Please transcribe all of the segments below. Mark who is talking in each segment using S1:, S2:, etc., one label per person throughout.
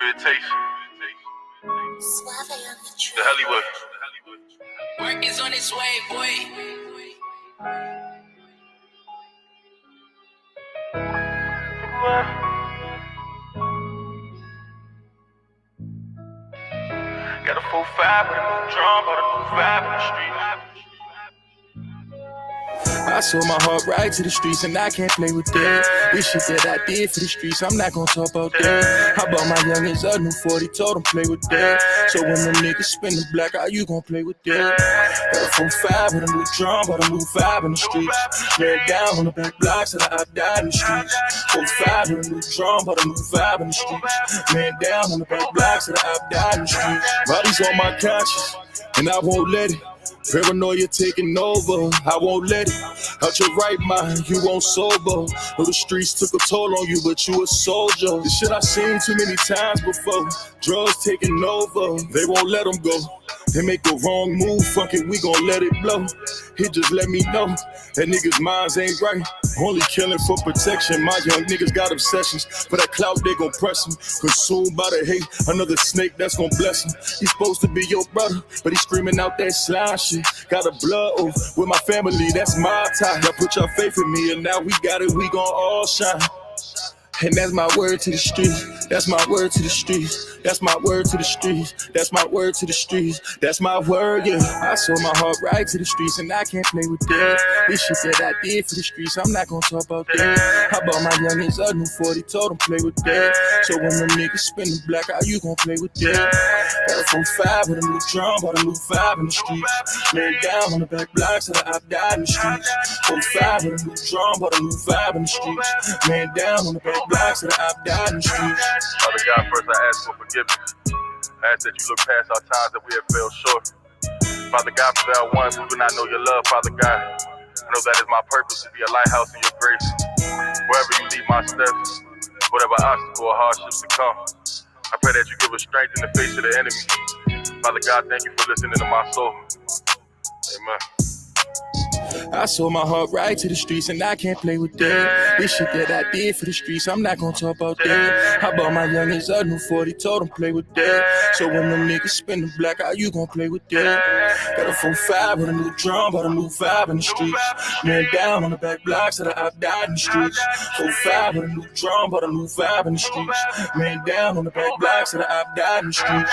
S1: Meditation. The Hollywood.
S2: Work is on its way, boy.
S1: Got a 4-5 with a new drum, but a new vibe in the street.
S3: I sold my heart right to the streets and I can't play with that. This shit that I did for the streets, I'm not gonna talk about that. I bought my youngins a new 40, told them play with that. So when them niggas spin the black, how you gon' play with that? Got a 4-5 with a new drum, but a new vibe in the streets. Lay it down on the back blocks that I died in the streets. 4-5 with a new drum, but a new vibe in the streets. Lay it down on the back blocks that I died in the streets. Body's on my conscience, and I won't let it. Paranoia taking over, I won't let it. Out your right mind, you won't sober. Know the streets took a toll on you, but you a soldier. This shit I seen too many times before. Drugs taking over, they won't let them go. They make the wrong move, fuck it, we gon' let it blow. He just let me know that niggas' minds ain't right. Only killing for protection. My young niggas got obsessions. For that clout, they gon' press him. Consumed by the hate, another snake that's gon' bless him. He's supposed to be your brother, but he's screaming out that slime shit. Got a blood oath with my family, that's my tie. Y'all put your faith in me, and now we got it, we gon' all shine. And that's my word to the streets. That's my word to the streets. That's my word to the streets. That's my word to the streets. That's my word, yeah. I sold my heart right to the streets and I can't play with that. This shit that I did for the streets, I'm not gonna talk about that. I bought my youngins a new 40, told them play with that. So when them niggas spin the black, how you gon' play with that? Got a 4-5 with a new drum, bought a new vibe in the streets. Lay it down on the back blocks that I died in the streets. 4-5 with a new drum, bought a new vibe in the streets. Lay it down on the back blocks that I've died in the streets.
S1: Father God, first I ask for forgiveness. I ask that you look past our times that we have fell short. Father God, for our ones who do not know your love, Father God, I know that is my purpose, to be a lighthouse in your grace. Wherever you lead my steps, whatever obstacle or hardships to come, I pray that you give us strength in the face of the enemy. Father God, thank you for listening to my soul. Amen.
S3: I sold my heart right to the streets and I can't play with that. This shit that I did for the streets, I'm not gonna talk about that. I bought my youngins a new 40, told them play with that. So when them niggas spin the black, how you gon' play with that? Got a 4-5 with a new drum, bought a new vibe in the streets. Lay it down on the back blocks that I've died in the streets. 4-5 with a new drum, bought a new vibe in the streets. Lay it down on the back blocks that I've died in the streets.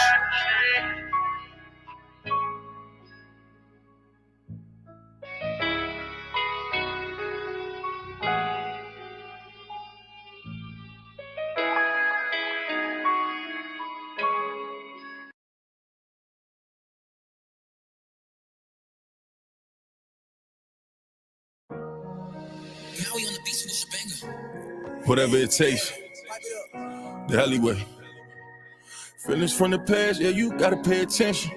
S2: Now we on the beach with the banger.
S3: Whatever it takes, the alleyway. Feelings from the past, yeah, you gotta pay attention.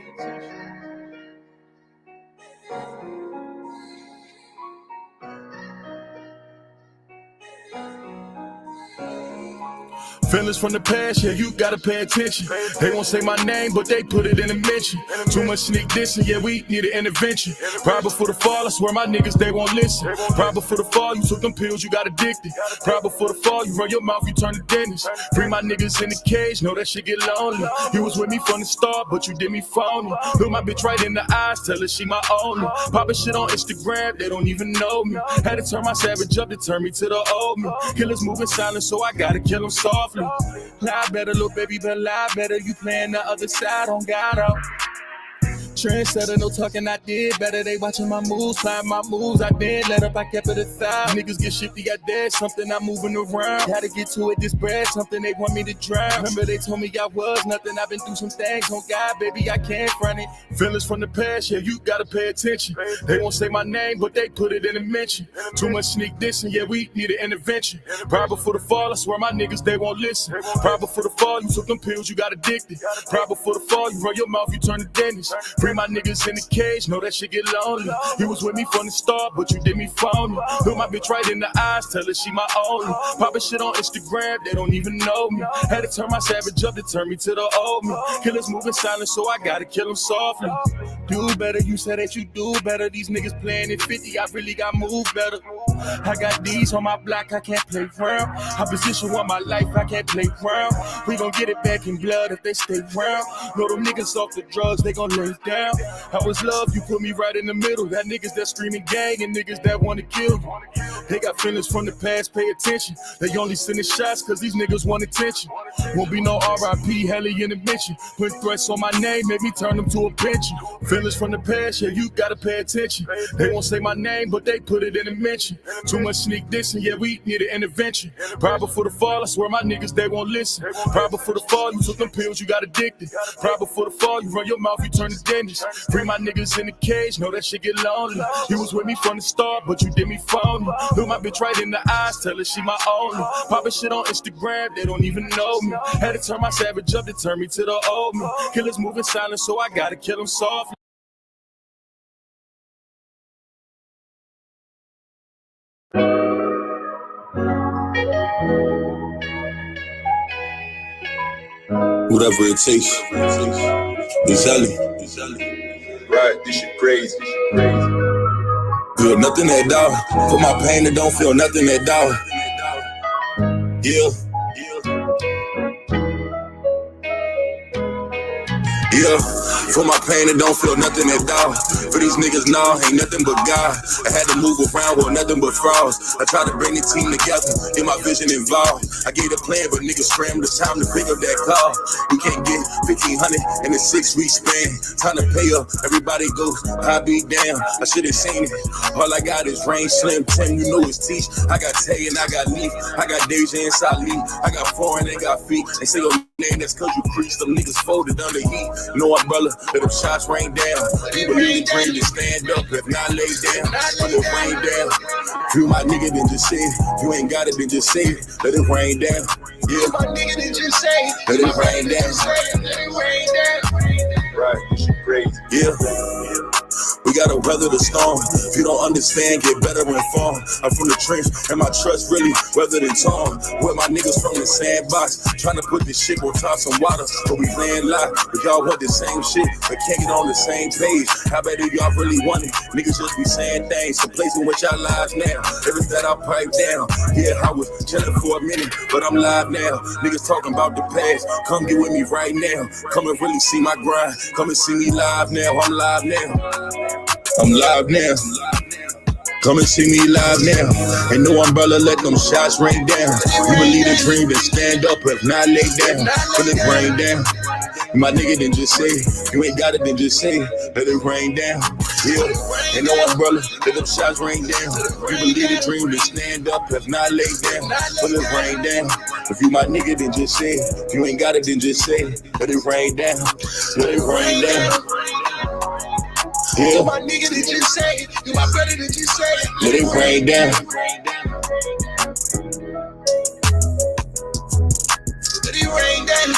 S3: Feelings from the past, yeah, you gotta pay attention. They won't say my name, but they put it in a mention. Too much sneak dissing, yeah, we need an intervention. Right before the fall, I swear my niggas, they won't listen. Right before the fall, you took them pills, you got addicted. Right before the fall, you run your mouth, you turn to dentist. Bring my niggas in the cage, know that shit get lonely. You was with me from the start, but you did me phony. Look my bitch right in the eyes, tell her she my only. Poppin' shit on Instagram, they don't even know me. Had to turn my savage up to turn me to the old me. Killers moving silent, so I gotta kill them softly. Lie better, little baby, but lie better. You playing the other side on God out. Trendsetter, no talking, I did better. They watching my moves, flying my moves. I did let up, I kept it aside. Niggas get shifty, got dead, something I'm moving around. Had to get to it, this bread, something they want me to drown. Remember they told me I was nothing, I've been through some things. On God, baby, I can't front it. Feelings from the past, yeah, you gotta pay attention. They won't say my name, but they put it in a mention. Too much sneak dissing, yeah, we need an intervention. Right before the fall, I swear my niggas, they won't listen. Right before the fall, you took them pills, you got addicted. Right before the fall, you run your mouth, you turn to dentist. Bring my niggas in the cage, know that shit get lonely. You was with me from the start, but you did me phony. Look my bitch right in the eyes, tell her she my only. Poppin' shit on Instagram, they don't even know me. Had to turn my savage up to turn me to the old me. Killers moving silent, so I gotta kill them softly. do better. You said that you do better. These niggas playing at 50, I really got moved better. I got these on my block, I can't play round. I position on my life, I can't play round. We gon' get it back in blood if they stay round. Know them niggas off the drugs, they gon' lay down. I was love, you put me right in the middle. That niggas that screaming gang and niggas that wanna kill you. They got feelings from the past, pay attention. They only sending shots cause these niggas want attention. Won't be no RIP, heli intervention. Put threats on my name, make me turn them to a pension. Feelings from the past, yeah, you gotta pay attention. They won't say my name, but they put it in a mention. Too much sneak dissing, yeah, we need an intervention. Pride before the fall, I swear my niggas, they won't listen. Pride before the fall, you took them pills, you got addicted. Pride before the fall, you run your mouth, you turn to dentist. Free my niggas in the cage, know that shit get lonely. You was with me from the start, but you did me phony. Look my bitch right in the eyes, tell her she my only. Poppin' shit on Instagram, they don't even know me. Had to turn my savage up to turn me to the old me. Killers moving silent, so I gotta kill them softly.
S4: Whatever it takes. Exactly.
S1: Right, this shit crazy.
S4: Feel nothing at all. For my pain, it don't feel nothing at all. Yeah. Yeah, for my pain, it don't feel nothing at all. For these niggas, nah, ain't nothing but God. I had to move around with nothing but frauds. I tried to bring the team together, get my vision involved. I gave a plan, but niggas scrambled. It's time to pick up that call. We can't get 1,500 in a 6-week span. Time to pay up, everybody goes, I be damn. I should've seen it. All I got is Rain, Slim, Tim, you know it's Teach. I got Tay and I got Leaf. I got Deja and Salih. I got Foreign, they got Feet. They say your name, that's cause you preach. Them niggas folded under heat. No umbrella, let them shots rain down. You believe the dream to stand up, if not lay down. Let it rain down. If you my nigga, then just say it. If you ain't got it, then just say it. Let it rain down. Yeah.
S3: My nigga, then just say it.
S4: Let it rain down.
S3: Let it rain down.
S1: Right, this shit crazy.
S4: Yeah. We gotta weather the storm. If you don't understand, get better informed. I'm from the trench, and my trust really weathered and torn. With my niggas from the sandbox, trying to put this shit on top some water, but we laying locked. But y'all want the same shit, but can't get on the same page. How bad do y'all really want it? Niggas just be saying things, replacing with y'all lives now. Every that I pipe down. Yeah, I was chilling for a minute, but I'm live now. Niggas talking about the past, come get with me right now. Come and really see my grind. Come and see me live now. I'm live now. I'm live now. Come and see me live now. Ain't no umbrella, let them shots rain down. You believe the dream, then stand up, if not lay down. Let it rain down. My nigga, then just say it. You ain't got it, then just say it. Let it rain down. Yeah. Ain't no umbrella, let them shots rain down. You believe the dream, then stand up, if not lay down. Let it rain down. If you my nigga, then just say it. If you ain't got it, then just say it. Let it rain down. Let it rain down. Yeah.
S3: You my nigga, did you say it? You my brother, did you say it?
S4: Let it rain down.
S3: Let it rain down.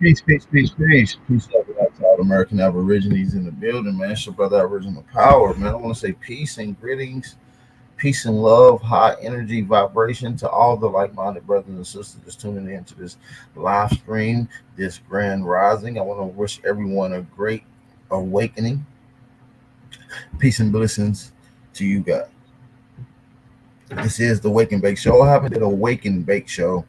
S5: Peace, peace, peace, peace. Peace, love, and light to all American Aborigines in the building, man. It's your brother, Original Power, man. I want to say peace and greetings, peace and love, high energy vibration to all the like-minded brothers and sisters that's tuning in to this live stream, this grand rising. I want to wish everyone a great awakening. Peace and blessings to you guys. This is the Wake and Bake Show. I haven't did a Wake and Bake Show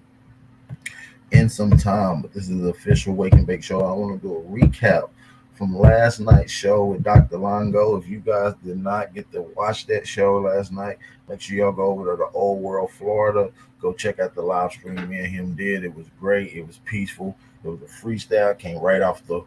S5: in some time, but this is the official Wake and Bake Show. I want to do a recap from last night's show with Dr. Longo. If you guys did not get to watch that show last night, make sure y'all go over to the Old World, Florida. Go check out the live stream me and him did. It was great. It was peaceful. It was a freestyle. Came right off the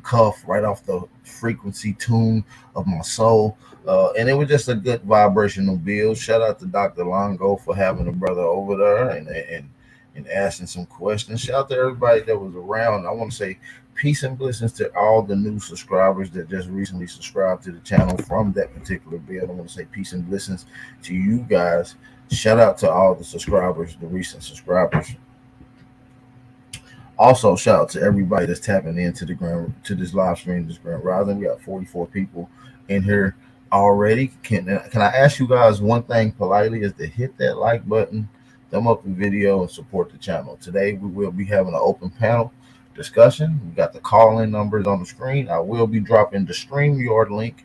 S5: cuff, right off the frequency tune of my soul. And it was just a good vibrational build. Shout out to Dr. Longo for having a brother over there and asking some questions. Shout out to everybody that was around. I want to say peace and blessings to all the new subscribers that just recently subscribed to the channel from that particular build. I want to say peace and blessings to you guys. Shout out to all the subscribers, the recent subscribers. Also, shout out to everybody that's tapping into this live stream, this grand rising. We got 44 people in here already, can I ask you guys one thing politely? Is to hit that like button, thumb up the video, and support the channel. Today we will be having an open panel discussion. We got the call-in numbers on the screen. I will be dropping the StreamYard link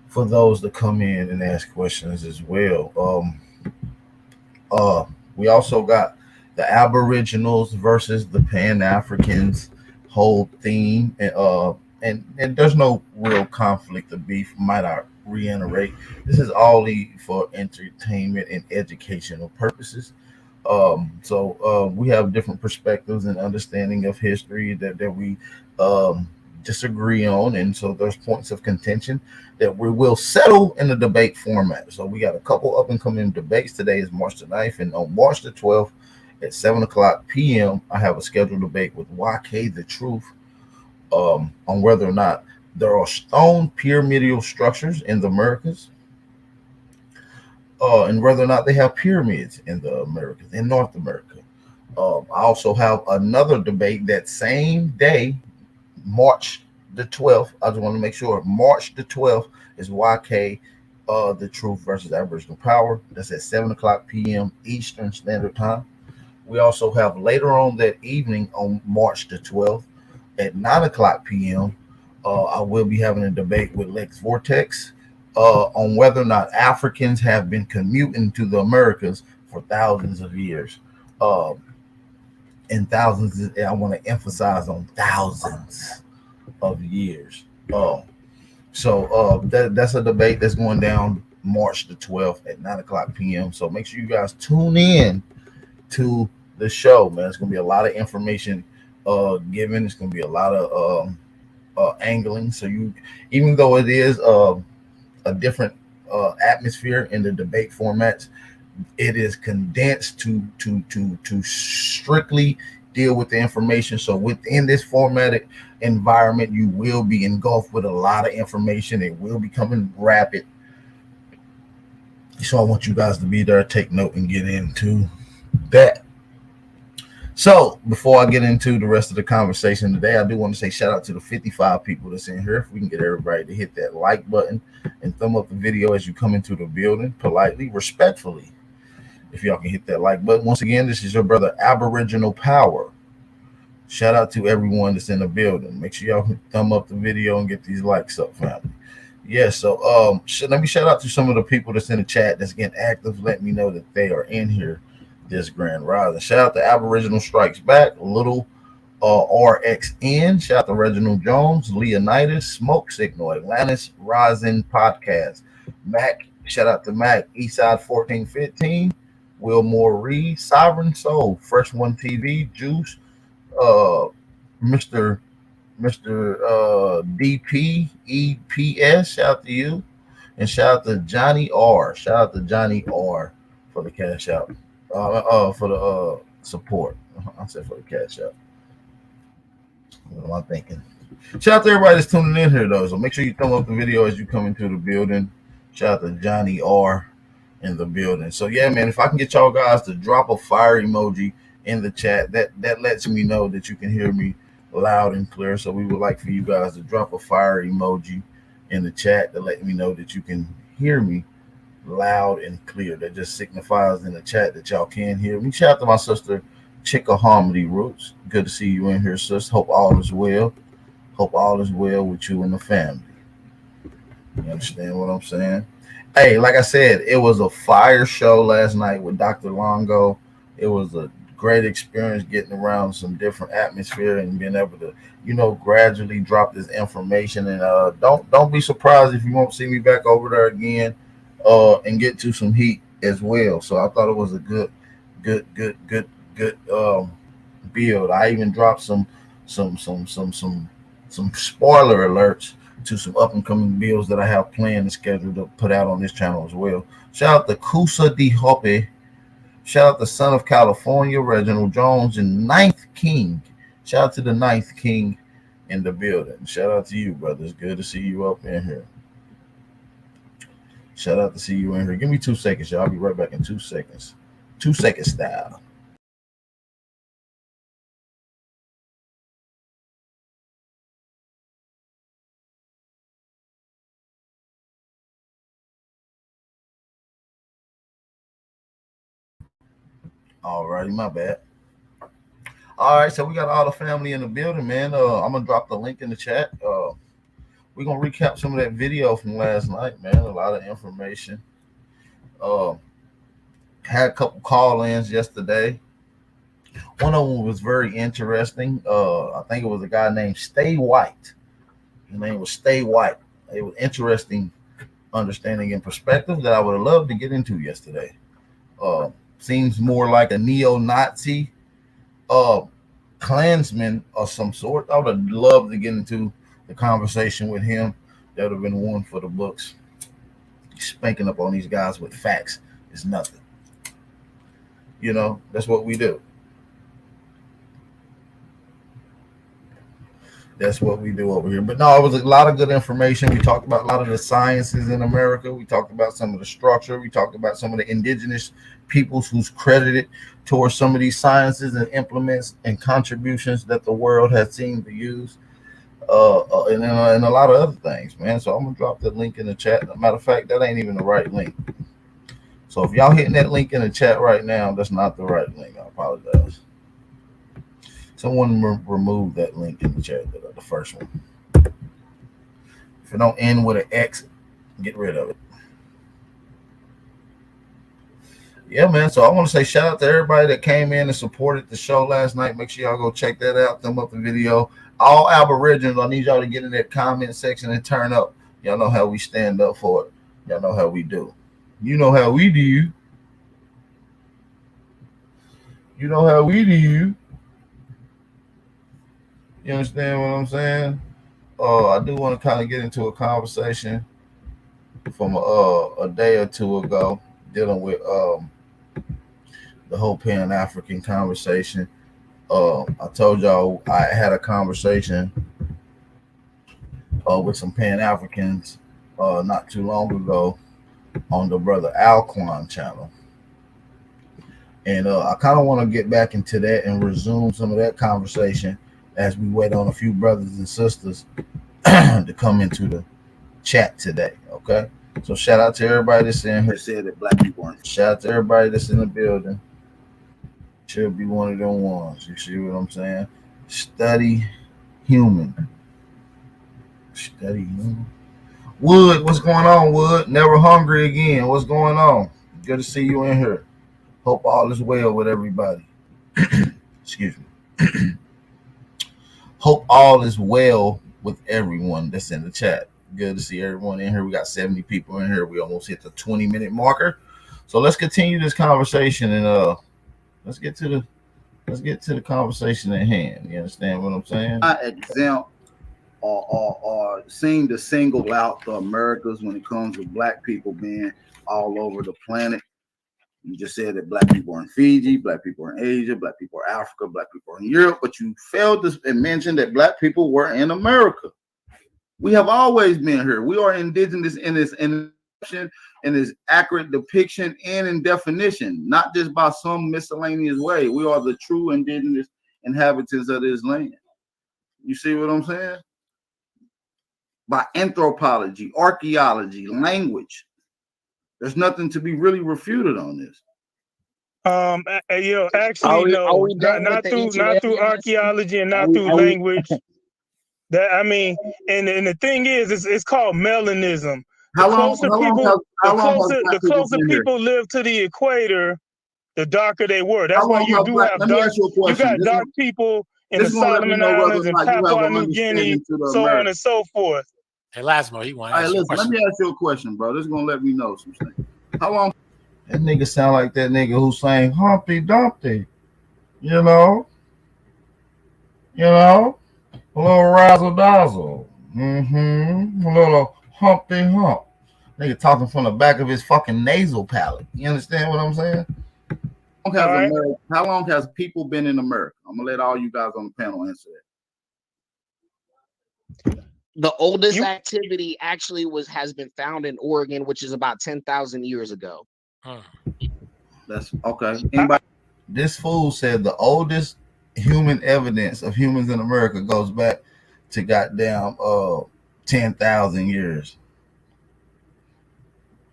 S5: for those to come in and ask questions as well. We also got the Aboriginals versus the Pan Africans whole theme, and there's no real conflict of beef. Might I reiterate? This is all for entertainment and educational purposes. We have different perspectives and understanding of history that we um, disagree on, and so there's points of contention that we will settle in the debate format. So we got a couple up and coming debates. Today is March the 9th, and on March the 12th at 7 o'clock p.m., I have a scheduled debate with YK the Truth on whether or not there are stone pyramidal structures in the Americas, and whether or not they have pyramids in the Americas, in North America. I also have another debate that same day, March the 12th. I just want to make sure March the 12th is YK, the Truth versus Aboriginal Power. That's at 7 o'clock p.m. Eastern Standard Time. We also have later on that evening on March the 12th at 9 o'clock p.m. I will be having a debate with Lex Vortex on whether or not Africans have been commuting to the Americas for thousands of years. Uh, and thousands, I want to emphasize on thousands of years. That's a debate that's going down March the 12th at 9 o'clock p.m. So make sure you guys tune in to the show, man. It's going to be a lot of information given. It's going to be a lot of angling. So even though it is a different atmosphere in the debate formats, it is condensed to strictly deal with the information. So within this formatted environment, you will be engulfed with a lot of information. It will be coming rapid. So I want you guys to be there, take note, and get into that. So before I get into the rest of the conversation today, I do want to say shout out to the 55 people that's in here. If we can get everybody to hit that like button and thumb up the video as you come into the building, politely, respectfully. If y'all can hit that like button. Once again, this is your brother Aboriginal Power. Shout out to everyone that's in the building. Make sure y'all thumb up the video and get these likes up, family. Yeah, so let me shout out to some of the people that's in the chat that's getting active. Let me know that they are in here this grand rising. Shout out to Aboriginal Strikes Back, Little RXN. Shout out to Reginald Jones, Leonidas, Smoke Signal, Atlantis Rising Podcast. Mac, shout out to Mac, Eastside 1415, Wilmore Reed, Sovereign Soul, Fresh One TV, Juice, Mr. DP EPS, shout out to you. And shout out to Johnny R. Shout out to Johnny R for the cash out. For the support. I said for the cash out. What am I thinking? Shout out to everybody that's tuning in here though. So make sure you thumb up the video as you come into the building. Shout out to Johnny R in the building. So yeah, man, if I can get y'all guys to drop a fire emoji in the chat, that lets me know that you can hear me loud and clear. So we would like for you guys to drop a fire emoji in the chat to let me know that you can hear me loud and clear. That just signifies in the chat that y'all can hear me. Shout out to my sister Chickahamedy Roots. Good to see you in here, sis. Hope all is well. Hope all is well with you and the family. You understand what I'm saying? Hey, like I said, it was a fire show last night with Dr. Longo. It was a great experience getting around some different atmosphere and being able to, gradually drop this information. And don't be surprised if you won't see me back over there again, and get to some heat as well. So I thought it was a good build. I even dropped some spoiler alerts to some up and coming builds that I have planned and scheduled to put out on this channel as well. Shout out to Kusa D Hoppe. Shout out to Son of California, Reginald Jones, and Ninth King. Shout out to the Ninth King in the building. Shout out to you, brothers. Good to see you up in here. Shout out to see you in here. Give me 2 seconds, y'all. I'll be right back in 2 seconds. 2 second style. All righty, my bad. All right, so we got all the family in the building, man. I'm gonna drop the link in the chat. We're gonna recap some of that video from last night, man. A lot of information. Uh, had a couple call-ins yesterday. One of them was very interesting. I think it was a guy named Stay White. His name was Stay White. It was interesting understanding and perspective that I would have loved to get into yesterday. Seems more like a neo-Nazi uh Klansman of some sort. I would have loved to get into the conversation with him. That would have been one for the books. Spanking up on these guys with facts is nothing. That's what we do. That's what we do over here. But no, it was a lot of good information. We talked about a lot of the sciences in America. We talked about some of the structure. We talked about some of the indigenous peoples who's credited towards some of these sciences and implements and contributions that the world has seen to use. And a lot of other things, man. So I'm gonna drop the link in the chat. Matter of fact, that ain't even the right link. So if y'all hitting that link in the chat right now, that's not the right link. I apologize. Someone remove that link in the chat, the first one. If it don't end with an X, get rid of it. Yeah, man. So I want to say shout out to everybody that came in and supported the show last night. Make sure y'all go check that out. Thumb up the video. All Aborigines, I need y'all to get in that comment section and turn up. Y'all know how we stand up for it. Y'all know how we do. You know how we do. You know how we do. You understand what I'm saying? I do want to kind of get into a conversation from a day or two ago dealing with the whole Pan-African conversation. I told y'all I had a conversation with some Pan-Africans not too long ago on the Brother Alquan channel. And I kind of want to get back into that and resume some of that conversation as we wait on a few brothers and sisters to come into the chat today. Okay. So shout out to everybody that's in here. Said that black people aren't. Shout out to everybody that's in the building. Should be one of them ones. You see what I'm saying? Study human. Study human. Wood, what's going on, Wood? Never hungry again. What's going on? Good to see you in here. Hope all is well with everybody. Excuse me. Hope all is well with everyone that's in the chat. Good to see everyone in here. We got 70 people in here. We almost hit the 20-minute marker. So let's continue this conversation and let's get to the conversation at hand. You understand what I'm saying?
S6: Not exempt or seem to single out the Americas when it comes to black people being all over the planet. You just said that black people are in Fiji, black people are in Asia, black people are Africa, black people are in Europe, but you failed to mention that black people were in America. We have always been here. We are indigenous in this accurate depiction and in definition, not just by some miscellaneous way. We are the true indigenous inhabitants of this land. You see what I'm saying? By anthropology, archaeology, language. There's nothing to be really refuted on this.
S7: Actually, no, not through archaeology and not through language. That I mean, and the thing is, it's called melanism. The closer people live to the equator, the darker they were. That's why you do have dark. You got dark people in the Solomon Islands and Papua New Guinea, so on and so forth.
S2: Hey, Lasmo, you want to ask
S6: listen, let me ask you a question, bro. This is gonna let me know some things. How long?
S5: That nigga sound like that nigga who sang Humpty Dumpty. You know? A little razzle dazzle. A little Humpty Hump. Nigga talking from the back of his fucking nasal palate. You understand what I'm saying?
S6: How long has people been in America? I'm gonna let all you guys on the panel answer that.
S7: The oldest activity actually has been found in Oregon, which is about 10,000 years ago.
S6: That's okay. Anybody?
S5: This fool said the oldest human evidence of humans in America goes back to goddamn 10,000 years.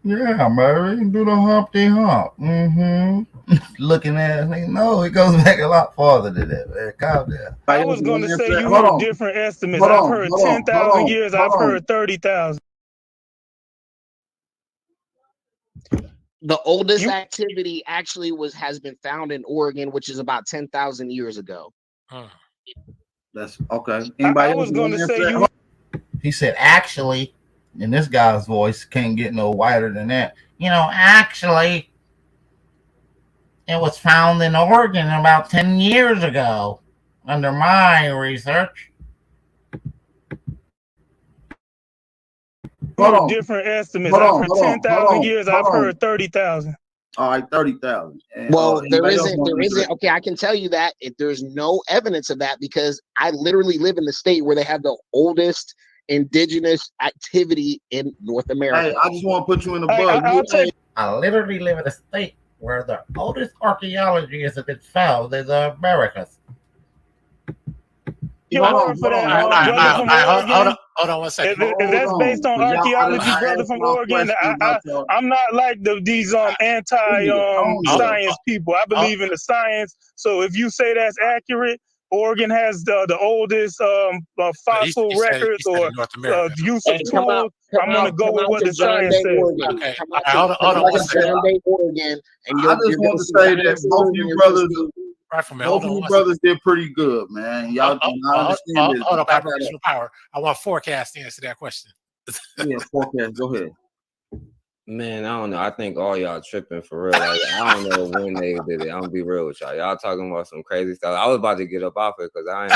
S5: Yeah, man, you can do the Humpty Hump. Looking at it, no, it goes back a lot farther than that, man. Calm down.
S7: I was going to say you hear different estimates. I've heard 10,000 years. I've heard 30,000.
S8: The oldest activity actually has been found in Oregon, which is about 10,000 years ago.
S6: That's okay. Anybody
S7: I was going to say you.
S5: He said, actually, and this guy's voice can't get no wider than that. You know, actually, it was found in Oregon about 10 years ago, under my research.
S7: Different estimates. I've heard 10,000 years. I've heard 30,000.
S6: All right, 30,000.
S8: Well, there isn't. Okay, I can tell you that there's no evidence of that because I literally live in the state where they have the oldest indigenous activity in North America.
S6: Hey, I just want to put you in the bug.
S5: I literally live in a state where the oldest archaeology has been found in the Americas.
S7: Hold on 1 second. If that's based on archaeology, brother from Oregon, I'm not like these anti-science people. I believe in the science. So if you say that's accurate, Oregon has the oldest fossil records or use of tools. I'm going to go with what the science says.
S8: Okay. Hold on 1 second. Oregon, and
S6: I just want to say that both you brothers. Both of you brothers did pretty good, man. Y'all understand this.
S9: Hold up, Aboriginal power. I want forecast to answer that question.
S6: Yeah, forecast. Go ahead.
S10: Man, I don't know. I think all y'all tripping for real. Like, I don't know when they did it. I'm gonna be real with y'all. Y'all talking about some crazy stuff. I was about to get up off it because I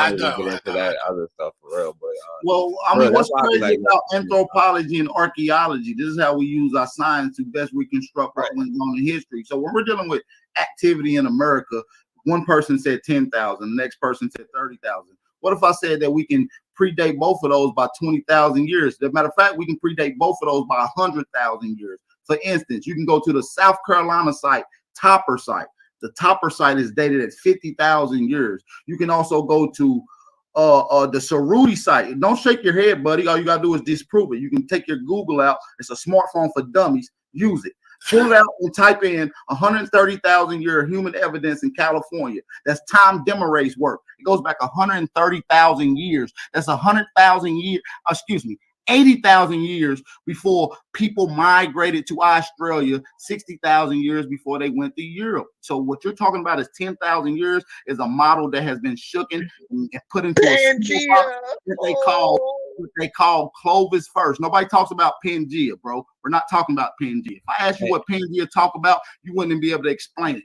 S10: ain't get into that other stuff for real. But
S6: well, I mean, what's crazy about anthropology and archaeology? This is how we use our science to best reconstruct what went on in history. So when we're dealing with activity in America, one person said 10,000, the next person said 30,000. What if I said that we can predate both of those by 20,000 years? As a matter of fact, we can predate both of those by 100,000 years. For instance, you can go to the South Carolina site, Topper site. The Topper site is dated at 50,000 years. You can also go to the Cerruti site. Don't shake your head, buddy. All you gotta do is disprove it. You can take your Google out. It's a smartphone for dummies. Use it. Pull it out and type in 130,000 year human evidence in California. That's Tom Demaray's work. It goes back 130,000 years. That's 100,000 years. 80,000 years before people migrated to Australia, 60,000 years before they went to Europe. So what you're talking about is 10,000 years is a model that has been shooken and put into what they call Clovis first. Nobody talks about Pangea, bro. We're not talking about Pangea. If I ask you what Pangea talk about, you wouldn't be able to explain it.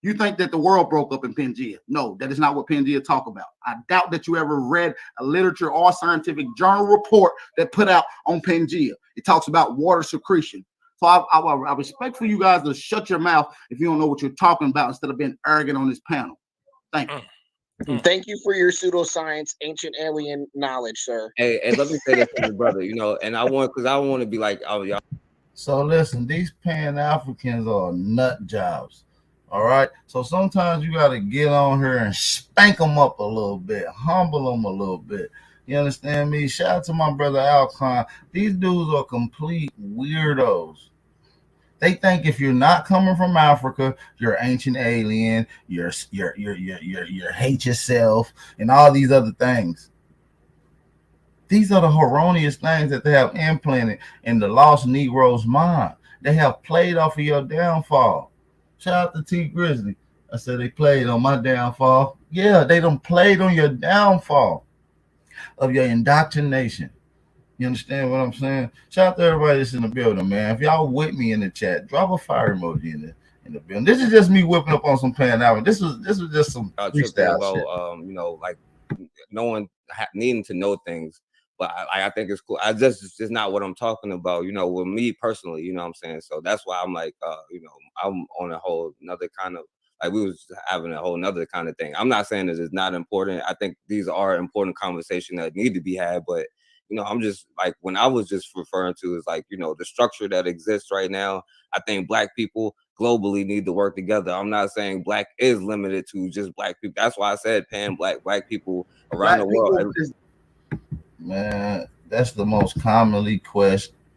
S6: You think that the world broke up in Pangea. No, that is not what Pangea talk about. I doubt that you ever read a literature or scientific journal report that put out on Pangea. It talks about water secretion. So I respect for you guys to shut your mouth if you don't know what you're talking about instead of being arrogant on this panel. Thank you.
S8: Thank you for your pseudoscience, ancient alien knowledge, sir.
S10: Hey, let me say this to your brother, and I want to be like, oh, y'all.
S5: So listen, these Pan-Africans are nut jobs. All right. So sometimes you got to get on here and spank them up a little bit, humble them a little bit. You understand me? Shout out to my brother Alcon. These dudes are complete weirdos. They think if you're not coming from Africa, you're an ancient alien, you hate yourself, and all these other things. These are the erroneous things that they have implanted in the lost Negro's mind. They have played off of your downfall. Shout out to T Grizzly. I said they played on my downfall. Yeah, they done played on your downfall of your indoctrination. You understand what I'm saying? Shout out to everybody that's in the building, man. If y'all with me in the chat, drop a fire emoji in the building. This is just me whipping up on some Pan African. This was just some freestyle shit.
S10: Like no one needing to know things. But I think it's cool. It's just not what I'm talking about, with me personally, you know what I'm saying? So that's why I'm like, I'm on a whole another kind of, like we was having a whole nother kind of thing. I'm not saying that it's not important. I think these are important conversations that need to be had. But, I'm just like, when I was just referring to is like, the structure that exists right now, I think Black people globally need to work together. I'm not saying Black is limited to just Black people. That's why I said Black people around the world.
S5: Man, that's the most commonly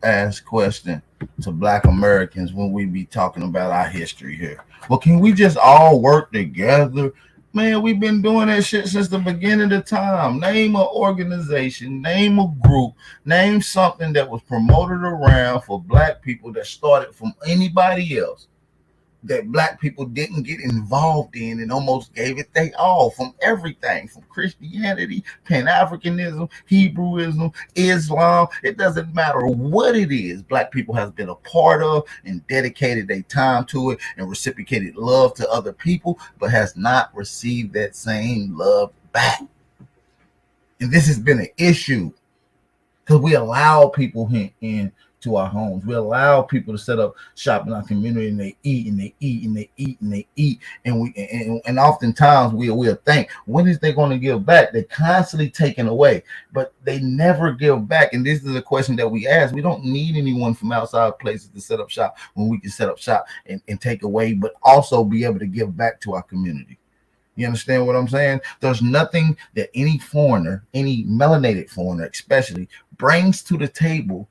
S5: ass question to Black Americans when we be talking about our history here. Well, can we just all work together? Man, we've been doing that shit since the beginning of time. Name an organization, name a group, name something that was promoted around for Black people that started from anybody else that Black people didn't get involved in and almost gave it they all, from everything from Christianity, Pan-Africanism, Hebrewism, Islam. It doesn't matter what it is, Black people has been a part of and dedicated their time to it and reciprocated love to other people, but has not received that same love back. And this has been an issue because we allow people in to our homes. We allow people to set up shop in our community, and they eat and they eat and they eat and they eat. And oftentimes we'll think, when is they going to give back? They're constantly taking away, but they never give back. And this is a question that we ask. We don't need anyone from outside places to set up shop when we can set up shop and take away, but also be able to give back to our community. You understand what I'm saying? There's nothing that any foreigner, any melanated foreigner especially, brings to the table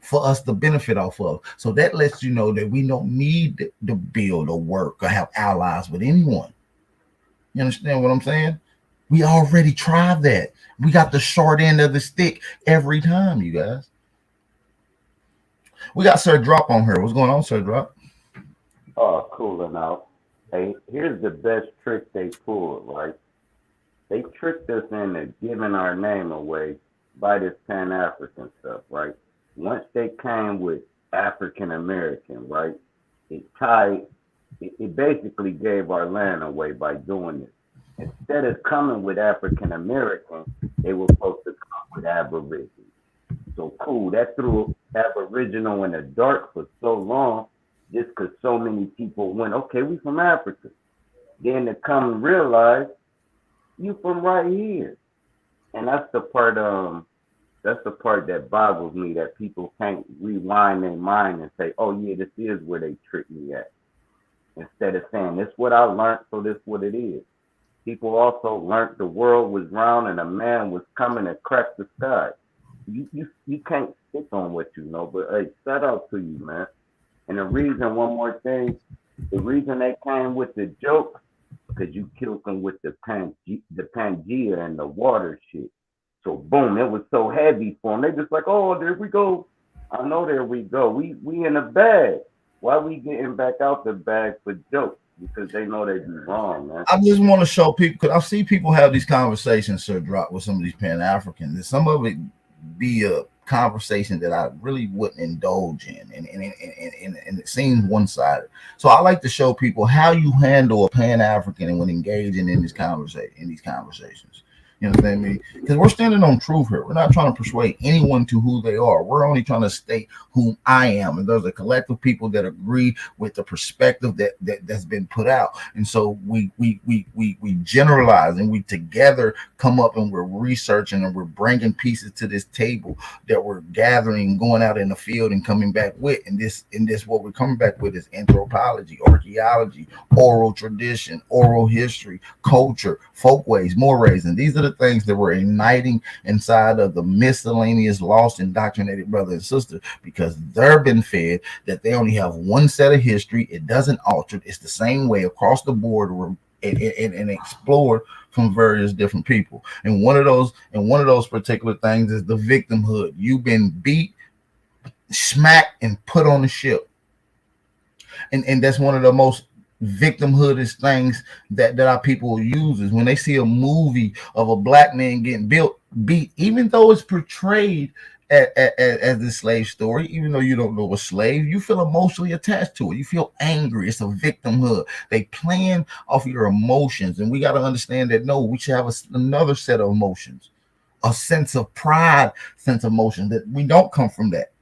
S5: for us to benefit off of. So that lets you know that we don't need to build or work or have allies with anyone. You understand what I'm saying? We already tried that. We got the short end of the stick every time, you guys. We got Sir Drop on here. What's going on, Sir Drop?
S11: Oh, cooling out. Hey, here's the best trick they pulled, right? They tricked us into giving our name away by this Pan-African stuff, right? Once they came with African American, right? It basically gave our land away by doing it. Instead of coming with African American, they were supposed to come with Aborigines. So cool, that threw Aboriginal in the dark for so long, just because so many people went, okay, we from Africa. Then to come and realize you from right here. And that's the part that boggles me, that people can't rewind their mind and say, oh yeah, this is where they tricked me at. Instead of saying, this is what I learned, so this is what it is. People also learned the world was round and a man was coming to crack the sky. You can't stick on what you know, but hey, shout out to you, man. And the reason, one more thing, the reason they came with the joke, because you killed them with the Pangea and the water shit. So boom, it was so heavy for them. They just like, oh, there we go. I know, there we go. We in the bag. Why we getting back out the bag for jokes? Because they know they be wrong, man.
S5: I just want to show people, because I see people have these conversations, Sir Drop, with some of these Pan-Africans, and some of it be a conversation that I really wouldn't indulge in, and it seems one-sided. So I like to show people how you handle a Pan-African and when engaging in these conversations. You understand me? Because we're standing on truth here. We're not trying to persuade anyone to who they are. We're only trying to state who I am. And there's a collective people that agree with the perspective that's been put out. And so we generalize, and we together come up, and we're researching, and we're bringing pieces to this table that we're gathering, going out in the field and coming back with. And this what we're coming back with is anthropology, archaeology, oral tradition, oral history, culture, folkways, mores, and these are the things that we're igniting inside of the miscellaneous, lost, indoctrinated brother and sister, because they're been fed that they only have one set of history. It doesn't alter. It's the same way across the board, and explored from various different people. And one of those particular things is the victimhood. You've been beat, smacked, and put on the ship. And that's one of the most victimhoodist things that our people use, is when they see a movie of a black man getting beat, even though it's portrayed as the slave story, even though you don't know a slave, you feel emotionally attached to it. You feel angry. It's a victimhood. They playing off your emotions, and we got to understand that no, we should have another set of emotions, a sense of pride, sense of emotion, that we don't come from that.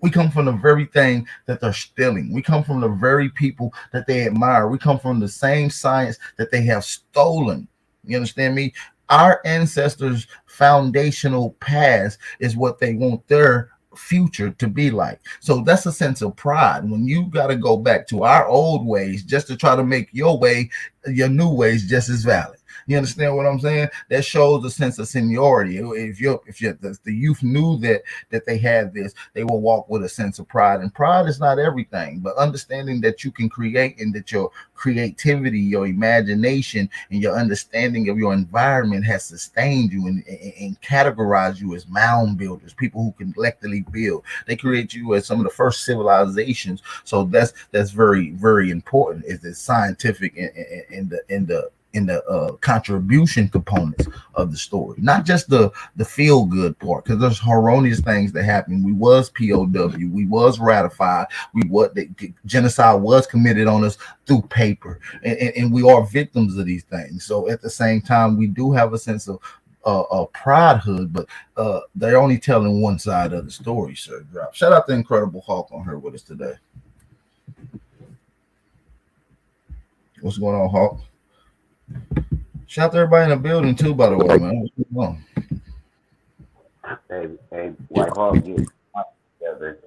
S5: We come from the very thing that they're stealing. We come from the very people that they admire. We come from the same science that they have stolen. You understand me? Our ancestors' foundational past is what they want their future to be like. So that's a sense of pride. When you got to go back to our old ways just to try to make your new ways just as valid. You understand what I'm saying? That shows a sense of seniority. If the youth knew that they had this, they will walk with a sense of pride. And pride is not everything, but understanding that you can create and that your creativity, your imagination, and your understanding of your environment has sustained you and categorized you as mound builders, people who can collectively build. They create you as some of the first civilizations. So that's very, very important. Is the scientific in the contribution components of the story, not just the feel good part, because there's horrendous things that happen. We was POW, we was ratified, genocide was committed on us through paper, and we are victims of these things. So at the same time, we do have a sense of pridehood, but they're only telling one side of the story. Sir, drop. Shout out to Incredible Hulk on here with us today. What's going on, Hulk? Shout out to everybody in the building too, by the way, man. What's going
S11: on? Hey, White Hawk get together.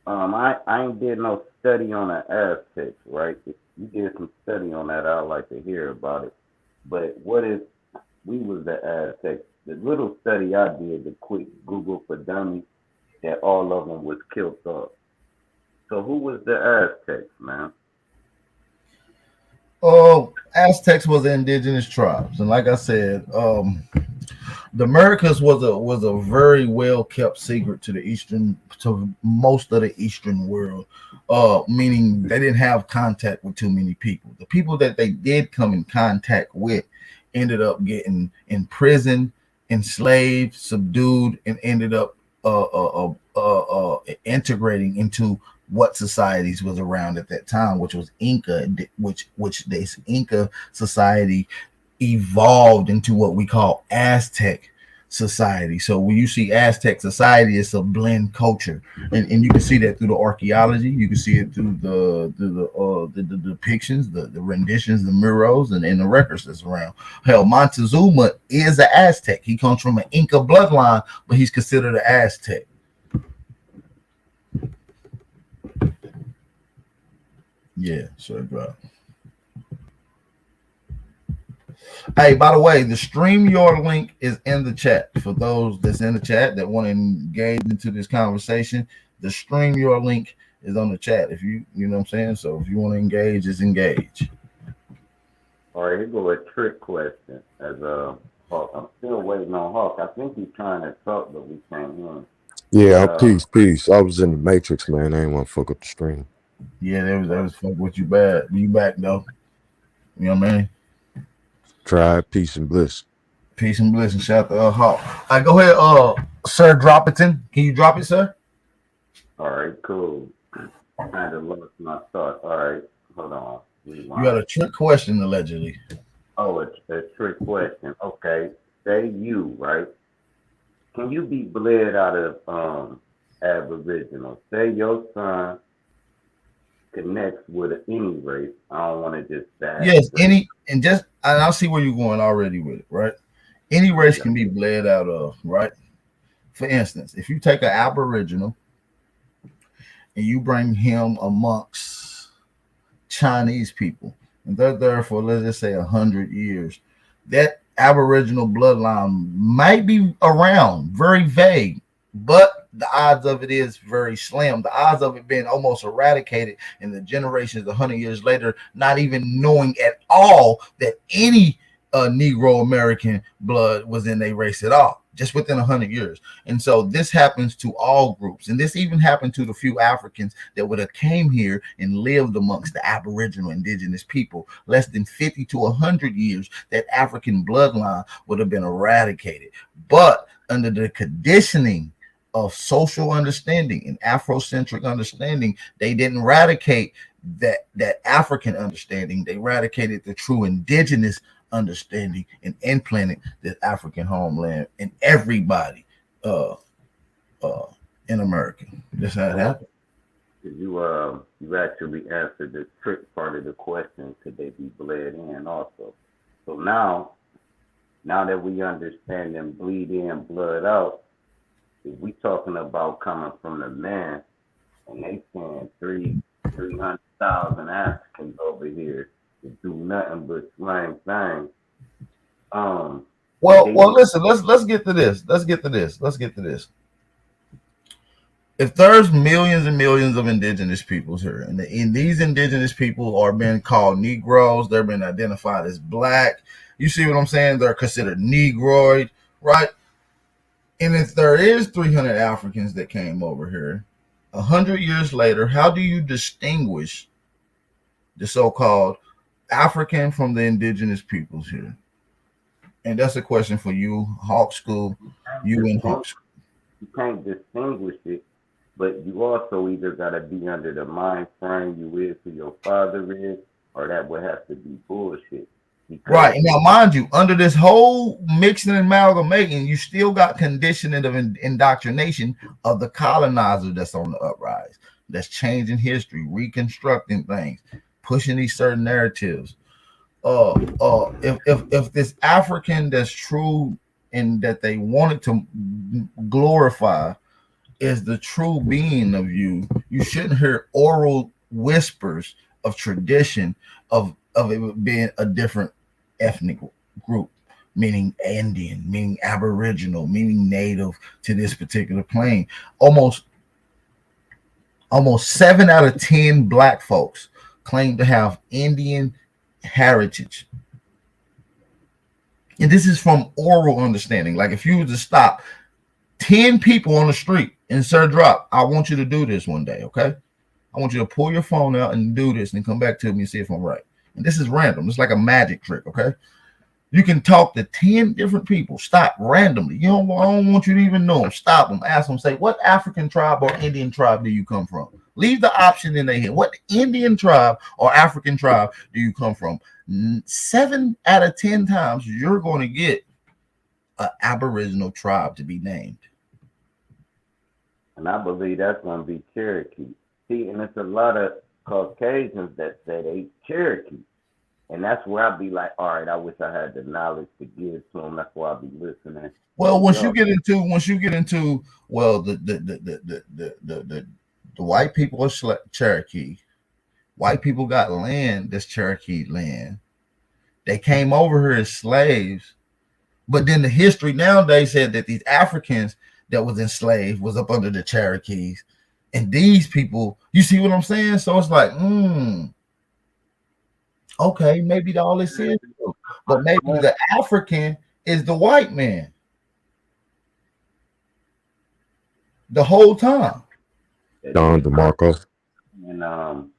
S11: I ain't did no study on the Aztecs, right? If you did some study on that, I'd like to hear about it. But what if we was the Aztecs? The little study I did, the quick Google for dummies, that all of them was killed off. So who was the Aztecs, man?
S5: Aztecs was the indigenous tribes, and like I said, the Americas was a very well kept secret to most of the Eastern world, meaning they didn't have contact with too many people. The people that they did come in contact with ended up getting imprisoned, enslaved, subdued, and ended up integrating into what societies was around at that time, which was Inca, which this Inca society evolved into what we call Aztec society. So when you see Aztec society, it's a blend culture, and you can see that through the archaeology. You can see it through the depictions, the renditions, the murals, and the records that's around. Hell, Montezuma is an Aztec. He comes from an Inca bloodline, but he's considered an Aztec. Yeah, sure, bro. Hey, by the way, the StreamYard link is in the chat. For those that's in the chat that want to engage into this conversation, the StreamYard link is on the chat. If you know what I'm saying? So if you want to engage, just engage.
S11: All right, here go a trick question. As Hawk, I'm still waiting on Hawk. I think he's trying to talk, but we can't hear him.
S12: Yeah, peace. I was in the Matrix, man. I ain't want to fuck up the stream.
S5: Yeah, they was fuck with you bad. You back though. You know what I mean?
S12: Try peace and bliss.
S5: Peace and bliss, and shout out to Hawk. All right, go ahead, Sir Dropperton. Can you drop it, sir?
S11: All right, cool. I kind of lost my thought. All right, hold on.
S5: You got a trick question, allegedly.
S11: Oh, it's a trick question. Okay, say you, right? Can you be bled out of Aboriginal? Say your son connects with any race. I don't want to just say
S5: yes, race. And I'll see where you're going already with it, right? Any race can be bled out of, right? For instance, if you take an Aboriginal and you bring him amongst Chinese people, and they're there for, let's just say, 100 years, that Aboriginal bloodline might be around, very vague, but the odds of it is very slim. The odds of it being almost eradicated in the generations 100 years later, not even knowing at all that any Negro American blood was in their race at all, just within 100 years. And so this happens to all groups. And this even happened to the few Africans that would have came here and lived amongst the Aboriginal indigenous people. Less than 50 to 100 years, that African bloodline would have been eradicated. But under the conditioning of social understanding and Afrocentric understanding, they didn't eradicate that African understanding. They eradicated the true indigenous understanding and implanted the African homeland in everybody in America. That's how it happened.
S11: You actually answered the trick part of the question. Could they be bled in also? So now that we understand them bleed in, blood out, if we talking about coming from the man, and they saying 300,000 Africans over here to do nothing but slang things,
S5: Well, listen. Let's get to this. Let's get to this. If there's millions and millions of indigenous peoples here, and these indigenous people are being called Negroes, they're being identified as black. You see what I'm saying? They're considered Negroid, right? And if there is 300 Africans that came over here, 100 years later, how do you distinguish the so-called African from the indigenous peoples here? And that's a question for you, Hawk School, you and Hawk School.
S11: You can't distinguish it, but you also either got to be under the mind frame you is who your father is, or that would have to be bullshit.
S5: Right. And now, mind you, under this whole mixing and amalgamating, you still got conditioning of indoctrination of the colonizer that's on the uprise, that's changing history, reconstructing things, pushing these certain narratives. If this African that's true and that they wanted to glorify is the true being of you, you shouldn't hear oral whispers of tradition of it being a different ethnic group, meaning Indian, meaning Aboriginal, meaning native to this particular plane. Almost 7 out of 10 black folks claim to have Indian heritage. And this is from oral understanding. Like if you were to stop 10 people on the street and Sir Drop, I want you to do this one day, okay? I want you to pull your phone out and do this and come back to me and see if I'm right. And this is random. It's like a magic trick, okay? You can talk to 10 different people. Stop randomly. I don't want you to even know them. Stop them. Ask them. Say, what African tribe or Indian tribe do you come from? Leave the option in their head. What Indian tribe or African tribe do you come from? 7 out of 10 times, you're going to get an Aboriginal tribe to be named.
S11: And I believe that's going to be Cherokee. See, and it's a lot of Caucasians that say they Cherokee. And that's where I'll be like, all right, I wish I had the knowledge to give to them. That's why I'll be listening.
S5: Well, once you get into well, the white people are Cherokee. White people got land that's Cherokee land. They came over here as slaves, but then the history nowadays said that these Africans that was enslaved was up under the Cherokees, and these people, you see what I'm saying? So it's like, okay, maybe all this is true, but maybe the African is the white man the whole time.
S12: Don DeMarco.
S11: And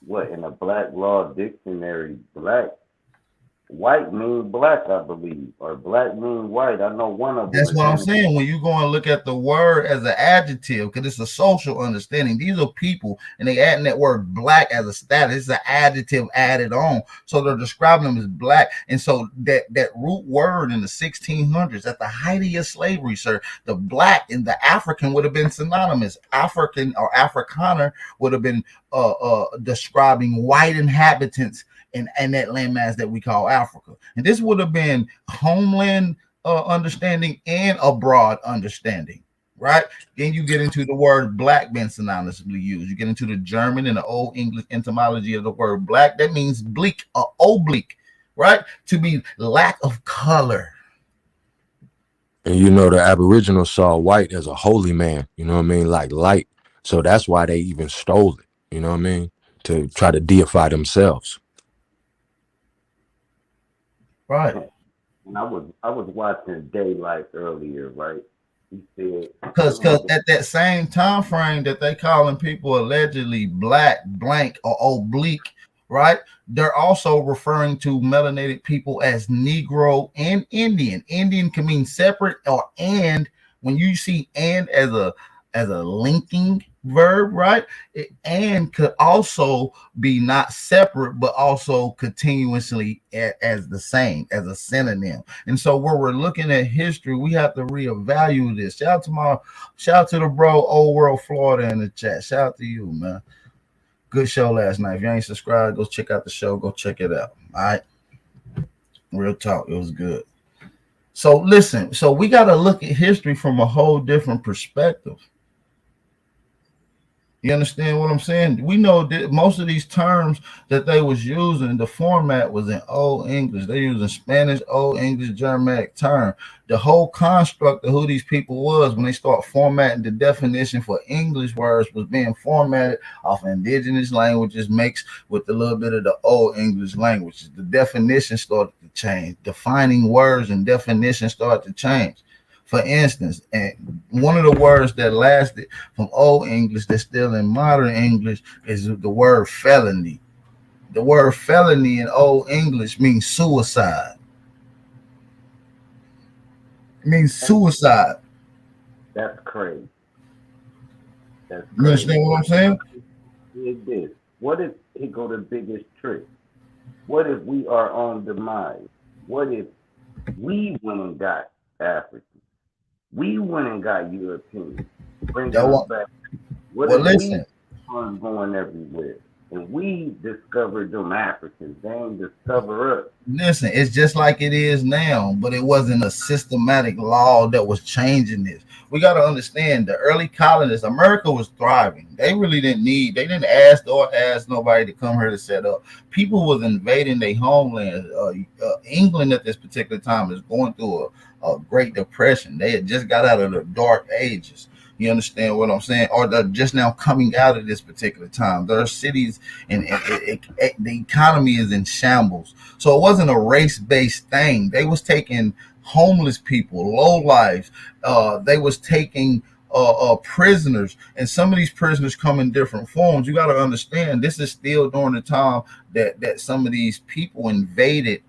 S11: what in the Black Law Dictionary, white mean black, I believe, or black mean white. I know one of them.
S5: That's what I'm saying. When you go and look at the word as an adjective, because it's a social understanding. These are people, and they adding that word black as a status. It's an adjective added on, so they're describing them as black. And so that root word in the 1600s, at the height of your slavery, sir, the black and the African would have been synonymous. African or Afrikaner would have been describing white inhabitants in that landmass that we call Africa. And this would have been homeland understanding and abroad understanding, right? Then you get into the word black being synonymously used. You get into the German and the Old English etymology of the word black. That means bleak or oblique, right? To be lack of color.
S12: And you know, the Aboriginals saw white as a holy man, you know what I mean? Like light. So that's why they even stole it, you know what I mean? To try to deify themselves.
S5: Right.
S11: And I was watching Daylight earlier, right? He said
S5: because at that same time frame that they calling people allegedly black, blank, or oblique, right? They're also referring to melanated people as Negro and Indian. Indian can mean separate or and. When you see and as a linking verb, right? And could also be not separate, but also continuously as the same, as a synonym. And so where we're looking at history, we have to reevaluate this. Shout out to the bro, Old World Florida in the chat. Shout out to you, man. Good show last night. If you ain't subscribed, go check out the show. Go check it out. All right. Real talk. It was good. So listen, so we got to look at history from a whole different perspective. You understand what I'm saying? We know that most of these terms that they was using, the format was in Old English. They using Spanish, Old English, Germanic term. The whole construct of who these people was when they start formatting the definition for English words was being formatted off indigenous languages mixed with a little bit of the Old English languages. The definition started to change. Defining words and definitions started to change. For instance, and one of the words that lasted from Old English that's still in modern English is the word felony. The word felony in Old English means suicide. It means
S11: That's,
S5: suicide.
S11: that's crazy. That's
S5: You
S11: crazy.
S5: understand what I'm saying?
S11: Is this? What if he go the biggest trick? What if we are on demise? What if we went and got Africans? We went and got Europeans, bringing them back. What
S5: Well,
S11: if we
S5: listen.
S11: are going everywhere and we discovered them Africans? They ain't discover us.
S5: Listen, it's just like it is now, but it wasn't a systematic law that was changing this. We got to understand the early colonists, America was thriving. They didn't ask nobody to come here to set up. People was invading their homeland. England at this particular time is going through a Great Depression. They had just got out of the Dark Ages. You understand what I'm saying? Or they're just now coming out of this particular time. There are cities and the economy is in shambles. So it wasn't a race-based thing. They was taking homeless people, low lives. They was taking prisoners, and some of these prisoners come in different forms. You got to understand, this is still during the time that some of these people invaded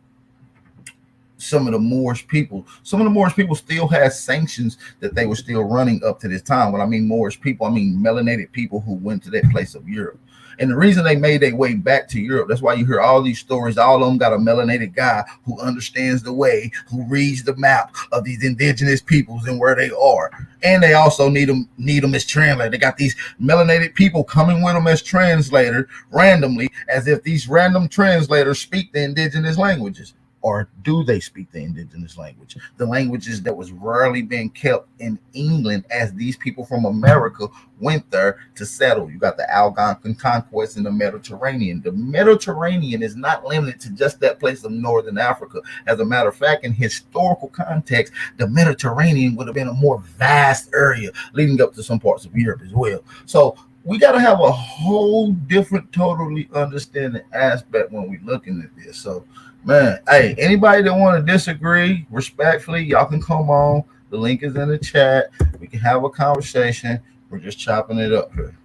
S5: some of the Moorish people. Some of the Moorish people still had sanctions that they were still running up to this time. When I mean Moorish people, I mean melanated people who went to that place of Europe. And the reason they made their way back to Europe, that's why you hear all these stories. All of them got a melanated guy who understands the way, who reads the map of these indigenous peoples and where they are. And they also need them as translators. They got these melanated people coming with them as translators randomly, as if these random translators speak the indigenous languages. Or do they speak the indigenous language? The languages that was rarely being kept in England as these people from America went there to settle. You got the Algonquin conquest in the Mediterranean. The Mediterranean is not limited to just that place of northern Africa. As a matter of fact, in historical context, the Mediterranean would have been a more vast area leading up to some parts of Europe as well. So we got to have a whole different, totally understanding aspect when we're looking at this. So man, hey, anybody that want to disagree respectfully, y'all can come on. The link is in the chat. We can have a conversation. We're just chopping it up here.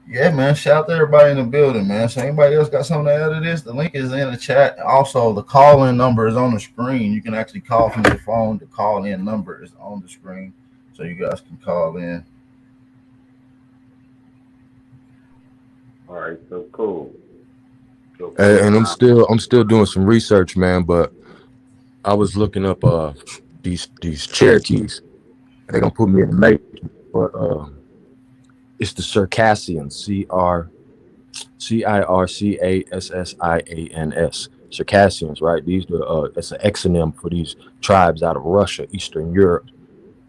S5: Yeah, man. Shout out to everybody in the building, man. So anybody else got something to add to this? The link is in the chat. Also, the call-in number is on the screen. You can actually call from your phone. The call-in number is on the screen. So you guys can call in.
S11: All right, so cool.
S12: And I'm still doing some research, man. But I was looking up these Cherokees. They're gonna put me in the matrix, but it's the Circassians, Circassians, Circassians, right? These are it's an exonym for these tribes out of Russia, Eastern Europe,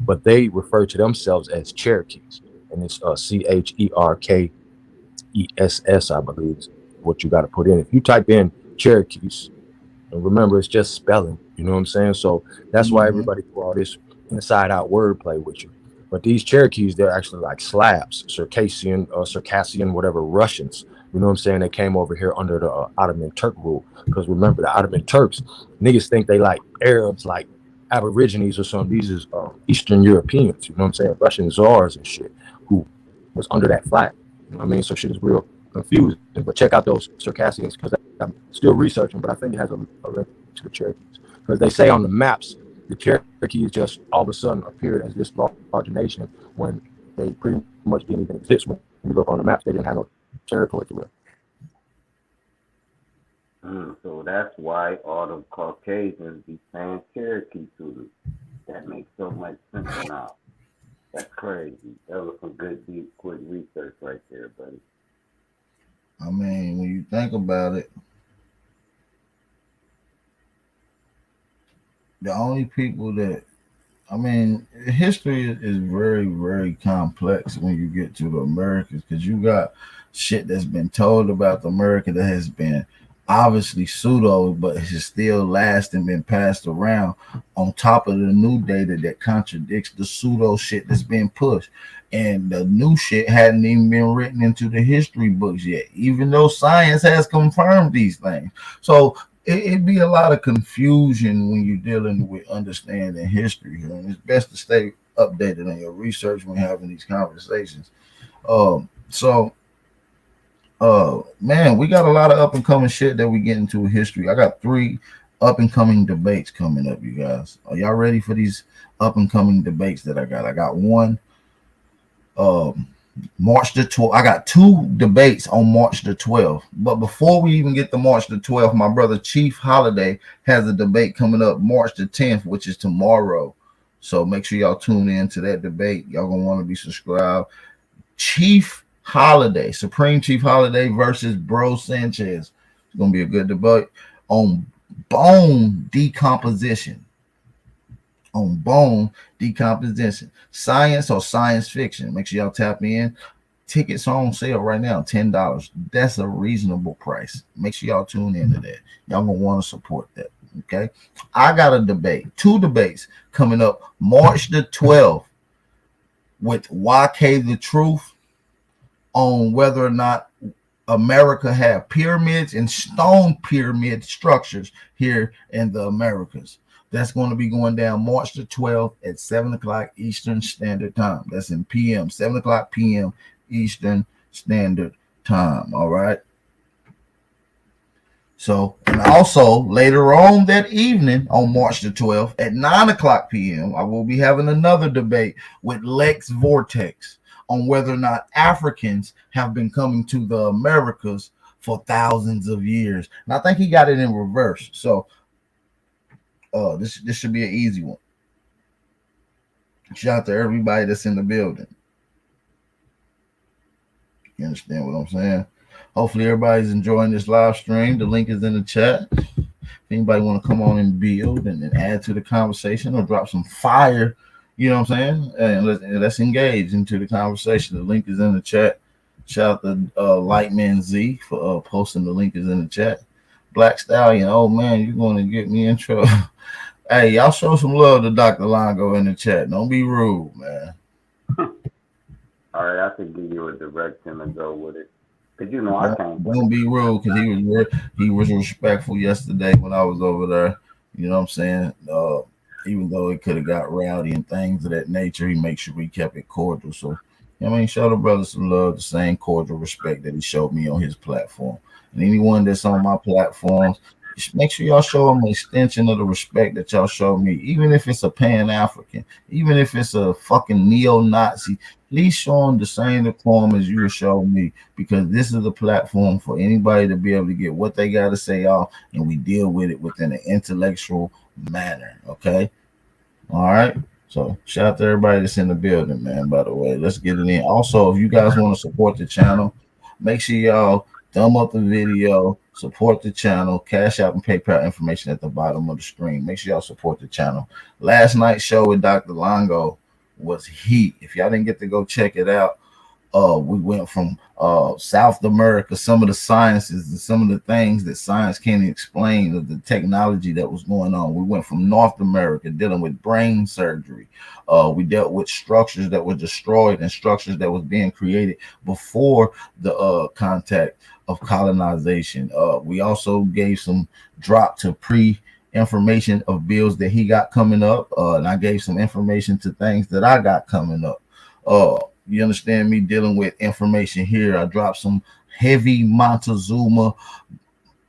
S12: but they refer to themselves as Cherokees, and it's Cherkess, I believe, is what you got to put in. If you type in Cherokees, and remember, it's just spelling. You know what I'm saying? So that's why everybody do all this inside out wordplay with you. But these Cherokees, they're actually like Slavs, Circassian, whatever, Russians. You know what I'm saying? They came over here under the Ottoman Turk rule. Because remember, the Ottoman Turks, niggas think they like Arabs, like Aborigines or something. These is Eastern Europeans, you know what I'm saying? Russian czars and shit who was under that flag. You know what I mean? So shit is real confusing. But check out those Circassians, because I'm still researching, but I think it has a link to the Cherokees. Because they say on the maps, the Cherokees just all of a sudden appeared as this large nation when they pretty much didn't even exist. When you look on the maps, they didn't have no territory to live.
S11: So that's why all the Caucasians be saying Cherokee to them. That makes so much sense now. That's crazy. That was some good, deep, quick research right there, buddy.
S5: I mean, when you think about it, the only people that I mean, history is very, very complex when you get to the Americas because you got shit that's been told about the America that has been obviously pseudo, but has still lasted and been passed around on top of the new data that contradicts the pseudo shit that's been pushed. And the new shit hadn't even been written into the history books yet, even though science has confirmed these things. So it'd be a lot of confusion when you're dealing with understanding history here, and it's best to stay updated on your research when having these conversations. So man, we got a lot of up and coming shit that we get into history. I got 3 up and coming debates coming up, you guys. Are y'all ready for these up and coming debates that I got? I got one um March the 12th. I got 2 debates on March the 12th. But before we even get to March the 12th, my brother Chief Holiday has a debate coming up March the 10th, which is tomorrow. So make sure y'all tune in to that debate. Y'all gonna want to be subscribed. Chief Holiday, Supreme Chief Holiday versus Bro Sanchez. It's gonna be a good debate on bone decomposition. On bone decomposition, science or science fiction. Make sure y'all tap in. Tickets are on sale right now, $10. That's a reasonable price. Make sure y'all tune into that. Y'all gonna want to support that. Okay, I got a debate, 2 debates coming up March the 12th with YK the Truth on whether or not America had pyramids and stone pyramid structures here in the Americas. That's going to be going down March the 12th at 7 o'clock Eastern Standard Time. That's in PM, 7 o'clock PM Eastern Standard Time. All right. So, and also later on that evening on March the 12th at 9 o'clock PM, I will be having another debate with Lex Vortex on whether or not Africans have been coming to the Americas for thousands of years. And I think he got it in reverse. So, this should be an easy one. Shout out to everybody that's in the building. You understand what I'm saying? Hopefully everybody's enjoying this live stream. The link is in the chat. If anybody want to come on and build and add to the conversation or drop some fire, you know what I'm saying? And let's engage into the conversation. The link is in the chat. Shout out to Lightman Z for posting the link is in the chat. Black Stallion, oh man, you're going to get me in trouble. Hey, y'all show some love to Dr. Longo in the chat. Don't be rude, man.
S11: All right, I can give you a direct him and go with it. Cause you know I can't.
S5: Don't be rude, because he was respectful yesterday when I was over there. You know what I'm saying? Even though it could have got rowdy and things of that nature, he makes sure we kept it cordial. So, I mean, show the brother some love, the same cordial respect that he showed me on his platform. And anyone that's on my platforms, make sure y'all show them an extension of the respect that y'all show me, even if it's a Pan-African, even if it's a fucking neo-Nazi. At least show them the same decorum as you show me, because this is a platform for anybody to be able to get what they got to say off, and we deal with it within an intellectual manner. Okay, all right. So shout out to everybody that's in the building, man. By the way, let's get it in. Also, if you guys want to support the channel, make sure y'all thumb up the video, support the channel. Cash App and PayPal information at the bottom of the screen. Make sure y'all support the channel. Last night's show with Dr. Longo was heat. If y'all didn't get to go check it out, we went from South America, some of the sciences and some of the things that science can't explain, of the technology that was going on. We went from North America dealing with brain surgery. We dealt with structures that were destroyed and structures that was being created before the contact of colonization. We also gave some drop to information of bills that he got coming up, and I gave some information to things that I got coming up. You understand me, dealing with information here. I dropped some heavy Montezuma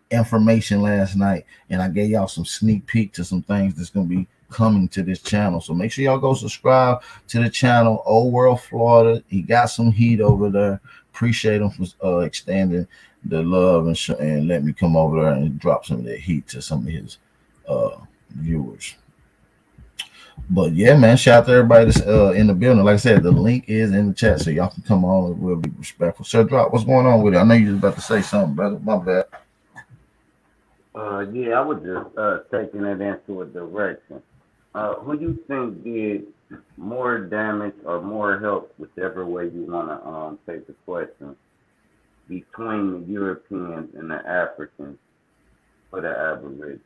S5: information last night, and I gave y'all some sneak peek to some things that's going to be coming to this channel. So make sure y'all go subscribe to the channel. Old World Florida, he got some heat over there. Appreciate him for extending the love and let me come over there and drop some of that heat to some of his viewers. But yeah, man, shout out to everybody that's in the building. Like I said, the link is in the chat, so y'all can come on and we'll be respectful. Sir Drop, what's going on with it? I know you was about to say something, brother. My bad.
S11: Yeah, I was just taking it into a direction. Who you think did more damage or more help, whichever way you want to take the question, between the Europeans and the Africans for the Aborigines?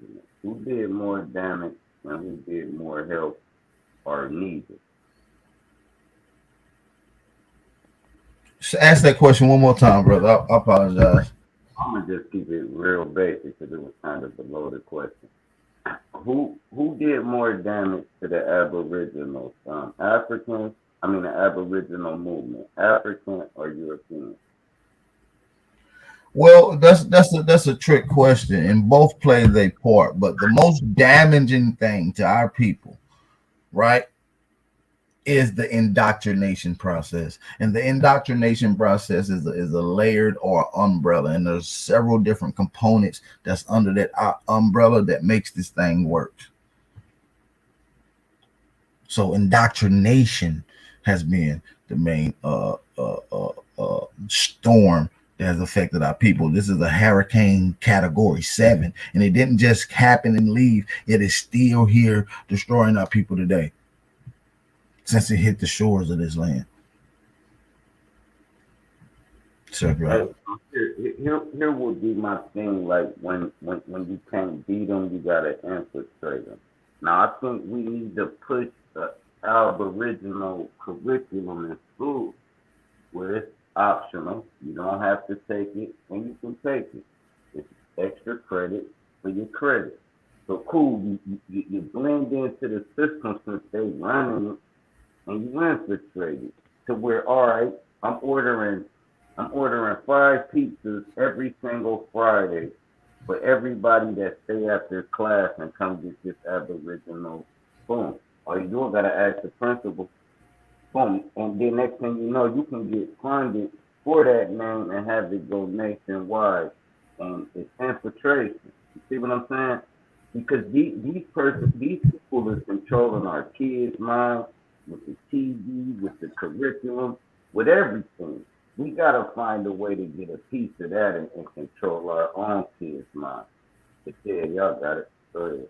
S11: Who did more damage and who did more help or needed?
S5: Ask that question one more time, brother. I apologize.
S11: I'm gonna just keep it real basic because it was kind of a loaded question. Who did more damage to the Aboriginals? Africans? I mean the Aboriginal movement, African or European?
S5: Well, that's a trick question, and both play their part. But the most damaging thing to our people, right, is the indoctrination process. And the indoctrination process is a layered or umbrella, and there's several different components that's under that umbrella that makes this thing work. So indoctrination has been the main storm that has affected our people. This is a hurricane category 7, and it didn't just happen and leave. It is still here destroying our people today since it hit the shores of this land. So, bro.
S11: Here would be my thing. Like when you can't beat them, you gotta infiltrate them. Now I think we need to push the Aboriginal curriculum in school where it's optional. You don't have to take it, and you can take it. It's extra credit for your credit. So cool, you blend into the system since they running it, and you infiltrate it to where, all right, I'm ordering 5 pizzas every single Friday for everybody that stay after class and come get this Aboriginal. Boom. All you do is gotta ask the principal. Boom. And then next thing you know, you can get funded for that name and have it go nationwide. And it's infiltration. You see what I'm saying? Because these people is controlling our kids' minds with the TV, with the curriculum, with everything. We gotta find a way to get a piece of that and control our own kids' minds. But yeah, y'all got it. Go ahead.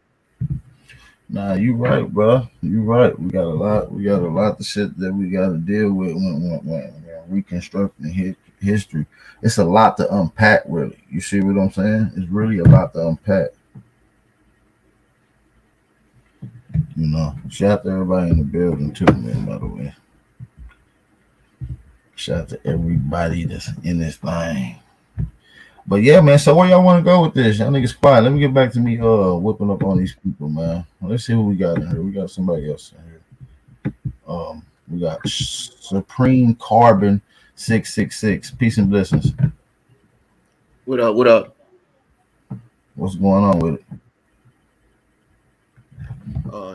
S5: Nah, you right, bro. You right. We got a lot. We got a lot of shit that we got to deal with when reconstructing history. It's a lot to unpack, really. You see what I'm saying? It's really a lot to unpack. You know. Shout out to everybody in the building too, man. By the way, shout out to everybody that's in this thing. But yeah, man. So where y'all want to go with this? Y'all niggas quiet. Let me get back to me whipping up on these people, man. Let's see who we got in here. We got somebody else in here. We got Supreme Carbon 666. Peace and blessings.
S13: What up? What up?
S5: What's going on with it?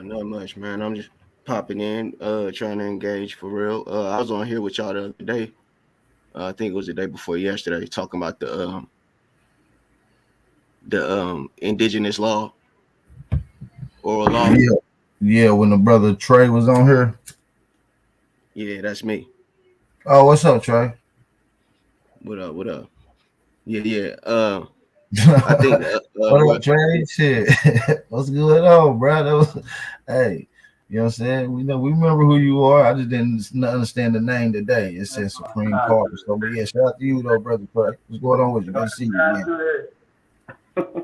S13: Not much, man. I'm just popping in, trying to engage for real. I was on here with y'all the other day. I think it was the day before yesterday, talking about the indigenous law or law.
S5: Yeah, when the brother Trey was on here.
S13: Yeah, that's me.
S5: Oh, what's up, Trey?
S13: What up? What up? Yeah. I think.
S5: What up, Trey? Shit, what's going on, bro? That was, hey, you know what I'm saying? We remember who you are. I just didn't understand the name today. It says Supreme Court. So, but yeah, shout out to you though, brother Trey. What's going on with you? Good to see you again.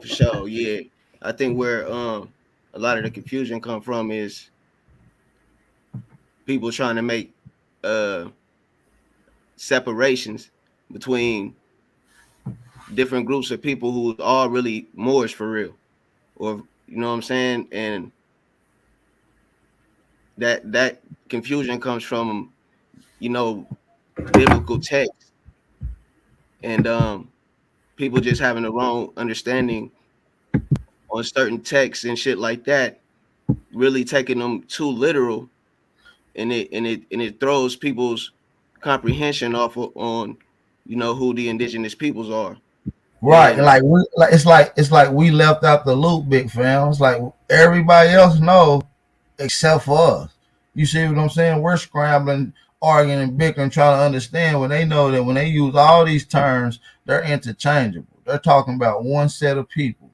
S13: For sure, yeah. I think where a lot of the confusion come from is people trying to make separations between different groups of people who are really Moors for real, or you know what I'm saying, and that confusion comes from biblical text and people just having the wrong understanding on certain texts and shit like that, really taking them too literal, and it throws people's comprehension off on who the indigenous peoples are.
S5: Right, and it's like we left out the loop, big fam. It's like everybody else know except for us. You see what I'm saying? We're scrambling, arguing, and bickering, trying to understand when they know that when they use all these terms, they're interchangeable. They're talking about one set of people.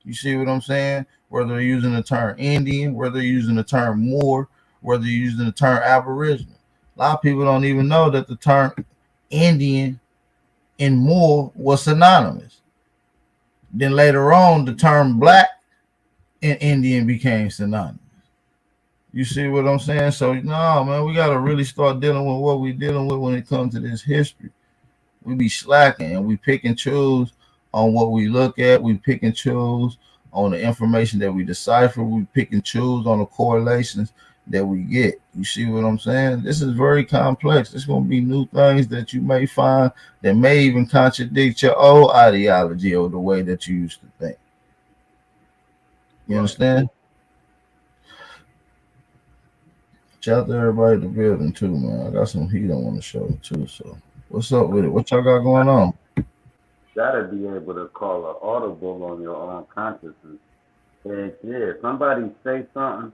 S5: You see what I'm saying? Whether they're using the term Indian, whether they're using the term Moor, whether they're using the term Aboriginal. A lot of people don't even know that the term Indian and Moor was synonymous. Then later on, the term black and Indian became synonymous. You see what I'm saying? So no, man, we gotta really start dealing with what we're dealing with when it comes to this history. We be slacking and we pick and choose on what we look at. We pick and choose on the information that we decipher. We pick and choose on the correlations that we get. You see what I'm saying? This is very complex. There's gonna be new things that you may find that may even contradict your old ideology or the way that you used to think. You understand? Shout out to everybody in the building too, man. I got some heat I want to show too. So what's up with it? What y'all got going on?
S11: Gotta be able to call an audible on your own consciousness. And yeah, somebody say something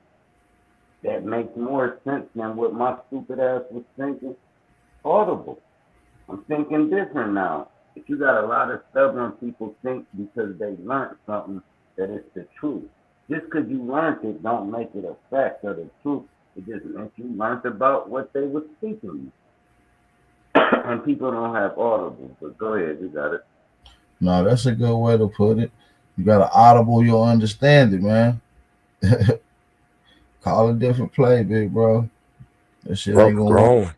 S11: that makes more sense than what my stupid ass was thinking. Audible. I'm thinking different now. If you got a lot of stubborn people think because they learned something that it's the truth. Just because you learned it don't make it a fact or the truth. It just meant you learned about what they were speaking. And people don't have audible. But go ahead, you got it.
S5: No, that's a good way to put it. You got to audible your understanding, man. Call a different play, big bro. That shit ain't gonna
S12: growing.
S5: work.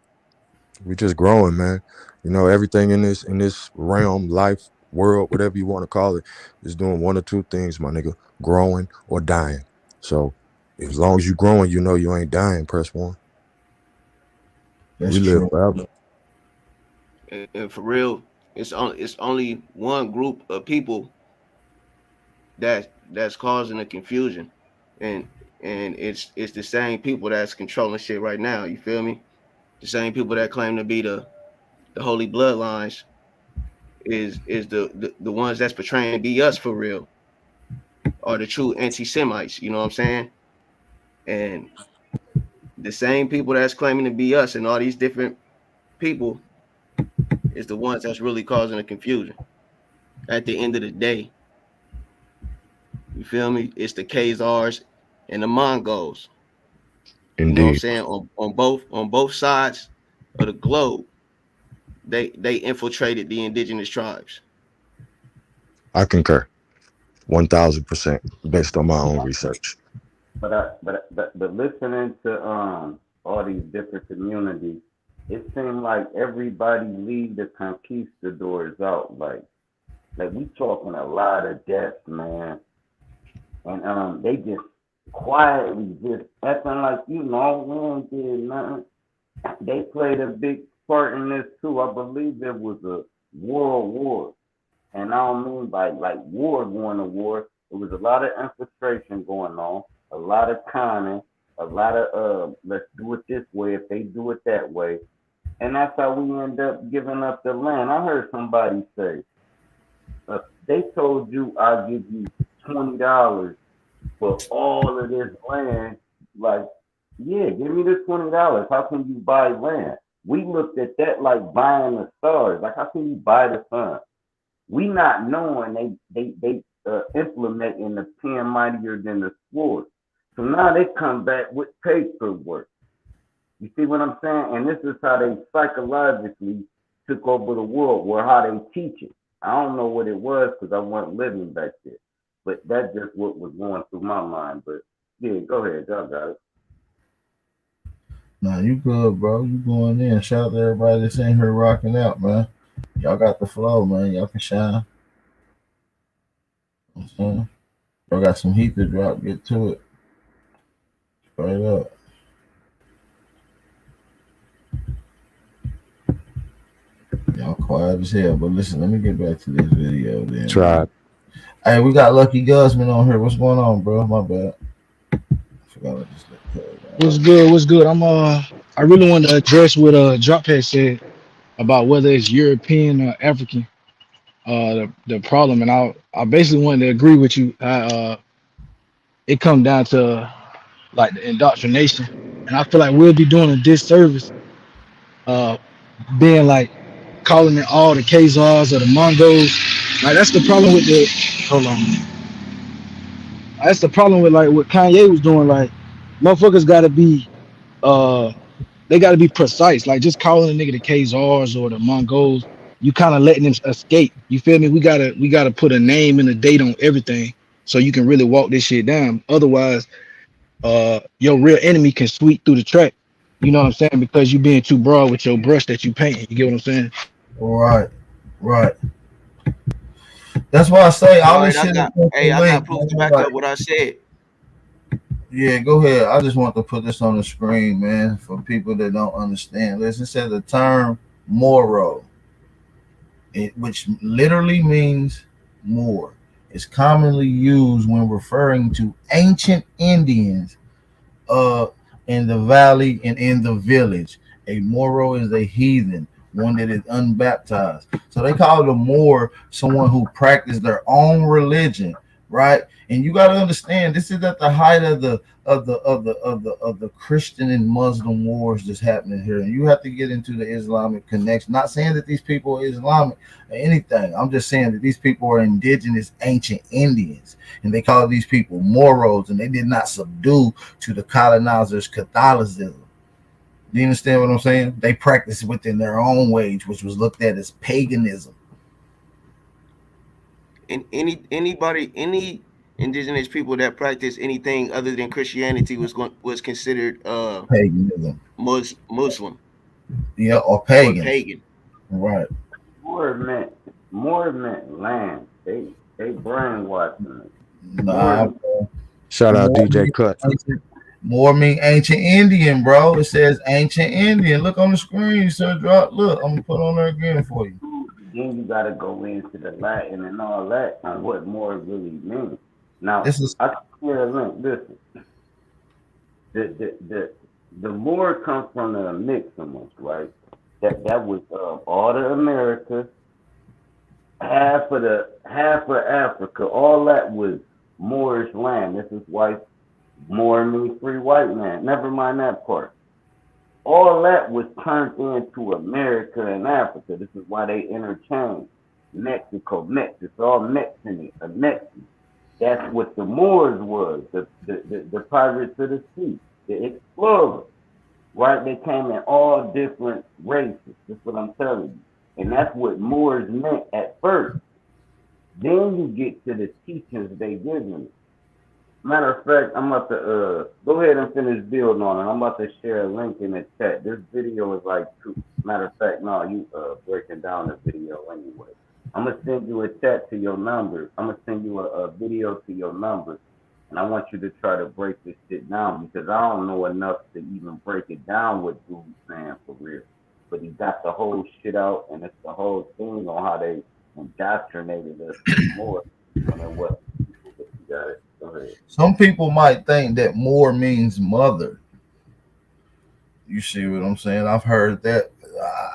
S12: We just growing, man. You know, everything in this realm, life, world, whatever you want to call it, is doing one or two things, my nigga: growing or dying. So as long as you growing, you know you ain't dying. Press one.
S5: That's
S12: we live
S5: true.
S12: forever.
S13: And for real, it's only one group of people that's causing the confusion, and it's the same people that's controlling shit right now. You feel me? The same people that claim to be the holy bloodlines is the ones that's portraying to be us for real, are the true anti-Semites. You know what I'm saying? And the same people that's claiming to be us and all these different people is the ones that's really causing the confusion. At the end of the day, you feel me? It's the Khazars and the Mongols.
S12: Indeed.
S13: You know what I'm saying? On both sides of the globe, they infiltrated the indigenous tribes.
S12: I concur, 1,000%, based on my own research.
S11: But listening to all these different communities, it seemed like everybody leave the conquistadors out. Like we talking a lot of deaths, man. And they just quietly just acting like, you know, we ain't did nothing. They played a big part in this too. I believe there was a world war. And I don't mean by like war going to war. There was a lot of infiltration going on, a lot of conning, a lot of let's do it this way if they do it that way. And that's how we end up giving up the land. I heard somebody say, they told you I'll give you $20 for all of this land. Like, yeah, give me the $20. How can you buy land? We looked at that like buying the stars. Like, how can you buy the sun? We not knowing they implementing the pen mightier than the sword. So now they come back with paperwork. You see what I'm saying? And this is how they psychologically took over the world, or how they teach it. I don't know what it was because I wasn't living back there. But that's just what was going through my mind. But yeah, go ahead, y'all got it.
S5: Nah, you good, bro. You going in. Shout out to everybody that's in here rocking out, man. Y'all got the flow, man. Y'all can shine. Y'all got some heat to drop. Get to it. Straight up. Y'all quiet as hell. But listen, let me get back to this video then.
S12: Try.
S5: Hey, we got Lucky Guzman on here. What's going on, bro? My bad. I forgot I just
S14: What's good? What's good? I really want to address what Drophead said about whether it's European or African. The problem, and I basically wanted to agree with you. It comes down to like the indoctrination, and I feel like we'll be doing a disservice, being like calling it all the Khazars or the Mongols. Like that's the problem with the. Hold on. That's the problem with like what Kanye was doing. Like, motherfuckers got to be they got to be precise. Like just calling a nigga the Khazars or the Mongols, you kind of letting them escape. You feel me? We gotta put a name and a date on everything so you can really walk this shit down. Otherwise, your real enemy can sweep through the track. You know what I'm saying? Because you being too broad with your brush that you painting. You get what I'm saying?
S5: Right, right. That's why I say
S13: All
S5: all
S13: right,
S5: this shit is
S13: I got
S5: linked,
S13: proof to
S5: man.
S13: back
S5: Like,
S13: up what I said.
S5: yeah, go ahead. I just want to put this on the screen, man, for people that don't understand. Listen, it says the term Moro, which literally means Moor, is commonly used when referring to ancient Indians uh in the valley and in the village. A Moro is a heathen, one that is unbaptized. So they call the Moor someone who practiced their own religion, right? And you got to understand, this is at the height of the Christian and Muslim wars that's happening here. And you have to get into the Islamic connection. Not saying that these people are Islamic or anything. I'm just saying that these people are indigenous ancient Indians, and they call these people Moros, and they did not subdue to the colonizers' Catholicism. Do you understand what I'm saying? They practiced within their own ways, which was looked at as paganism.
S13: And any indigenous people that practice anything other than Christianity was considered
S5: Paganism.
S13: Muslim
S5: Yeah, or
S13: or
S5: pagans.
S13: pagan.
S5: Right.
S11: More meant land. They brainwashing us.
S5: Nah,
S11: More
S5: bro.
S12: Shout out
S5: More
S12: DJ
S5: mean
S12: Cut.
S5: more mean ancient Indian, bro. It says ancient Indian. Look on the screen, sir. Drop. Look, I'm gonna put on there again for you.
S11: then you gotta go into the Latin and all that and what more really means. Now
S5: This is
S11: I can share a link. Listen, the more comes from the mixing, right? That was all the Americas, half of Africa, all that was Moorish land. This is why Moor means free white man. Never mind that part. All that was turned into America and Africa. This is why they interchanged. Mexico, it's all Mexican, a Mexican. That's what the Moors was, the pirates of the sea, the explorers, right? They came in all different races. That's what I'm telling you. And that's what Moors meant at first. Then you get to the teachings they giving. Matter of fact, I'm about to go ahead and finish building on it. I'm about to share a link in the chat. This video is like two. Matter of fact, no, you breaking down the video anyway. I'm gonna send you a chat to your number. I'm gonna send you a video to your number, and I want you to try to break this shit down because I don't know enough to even break it down what dude's saying for real. But he got the whole shit out, and it's the whole thing on how they indoctrinated us more than it was. You got it. Go ahead.
S5: some people might think that more means mother. You see what I'm saying? I've heard that.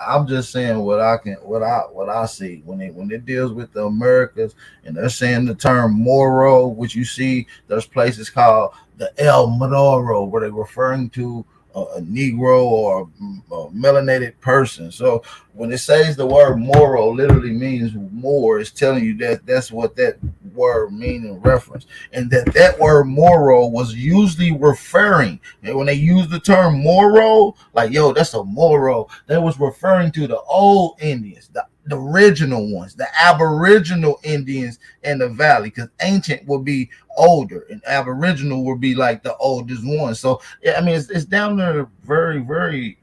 S5: I'm just saying what I see when it deals with the Americas, and they're saying the term Moro, which you see there's places called the El Moro where they're referring to a Negro or a melanated person. So when it says the word Moro literally means more, it's telling you that that's what that word means in reference, and that word Moro was usually referring, and when they use the term Moro, like yo, that's a Moro, that was referring to the old Indians, the original ones, the Aboriginal Indians in the valley, because ancient would be older and Aboriginal would be like the oldest one. So yeah, I mean it's down there very, very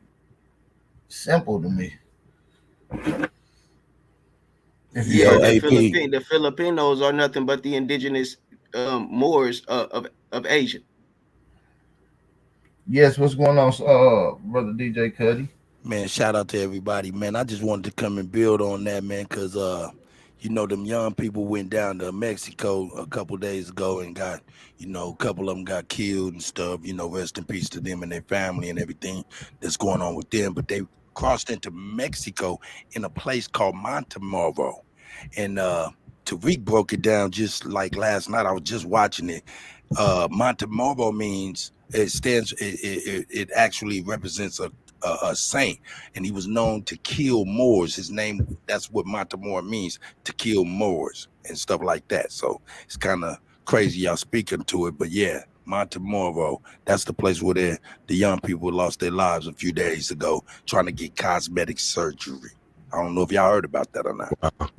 S5: simple to me. If you
S13: Yeah,
S15: Yo,
S5: heard
S13: the
S15: AP.
S13: The Filipinos are nothing but the indigenous Moors of Asia.
S5: yes, what's going on, brother DJ Cuddy?
S15: Man, shout out to everybody, man. I just wanted to come and build on that, man, because you know, them young people went down to Mexico a couple days ago and got, you know, a couple of them got killed and stuff. You know, rest in peace to them and their family and everything that's going on with them. But they crossed into Mexico in a place called Montemoro. And Tariq broke it down just like last night. I was just watching it. Montemoro means it actually represents a saint, and he was known to kill Moors. His name, that's what Montemor means, to kill Moors and stuff like that. So it's kind of crazy y'all speaking to it, but yeah, Montemoro, that's the place where the young people lost their lives a few days ago trying to get cosmetic surgery. I don't know if y'all heard about that or not.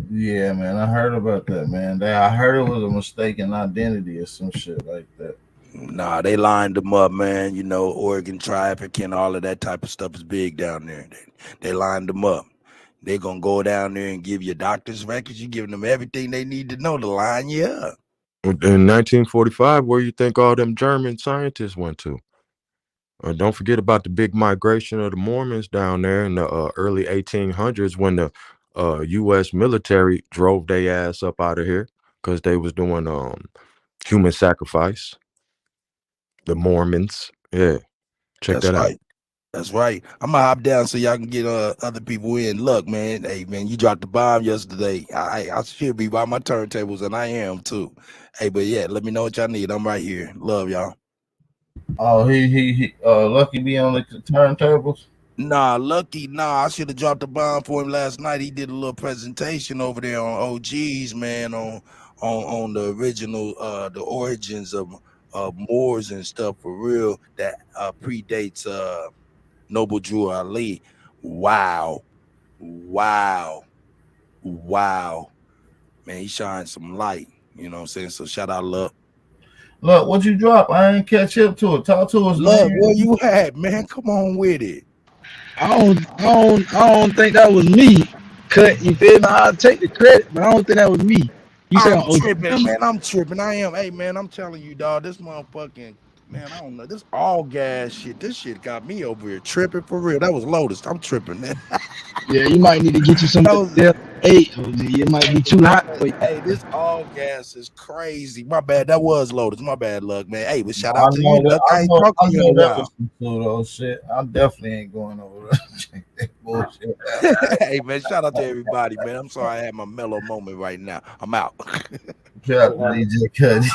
S5: Yeah, man, I heard about that, man. I heard it was a mistaken identity or some shit like that.
S15: Nah, they lined them up, man. You know, Oregon trafficking, all of that type of stuff is big down there. They lined them up. They're gonna go down there and give you doctor's records. You're giving them everything they need to know to line you up.
S12: In 1945, where you think all them German scientists went to? Don't forget about the big migration of the Mormons down there in the early 1800s when the U.S. military drove their ass up out of here because they was doing human sacrifice. The Mormons, yeah, check
S15: That's
S12: that out.
S15: right. That's right. I'm gonna hop down so y'all can get other people in. Look, man. Hey, man, you dropped the bomb yesterday. I should be by my turntables, and I am too. Hey, but yeah, let me know what y'all need. I'm right here. Love y'all.
S5: Oh, he Lucky be on the turntables.
S15: Nah, Lucky, I should have dropped the bomb for him last night. He did a little presentation over there on OGs, man, on the original the origins of Moors and stuff for real that predates Noble Drew Ali. Wow. Man, he shined some light. You know what I'm saying? So shout out Luck.
S5: Look, what you drop? I ain't catch up to it. Talk to us,
S15: Luck,
S5: man.
S15: where you at, man? Come on with it.
S14: I don't think that was me. Cut, you feel me? I'll take the credit, but I don't think that was me. You say
S15: I'm
S14: on
S15: tripping,
S14: OG?
S15: man. I'm tripping. I am. Hey, man, I'm telling you, dog. This motherfucking man, I don't know. This all gas shit. This shit got me over here tripping for real. That was Lotus. I'm tripping, man.
S14: Yeah, you might need to get you some
S15: That
S14: of
S15: was.
S14: the 8. OG. It might be too hot for you.
S15: Hey, this all gas is crazy. My bad. That was Lotus. My bad, Luck, man. Hey, but shout
S5: I
S15: out to you,
S5: know that.
S15: Luck. I ain't talked
S5: I
S15: to you in
S5: know
S15: a
S5: that was
S15: while.
S5: some pseudo shit. I definitely ain't going over there. Check that bullshit.
S15: Hey, man, shout out to everybody, man. I'm sorry I had my mellow moment right now. I'm out.
S5: Shout out to DJ Cuddy.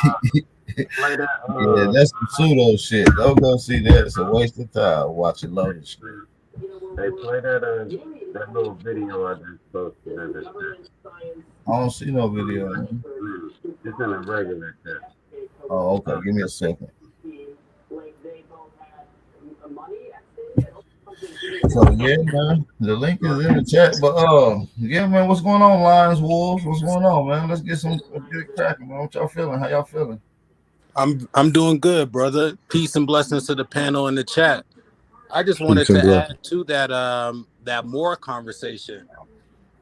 S11: Play that.
S5: Yeah, that's some pseudo shit. Don't go see that. It's a waste of time watching Lotus shit.
S11: They play that little video I just posted in the chat.
S5: I don't see no video. Man.
S11: It's in a regular chat.
S5: Oh, okay. Give me a second. So yeah, man. The link is in the chat. But yeah, man. What's going on, Lions, Wolves? What's going on, man? Let's get it cracking, man. What y'all feeling? How y'all feeling?
S16: I'm doing good, brother. Peace and blessings to the panel in the chat. I just wanted
S12: Peace and
S16: to
S12: blessings.
S16: add to that more conversation.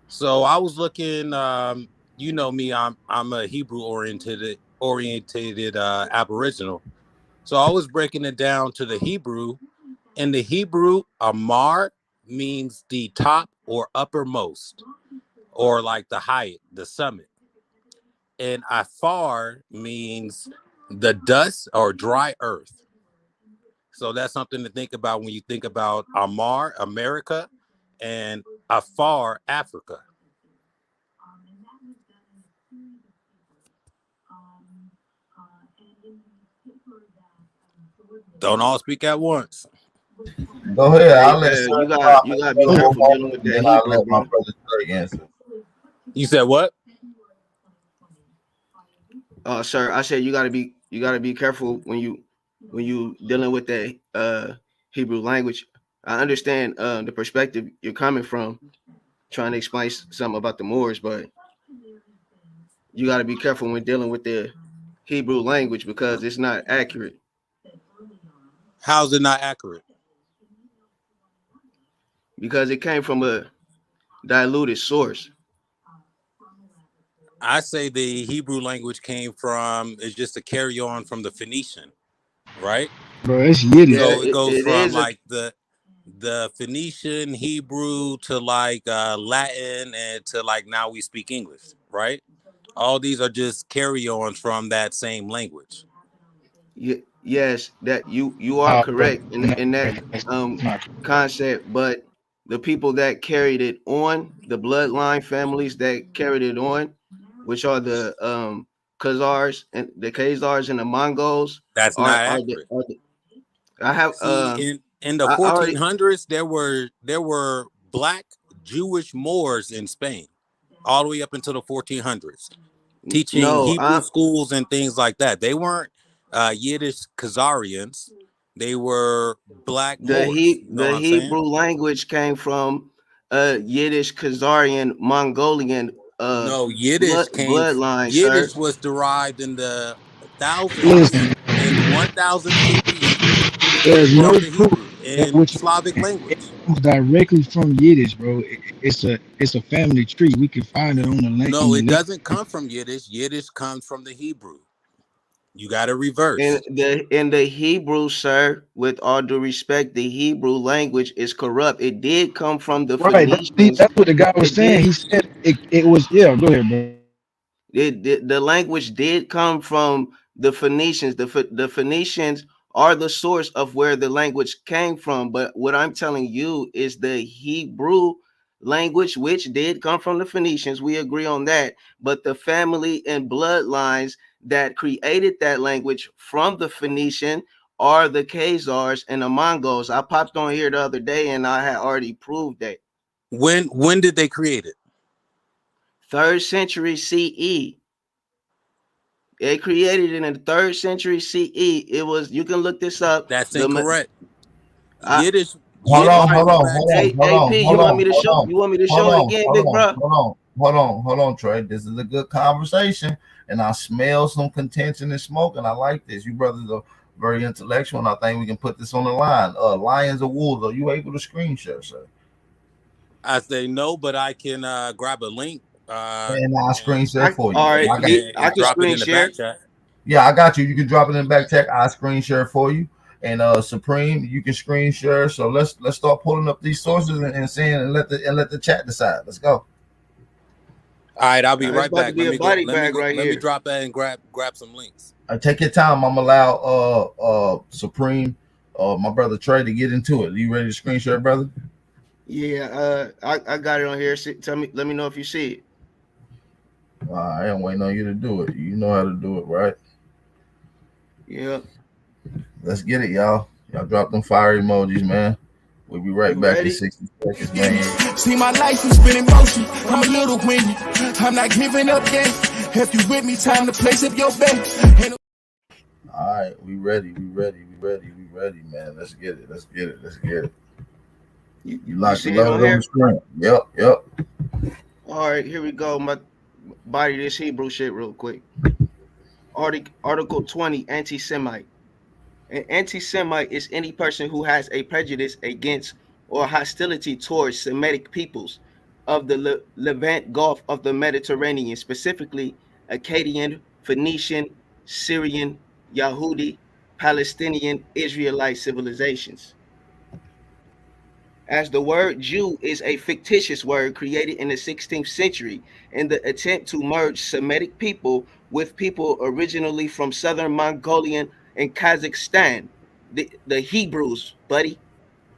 S16: So I was looking, you know me, I'm a Hebrew oriented Aboriginal. So I was breaking it down to the Hebrew. In the Hebrew, Amar means the top or uppermost, or like the height, the summit. And Afar means the dust or dry earth. So that's something to think about when you think about Amar, America, and Afar, Africa. Don't all speak at once.
S5: Go ahead.
S13: Hey,
S5: I'll let
S13: you
S5: Sir
S13: got
S5: comment.
S13: you gotta be careful dealing with
S5: And
S13: that
S5: then I'll
S13: Hebrew,
S5: let my
S13: bro.
S5: brother Trey answer.
S16: You said what?
S13: Sir, I said you gotta be careful when you dealing with that Hebrew language. I understand the perspective you're coming from, trying to explain something about the Moors, but you got to be careful when dealing with the Hebrew language because it's not accurate.
S16: How's it not accurate?
S13: Because it came from a diluted source.
S16: I say the Hebrew language is just a carry on from the Phoenician, right?
S14: Bro, it's Yiddish.
S13: Yeah,
S16: So it goes
S13: it
S16: from
S13: is a
S16: like the Phoenician Hebrew to like Latin and to like now we speak English, right? All these are just carry-ons from that same language.
S13: yes, that you are correct in that concept, but the people that carried it on, the bloodline families that carried it on, which are the Khazars and the Mongols,
S16: That's not accurate.
S13: I have
S16: See, in the
S13: I already
S16: 1400s, there were black Jewish Moors in Spain, all the way up until the 1400s. teaching
S13: No,
S16: Hebrew schools and things like that. They weren't Yiddish Khazarians. They were black Moors. You know
S13: the
S16: what I'm saying?
S13: Hebrew language came from Yiddish, Khazarian, Mongolian
S16: No, Yiddish came.
S13: bloodline, sir.
S16: Yiddish was derived in the thousands
S14: Listen,
S16: in 1000 AD
S14: there's
S16: from
S14: no
S16: the
S14: proof
S16: Hebrew
S14: that
S16: in
S14: what you
S16: Slavic
S14: it
S16: language.
S14: comes directly from Yiddish, bro. It's a family tree. We can find it on
S16: No,
S14: the
S16: it
S14: link.
S16: doesn't come from Yiddish. Yiddish comes from the Hebrew. You got to
S13: In
S16: reverse.
S13: the Hebrew, sir, with all due respect, the Hebrew language is corrupt. It did come from the
S14: Right.
S13: Phoenicians.
S14: That's what the guy was
S13: It
S14: saying.
S13: did
S14: He said it was yeah. Go ahead, bro.
S13: the language did come from the Phoenicians. The Phoenicians are the source of where the language came from. But what I'm telling you is the Hebrew language, which did come from the Phoenicians. We agree on that. But the family and bloodlines that created that language from the Phoenician are the Khazars and the Mongols. I popped on here the other day and I had already proved that.
S16: When did they create it?
S13: 3rd century CE. They created it in the 3rd century CE. It was, you can look this up.
S16: That's
S13: The
S16: incorrect.
S13: I,
S16: Yiddish
S5: Hold
S16: Yiddish
S5: on,
S13: all right,
S5: hold
S16: goes
S5: on,
S16: back
S5: hold
S16: to
S5: on, hold
S13: AP,
S5: on,
S13: you
S5: hold
S13: want
S5: on,
S13: me to
S5: hold
S13: show?
S5: on,
S13: You want me to
S5: hold
S13: show it
S5: on,
S13: again,
S5: hold
S13: big
S5: on,
S13: bro?
S5: hold on, Trey. This is a good conversation, and I smell some contention and smoke, and I like this. You brothers are very intellectual, and I think we can put this on the line. Lions or wolves? Are you able to screen share, sir?
S16: I say no, but I can grab a link
S5: And I screen share for you.
S13: All right,
S5: I got,
S13: I
S16: and
S13: can
S16: drop it
S13: screen
S16: in the back
S13: share.
S16: chat.
S5: yeah, I got you. You can drop it in the back check. I screen share for you. And Supreme, you can screen share. So let's start pulling up these sources and seeing and let the chat decide. Let's go.
S16: All right, I'll be
S13: It's
S16: right
S13: about to
S16: back.
S13: be
S16: Let
S13: a
S16: me go.
S13: body bag right
S16: Let me
S13: here.
S16: drop that and grab some links.
S5: Take your time. I'm allow Supreme, my brother Trey to get into it. Are you ready to screen share, brother?
S13: Yeah, I got it on here. Tell me, let me know if you see it.
S5: I am waiting on you to do it. You know how to do it, right?
S13: Yeah.
S5: Let's get it, y'all. Y'all drop them fire emojis, man. We'll be right
S13: You
S5: back in
S13: ready?
S5: 60 seconds, man.
S3: See, my life has been in motion. I'm a little windy. I'm not giving up yet. If you with me, time to place up your bet.
S5: All right, we ready, man. Let's get it. You
S13: You
S5: locked
S13: see
S5: and
S13: it on
S5: loaded on the
S13: here?
S5: screen. Yep.
S13: All right, here we go. My body this Hebrew shit real quick. Article 20, anti-Semite. An anti-Semite is any person who has a prejudice against or hostility towards Semitic peoples of the Levant Gulf of the Mediterranean, specifically Akkadian, Phoenician, Syrian, Yahudi, Palestinian, Israelite civilizations. As the word Jew is a fictitious word created in the 16th century in the attempt to merge Semitic people with people originally from southern Mongolian and Kazakhstan, the Hebrews, buddy.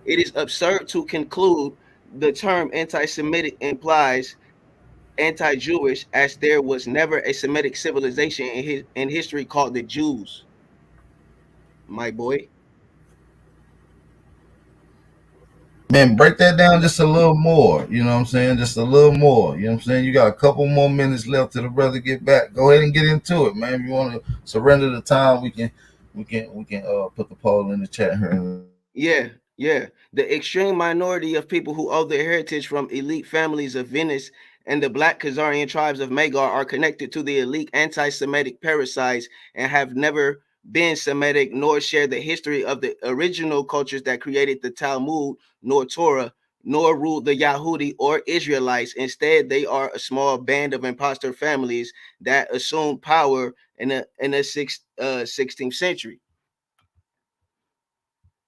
S13: It is absurd to conclude the term anti Semitic implies anti Jewish, as there was never a Semitic civilization in history called the Jews, my boy.
S5: Man, break that down just a little more. You know what I'm saying? Just a little more. You know what I'm saying? You got a couple more minutes left till the brother get back. Go ahead and get into it, man. If you want to surrender the time, we can put the poll in the chat here.
S13: Yeah, yeah. The extreme minority of people who owe their heritage from elite families of Venice and the Black Khazarian tribes of Magar are connected to the elite anti-Semitic parasites and have never been Semitic nor share the history of the original cultures that created the Talmud, nor Torah, nor ruled the Yahudi or Israelites. Instead, they are a small band of imposter families that assumed power in the 16th century.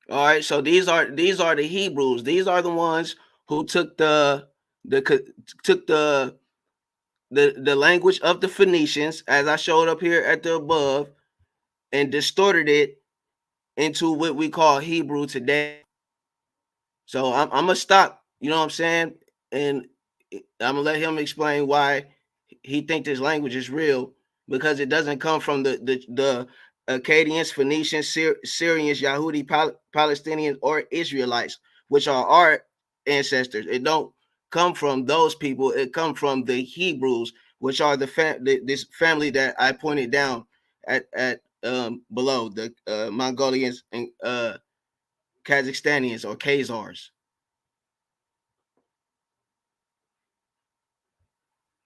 S13: All right, so these are the Hebrews. These are the ones who took the took the language of the Phoenicians, as I showed up here at the above, and distorted it into what we call Hebrew today. So I'm gonna stop. You know what I'm saying? And I'm gonna let him explain why he think this language is real, because it doesn't come from the Akkadians, Phoenicians, Syrians, Yahudi, Palestinians, or Israelites, which are our ancestors. It don't come from those people. It come from the Hebrews, which are this family that I pointed down at below, the Mongolians and Kazakhstanians or Khazars.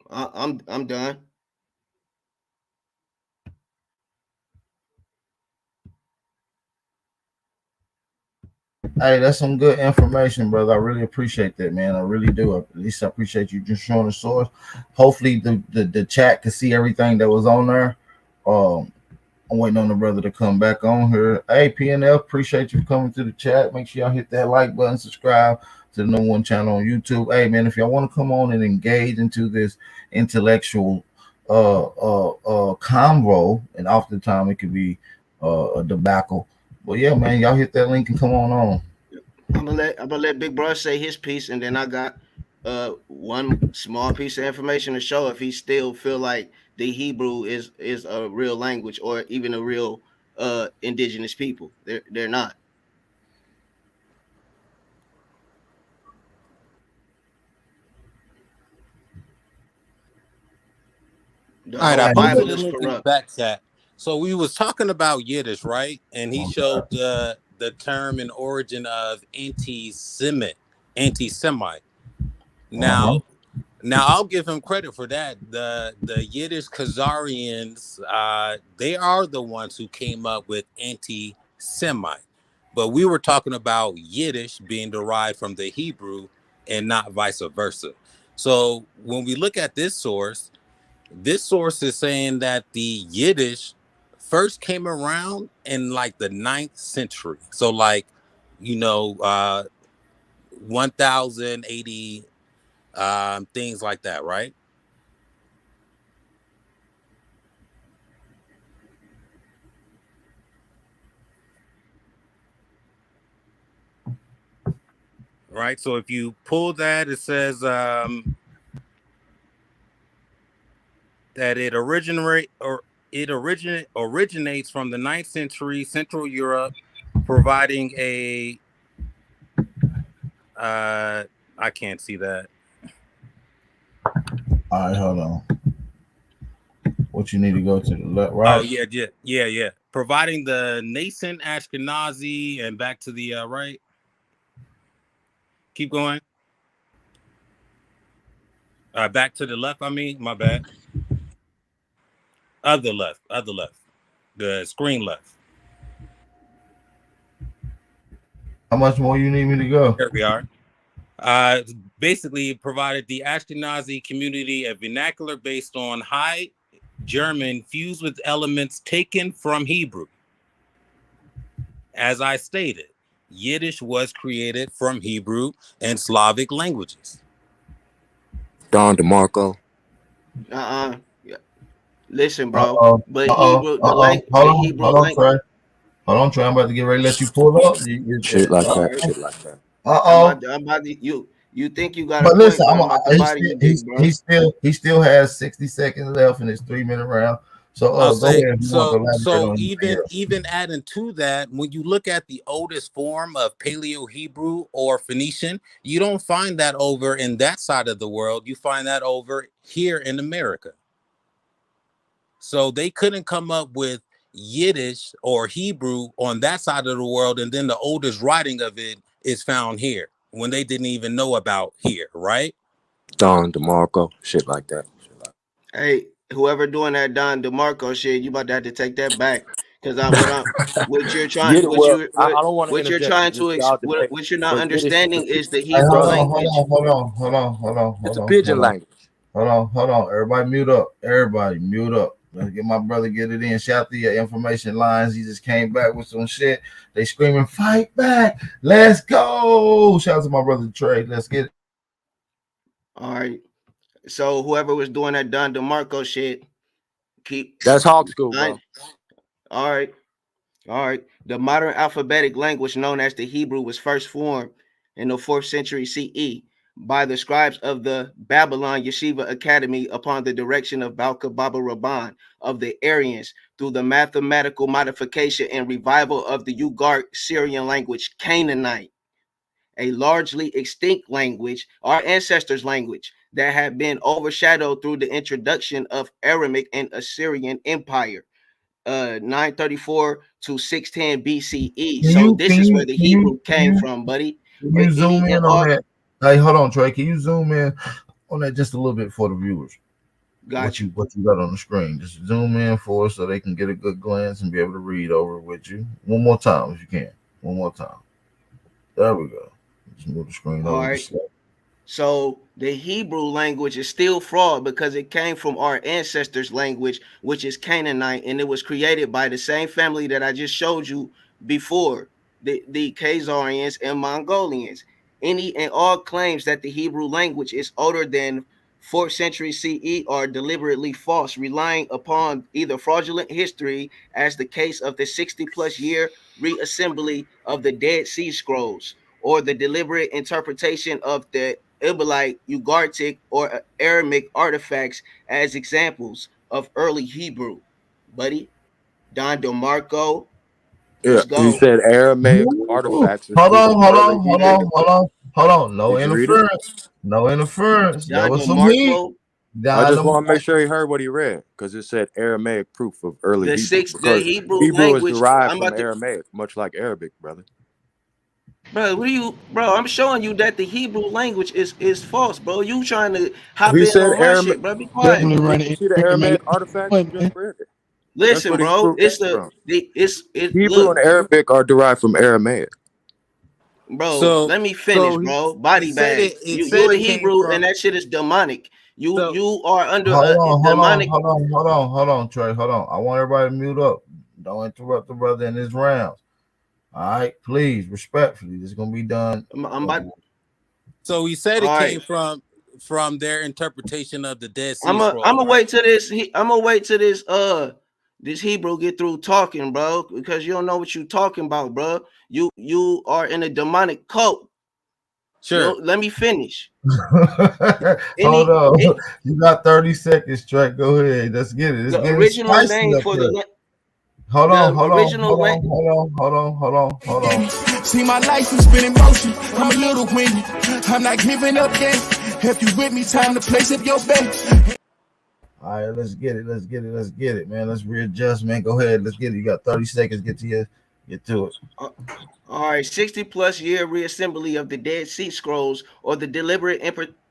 S13: I'm done.
S5: Hey, that's some good information, brother. I really appreciate that, man. I really do. At least I appreciate you just showing the source. Hopefully, the chat can see everything that was on there. I'm waiting on the brother to come back on here. Hey, PNL, appreciate you coming to the chat. Make sure y'all hit that like button, subscribe to the number one channel on YouTube. Hey, man, if y'all want to come on and engage into this intellectual convo, and oftentimes it could be a debacle. But yeah, man, y'all hit that link and come on.
S13: I'm gonna let Big Bro say his piece, and then I got one small piece of information to show if he still feel like the Hebrew is a real language or even a real indigenous people. They're not. The
S16: All right,
S13: whole
S16: I posted
S13: Bible
S16: a
S13: is
S16: link in the
S13: corrupt.
S16: back chat. So we was talking about Yiddish, right? And he showed the term and origin of anti-Semite. Now, I'll give him credit for that. The Yiddish Khazarians, they are the ones who came up with anti-Semite. But we were talking about Yiddish being derived from the Hebrew and not vice versa. So when we look at this source is saying that the Yiddish first came around in like the 9th century. So like, 1080, things like that, right? Right. So if you pull that, it says that it originates from the 9th century Central Europe, providing a I can't see that.
S5: All right, hold on. What you need to go to the left, right?
S16: Oh yeah. Providing the nascent Ashkenazi and back to the right. Keep going. Back to the left. I mean, my bad. Other left. The screen left.
S5: How much more you need me to go?
S16: There we are. Basically provided the Ashkenazi community a vernacular based on High German fused with elements taken from Hebrew. As I stated, Yiddish was created from Hebrew and Slavic languages.
S10: Don DeMarco.
S13: Yeah. Listen, bro. But Hebrew,
S5: Hold on, Trey. I'm about to get ready to let you pull up.
S10: Shit like that.
S13: I'm about to, you think you got a
S5: But
S13: point,
S5: listen,
S13: but I'm about to body you, big bro.
S5: he still has 60 seconds left in his 3-minute round. So
S16: I'll
S5: go
S16: say
S5: ahead.
S16: so even adding to that, when you look at the oldest form of Paleo Hebrew or Phoenician, you don't find that over in that side of the world. You find that over here in America. So they couldn't come up with Yiddish or Hebrew on that side of the world, and then the oldest writing of it is found here when they didn't even know about here, right?
S10: Don DeMarco, shit like that.
S13: Hey, whoever doing that Don DeMarco shit, you about to have to take that back. Because what you're trying,
S10: I don't want to
S13: what you're
S10: interject.
S13: trying to,
S10: Y'all debate,
S13: what you're not
S10: but Yiddish is
S13: understanding is the
S5: Hey,
S13: Hebrew language.
S5: hold on.
S10: It's a pidgin language.
S5: Hold on. Everybody mute up. Let's get my brother get it in. Shout to your information lines. He just came back with some shit. They screaming, fight back. Let's go. Shout out to my brother Trey. Let's get it.
S13: All right. So whoever was doing that Don DeMarco shit,
S10: That's Hawk School, bro.
S13: All right. The modern alphabetic language known as the Hebrew was first formed in the 4th century CE by the scribes of the Babylon Yeshiva Academy upon the direction of Balka Baba Rabban of the Aryans through the mathematical modification and revival of the Ugaritic Syrian language Canaanite, a largely extinct language, our ancestors' language, that had been overshadowed through the introduction of Aramaic and Assyrian Empire, 934 to 610 BCE.
S5: Can
S13: So
S5: you
S13: this
S5: can
S13: is
S5: you
S13: where the
S5: can you
S13: Hebrew
S5: can
S13: came
S5: you,
S13: from, buddy.
S5: can you zoom
S13: And
S5: in on that? Hey, hold on, Trey. Can you zoom in on that just a little bit for the viewers?
S13: Got you.
S5: What you got on the screen? Just zoom in for us so they can get a good glance and be able to read over it with you. One more time if you can. One more time. There we go. Just move the screen
S13: All
S5: over
S13: right.
S5: just slightly.
S13: So the Hebrew language is still fraud because it came from our ancestors' language, which is Canaanite, and it was created by the same family that I just showed you before, the Khazarians and Mongolians. Any and all claims that the Hebrew language is older than 4th century CE are deliberately false, relying upon either fraudulent history, as the case of the 60 plus year reassembly of the Dead Sea Scrolls, or the deliberate interpretation of the Iberite, Ugaritic, or Aramaic artifacts as examples of early Hebrew. Buddy, Don DeMarco,
S12: Yeah,
S13: let's
S12: he
S13: go.
S12: said Aramaic
S5: Ooh.
S12: artifacts is
S5: Hold
S12: proof
S5: on,
S12: of
S5: hold
S12: early
S5: on, hold
S12: Hebrew.
S5: on, hold on, hold on. No
S12: Did you read it?
S5: interference. No interference. There
S13: Don
S5: was some heat.
S13: DeMarco,
S12: I
S5: Down
S12: just
S5: the
S12: want to make sure he heard what he read because it said Aramaic proof of early Hebrew
S13: the
S12: because
S13: Hebrew
S12: Hebrew is
S13: language.
S12: derived
S13: I'm
S12: from
S13: about to,
S12: Aramaic, much like Arabic, brother.
S13: bro. What are you, bro? I'm showing you that the Hebrew language is false, bro. You trying to hop
S12: He
S13: in
S12: said
S13: on my
S12: Aramaic.
S13: shit, bro? Be quiet.
S14: Definitely
S12: Did
S14: running
S12: you
S14: it.
S12: see the Aramaic artifacts you just read? It. That's
S13: Listen,
S12: where the
S13: bro.
S12: Hebrew came
S13: It's the
S12: from.
S13: it.
S12: Hebrew and
S13: Look,
S12: Arabic are derived from Aramaic.
S13: bro.
S16: So
S13: Let me finish,
S16: so
S13: bro.
S16: it
S13: Body
S16: said
S13: bag.
S16: it
S13: You
S16: said
S13: a
S16: it came
S13: Hebrew,
S16: from
S13: and that shit is demonic.
S16: so
S13: You are under
S5: hold
S13: a
S5: on, hold on,
S13: demonic.
S5: hold on, hold on, hold on, Trey. Hold on. I want everybody to mute up. Don't interrupt the brother in his rounds. All right, please, respectfully. This is gonna be done.
S13: I'm about.
S16: so he said
S13: All
S16: it
S13: right.
S16: came from their interpretation of the Dead Sea
S13: I'm
S16: Scrolls,
S13: gonna
S16: right?
S13: wait till this. I'm gonna wait till this Hebrew get through talking, bro, because you don't know what you talking about, bro. You are in a demonic cult.
S16: Sure.
S13: Let me finish.
S5: Hold
S13: Any
S5: on.
S13: it,
S5: You got 30 seconds, Trey. Go ahead. Let's get it. It's
S13: the
S5: getting
S13: original
S5: spicy
S13: name
S5: up
S13: for
S5: here. Hold on,
S13: the
S5: hold on,
S13: original
S5: hold
S13: name.
S5: on, hold on, hold on, hold on, hold on.
S3: See my life has been in motion. I'm a little windy. I'm not giving up yet. If you with me, time to place up your bet.
S5: All right, let's get it. Let's get it. Let's get it, man. Let's readjust, man. Go ahead. Let's get it. You got 30 seconds. Get to it.
S13: All right, 60 plus year reassembly of the Dead Sea Scrolls, or the deliberate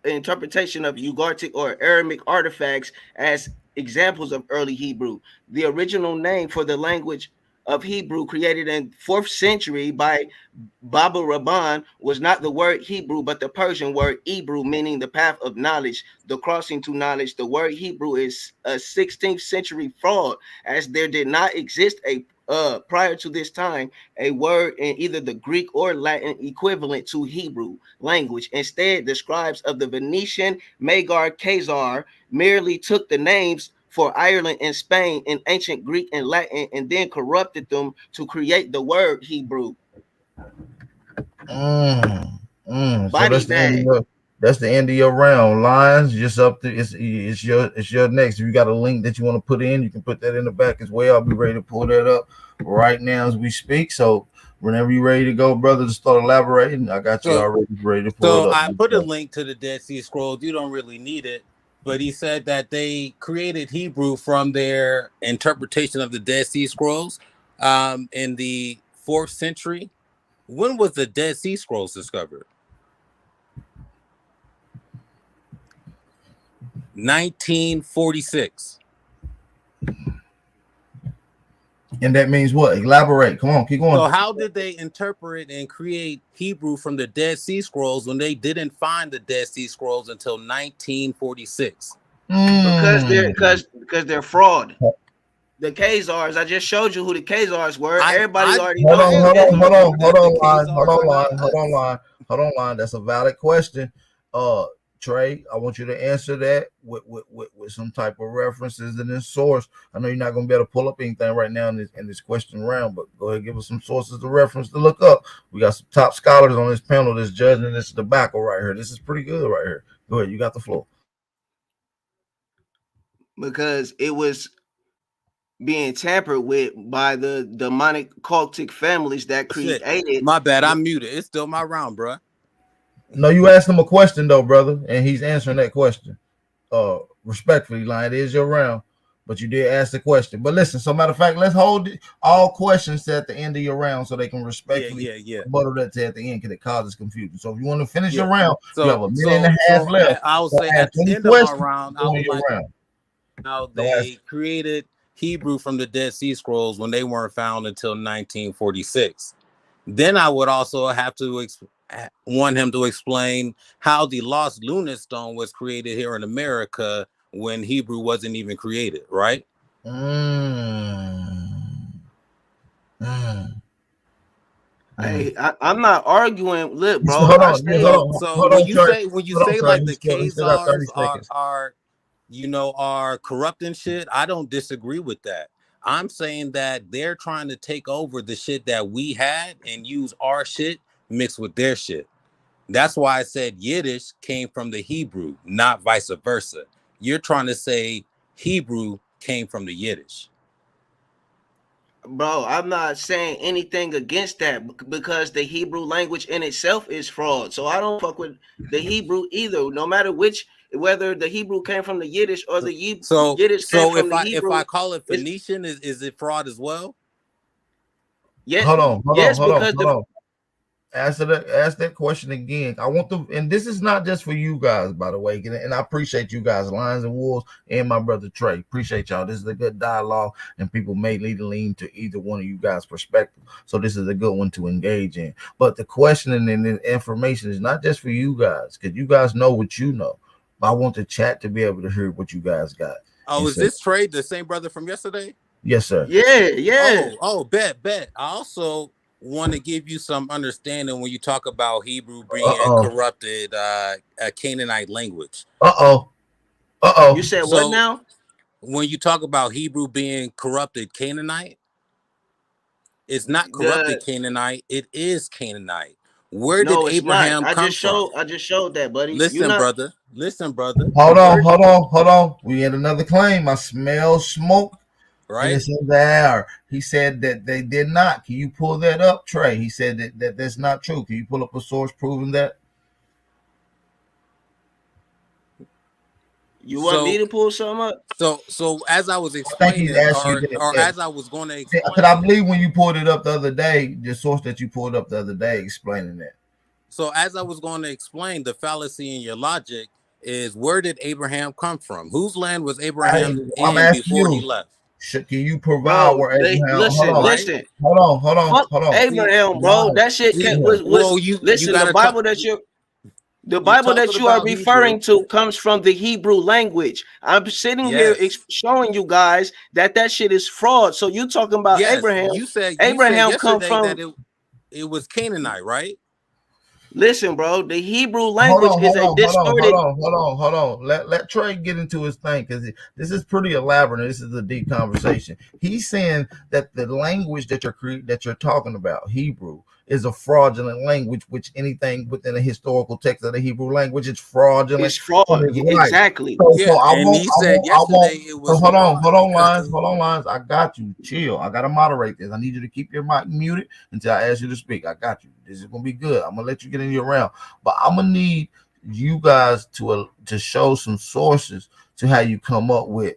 S13: interpretation of Ugaritic or Aramaic artifacts as examples of early Hebrew. The original name for the language of Hebrew, created in 4th century by Baba Rabban, was not the word Hebrew, but the Persian word Hebrew, meaning the path of knowledge, the crossing to knowledge. The word Hebrew is a 16th century fraud, as there did not exist a prior to this time a word in either the Greek or Latin equivalent to Hebrew language. Instead, the scribes of the Venetian Magar Khazar merely took the names for Ireland and Spain in ancient Greek and Latin and then corrupted them to create the word Hebrew.
S5: So
S13: Body bag.
S5: that's the end of your round. Lines just up to it's your next. If you got a link that you want to put in, you can put that in the back as well. I'll be ready to pull that up right now as we speak. So whenever you're ready to go, brother, to start elaborating, I got you
S16: So
S5: already ready to pull it
S16: so
S5: up.
S16: I put a link to the Dead Sea Scrolls. You don't really need it, but he said that they created Hebrew from their interpretation of the Dead Sea Scrolls in the 4th century. When was the Dead Sea Scrolls discovered? 1946.
S5: And that means what? Elaborate. Come on, keep going.
S16: So how did they interpret and create Hebrew from the Dead Sea Scrolls when they didn't find the Dead Sea Scrolls until 1946?
S13: Because they're fraud. The Khazars, I just showed you who the Khazars were. Everybody already
S5: Hold
S13: know
S5: on,
S13: who
S5: hold
S13: the
S5: on, hold
S13: Khazars
S5: on,
S13: were.
S5: hold on, line, hold on, line, hold on, line, hold on, line. That's a valid question. Trey, I want you to answer that with some type of references and then source. I know you're not going to be able to pull up anything right now in this question round, but go ahead and give us some sources to reference to look up. We got some top scholars on this panel that's judging this tobacco right here. This is pretty good right here. Go ahead, you got the floor.
S13: Because it was being tampered with by the demonic cultic families that
S16: Shit,
S13: created.
S16: my bad. I'm muted. It's still my round, bro.
S5: No, you asked him a question though, brother, and he's answering that question. Respectfully, line, it is your round, but you did ask the question. But listen, so matter of fact, let's hold all questions at the end of your round so they can
S16: Yeah,
S5: respectfully
S16: yeah, yeah,
S5: rebuttal that to at the end because it causes confusion. So if you want to finish
S16: yeah.
S5: your round, you have
S16: So,
S5: a minute and
S16: so,
S5: a half
S16: so
S5: left.
S16: I'll
S5: So
S16: say
S5: ask
S16: at the
S5: any
S16: end of my
S5: question
S16: round, I
S5: during
S16: would
S5: your
S16: like
S5: round.
S16: how
S5: Don't ask.
S16: they created Hebrew from the Dead Sea Scrolls when they weren't found until 1946. Then I would also have to want him to explain how the Lost Lunar Stone was created here in America when Hebrew wasn't even created, right?
S13: Hey, I'm not arguing. Look,
S5: Still,
S13: bro,
S5: hold
S13: I
S5: on,
S13: stay.
S16: So when you
S5: Trey.
S16: say
S5: Hold on, Trey.
S16: like the
S5: He still got 30
S16: Khazars
S5: seconds.
S16: are are corrupting shit, I don't disagree with that. I'm saying that they're trying to take over the shit that we had and use our shit mixed with their shit. That's why I said Yiddish came from the Hebrew, not vice versa. You're trying to say Hebrew came from the Yiddish.
S13: Bro, I'm not saying anything against that because the Hebrew language in itself is fraud. So I don't fuck with the Hebrew either. No matter which, whether the Hebrew came from the Yiddish or the Yiddish came
S16: So
S13: from the
S16: if
S13: Hebrew.
S16: I call it
S13: It's,
S16: Phoenician, is it fraud as well?
S13: yeah,
S5: Hold
S13: yes, because the
S5: on. Ask that question again. I want them, and this is not just for you guys, by the way. And I appreciate you guys, Lions and Wolves, and my brother Trey. Appreciate y'all. This is a good dialogue, and people may lean to either one of you guys' perspective. So this is a good one to engage in. But the questioning and the information is not just for you guys, because you guys know what you know. But I want the chat to be able to hear what you guys got.
S16: Oh,
S5: And
S16: is
S5: so,
S16: this Trey, the same brother from yesterday?
S5: yes, sir.
S13: yeah.
S16: Bet. I also want to give you some understanding when you talk about Hebrew being
S5: Uh-oh.
S16: corrupted, a Canaanite language.
S13: You said what
S16: So
S13: now?
S16: when you talk about Hebrew being corrupted Canaanite, it's not corrupted
S13: The
S16: Canaanite, it is Canaanite. Where did
S13: No, it's not.
S16: Abraham come from?
S13: I just showed that, buddy. You're
S16: Listen,
S13: not.
S16: brother. Listen, brother.
S5: Hold on,
S13: Where
S5: hold on. We had another claim. I smell smoke and
S16: Right?
S5: it's in the air. He said that they did not. Can you pull that up, Trey? He said that's not true. Can you pull up a source proving that?
S13: you want me
S16: So
S13: to pull something up?
S16: so as I was
S5: I think he's
S16: explaining,
S5: asked you
S16: or
S5: that.
S16: as I was going to
S5: Because I
S16: explain,
S5: believe when you pulled it up the other day, the source that you pulled up the other day explaining that.
S16: so as I was going to explain, the fallacy in your logic is, where did Abraham come from? Whose land was Abraham
S5: I'm
S16: in
S5: asking
S16: before he
S5: you.
S16: left?
S5: Can you provide
S13: Bro,
S5: where
S13: they
S5: Abraham?
S13: listen,
S16: Right?
S13: listen. Fuck
S5: Hold on.
S13: Abraham, bro.
S5: Live.
S13: That shit
S5: Listen here.
S16: Well,
S13: was
S16: you
S13: listen,
S16: got to talk.
S13: the
S16: You're
S13: Bible
S16: talking
S13: that you are
S16: about Hebrew.
S13: referring to comes from the Hebrew language. I'm sitting here
S16: Yes.
S13: showing you guys that shit is fraud. So you talking about
S16: Yes.
S13: Abraham.
S16: You said
S13: Abraham come
S16: yesterday
S13: from
S16: that it was Canaanite, right?
S13: listen, bro. The Hebrew language is a distorted.
S5: Hold on. Let Trey get into his thing because this is pretty elaborate. And this is a deep conversation. He's saying that the language that you're talking about, Hebrew, is a fraudulent language. Which anything within a historical text of the Hebrew language is fraudulent
S13: It's fraud.
S5: from his right.
S13: Exactly.
S5: So
S16: Yeah, and he said
S5: I won't.
S16: yesterday it
S5: So
S16: was fraud because
S5: hold on, lines. I got you. Chill. I gotta moderate this. I need you to keep your mic muted until I ask you to speak. I got you. This is gonna be good. I'm gonna let you get in your round, but I'm gonna need you guys to show some sources to how you come up with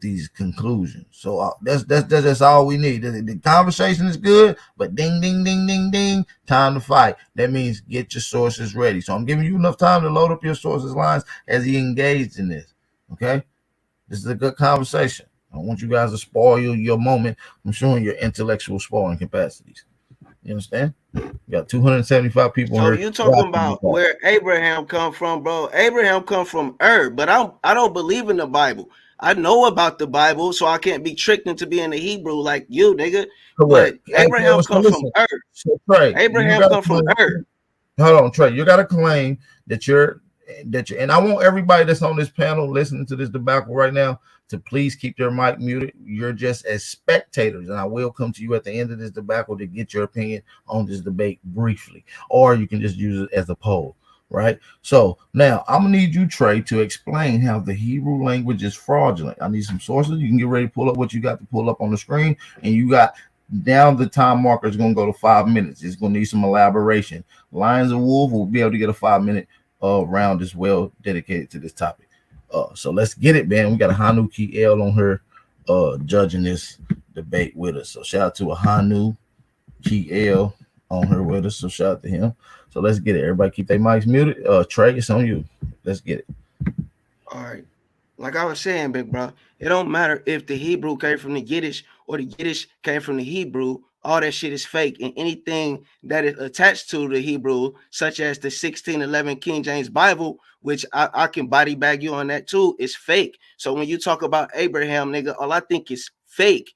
S5: these conclusions. So that's all we need. The conversation is good, but ding ding ding ding ding, time to fight. That means get your sources ready. So I'm giving you enough time to load up your sources lines as he engaged in this. Okay, this is a good conversation. I don't want you guys to spoil your moment. I'm showing your intellectual spoiling capacities. You understand? You got 275 people
S13: So
S5: here
S13: you talking
S5: watching you
S13: about
S5: talk.
S13: where Abraham come from, bro? Abraham come from Ur, but I don't believe in the Bible. I know about the Bible, so I can't be tricked into being a Hebrew like you, nigga.
S5: Correct.
S13: But Abraham
S5: So
S13: come from
S5: listen.
S13: Ur.
S5: So Trey, you
S13: Abraham
S5: got to
S13: come from
S5: claim.
S13: Ur.
S5: Hold on, Trey. You got to claim that you're, and I want everybody that's on this panel listening to this debacle right now to please keep their mic muted. You're just as spectators, and I will come to you at the end of this debacle to get your opinion on this debate briefly, or you can just use it as a poll. Right. So now I'm gonna need you, Trey, to explain how the Hebrew language is fraudulent. I need some sources. You can get ready to pull up what you got to pull up on the screen, and you got Now the time marker is going to go to 5 minutes. It's going to need some elaboration. Lions and Wolf will be able to get a 5 minute round as well dedicated to this topic. So let's get it, man. We got a Hanu Kiel on her judging this debate with us. So shout out to a Hanu Kiel on her with us. So shout out to him. So let's get it. Everybody keep their mics muted. Trey, it's on you. Let's get it.
S13: All right. Like I was saying, big bro, it don't matter if the Hebrew came from the Yiddish or the Yiddish came from the Hebrew. All that shit is fake, and anything that is attached to the Hebrew, such as the 1611 King James Bible, which I can body bag you on that too, is fake. So when you talk about Abraham, nigga, all I think is fake.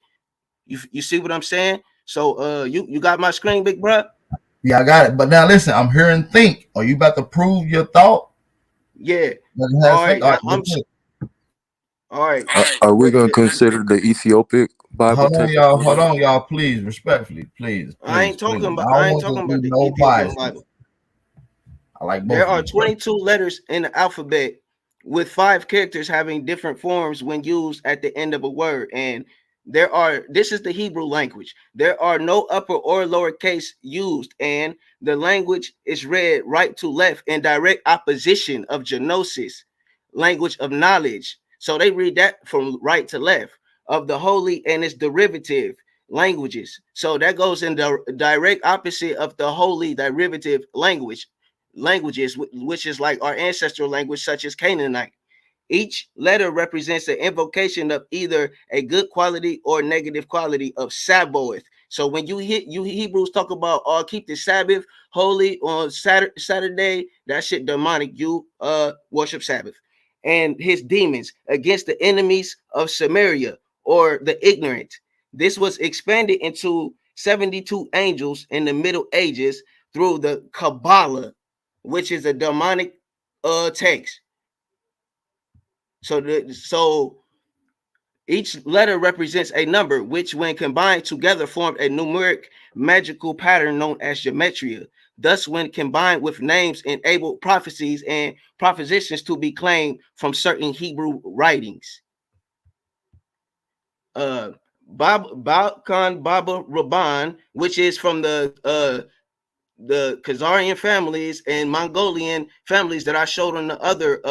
S13: You see what I'm saying? So you got my screen, big bro?
S5: Yeah, I got it. But now listen, I'm hearing think. Are you about to prove your thought?
S13: Yeah.
S5: All right. All right.
S17: Are we gonna consider the Ethiopic Bible
S5: Hold on,
S17: text?
S5: y'all. Hold on, y'all. Please, respectfully, please.
S13: I ain't talking about the
S5: no
S13: Ethiopian
S5: bias.
S13: Bible.
S5: I like both.
S13: There are 22 letters in the alphabet, with 5 characters having different forms when used at the end of a word. And this is the Hebrew language. There are no upper or lower case used, and the language is read right to left in direct opposition of genosis, language of knowledge. So they read that from right to left of the holy and its derivative languages. So that goes in the direct opposite of the holy derivative languages, which is like our ancestral language, such as Canaanite. Each letter represents an invocation of either a good quality or negative quality of Sabbath. So when you Hebrews talk about keep the Sabbath holy on Saturday, that shit demonic. You worship Sabbath. And his demons against the enemies of Samaria, or the ignorant. This was expanded into 72 angels in the Middle Ages through the Kabbalah, which is a demonic text. So each letter represents a number, which when combined together formed a numeric magical pattern known as gematria. Thus, when combined with names, enabled prophecies and propositions to be claimed from certain Hebrew writings. Balkan Baba Rabban, which is from the Khazarian families and Mongolian families that I showed on the other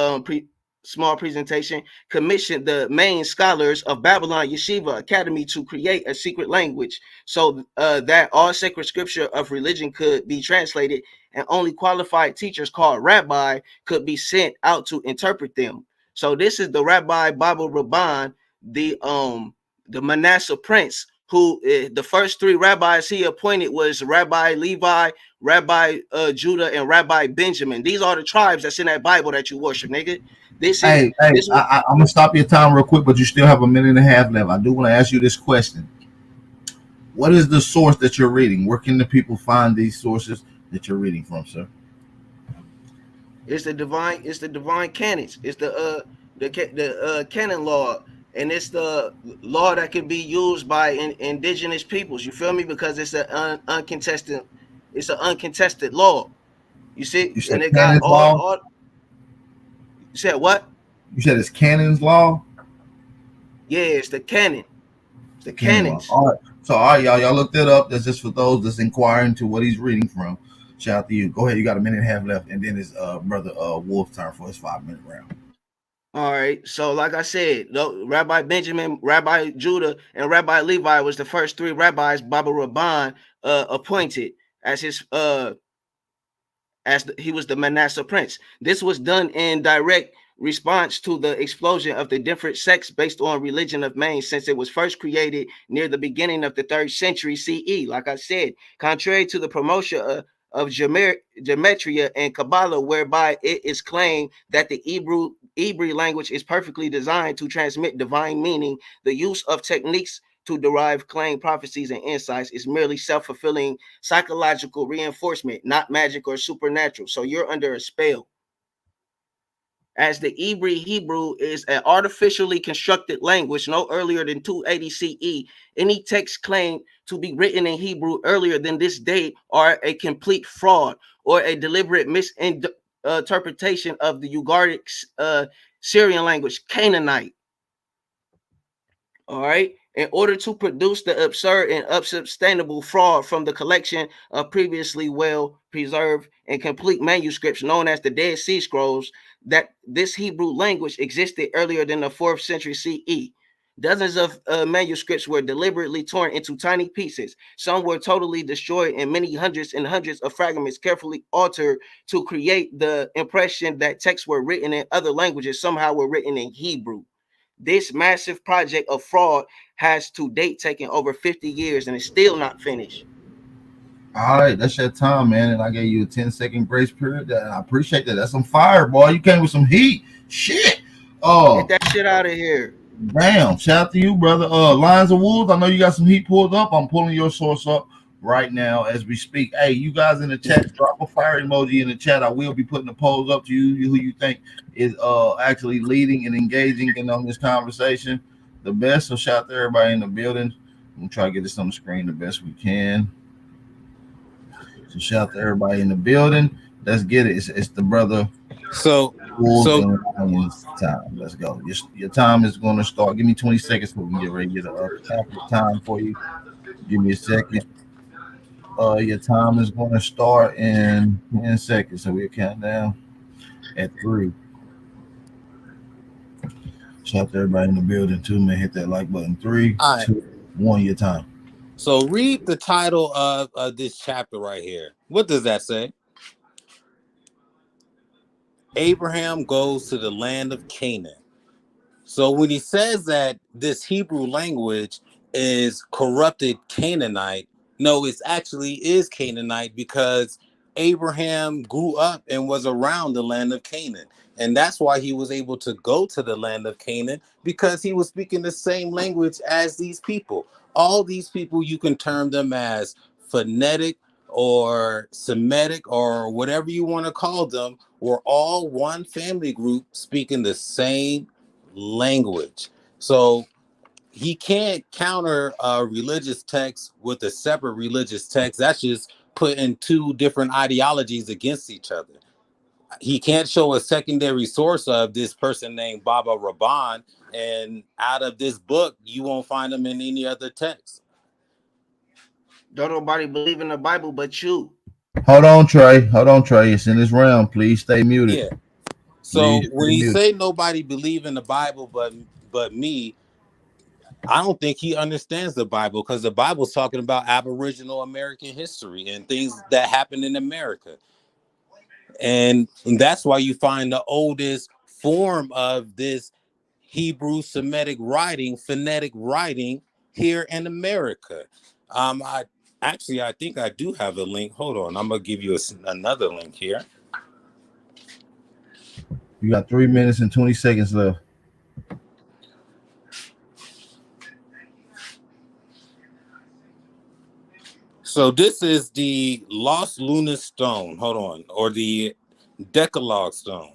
S13: small presentation, commissioned the main scholars of Babylon Yeshiva Academy to create a secret language so that all sacred scripture of religion could be translated, and only qualified teachers called rabbi could be sent out to interpret them. So this is the Rabbi Baba Rabban, the Manasseh prince, who the first 3 rabbis he appointed was Rabbi Levi, Rabbi Judah, and Rabbi Benjamin. These are the tribes that's in that Bible that you worship, nigga.
S5: I'm gonna stop your time real quick, but you still have a minute and a half left. I do want to ask you this question: what is the source that you're reading? Where can the people find these sources that you're reading from, sir?
S13: It's the divine canons. It's the canon law, and it's the law that can be used by indigenous peoples. You feel me? Because it's an uncontested law. You see,
S5: You said
S13: and it got
S5: canon's law.
S13: all. You said what?
S5: You said it's canon's law.
S13: Yeah, it's the canon. It's the
S5: Canon
S13: canons.
S5: law. All right. So all right, y'all look that up. That's just for those that's inquiring to what he's reading from. Shout out to you. Go ahead. You got a minute and a half left, and then his brother Wolf's turn for his 5-minute round.
S13: All right. So, like I said, Rabbi Benjamin, Rabbi Judah, and Rabbi Levi was the first 3 rabbis Baba Rabban appointed as his he was the Manasseh prince. This was done in direct response to the explosion of the different sects based on religion of man, since it was first created near the beginning of the 3rd century CE. Like I said, contrary to the promotion of gematria and Kabbalah, whereby it is claimed that the Hebrew language is perfectly designed to transmit divine meaning, the use of techniques to derive claimed prophecies and insights is merely self-fulfilling psychological reinforcement, not magic or supernatural. So you're under a spell. As the Hebrew is an artificially constructed language no earlier than 280 CE, any text claimed to be written in Hebrew earlier than this date are a complete fraud or a deliberate misinterpretation of the Ugaritic Syrian language, Canaanite. All right. in order to produce the absurd and unsustainable fraud from the collection of previously well preserved and complete manuscripts known as the Dead Sea Scrolls, that this Hebrew language existed earlier than the 4th century CE. Dozens of manuscripts were deliberately torn into tiny pieces. Some were totally destroyed, and many hundreds and hundreds of fragments carefully altered to create the impression that texts were written in other languages somehow were written in Hebrew. This massive project of fraud has to date taken over 50 years and is still not finished.
S5: All right, that's your time, man. And I gave you a 10-second grace period. I appreciate that. That's some fire, boy. You came with some heat. Shit.
S13: Get that shit out of here.
S5: Damn. Shout out to you, brother. Lions of Wolves. I know you got some heat pulled up. I'm pulling your source up right now as we speak. Hey, you guys in the chat, drop a fire emoji in the chat. I will be putting the polls up to you, who you think is actually leading and engaging in on this conversation the best. So shout out to everybody in the building. I'm gonna try to get this on the screen the best we can. So shout out to everybody in the building. Let's get it. It's the brother.
S16: So
S5: time. Let's go. Your time is going to start. Give me 20 seconds so we can get ready to get a time for you. Give me a second. Your time is going to start in 10 seconds. So we'll count down at 3. Shout out to everybody in the building too, man. Hit that like button. 3, 2, 1. Your time.
S16: So read the title of this chapter right here. What does that say? Abraham goes to the land of Canaan. So when he says that this Hebrew language is corrupted Canaanite, no, it actually is Canaanite because Abraham grew up and was around the land of Canaan. And that's why he was able to go to the land of Canaan, because he was speaking the same language as these people. All these people, you can term them as phonetic or Semitic or whatever you want to call them, were all one family group speaking the same language. So he can't counter a religious text with a separate religious text. That's just putting two different ideologies against each other. He can't show a secondary source of this person named Baba Raban, and out of this book, you won't find them in any other text.
S13: Don't nobody believe in the Bible but you.
S5: Hold on, Trey. It's in this round. Please stay muted.
S16: Yeah. So when you say nobody believe in the Bible but me, I don't think he understands the Bible, because the Bible's talking about Aboriginal American history and things that happened in America. And that's why you find the oldest form of this Hebrew Semitic writing, phonetic writing here in America. I think I do have a link. Hold on. I'm going to give you another link here.
S5: You got 3 minutes and 20 seconds left.
S16: So this is the Lost Lunar Stone. Hold on. Or the Decalogue Stone.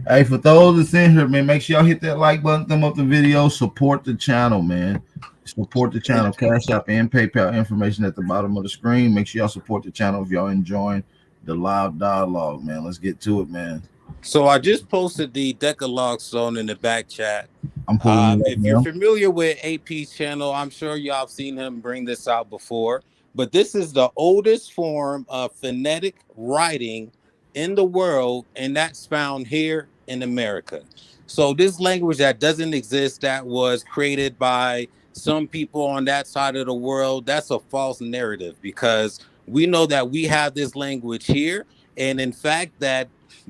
S5: Hey, for those that's in here, man, make sure y'all hit that like button, thumb up the video, support the channel, man. Support the channel. Cash App and PayPal information at the bottom of the screen. Make sure y'all support the channel if y'all enjoying the live dialogue, man. Let's get to it, man.
S16: So I just posted the Decalogue Stone in the back chat.
S5: I'm pulling it up
S16: if you're familiar with AP's channel, I'm sure y'all have seen him bring this out before. But this is the oldest form of phonetic writing in the world, and that's found here in America. So this language that doesn't exist, that was created by some people on that side of the world, that's a false narrative, because we know that we have this language here. And in fact, that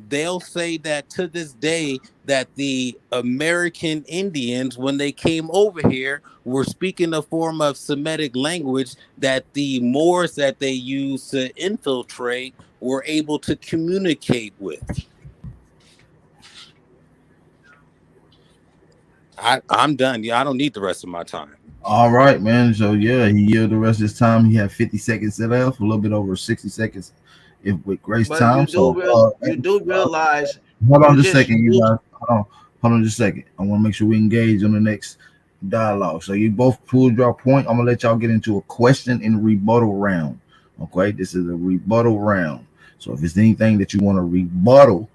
S16: they'll say that to this day that the American Indians, when they came over here, were speaking a form of Semitic language that the Moors that they used to infiltrate were able to communicate with. I'm done. Yeah, I don't need the rest of my time.
S5: All right, man. So yeah, he yielded the rest of his time. He had 50 seconds left, a little bit over 60 seconds if with Grace
S13: but
S5: time.
S13: You do realize.
S5: Hold on just a second, you guys. Hold on just a second. I want to make sure we engage on the next dialogue. So you both pulled your point. I'm gonna let y'all get into a question and rebuttal round. Okay, this is a rebuttal round. So if it's anything that you want to rebuttal,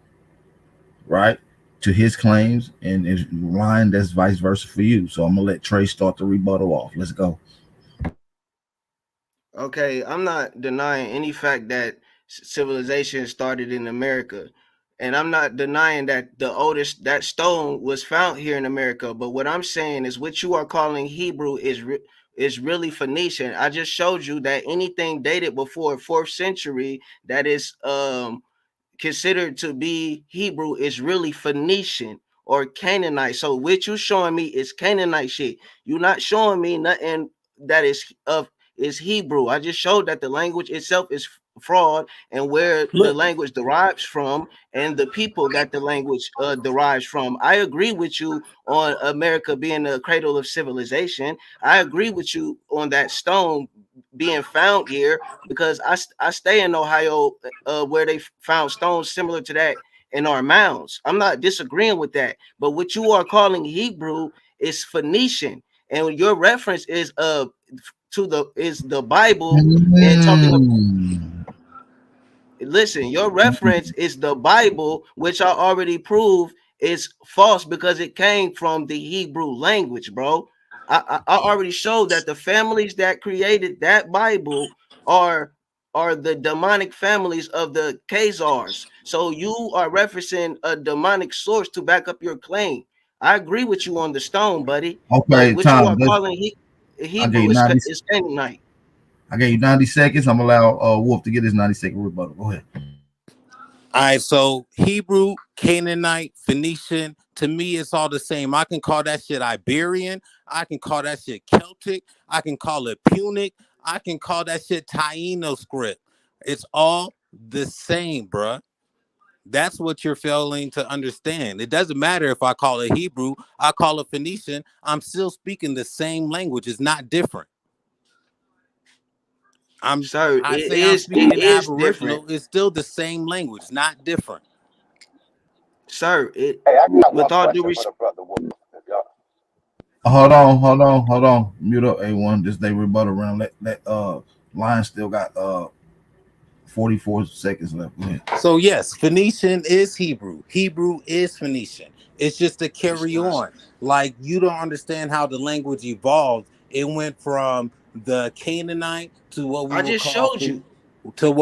S5: right, to his claims, and is lying that's vice versa for you. So I'm gonna let Trey start the rebuttal off. Let's go.
S13: Okay, I'm not denying any fact that civilization started in America. And I'm not denying that the oldest that stone was found here in America. But what I'm saying is what you are calling Hebrew is really Phoenician. I just showed you that anything dated before 4th century that is considered to be Hebrew is really Phoenician or Canaanite. So what you showing me is Canaanite shit. You're not showing me nothing that is Hebrew. I just showed that the language itself is fraud and where the
S16: Look,
S13: language derives from and the people that the language derives from. I agree with you on America being the cradle of civilization. I agree with you on that stone being found here because I stay in Ohio where they found stones similar to that in our mounds. I'm not disagreeing with that, but what you are calling Hebrew is Phoenician, and your reference is the Bible and talking about.
S5: Mm.
S13: Listen, your reference is the Bible, which I already proved is false because it came from the Hebrew language, bro. I already showed that the families that created that Bible are the demonic families of the Khazars. So you are referencing a demonic source to back up your claim. I agree with you on the stone, buddy, but
S5: Okay,
S13: what you
S5: Tom.
S13: are calling
S5: I gave
S13: Hebrew
S5: you 90.
S13: is Canaanite.
S5: I gave you 90 seconds. I'm allow Wolf to get his 90-second rebuttal. Go ahead.
S16: all right, so Hebrew, Canaanite, Phoenician, to me, it's all the same. I can call that shit Iberian. I can call that shit Celtic. I can call it Punic. I can call that shit Taino script. It's all the same, bruh. That's what you're failing to understand. It doesn't matter if I call it Hebrew, I call it Phoenician. I'm still speaking the same language. It's not different.
S13: Sir,
S16: I
S13: it
S16: say I'm
S13: is it
S16: speaking
S13: is different.
S16: Aboriginal. It's still the same language, not different.
S13: Sir, it
S18: Hey, I got one
S13: with all due
S18: question for
S13: respect.
S18: the brother Wolf. If y'all,
S5: Hold on. Mute up, A1. This they rebuttal round. Let Lion still got 44 seconds left. Go ahead.
S16: So yes, Phoenician is Hebrew. Hebrew is Phoenician. It's just to
S13: It's
S16: carry
S13: not.
S16: on. Like you don't understand how the language evolved. It went from the Canaanite to what we
S13: I
S16: will
S13: just
S16: call
S13: showed you.
S5: Hold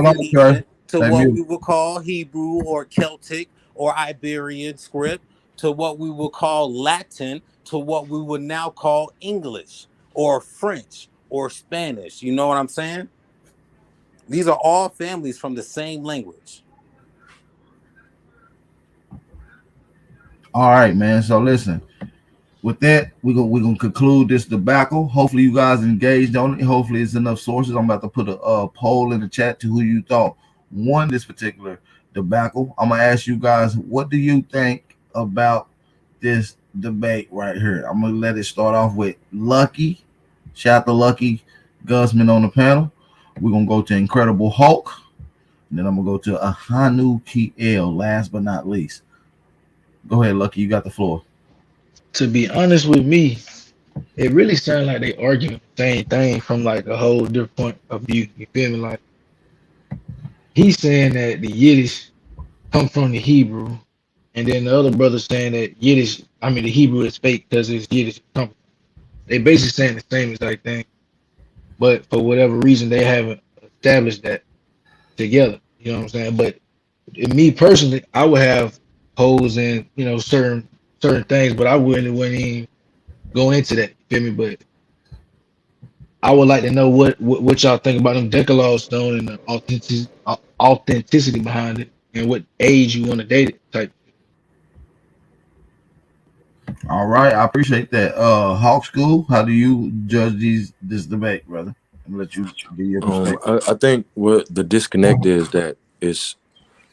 S5: on, Trey.
S16: Phoenician to
S5: Stay
S16: what we
S5: muted.
S16: will call Hebrew or Celtic or Iberian script to what we will call Latin to what we would now call English or French or Spanish. You know what I'm saying? These are all families from the same language.
S5: All right, man. So listen. With that, we're gonna conclude this debacle. Hopefully, you guys engaged on it. Hopefully, it's enough sources. I'm about to put a poll in the chat to who you thought won this particular debacle. I'm gonna ask you guys, what do you think about this debate right here? I'm gonna let it start off with Lucky. Shout out to Lucky Guzman on the panel. We're gonna go to Incredible Hulk, and then I'm gonna go to Ahanu Kiel. Last but not least, go ahead, Lucky. You got the floor.
S14: To be honest with me, it really sounds like they arguing the same thing from like a whole different point of view. You feel me? Like he's saying that the Yiddish come from the Hebrew, and then the other brother saying that the Hebrew is fake because it's Yiddish. They basically saying the same exact thing, but for whatever reason they haven't established that together. You know what I'm saying? But me personally, I would have holes in certain things, but I wouldn't even go into that. You feel me? But I would like to know what y'all think about them Decalogue Stone and the authenticity behind it, and what age you want to date it type.
S5: All right, I appreciate that. Hawk School, how do you judge this debate, brother? I'm gonna let you give your perspective.
S12: I think what the disconnect is that it's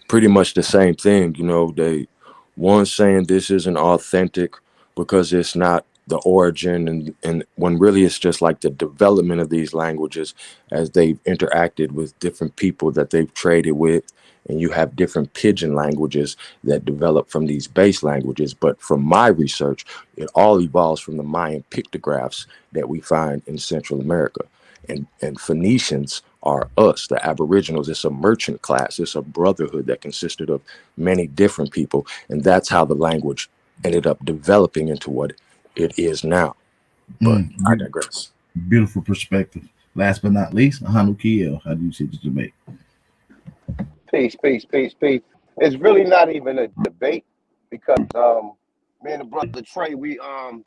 S12: pretty much the same thing. You know, they one saying this isn't authentic because it's not the origin, and when really it's just like the development of these languages as they've interacted with different people that they've traded with, and you have different pidgin languages that develop from these base languages. But from my research, it all evolves from the Mayan pictographs that we find in Central America, and Phoenicians
S17: are us, the Aboriginals. It's a merchant class. It's a brotherhood that consisted of many different people. And that's how the language ended up developing into what it is now. But I digress.
S5: Beautiful perspective. Last but not least, Hanukiel, how do you see this debate?
S18: Peace, peace, peace, peace. It's really not even a debate because me and the brother Trey, I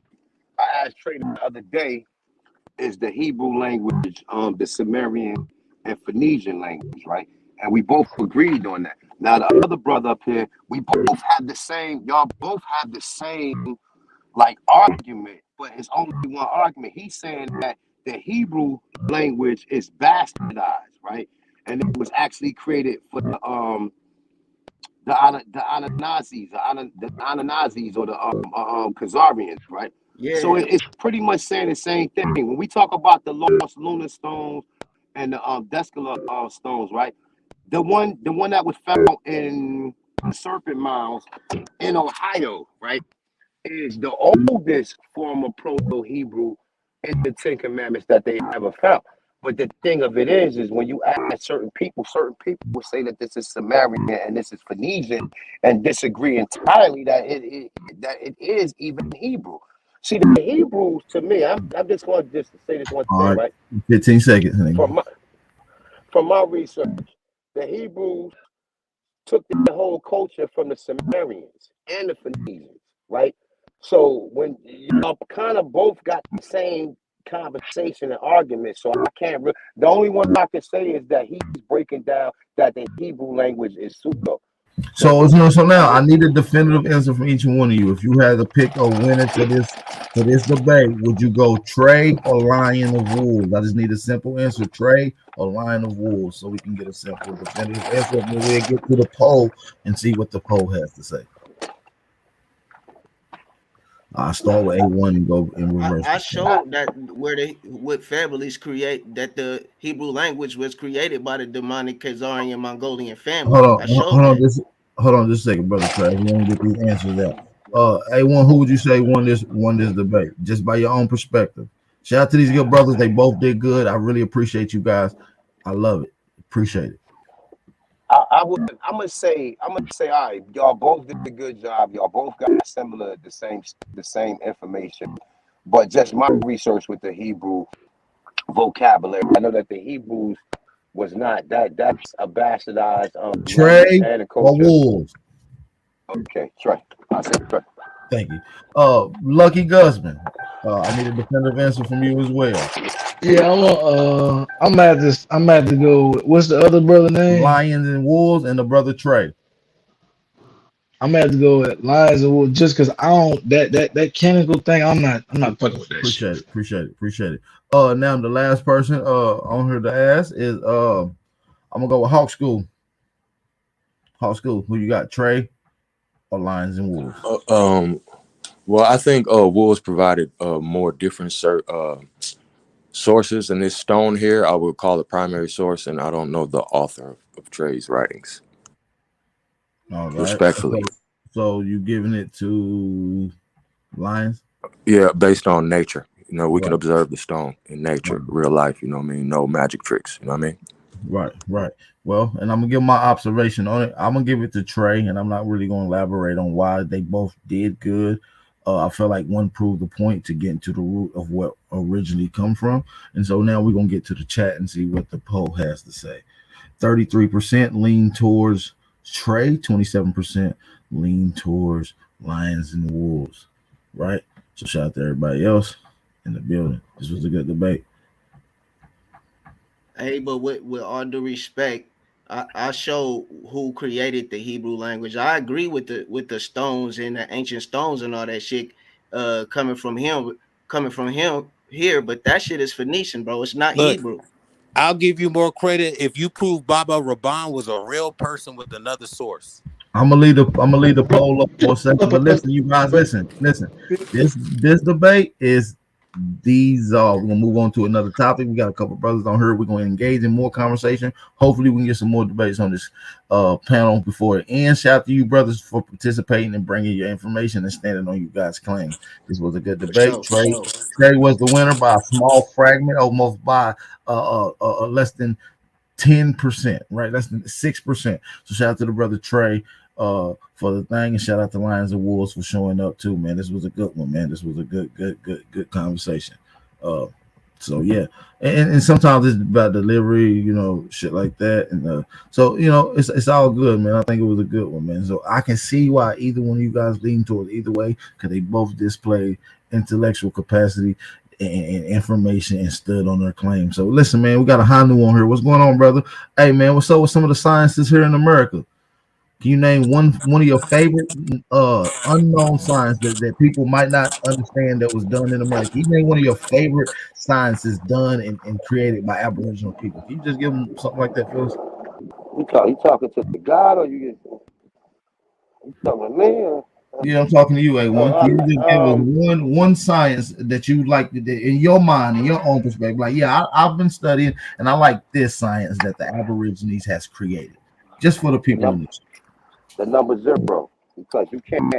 S18: asked Trey the other day, is the Hebrew language the Sumerian and Phoenician language, right? And we both agreed on that. Now the other brother up here, we both have the same, y'all both have the same like argument, but it's only one argument. He's saying that the Hebrew language is bastardized, right? And it was actually created for the Anunnazis or the Khazarians, right? So
S13: Yeah.
S18: it's pretty much saying the same thing. When we talk about the lost lunar stones and the Descala stones, right? The one that was found in the Serpent Mounds in Ohio, right, is the oldest form of Proto-Hebrew in the Ten Commandments that they ever found. But the thing of it is when you ask certain people will say that this is Sumerian and this is Phoenician and disagree entirely that it is even Hebrew. See, the Hebrews, to me, I'm just going to just say this one
S5: All
S18: thing,
S5: right,
S18: right?
S5: 15 seconds. Honey.
S18: From my research, the Hebrews took the whole culture from the Sumerians and the Phoenicians, right? So when y'all kind of both got the same conversation and argument, so I can't. The only one I can say is that he's breaking down that the Hebrew language is pseudo.
S5: So now I need a definitive answer from each one of you. If you had to pick a winner for this debate, would you go Trey or Lion of Wolves? I just need a simple answer: Trey or Lion of Wolves, so we can get a simple definitive answer. And then we'll get to the poll and see what the poll has to say. I start with A1 and go in reverse.
S13: I showed that what families create that the Hebrew language was created by the demonic Khazarian Mongolian family.
S5: Hold on just a second, brother Trey. We want to get these answers out. A1, who would you say won this debate? Just by your own perspective. Shout out to these good brothers. They both did good. I really appreciate you guys. I love it. Appreciate it.
S18: I'm gonna say, all right, y'all both did a good job. Y'all both got the same information, but just my research with the Hebrew vocabulary, I know that the Hebrews was not that's a bastardized
S5: Trey
S18: language and a
S5: or
S18: culture.
S5: Wolves?
S18: Okay, Trey. I said Trey.
S5: Thank you. Lucky Guzman. I need a definitive answer from you as well.
S14: Yeah, I'm at this. I'm at to go. What's the other brother name?
S5: Lions and Wolves and the brother Trey.
S14: I'm gonna have to go with Lions and Wolves just because I don't that chemical thing. I'm not fucking with that shit.
S5: Appreciate it. Now the last person on here to ask is I'm gonna go with Hawk School. Who you got, Trey or Lions and Wolves?
S17: Well, I think Wolves provided more different sources, and this stone here I would call the primary source, and I don't know the author of Trey's writings.
S5: All right.
S17: Respectfully.
S5: So you giving it to Lions?
S17: Yeah, based on nature. You know, we can observe the stone in nature, real life. You know what I mean? No magic tricks. You know what I mean?
S5: Right. Well, and I'm gonna give my observation on it. I'm gonna give it to Trey, and I'm not really gonna elaborate on why they both did good. I feel like one proved the point to get into the root of what originally come from, and so now we're gonna get to the chat and see what the poll has to say. 33% lean towards Trey, 27% lean towards Lions and Wolves. Right. So shout out to everybody else in the building. This was a good debate.
S13: Hey, but with all due respect, I show who created the Hebrew language. I agree with the stones and the ancient stones and all that shit coming from him here, but that shit is Phoenician, bro. It's not
S16: Look,
S13: Hebrew.
S16: I'll give you more credit if you prove Baba Raban was a real person with another source.
S5: I'm gonna leave the poll up for a second, but listen, you guys, listen. This debate is these. We're gonna move on to another topic. We got a couple brothers on here. We're gonna engage in more conversation. Hopefully, we can get some more debates on this panel before it ends. Shout out to you brothers for participating and bringing your information and standing on you guys' claim. This was a good debate. Trey was the winner by a small fragment, almost by less than 10%, right? That's 6%. So shout out to the brother Trey for the thing, and shout out to Lions and Wolves for showing up too, man. This was a good one, man. This was a good conversation. Uh so yeah, and sometimes it's about delivery, shit like that, and so it's all good, man. I think it was a good one, man. So I can see why either one of you guys lean towards either way, because they both display intellectual capacity and information and stood on their claim. So listen, man, we got a Hanu on here. What's going on, brother? Hey, man, what's up with some of the sciences here in America? Can you name one of your favorite unknown science that people might not understand that was done in America? Can you name one of your favorite sciences done and created by Aboriginal people? Can you just give them something like that for us?
S18: You talking to the God, or you talking to me? Or?
S5: Yeah, I'm talking to you, A1. Can you just give us one science that you like in your mind, in your own perspective? Like, yeah, I've been studying and I like this science that the Aborigines has created, just for the people in this.
S18: The number 0, because you can't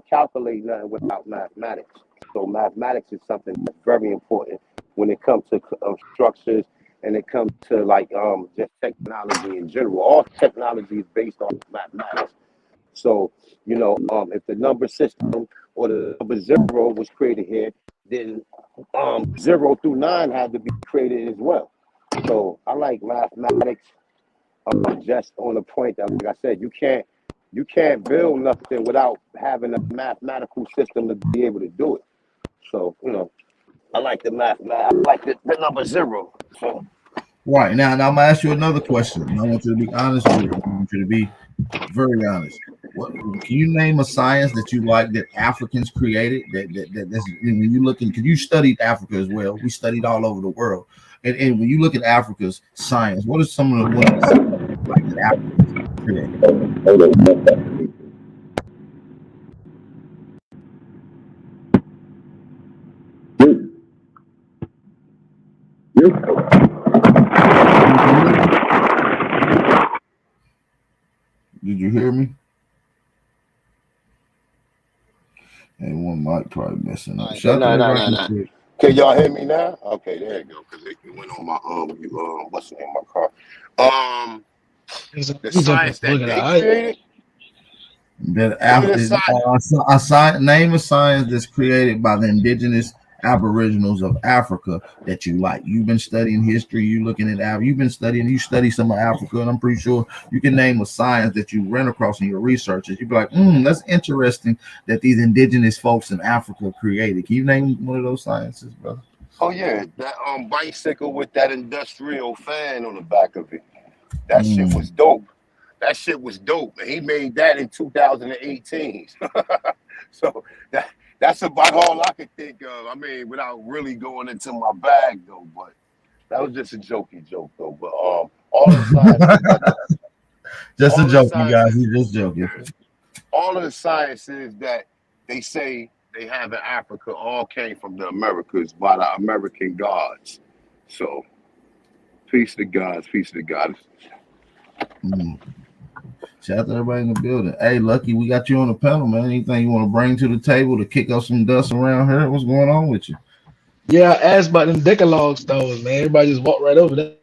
S18: calculate nothing without mathematics. So mathematics is something that's very important when it comes to structures, and it comes to just technology in general. All technology is based on mathematics. So if the number system or the number 0 was created here, then 0 through 9 had to be created as well. So I like mathematics. Just on the point that, like I said, you can't build nothing without having a mathematical system to be able to do it. So I like the math. I like the number 0. So.
S5: Right now, I'm gonna ask you another question. I want you to be honest with it. I want you to be very honest. What can you name a science that you like that Africans created? That's when you look in, because you studied Africa as well. We studied all over the world, and when you look at Africa's science, what are some of the ones like that Africans created? Did you hear me? And one mic probably messing up.
S18: No. Can y'all hear me now? Okay, there you go. Because it went on my what's in my car? The science that they created.
S5: Name a science that's created by the indigenous Aboriginals of Africa that you like. You've been studying history. You looking at you study some of Africa, and I'm pretty sure you can name a science that you ran across in your researches. You'd be like, that's interesting that these indigenous folks in Africa created. Can you name one of those sciences, brother?
S18: Oh yeah, that bicycle with that industrial fan on the back of it. That shit was dope. That shit was dope, and he made that in 2018. So that's about all I could think of. I mean, without really going into my bag though, but that was just a jokey joke though. But all the sciences,
S5: just a joke, you guys. He's just joking.
S18: All of the sciences that they say they have in Africa all came from the Americas by the American gods. So, peace to gods, peace to gods.
S5: Shout out to everybody in the building. Hey, Lucky, we got you on the panel, man. Anything you want to bring to the table to kick up some dust around here? What's going on with you?
S14: Yeah, I asked about them Decalogue stones, man. Everybody just walked right over there.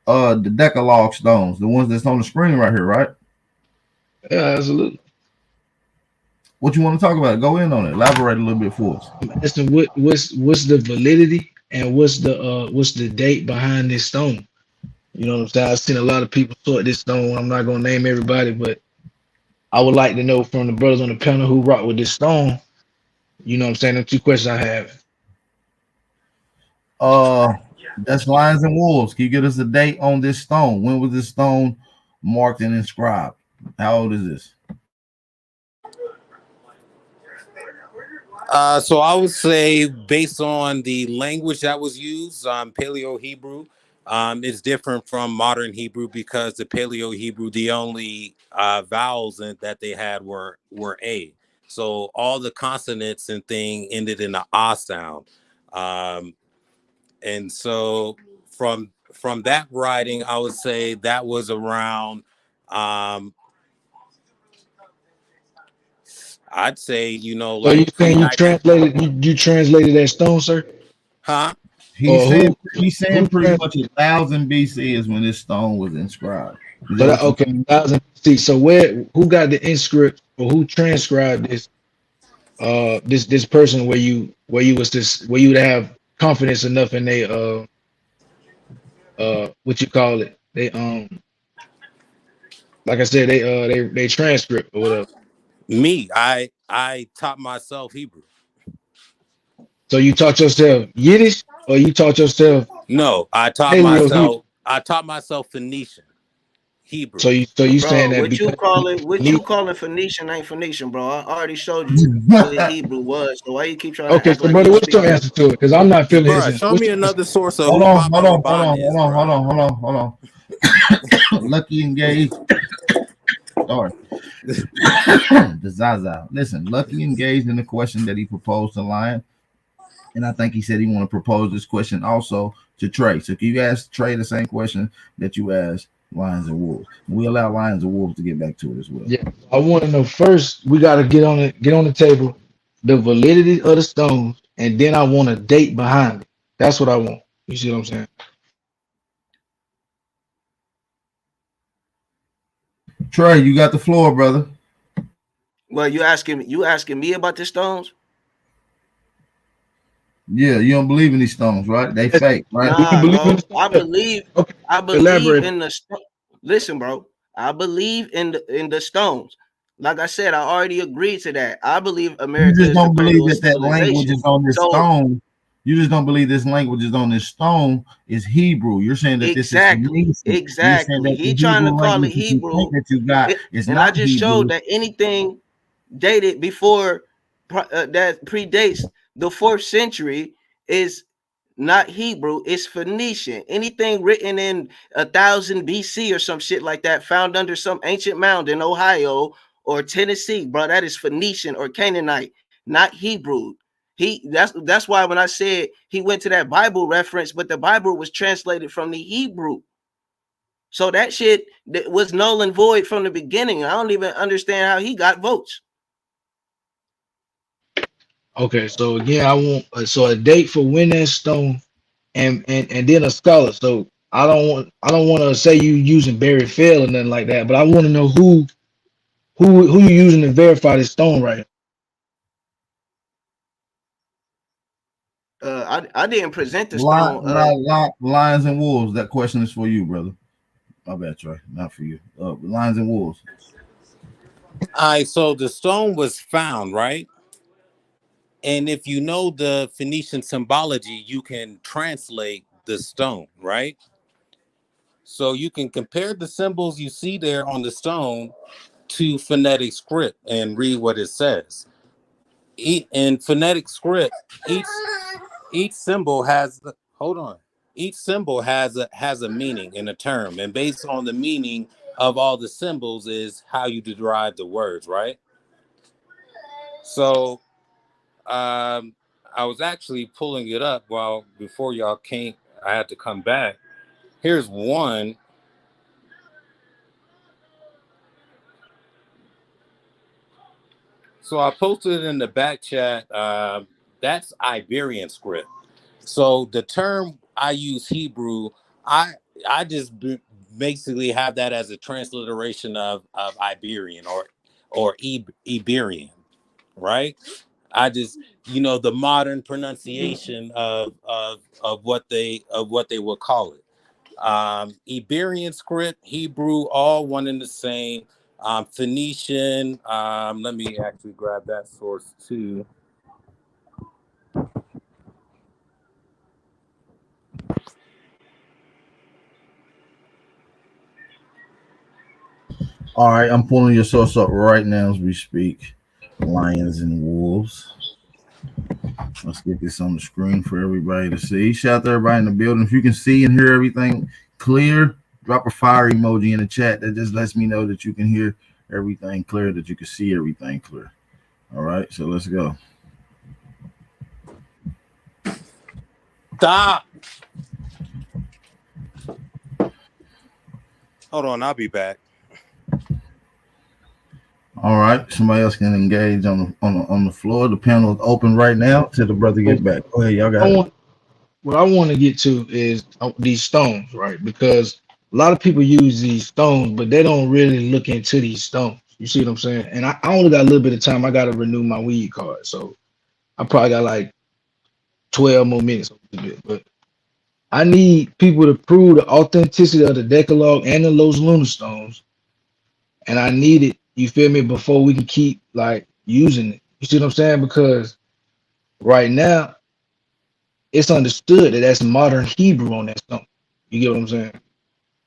S5: The Decalogue stones, the ones that's on the screen right here, right?
S14: Yeah, absolutely.
S5: What you want to talk about? Go in on it. Elaborate a little bit for us.
S14: Asking what's the validity and what's the date behind this stone? You know what I'm saying? I've seen a lot of people sort this stone. I'm not gonna name everybody, but I would like to know from the brothers on the panel who rock with this stone. You know what I'm saying? The 2 questions I have.
S5: That's Lions and Wolves. Can you get us a date on this stone? When was this stone marked and inscribed? How old is this?
S16: So I would say, based on the language that was used, Paleo Hebrew, it's different from modern Hebrew, because the Paleo Hebrew, the only vowels that they had were a. So all the consonants and thing ended in a ah sound, and so from that writing, I would say that was around. I'd say,
S14: So you saying you translated that stone, sir?
S16: Huh?
S5: He's saying pretty
S14: trans-
S5: much 1,000 BC is when this stone was inscribed. Is that
S14: So
S5: what you
S14: okay,
S5: saying?
S14: 1,000 BC. So who got the inscript or who transcribed this? This person where you was this where you would have confidence enough in they what you call it, they like I said, they transcript or whatever.
S16: Me, I taught myself Hebrew.
S14: So you taught yourself Yiddish or you taught yourself
S16: No, I taught
S14: Paleo Hebrew?
S16: myself Phoenician Hebrew.
S14: So you saying
S13: Bro,
S14: that
S13: what you
S14: because
S13: calling Phoenician ain't Phoenician, bro. I already showed you what Hebrew was. So why you keep trying to
S14: okay,
S13: act
S14: so
S13: like you
S14: brother,
S13: don't
S14: what's
S13: speak
S14: your answer
S13: Hebrew?
S14: to it? Because I'm not feeling his
S16: Bruh,
S14: answer.
S16: show
S14: What's
S16: me
S14: your answer?
S16: another source of
S5: Hold
S16: who
S5: on,
S16: Baba Laban is, bro.
S5: hold on. Lucky engaged. Sorry. The Zaza. Listen, Lucky engaged in the question that he proposed to Lion. And I think he said he want to propose this question also to Trey. So can you ask Trey the same question that you asked Lions and Wolves? We allow Lions and Wolves to get back to it as well.
S14: Yeah, I want to know first. We got to get on the table, the validity of the stones, and then I want a date behind it. That's what I want. You see what I'm saying?
S5: Trey, you got the floor, brother.
S13: Well, you asking me about the stones?
S5: Yeah, you don't believe in these stones, right? They fake, right?
S14: Do you
S13: Nah,
S14: believe in the
S13: bro.
S14: stone? Okay,
S13: I believe
S14: elaborate.
S13: in the listen, bro. I believe in the stones. Like I said, I already agreed to that. I believe
S5: You
S13: America
S5: just
S13: is the
S5: don't believe
S13: cradle of
S5: that that language
S13: civilization.
S5: is on this
S13: So
S5: stone. You just don't believe this language is on this stone is Hebrew. You're saying that this is
S13: exactly,
S5: Phoenician. You're saying
S13: exactly.
S5: that the
S13: He trying to
S5: Hebrew
S13: call it
S5: language that you think
S13: Hebrew,
S5: that you got is
S13: and I
S5: not
S13: just showed
S5: Hebrew.
S13: that anything dated before that predates the 4th century is not Hebrew, it's Phoenician. Anything written in 1,000 BC or some shit like that, found under some ancient mound in Ohio or Tennessee, bro, that is Phoenician or Canaanite, not Hebrew. That's why when I said he went to that Bible reference, but the Bible was translated from the Hebrew. So that shit that was null and void from the beginning. I don't even understand how he got votes.
S14: Okay, so again, I want so a date for when that stone and then a scholar. So I don't want to say you using Barry Fail or nothing like that, but I want to know who you using to verify this stone right here.
S13: I didn't present the stone.
S5: Lions and Wolves. That question is for you, brother. My bad, Trey. Not for you. Lions and Wolves.
S16: All right, so the stone was found, right? And if you know the Phoenician symbology, you can translate the stone, right? So you can compare the symbols you see there on the stone to phonetic script and read what it says. In phonetic script, each symbol has hold on. Each symbol has a meaning and a term, and based on the meaning of all the symbols is how you derive the words, right? So I was actually pulling it up while before y'all came. I had to come back. Here's one. So I posted it in the back chat. That's Iberian script. So the term I use Hebrew, I I just basically have that as a transliteration of Iberian or Iberian, right? I just the modern pronunciation of what they would call it. Iberian script, Hebrew, all one and the same. Phoenician. Let me actually grab that source too.
S5: All right, I'm pulling your source up right now as we speak. Lions and Wolves. Let's get this on the screen for everybody to see. Shout out to everybody in the building. If you can see and hear everything clear, drop a fire emoji in the chat. That just lets me know that you can hear everything clear, that you can see everything clear. All right, so let's go.
S16: Stop. Hold on, I'll be back.
S5: All right, somebody else can engage on the floor. The panel is open right now till the brother get back. Go ahead, y'all got it.
S14: what I want to get to is these stones, right? Because a lot of people use these stones, but they don't really look into these stones. You see what I'm saying? And I only got a little bit of time. I got to renew my weed card, so I probably got like 12 more minutes. But I need people to prove the authenticity of the Decalogue and the Los Lunar stones, and I need it. You feel me? Before we can keep like using it. You see what I'm saying? Because right now it's understood that that's modern Hebrew on that stone. You get what I'm saying?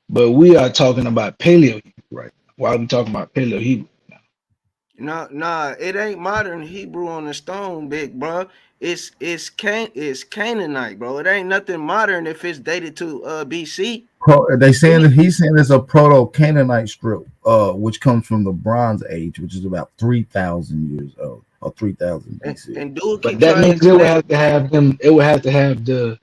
S14: But we are talking about Paleo Hebrew, right? Why are we talking about Paleo Hebrew?
S13: Nah, it ain't modern Hebrew on the stone, big bro. It's Canaanite, bro. It ain't nothing modern if it's dated to BC.
S5: They saying that he's saying it's a proto-Canaanite script, which comes from the Bronze Age, which is about 3,000 years old, or 3,000 BC.
S13: And dude
S14: But
S13: keep
S14: that
S13: trying to
S14: means it would
S13: connect.
S14: have to have them. It would have to have the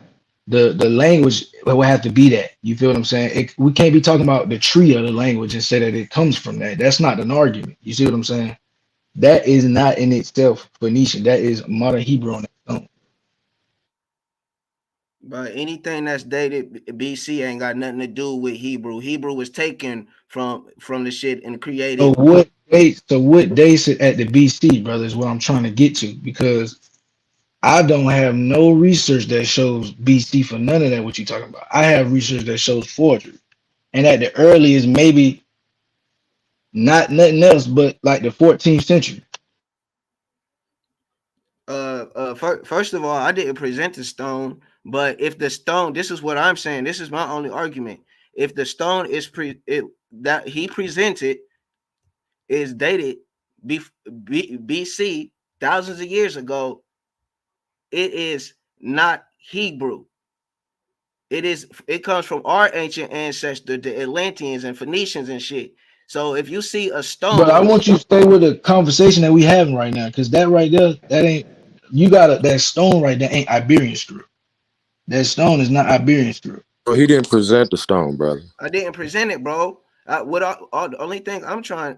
S14: language. It would have to be that. You feel what I'm saying? We can't be talking about the tree of the language and say that it comes from that. That's not an argument. You see what I'm saying? That is not in itself Phoenician. That is modern Hebrew on its own.
S13: But anything that's dated BC ain't got nothing to do with Hebrew. Hebrew was taken from the shit and
S14: So
S13: created.
S14: what dates? So what dates it at the BC, brother? Is what I'm trying to get to because I don't have no research that shows BC for none of that. What you talking about? I have research that shows forgery, and at the earliest, maybe not nothing else, but like the 14th century.
S13: First of all, I didn't present the stone, but if the stone, this is what I'm saying. This is my only argument. If the stone is that he presented is dated BC thousands of years ago, it is not Hebrew. It comes from our ancient ancestor, the Atlanteans and Phoenicians and shit. So if you see a
S14: But I
S13: stone,
S14: want you to stay with the conversation that we having right now, because that right there, that ain't you got that stone right there ain't Iberian script. That stone is not Iberian script.
S17: Bro, he didn't present the stone, brother.
S13: I didn't present it, bro. The only thing I'm trying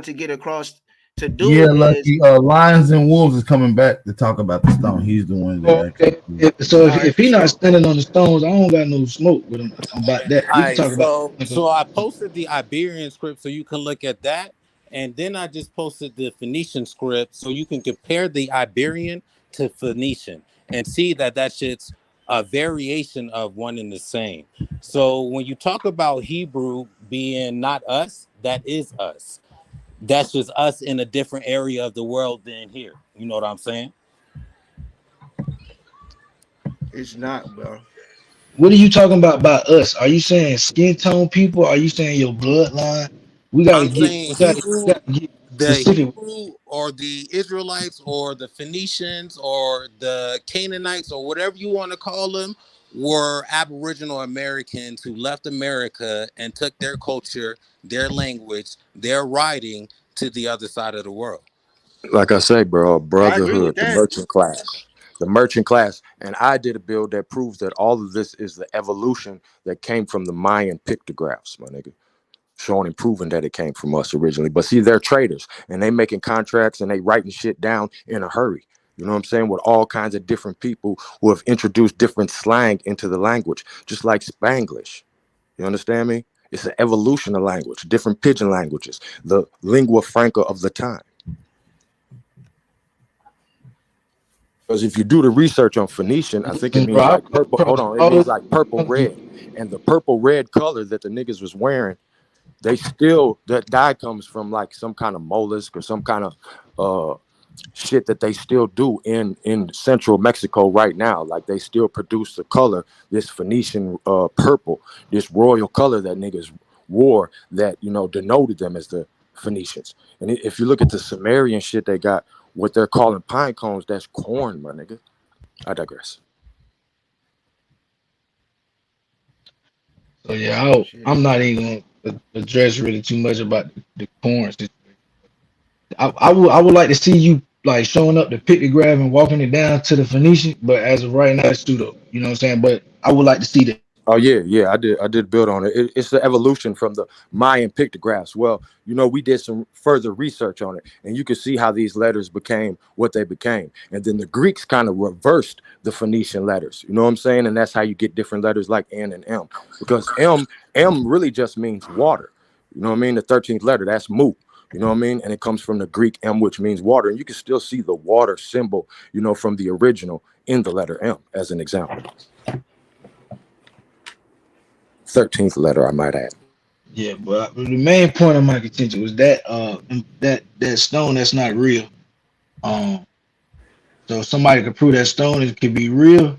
S13: to get across to
S5: Yeah,
S13: do is
S5: Lucky. Lions and Wolves is coming back to talk about the stone. He's the one that actually.
S14: Okay. So
S13: all right
S14: if
S13: for
S14: he not
S13: sure.
S14: standing on the stones, I don't got no smoke with him about that.
S16: All
S14: We can
S16: right,
S14: talk about
S16: so I posted the Iberian script so you can look at that, and then I just posted the Phoenician script so you can compare the Iberian to Phoenician and see that that shit's a variation of one and the same. So when you talk about Hebrew being not us, that is us. That's just us in a different area of the world than here. You know what I'm saying?
S13: It's not, bro.
S14: what are you talking about by us? Are you saying skin tone people? Are you saying your bloodline? We gotta
S16: I'm
S14: get
S16: saying
S14: we gotta, we
S16: Hebrew,
S14: gotta get
S16: the
S14: specific.
S16: Hebrew or the Israelites or the Phoenicians or the Canaanites or whatever you want to call them were Aboriginal Americans who left America and took their culture, their language, their writing to the other side of the world.
S17: Like I say, bro,
S13: I agree with
S17: brotherhood, the
S13: that.
S17: merchant class. The merchant class. And I did a build that proves that all of this is the evolution that came from the Mayan pictographs, my nigga. Showing and proving that it came from us originally. But see, they're traders and they making contracts and they writing shit down in a hurry. You know what I'm saying? With all kinds of different people who have introduced different slang into the language, just like Spanglish. You understand me? It's an evolution of language, different pidgin languages, the lingua franca of the time. Because if you do the research on Phoenician, I think it
S14: Bro,
S17: means
S14: I've
S17: like
S14: come
S17: purple. Hold
S14: across
S17: on, it
S14: all
S17: means
S14: of
S17: like purple red. And the purple red color that the niggas was wearing, they still, that dye comes from like some kind of mollusk or some kind of shit that they still do in central Mexico right now. Like they still produce the color, this Phoenician purple, this royal color that niggas wore that, you know, denoted them as the Phoenicians. And if you look at the Sumerian shit they got, what they're calling pine cones, that's corn, my nigga. I digress.
S14: So yeah,
S13: Shit.
S14: I'm not even gonna address really too much about the corn. I would like to see you like showing up the pictograph and walking it down to the Phoenician, but as of right now, it's pseudo. You know what I'm saying? But I would like to see that.
S17: Oh yeah, I did build on it. It's the evolution from the Mayan pictographs. Well, we did some further research on it, and you can see how these letters became what they became. And then the Greeks kind of reversed the Phoenician letters. You know what I'm saying? And that's how you get different letters like N and M, because M really just means water. You know what I mean? The 13th letter, that's Mu. You know what I mean? And it comes from the Greek M, which means water. And you can still see the water symbol, from the original in the letter M, as an example. 13th letter, I might add.
S14: Yeah, but the main point of my contention was that that stone that's not real. So if somebody could prove that stone it could be real,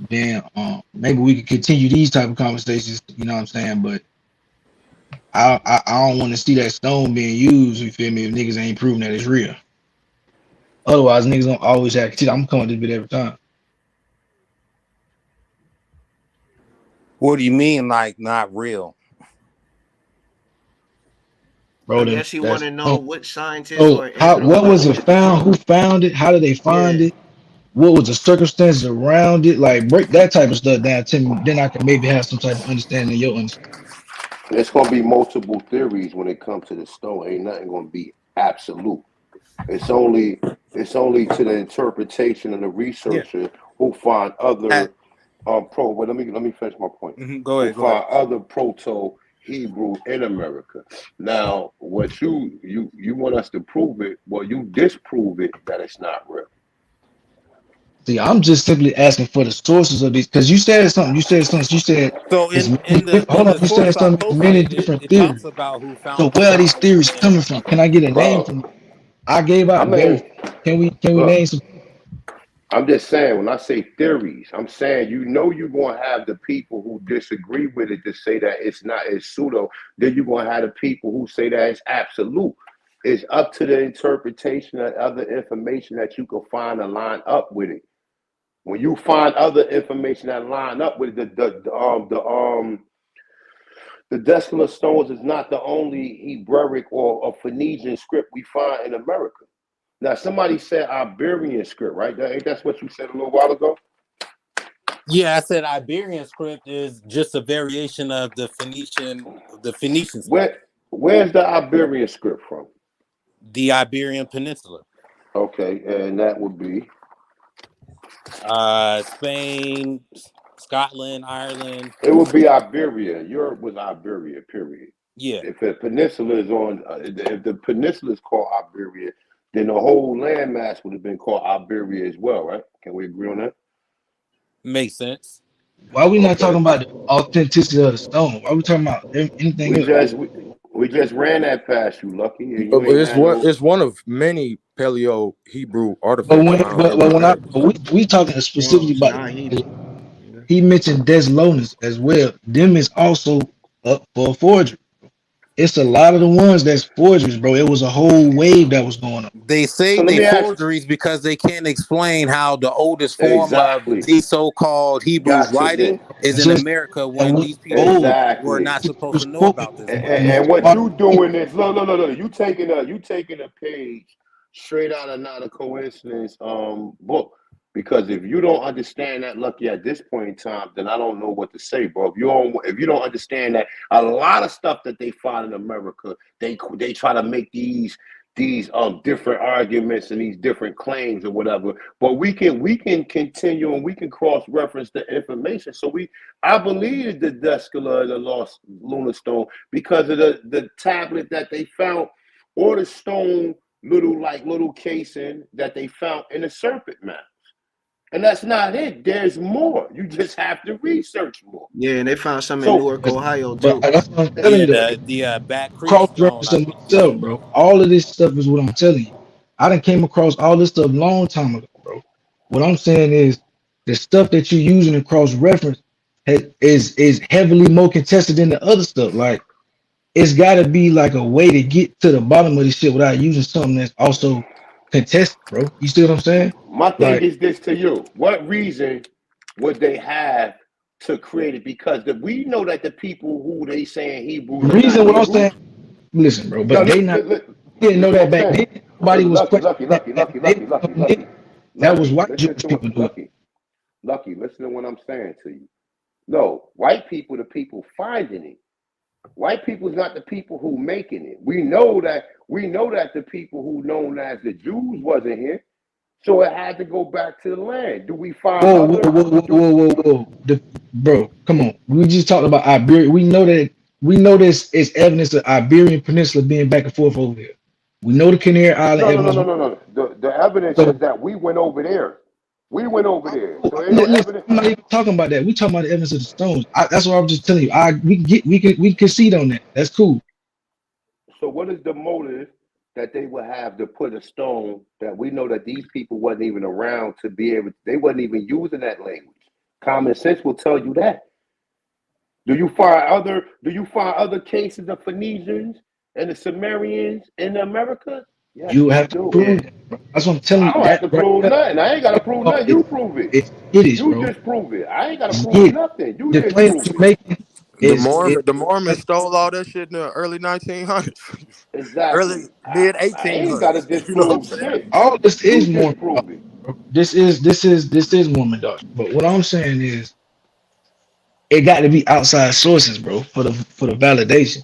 S14: then maybe we could continue these type of conversations. You know what I'm saying? But I don't want to see that stone being used. You feel me? If niggas ain't proving that it's real. Otherwise, niggas don't always have to. I'm coming to this bit every time.
S16: What do you mean, like not real?
S14: Bro,
S13: I guess you want to know what scientists
S14: so
S13: or
S14: what was it
S13: anthropologists.
S14: found? Who found it? How did they find
S13: Yeah.
S14: it? What was the circumstances around it? Like break that type of stuff down to me. Then I can maybe have some type of understanding of your understanding.
S18: There's going to be multiple theories when it comes to the stone. Ain't nothing going to be absolute. It's only to the interpretation of the researcher who find other Well, let me finish my point.
S16: Go ahead.
S18: Who find other proto Hebrew in America. Now, what you want us to prove it? Well, you disprove it that it's not real.
S14: See, I'm just simply asking for the sources of these because you said something. You said
S16: So
S14: it's
S16: in
S14: many, hold on.
S16: the
S14: You said
S16: source I
S14: something. It's many
S16: posted,
S14: different
S16: it talks
S14: theories.
S16: about who
S14: So
S16: found the
S14: where are these
S16: stone.
S14: theories coming from? Can I get a name from? I gave out very. Can we
S18: look,
S14: name some?
S18: I'm just saying, when I say theories, I'm saying you're going to have the people who disagree with it to say that it's pseudo. Then you're going to have the people who say that it's absolute. It's up to the interpretation of other information that you can find to line up with it. When you find other information that line up with it, the Descula stones is not the only Hebraic or Phoenician script we find in America. Now, somebody said Iberian script, right? That's what you said a little while ago?
S16: Yeah, I said Iberian script is just a variation of the Phoenician script.
S18: Where's the Iberian script from?
S16: The Iberian Peninsula.
S18: Okay, and that would be
S16: Spain, Scotland, Ireland.
S18: It would be Iberia. Europe was Iberia, period.
S16: Yeah.
S18: If the peninsula is if the peninsula is called Iberia, then the whole landmass would have been called Iberia as well, right? Can we agree on that?
S16: Makes sense.
S14: Why are we not talking about the authenticity of the stone? Why are we talking about anything else?
S18: We just ran that past you, Lucky, and you ain't
S17: It's one of many Paleo Hebrew artifacts found in
S14: we talking specifically about he mentioned Deslonas as well. Them is also up for forgery. It's a lot of the ones that's forgeries, bro. It was a whole wave that was going on.
S16: They say they forgeries because they can't explain how the oldest form of the so-called Hebrews writing is in America when these people were not supposed to know about this.
S18: And what you doing is look. You taking a page straight out of Not a Coincidence book. Because if you don't understand that, Lucky, at this point in time, then I don't know what to say, bro. If you don't understand that, a lot of stuff that they find in America, they try to make these different arguments and these different claims or whatever. But we can continue and we can cross reference the information. So I believe the Descula and the Lost Lunar Stone because of the tablet that they found or the stone little casing that they found in the serpent mouth. And that's not it. There's more. You just have to research more.
S13: Yeah, and they found some in Newark, Ohio, too.
S14: But that's what I'm telling you.
S16: The Back Creek
S14: Cross
S16: Stone.
S14: referencing myself, bro. All of this stuff is what I'm telling you. I done came across all this stuff long time ago, bro. What I'm saying is the stuff that you're using to cross reference is heavily more contested than the other stuff. Like it's got to be like a way to get to the bottom of this shit without using something that's also contested, bro. You see what I'm saying?
S18: My thing is this to you. What reason would they have to create it? Because we know that the people who they saying Hebrews
S14: The reason what I'm saying, listen, bro, but they didn't know that back then. Nobody was questioning that. That was white Jewish people doing it.
S18: Lucky, listen to what I'm saying to you. No, white people, the people finding it. White people is not the people who making it. We know that the people who known as the Jews wasn't here. So it had to go back to the land. Do we find
S14: Whoa, whoa,
S18: other
S14: whoa, whoa,
S18: do
S14: whoa, whoa, whoa. Bro, come on. We just talked about Iberia. We know this is evidence of Iberian Peninsula being back and forth over here. We know the Canary Island evidence.
S18: no. The evidence
S14: So
S18: is that we went over there. We went over there. So
S14: no,
S18: any
S14: listen,
S18: evidence
S14: I'm not even talking about that. We talking about the evidence of the stones. That's what I'm just telling you. We can concede on that. That's cool.
S18: so what is the motive that they would have to put a stone that we know that these people wasn't even around to be able they wasn't even using that language. Common sense will tell you that. Do you find other cases of Phoenicians and the Sumerians in America? Yes,
S14: You
S18: we
S14: have to
S18: do.
S14: prove that, bro. That's what I'm telling
S18: I
S14: you.
S18: don't have
S14: That
S18: to
S14: right
S18: prove
S14: there,
S18: nothing. I ain't gotta prove nothing. You prove it.
S14: it's Yiddish,
S18: You
S14: bro.
S18: just prove it. I ain't gotta
S14: It's
S18: prove
S14: Yiddish.
S18: nothing. You
S14: The
S18: just
S14: claim
S18: prove
S14: that you're
S18: it.
S14: making is
S17: The Mormons stole all that shit in the early 1900s,
S18: Exactly.
S17: early mid
S18: I ain't gotta
S17: 1800s. You know what I'm
S18: disprove
S17: saying?
S18: shit.
S14: all this is
S18: You just
S14: Mormon
S18: prove it.
S14: doctrine, bro. This is Mormon doctrine. But what I'm saying is it got to be outside sources, bro, for the validation.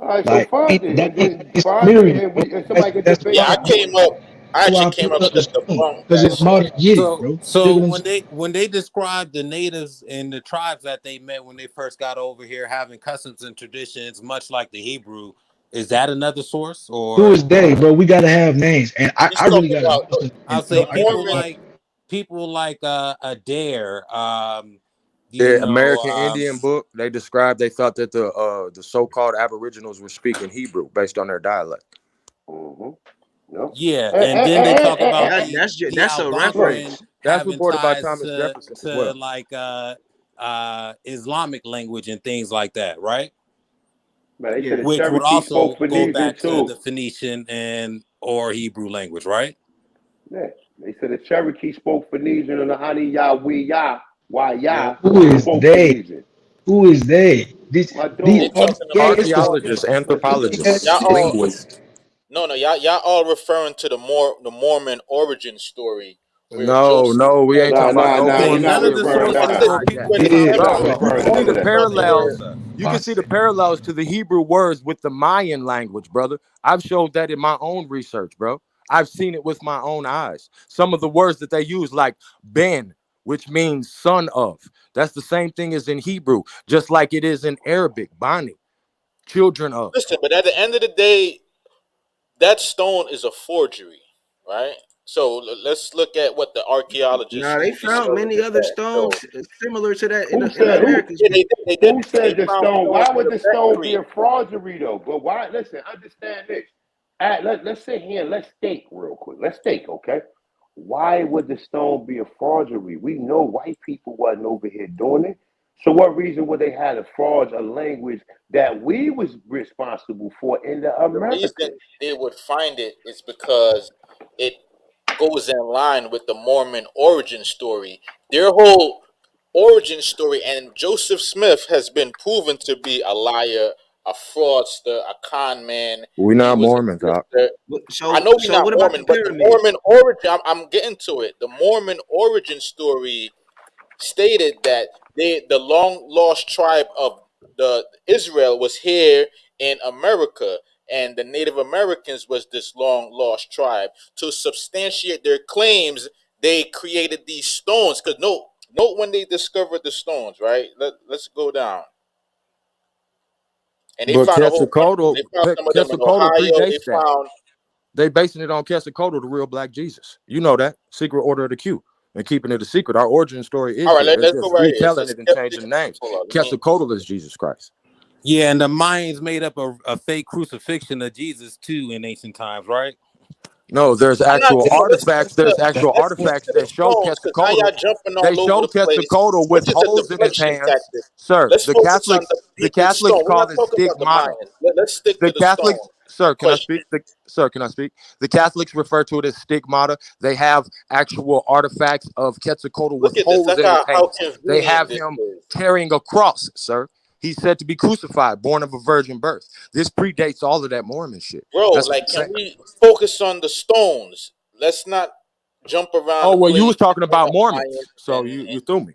S18: All right, so
S14: Like
S18: find it
S14: that
S18: and
S14: ain't
S18: then
S14: it's
S18: find it
S14: Sumerian,
S18: and
S14: bro.
S18: we and somebody can
S14: That's
S18: debate
S14: why
S18: the point.
S14: that's why I pulled up the stone because it's modern Yiddish,
S16: So,
S14: bro. Dig
S16: so
S14: what I'm
S16: when
S14: saying?
S16: they describe the natives and the tribes that they met when they first got over here, having customs and traditions much like the Hebrew, is that another source?
S14: Who
S16: Or
S14: is they, bro? We gotta have names, and I really gotta do some.
S16: I'll say people like Adair,
S17: The American Indian book, they described they thought that the so-called Aboriginals were speaking Hebrew based on their dialect.
S18: Mm-hmm. Yep.
S16: yeah, and then they talk about the
S13: That's a
S18: Look,
S16: Algonquin
S13: reference.
S17: That's
S16: having
S17: reported by
S16: ties
S17: Thomas Jefferson as
S16: to
S17: well.
S16: like Islamic language and things like that, right?
S18: man, they said
S13: Yeah.
S18: the
S16: Which would
S18: Cherokee spoke
S16: also go
S18: Phoenician
S16: back to the
S18: too.
S16: Phoenician and or Hebrew language, right?
S18: Yeah. They said the Cherokee spoke Phoenician and the Aniyawiya
S16: Yep.
S14: Who is
S18: spoke
S14: they?
S18: Phoenician.
S14: Who is they? This
S18: My
S14: these
S18: dude.
S14: all these it's the
S17: Archaeologists, anthropologists,
S14: same.
S17: linguists. No, we ain't talking about no
S18: Nah. We're
S16: None
S18: not
S16: of
S17: Mormon
S16: the
S17: story.
S18: referring to
S17: Fuck
S16: sources
S18: that.
S16: or
S17: out of
S16: people
S17: that,
S16: we
S14: Yeah,
S16: talk
S18: We're not
S17: bro.
S16: about.
S17: You can
S18: referring to
S17: see the
S18: that.
S17: parallels. You can see the
S14: Boss.
S17: parallels to the Hebrew words with the Mayan language, brother. I've showed that in my own research, bro. I've seen it with my own eyes. Some of the words that they use, like ben, which means son of, that's the same thing as in Hebrew, just like it is in Arabic, bani, children of.
S13: Now they found many other stones similar to that
S18: Who
S13: in the
S18: said
S13: Americas.
S18: who said the stone? Why would the stone be a forgery though? But why? Listen, understand this. Let's sit here and let's think real quick. Let's think, okay? Why would the stone be a forgery? We know white people wasn't over here doing it. So what reason would they have to forge a language that we was responsible for in the Americas?
S17: We not Mormons, Doc.
S13: So what about the pyramids?
S17: But Quetzalcoatl predates that. They basing it on Quetzalcoatl, the real Black Jesus. You know that secret order of the Q, and keeping it a secret. Our origin story is here. They're just retelling it and changing names. Quetzalcoatl is Jesus Christ.
S16: Yeah, and the Mayans made up a fake crucifixion of Jesus too in ancient times, right?
S17: No, there's actual artifacts. There's actual artifacts that show Quetzalcoatl. They show Quetzalcoatl with holes in his hands. Sir, the Catholics call it stigmata. The Catholics, sir, can I speak? Can I speak? The Catholics refer to it as stigmata. They have actual artifacts of Quetzalcoatl with holes in his hands. They have him carrying a cross, sir. He's said to be crucified, born of a virgin birth. This predates all of that Mormon shit. That's what I'm saying. Oh, well, you was talking about Mormons, so you threw me.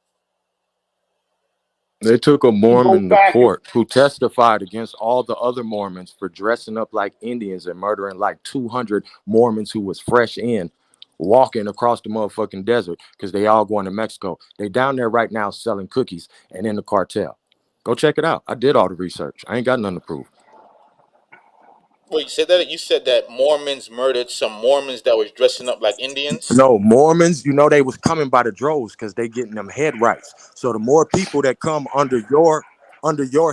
S17: They took a
S18: You go
S17: Mormon to
S18: back and
S17: court who testified against all the other Mormons for dressing up like Indians and murdering like 200 Mormons who was fresh in, walking across the motherfucking desert because they all going to Mexico. They down there right now selling cookies and in the cartel. Go check it out. I did all the research. I ain't got nothing to prove.
S19: Wait, you said that Mormons murdered some Mormons that was dressing up like Indians?
S17: No, Mormons, you know, they was coming by the droves because they getting them head rights. So the more people that come under your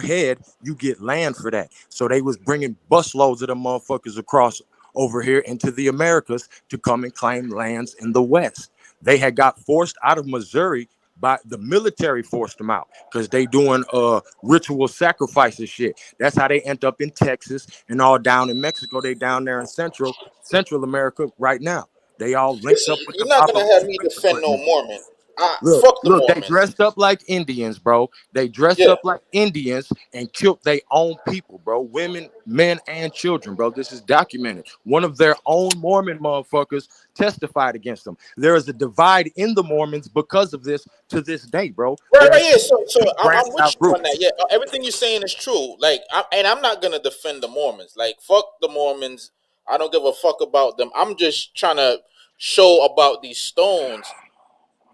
S17: head, you get land for that. So they was bringing busloads of them motherfuckers across over here into the Americas to come and claim lands in the West. They had got forced out of Missouri by the military, forced them out because they doing ritual sacrifices shit. That's how they end up in Texas and all down in Mexico. They down there in Central America right now. They all linked
S19: Listen,
S17: up with
S19: you're
S17: them
S19: not gonna have
S17: Operation
S19: me defend
S17: Paperclip
S19: no
S17: movement.
S19: Mormon.
S17: Look,
S19: Fuck the
S17: look, they
S19: Mormons.
S17: dressed up like Indians, bro. They dressed
S19: Yeah.
S17: up like Indians and killed their own people, bro. Women, men, and children, bro. This is documented. One of their own Mormon motherfuckers testified against them. There is a divide in the Mormons because of this to this day, bro.
S19: Right,
S17: There are
S19: right, yeah. So
S17: two
S19: I'm
S17: branched
S19: with
S17: out
S19: you on that.
S17: groups.
S19: Yeah, everything you're saying is true. Like, I'm not gonna defend the Mormons. Like, fuck the Mormons. I don't give a fuck about them. I'm just trying to show about these stones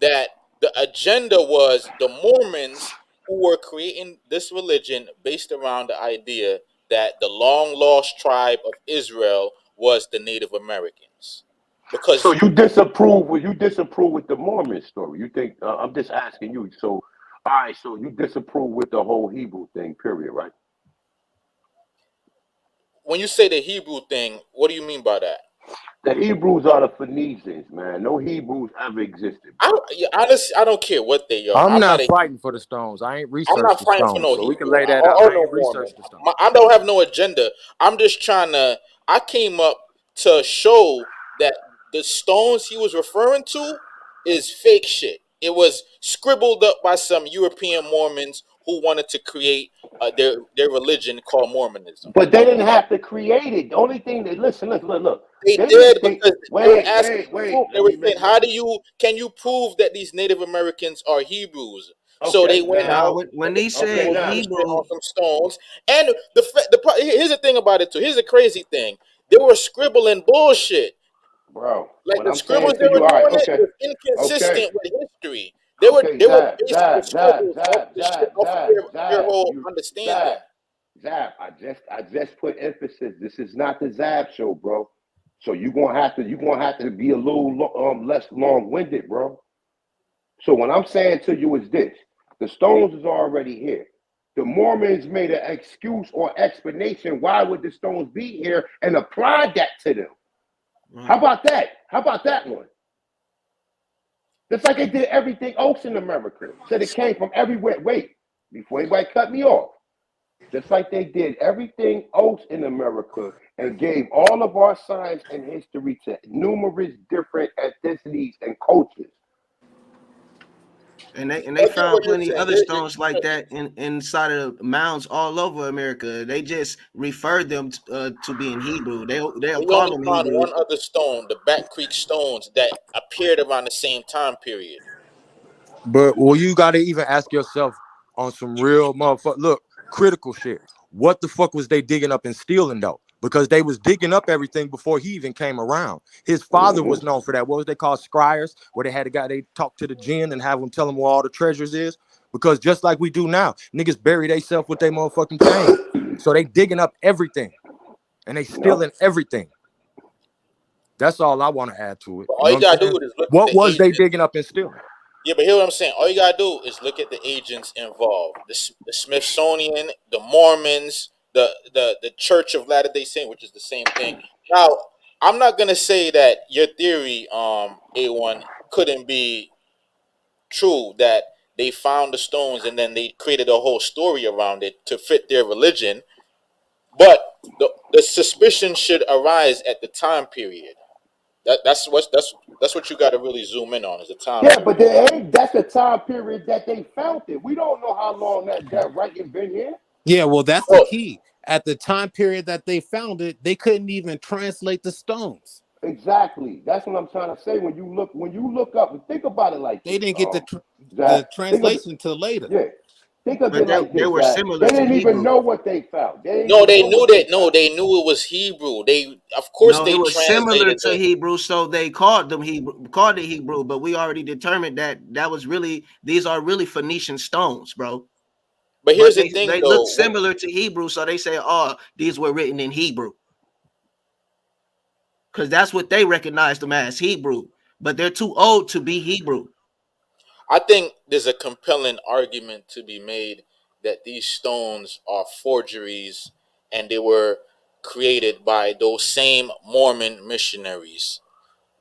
S19: that the agenda was the Mormons who were creating this religion based around the idea that the long lost tribe of Israel was the Native Americans.
S18: so
S19: Because
S18: you disapprove with the Mormon story. You think I'm just asking you. So all right, so you disapprove with the whole Hebrew thing, period, right?
S19: when you say the Hebrew thing, what do you mean by that?
S18: The Hebrews are the Phoenicians, man. No Hebrews ever existed, bro.
S19: Honestly, I don't care what they are.
S17: I'm not fighting for the stones. I ain't
S19: I'm
S17: researched
S19: not
S17: the
S19: fighting for
S17: stones,
S19: no
S17: so we can
S19: Hebrew
S17: lay that out.
S19: or
S17: I
S19: no
S17: ain't
S19: Mormon.
S17: researched the stones.
S19: I don't have no agenda. I'm just trying to. I came up to show that the stones he was referring to is fake shit. It was scribbled up by some European Mormons who wanted to create their religion called Mormonism.
S18: But they didn't have to create it. The only thing they listen, look.
S19: They
S18: They
S19: did
S18: didn't
S19: because
S18: think.
S19: they were
S18: Wait,
S19: asking
S18: wait,
S19: for
S18: wait.
S19: proof. They
S18: Let
S19: were
S18: me
S19: saying,
S18: make.
S19: can you prove that these Native Americans are Hebrews?" So they
S18: Okay,
S19: went
S18: now.
S13: Nah,
S19: out
S13: when
S19: and the
S13: he
S19: person
S18: Okay,
S13: said
S19: was
S18: now.
S19: written
S13: Hebrew,
S19: on some stones. And here's the thing about it too. Here's the crazy thing. They were scribbling bullshit.
S18: Bro,
S19: Like
S18: what
S19: the
S18: I'm saying
S19: scribbles they
S18: to you,
S19: were
S18: all right,
S19: doing it
S18: okay,
S19: was
S18: okay,
S19: inconsistent with history. They were
S18: okay,
S19: they were
S18: Zab,
S19: basing the
S18: Zab, Zab,
S19: scribbles off
S18: Zab,
S19: the shit
S18: Zab,
S19: off of
S18: Zab,
S19: their
S18: Zab,
S19: whole
S18: you,
S19: understanding.
S18: Zab, Zab. I just put emphasis. This is not the Zab show, bro. So you gonna have to be a little less long winded, bro. So what I'm saying to you is this: the stones is already here. The Mormons made an excuse or explanation why would the stones be here and applied that to them. How about that? How about that one? Just like they did everything else in America. Said it came from everywhere. Wait, before anybody cut me off. Just like they did everything else in America and gave all of our science and history to numerous different ethnicities and cultures.
S13: and they
S19: I get
S13: found
S19: what you're
S13: plenty
S19: saying.
S13: other stones like that inside of mounds all over America. They just referred them to being Hebrew. They'll
S19: We
S13: call
S19: only
S13: them
S19: found
S13: Hebrew.
S19: one other stone, the Bat Creek stones, that appeared around the same time period.
S17: But well, you got to even ask yourself on some real motherfucker. Look, critical shit. What the fuck was they digging up and stealing though? Because they was digging up everything before he even came around. His father was known for that. What was they called? Scryers, where they had a guy they talk to the jinn and have them tell them where all the treasures is. Because just like we do now, niggas bury themselves with their motherfucking chains. So they digging up everything and they
S18: Yep.
S17: stealing everything. That's all I want to add to it.
S19: But
S17: You
S19: all
S17: know
S19: you
S17: what I'm
S19: gotta do
S17: saying?
S19: is look at
S17: What
S19: the
S17: was they
S19: agents.
S17: digging up and stealing?
S19: Yeah, but hear what I'm saying. All you gotta do is look at the agents involved: the Smithsonian, the Mormons, the Church of Latter Day Saint, which is the same thing. Now, I'm not gonna say that your theory, A1, couldn't be true, that they found the stones and then they created a whole story around it to fit their religion. But the suspicion should arise at the time period. That's what you got to really zoom in on, is the time
S18: Yeah, but
S19: period.
S18: that's the time period that they found it. We don't know how long that writing been here.
S16: Yeah, well, that's the
S19: Oh,
S16: key. At the time period that they found it, they couldn't even translate the stones.
S18: Exactly. That's what I'm trying to say. When you look up and think about it like
S16: They
S18: this,
S16: didn't get
S18: Zach,
S16: the
S18: think of it.
S16: translation till later.
S18: Yeah. Think of
S13: But
S18: it like
S13: they
S18: this,
S13: were
S18: right?
S13: similar
S18: They
S13: to
S18: didn't even
S13: Hebrew.
S18: know what they found. They didn't
S19: No,
S18: even
S19: they
S18: know
S19: knew
S18: what
S19: that.
S18: they
S19: No,
S18: found.
S19: they knew it was Hebrew. They, of course,
S13: No,
S19: they
S13: it was similar
S19: translated
S13: to
S19: it.
S13: Hebrew, so they called them Hebrew, called it Hebrew. But we already determined that that was really these are really Phoenician stones, bro.
S19: But
S13: But
S19: here's the thing,
S13: they look
S19: though.
S13: similar to Hebrew, so they say, "Oh, these were written in Hebrew," because that's what they recognized them as Hebrew. But they're too old to be Hebrew.
S19: I think there's a compelling argument to be made that these stones are forgeries and they were created by those same Mormon missionaries.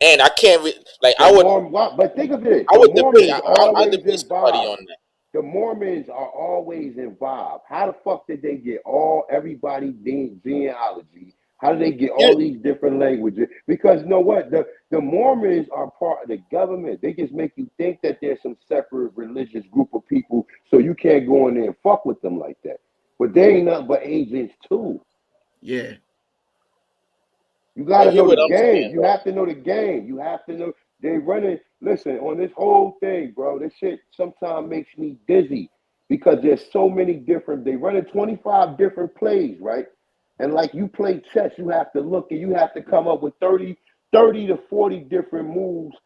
S19: And I can't like
S18: The Mormon, but think of it.
S19: I
S18: The
S19: would debate
S18: Mormons
S19: I
S18: always
S19: debate somebody
S18: involved.
S19: on that.
S18: The Mormons are always involved. How the fuck did they get everybody genealogy? How did they get
S19: Here,
S18: all these different languages? Because you know what? The Mormons are part of the government. They just make you think that there's some separate religious group of people, so you can't go in there and fuck with them like that. But they ain't nothing but agents too.
S13: Yeah.
S18: You got
S19: but
S18: to
S19: hear
S18: know
S19: what
S18: the
S19: I'm
S18: game.
S19: saying
S18: You
S19: though.
S18: have to know the game. You have to know they running. Listen, on this whole thing, bro, this shit sometimes makes me dizzy because there's so many different. They running 25 different plays, right? And like you play chess, you have to look and you have to come up with 30 to 40 different moves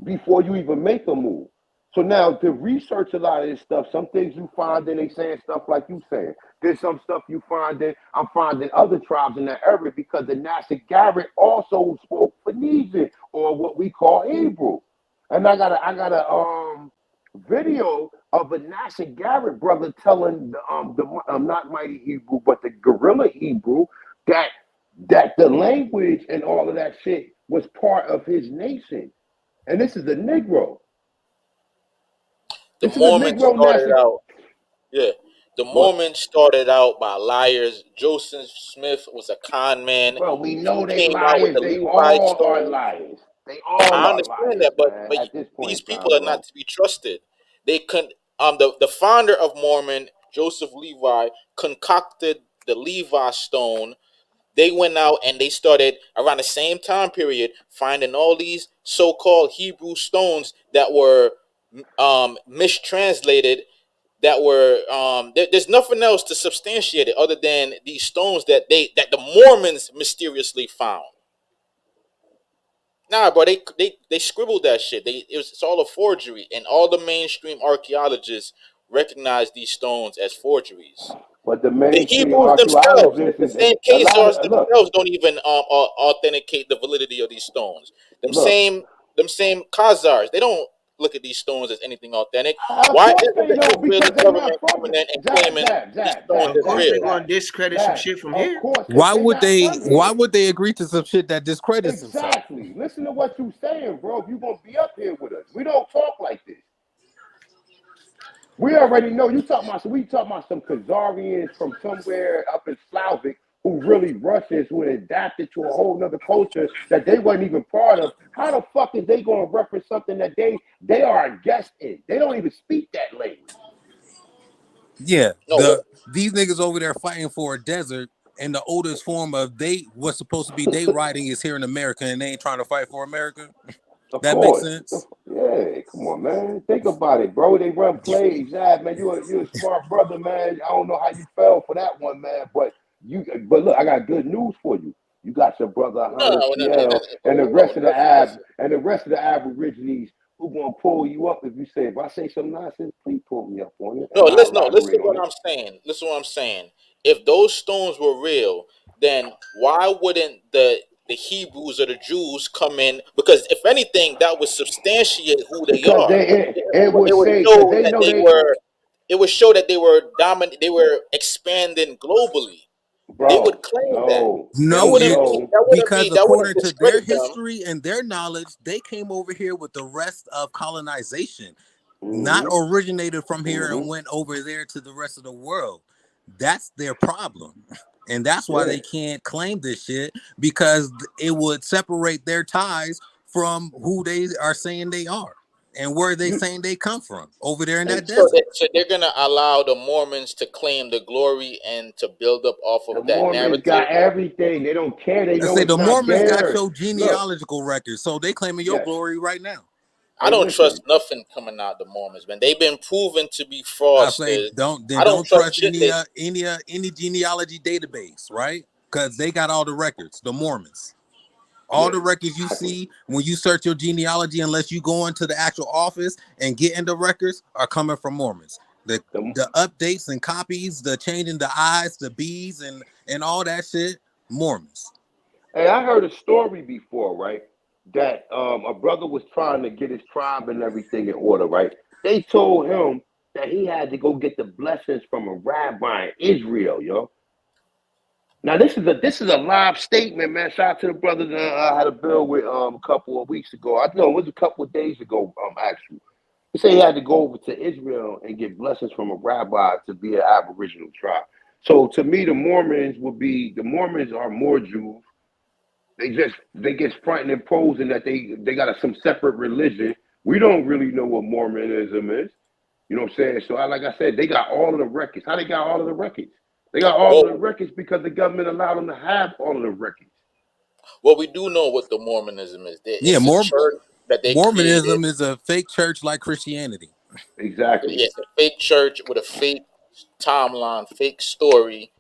S18: before you even make a move. So now to research a lot of this stuff, some things you find and they saying stuff like you saying. There's some stuff you find that I'm finding other tribes in that area because the Nasser Garrett also spoke Phoenician or what we call Hebrew. And I got a video of a Nasser Garrett brother telling the not mighty Hebrew but the guerrilla Hebrew that the language and all of that shit was part of his nation. And this is a Negro.
S19: The
S18: This is a
S19: Mormons
S18: Negro
S19: started
S18: Nasser.
S19: out Yeah. The
S18: What?
S19: Mormons started out by liars. Joseph Smith was a con man.
S18: Bro, we
S19: He
S18: know they
S19: came out with
S18: liars.
S19: the
S18: They
S19: Levi
S18: all are
S19: stone.
S18: liars. They all
S19: I
S18: are
S19: understand
S18: liars,
S19: that, but
S18: man, at this point
S19: these
S18: in time,
S19: people are not
S18: bro.
S19: to be trusted. They con the founder of Mormon, Joseph Levi, concocted the Levi stone. They went out and they started around the same time period finding all these so-called Hebrew stones that were mistranslated, that were there's nothing else to substantiate it other than these stones that the Mormons mysteriously found. Nah, bro, they scribbled that shit. It's all a forgery, and all the mainstream archaeologists recognize these stones as forgeries.
S18: But the
S19: The
S18: mainstream
S19: Hebrews themselves,
S18: archaeologists
S19: the
S18: is
S19: same
S18: a lot
S19: Khazars
S18: of
S19: themselves, don't even authenticate the validity of these stones. Them
S18: look.
S19: same them same Khazars, they don't look at these stones as anything authentic.
S18: Of
S19: Why
S18: course
S19: isn't
S18: they
S19: the
S18: don't
S19: Israeli
S18: because they
S19: government
S18: not from
S19: coming in and
S18: Zach,
S19: claiming
S18: Zach,
S19: these
S18: Zach,
S19: stones
S18: Zach,
S13: Of
S19: as
S13: course,
S18: Zach,
S13: they're
S19: real?
S13: gonna
S18: Zach,
S13: discredit some
S18: Zach.
S13: shit from
S18: Of
S13: here.
S18: course, because
S16: Why
S18: they
S16: would
S18: not
S16: they?
S18: from
S16: Why
S18: here.
S16: would they agree to some shit that discredits themselves?
S18: Exactly. Listen to what you saying, bro. If you gonna be up here with us, we don't talk like this. We already know you talking about. So we talking about some Khazarians from somewhere up in Slavic who really Russians who adapted to a whole nother culture that they wasn't even part of. How the fuck is they going to reference something that they are a guest in? They don't even speak that language.
S16: Yeah,
S19: No,
S16: these niggas over there fighting for a desert, and the oldest form of they what's supposed to be they writing is here in America, and they ain't trying to fight for America.
S18: Of
S16: That makes
S18: course.
S16: sense.
S18: Yeah, come on, man. Think about it, bro. They run plays. Yeah, man, you a smart brother, man. I don't know how you fell for that one, man. But look, I got good news for you. You got your brother Hunter Fiel and the rest of the
S19: listen.
S18: Aborigines who gonna pull you up if you say if I say some nonsense, please pull me up on it
S19: No,
S18: and I'll
S19: no, listen
S18: elaborate
S19: to
S18: on
S19: what
S18: it.
S19: I'm saying. Listen to what I'm saying. If those stones were real, then why wouldn't the Hebrews or the Jews come in? Because if anything, that would substantiate who they
S18: Because
S19: are.
S18: it would
S19: It would
S18: say because
S19: show
S18: they
S19: that
S18: know
S19: they
S18: they
S19: were. It would show that they were dominant. They were expanding globally. They would
S18: bro,
S19: claim that.
S18: no,
S19: That
S18: they
S16: No,
S19: wouldn't
S16: it
S19: be.
S18: know.
S19: That wouldn't
S16: because
S19: be. That wouldn't
S16: according to their
S19: discredit them.
S16: history and their knowledge, they came over here with the rest of colonization, not
S18: Mm-hmm.
S16: originated from here
S18: Mm-hmm.
S16: and went over there to the rest of the world. That's their problem. And that's why
S18: Yeah.
S16: they can't claim this shit because it would separate their ties from who they are saying they are and where they
S18: You
S16: saying they come from over there in that
S18: and
S16: desert.
S19: So they're gonna allow the Mormons to claim the glory and to build up off
S18: the
S19: of that
S18: Mormons
S19: narrative.
S18: got everything. They don't care. They
S16: I
S18: know
S16: say
S18: it's
S16: the
S18: not
S16: Mormons got
S18: theirs.
S16: your
S18: Look,
S16: genealogical records, so they claiming your
S18: yes.
S16: glory right now.
S19: I don't trust nothing coming out of the Mormons, man. They've been proven to be
S16: I say
S19: fraudsters. I don't
S16: don't
S19: trust
S16: trust
S19: shit they.
S16: any genealogy database, right? Because they got all the records, the Mormons. All
S18: Yeah,
S16: the records you see when you search your genealogy, unless you go into the actual office and get into records, are coming from Mormons. The updates and copies, the changing the I's, the B's, and all that shit, Mormons.
S18: Hey, I heard a story before, right? That a brother was trying to get his tribe and everything in order, right? They told him that he had to go get the blessings from a rabbi in Israel, yo. Now this is a live statement, man. Shout out to the brother that I had a bill with a couple of weeks ago. I know it was a couple of days ago, actually. He said he had to go over to Israel and get blessings from a rabbi to be an Aboriginal tribe. So to me, the Mormons are more Jews. They get fronting and posing that they got some separate religion. We don't really know what Mormonism is. You know what I'm saying? So like I said, they got all of the records. How they got all of the records? They got all of the
S19: Well,
S18: records because the government allowed them to have all of the records.
S19: well, we do know what the Mormonism is.
S16: Yeah,
S19: It's a church that they created.
S16: Mormonism is a fake church like Christianity.
S18: Exactly.
S19: It's a fake church with a fake timeline, fake story,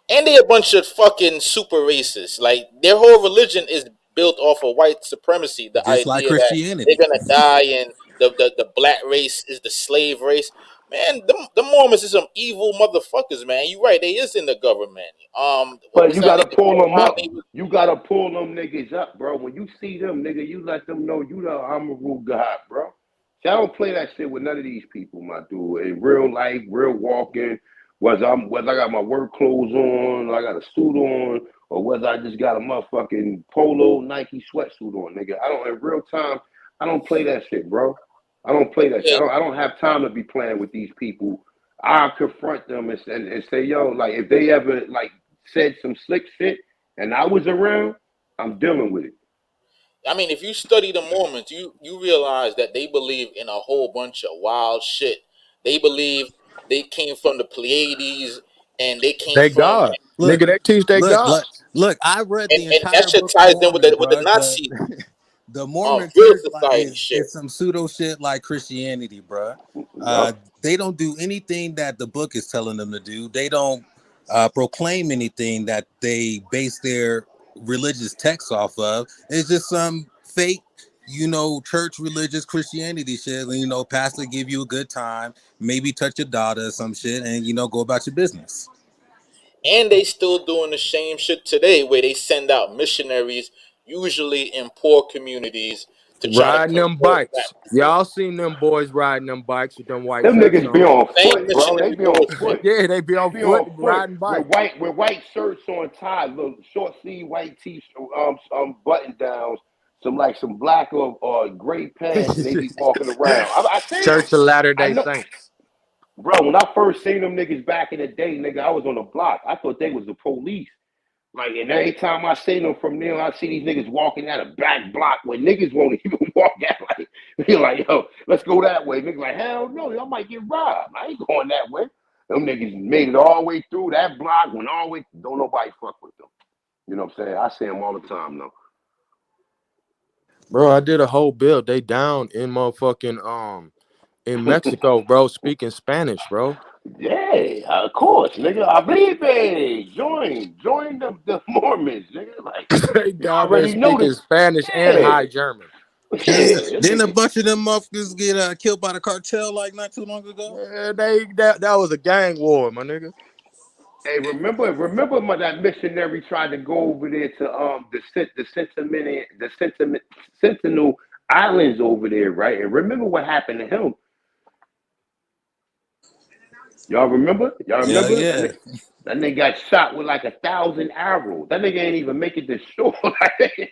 S19: and they a bunch of fucking super racists. Like their whole religion is built off of white supremacy. The
S16: Just like
S19: idea that they're
S16: Christianity.
S19: gonna die and the black race is the slave race. Man, the Mormons is some evil motherfuckers, man. You right, they is in the government.
S18: But
S19: What's
S18: you
S19: that
S18: gotta
S19: nigga
S18: pull them
S19: behind
S18: up.
S19: me?
S18: You gotta pull them niggas up, bro. When you see them, nigga, you let them know you the Amaru God, bro. See, I don't play that shit with none of these people, my dude. In real life, real walking, whether I got my work clothes on, or I got a suit on, or whether I just got a motherfucking polo Nike sweatsuit on, nigga. I don't in real time, I don't play that shit, bro. I don't play that shit. I don't have time to be playing with these people. I confront them and say, yo, like if they ever like said some slick shit and I was around, I'm dealing with it.
S19: I mean, if you study the Mormons, you realize that they believe in a whole bunch of wild shit. They believe they came from the Pleiades and they came
S17: They
S19: from
S17: God.
S16: Look,
S17: Nigga, they teach they God.
S16: look. I read the
S19: and that
S16: entire
S19: shit
S16: Book of
S19: ties in with
S16: Mormon,
S19: the
S16: bro.
S19: Nazi
S16: The Mormon
S19: real
S16: church
S19: society shit.
S16: is some pseudo shit like Christianity, bro.
S18: Yup.
S16: They don't do anything that the book is telling them to do. They don't proclaim anything that they base their religious texts off of. It's just some fake, church religious Christianity shit. And, pastor give you a good time, maybe touch your daughter or some shit, and go about your business.
S19: And they still doing the same shit today where they send out missionaries, usually in poor communities, to try to
S17: Riding them
S19: convert black
S17: bikes.
S19: people.
S17: Y'all seen them boys riding them bikes with them white
S18: Them
S17: shirts
S18: niggas be
S17: on.
S18: on
S19: Same
S18: foot, bro. They
S19: missionary
S18: be on
S19: bullshit.
S18: foot.
S17: Yeah, they be
S18: They
S17: on
S18: be
S17: foot
S18: on foot
S17: riding bikes.
S18: with white shirts on tie, little short sleeve white t-shirt, button downs, some black or gray pants, and they be walking around. I seen them.
S17: Church of Latter
S18: I
S17: Day
S18: know.
S17: Saints.
S18: Bro, when I first seen them niggas back in the day, nigga, I was on the block. I thought they was the police. Like, and every time I see them from there, I see these niggas walking out a back block where niggas won't even walk out. Like, you're like, yo, let's go that way. Niggas like, hell no, y'all might get robbed. I ain't going that way. Them niggas made it all the way through that block, went all the way. Don't nobody fuck with them. You know what I'm saying? I see them all the time, though.
S17: Bro, I did a whole build. They down in motherfucking in Mexico, bro, speaking Spanish, bro.
S18: Yeah, of course, nigga. I believe it. Join the Mormons, nigga. Like,
S17: They
S18: you
S17: down there
S18: already know
S17: speaking
S18: this.
S17: Spanish and
S18: Yeah.
S17: High German.
S18: Yeah,
S16: Didn't a bunch of them motherfuckers get killed by the cartel like not too long ago?
S17: Yeah, that was a gang war, my nigga.
S18: Hey, remember that missionary tried to go over there to the Sentinel Islands over there, right? And remember what happened to him. Y'all remember?
S16: Yeah, yeah.
S18: That nigga got shot with like 1,000 arrows. That nigga ain't even make it to shore. They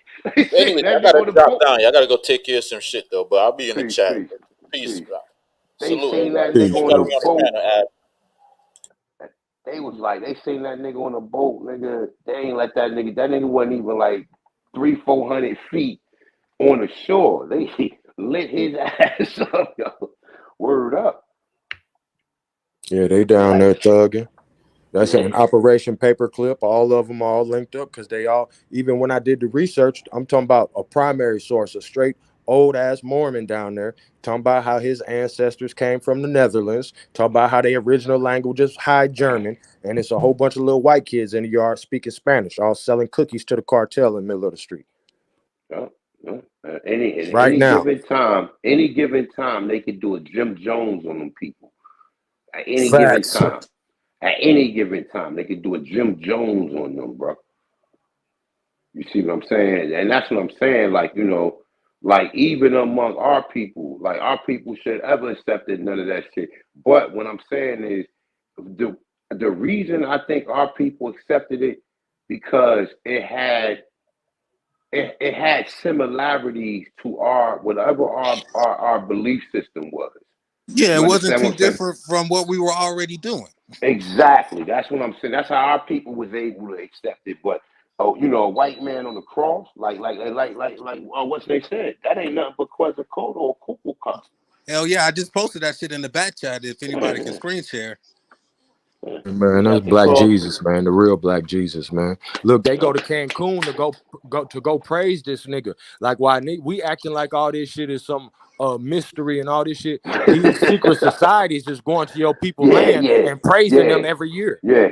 S18: sent
S19: Anyway,
S18: that
S19: I
S18: nigga
S19: gotta
S18: on the
S19: drop
S18: boat.
S19: down. I gotta go take care of some shit though. But I'll be in the
S18: Peace,
S19: chat.
S18: peace,
S19: Peace,
S18: peace.
S19: bro.
S18: They
S19: Salute
S18: seen
S19: everybody.
S18: that nigga
S17: Peace,
S18: on
S19: Everybody
S18: the
S19: be on
S17: peace.
S19: the
S18: boat.
S19: panel. Ad.
S18: They was like, they seen that nigga on the boat, nigga. They ain't let that nigga. That nigga wasn't even like 300-400 feet on the shore. They lit his ass up, yo. Word up.
S17: Yeah, they down
S18: Like,
S17: there thugging. That's
S18: yeah.
S17: an Operation Paperclip. All of them are all linked up because they all, even when I did the research, I'm talking about a primary source, a straight old ass Mormon down there talking about how his ancestors came from the Netherlands, talking about how their original language is High German, and it's a whole bunch of little white kids in the yard speaking Spanish, all selling cookies to the cartel in the middle of the street.
S20: Any given time, they could do a Jim Jones on them people. At any given
S17: Facts.
S20: time. At any given time, they could do a Jim Jones on them, bro. You see what I'm saying? And that's what I'm saying. Like, you know, like even among our people, like our people should ever accepted none of that shit. But what I'm saying is the reason I think our people accepted it because it had similarities to whatever our belief system was.
S16: Yeah,
S20: You
S16: it wasn't
S20: understand
S16: too
S20: what I'm saying?
S16: different from what we were already doing.
S20: Exactly. That's what I'm saying. That's how our people was able to accept it. But you know, a white man on the cross, like what they said, that ain't nothing but Quetzalcoatl or Kukulkan.
S16: Hell yeah, I just posted that shit in the back chat if anybody can screen share.
S17: Man, that's Black Jesus, man. The real Black Jesus, man. Look, they go to Cancun to go praise this nigga. Like, why we acting like all this shit is some mystery and all this shit. These secret societies is going to your people land and praising them every year.
S20: Yeah.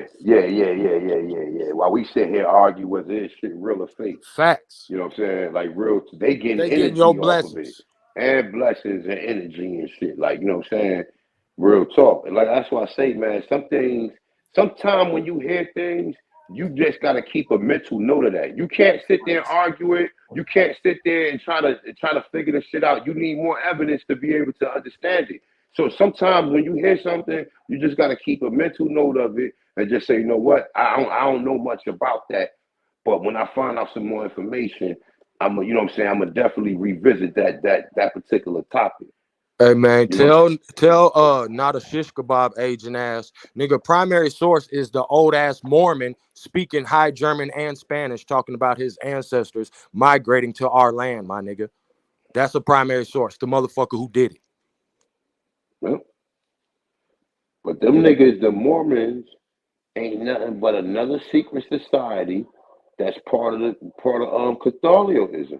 S20: While we sit here argue whether this shit real or fake.
S17: Facts.
S20: You know what I'm saying? Like real, they getting
S17: your
S20: energy off
S17: blessings.
S20: of it. And blessings and energy and shit. Like, you know what I'm saying? Real talk. And like that's why I say, man, some things, sometimes when you hear things, you just gotta keep a mental note of that. You can't sit there and argue it. You can't sit there and try to figure the shit out. You need more evidence to be able to understand it. So sometimes when you hear something, you just gotta keep a mental note of it and just say, you know what? I don't know much about that. But when I find out some more information, I'm gonna definitely revisit that particular topic.
S17: Hey man, tell not a shish kebab agent ass nigga. Primary source is the old ass Mormon speaking High German and Spanish, talking about his ancestors migrating to our land, my nigga. That's a primary source. The motherfucker who did it.
S20: Well, but them niggas, the Mormons, ain't nothing but another secret society that's part of Catholicism.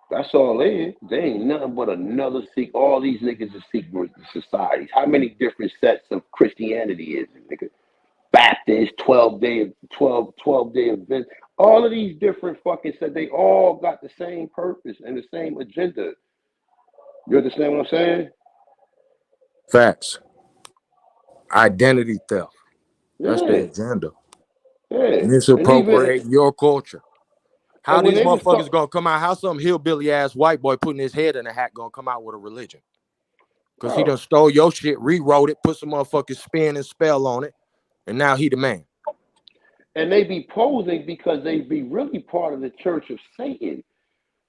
S20: That's all they is. They ain't nothing but another secret. All these niggas are secret societies. How many different sets of Christianity is it, nigga? Baptist, 12-day events. All of these different fucking sets, they all got the same purpose and the same agenda. You understand what I'm saying?
S17: Facts. Identity theft. That's the agenda.
S20: Yeah.
S17: Misappropriate your culture. How
S20: when
S17: these
S20: they was
S17: motherfuckers gonna come out? How some hillbilly ass white boy putting his head in a hat gonna come out with a religion? Because he done stole your shit, rewrote it, put some motherfucking spin and spell on it, and now he the man.
S20: And they be posing because they be really part of the Church of Satan.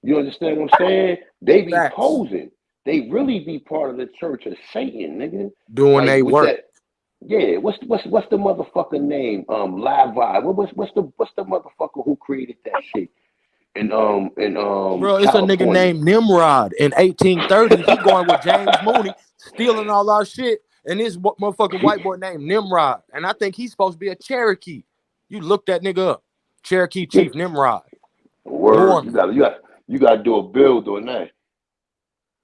S20: You understand what I'm saying? They be posing. They really be part of the Church of Satan, nigga.
S17: Doing they work.
S20: That, yeah, what's the motherfucker name? Levi. What's the motherfucker who created that shit?
S17: Bro, it's
S20: California.
S17: a nigga named Nimrod in 1830. He going with James Mooney, stealing all our shit, and this motherfucking white boy named Nimrod. And I think he's supposed to be a Cherokee. You look that nigga up. Cherokee Chief Nimrod.
S20: Word. You gotta do a build on that.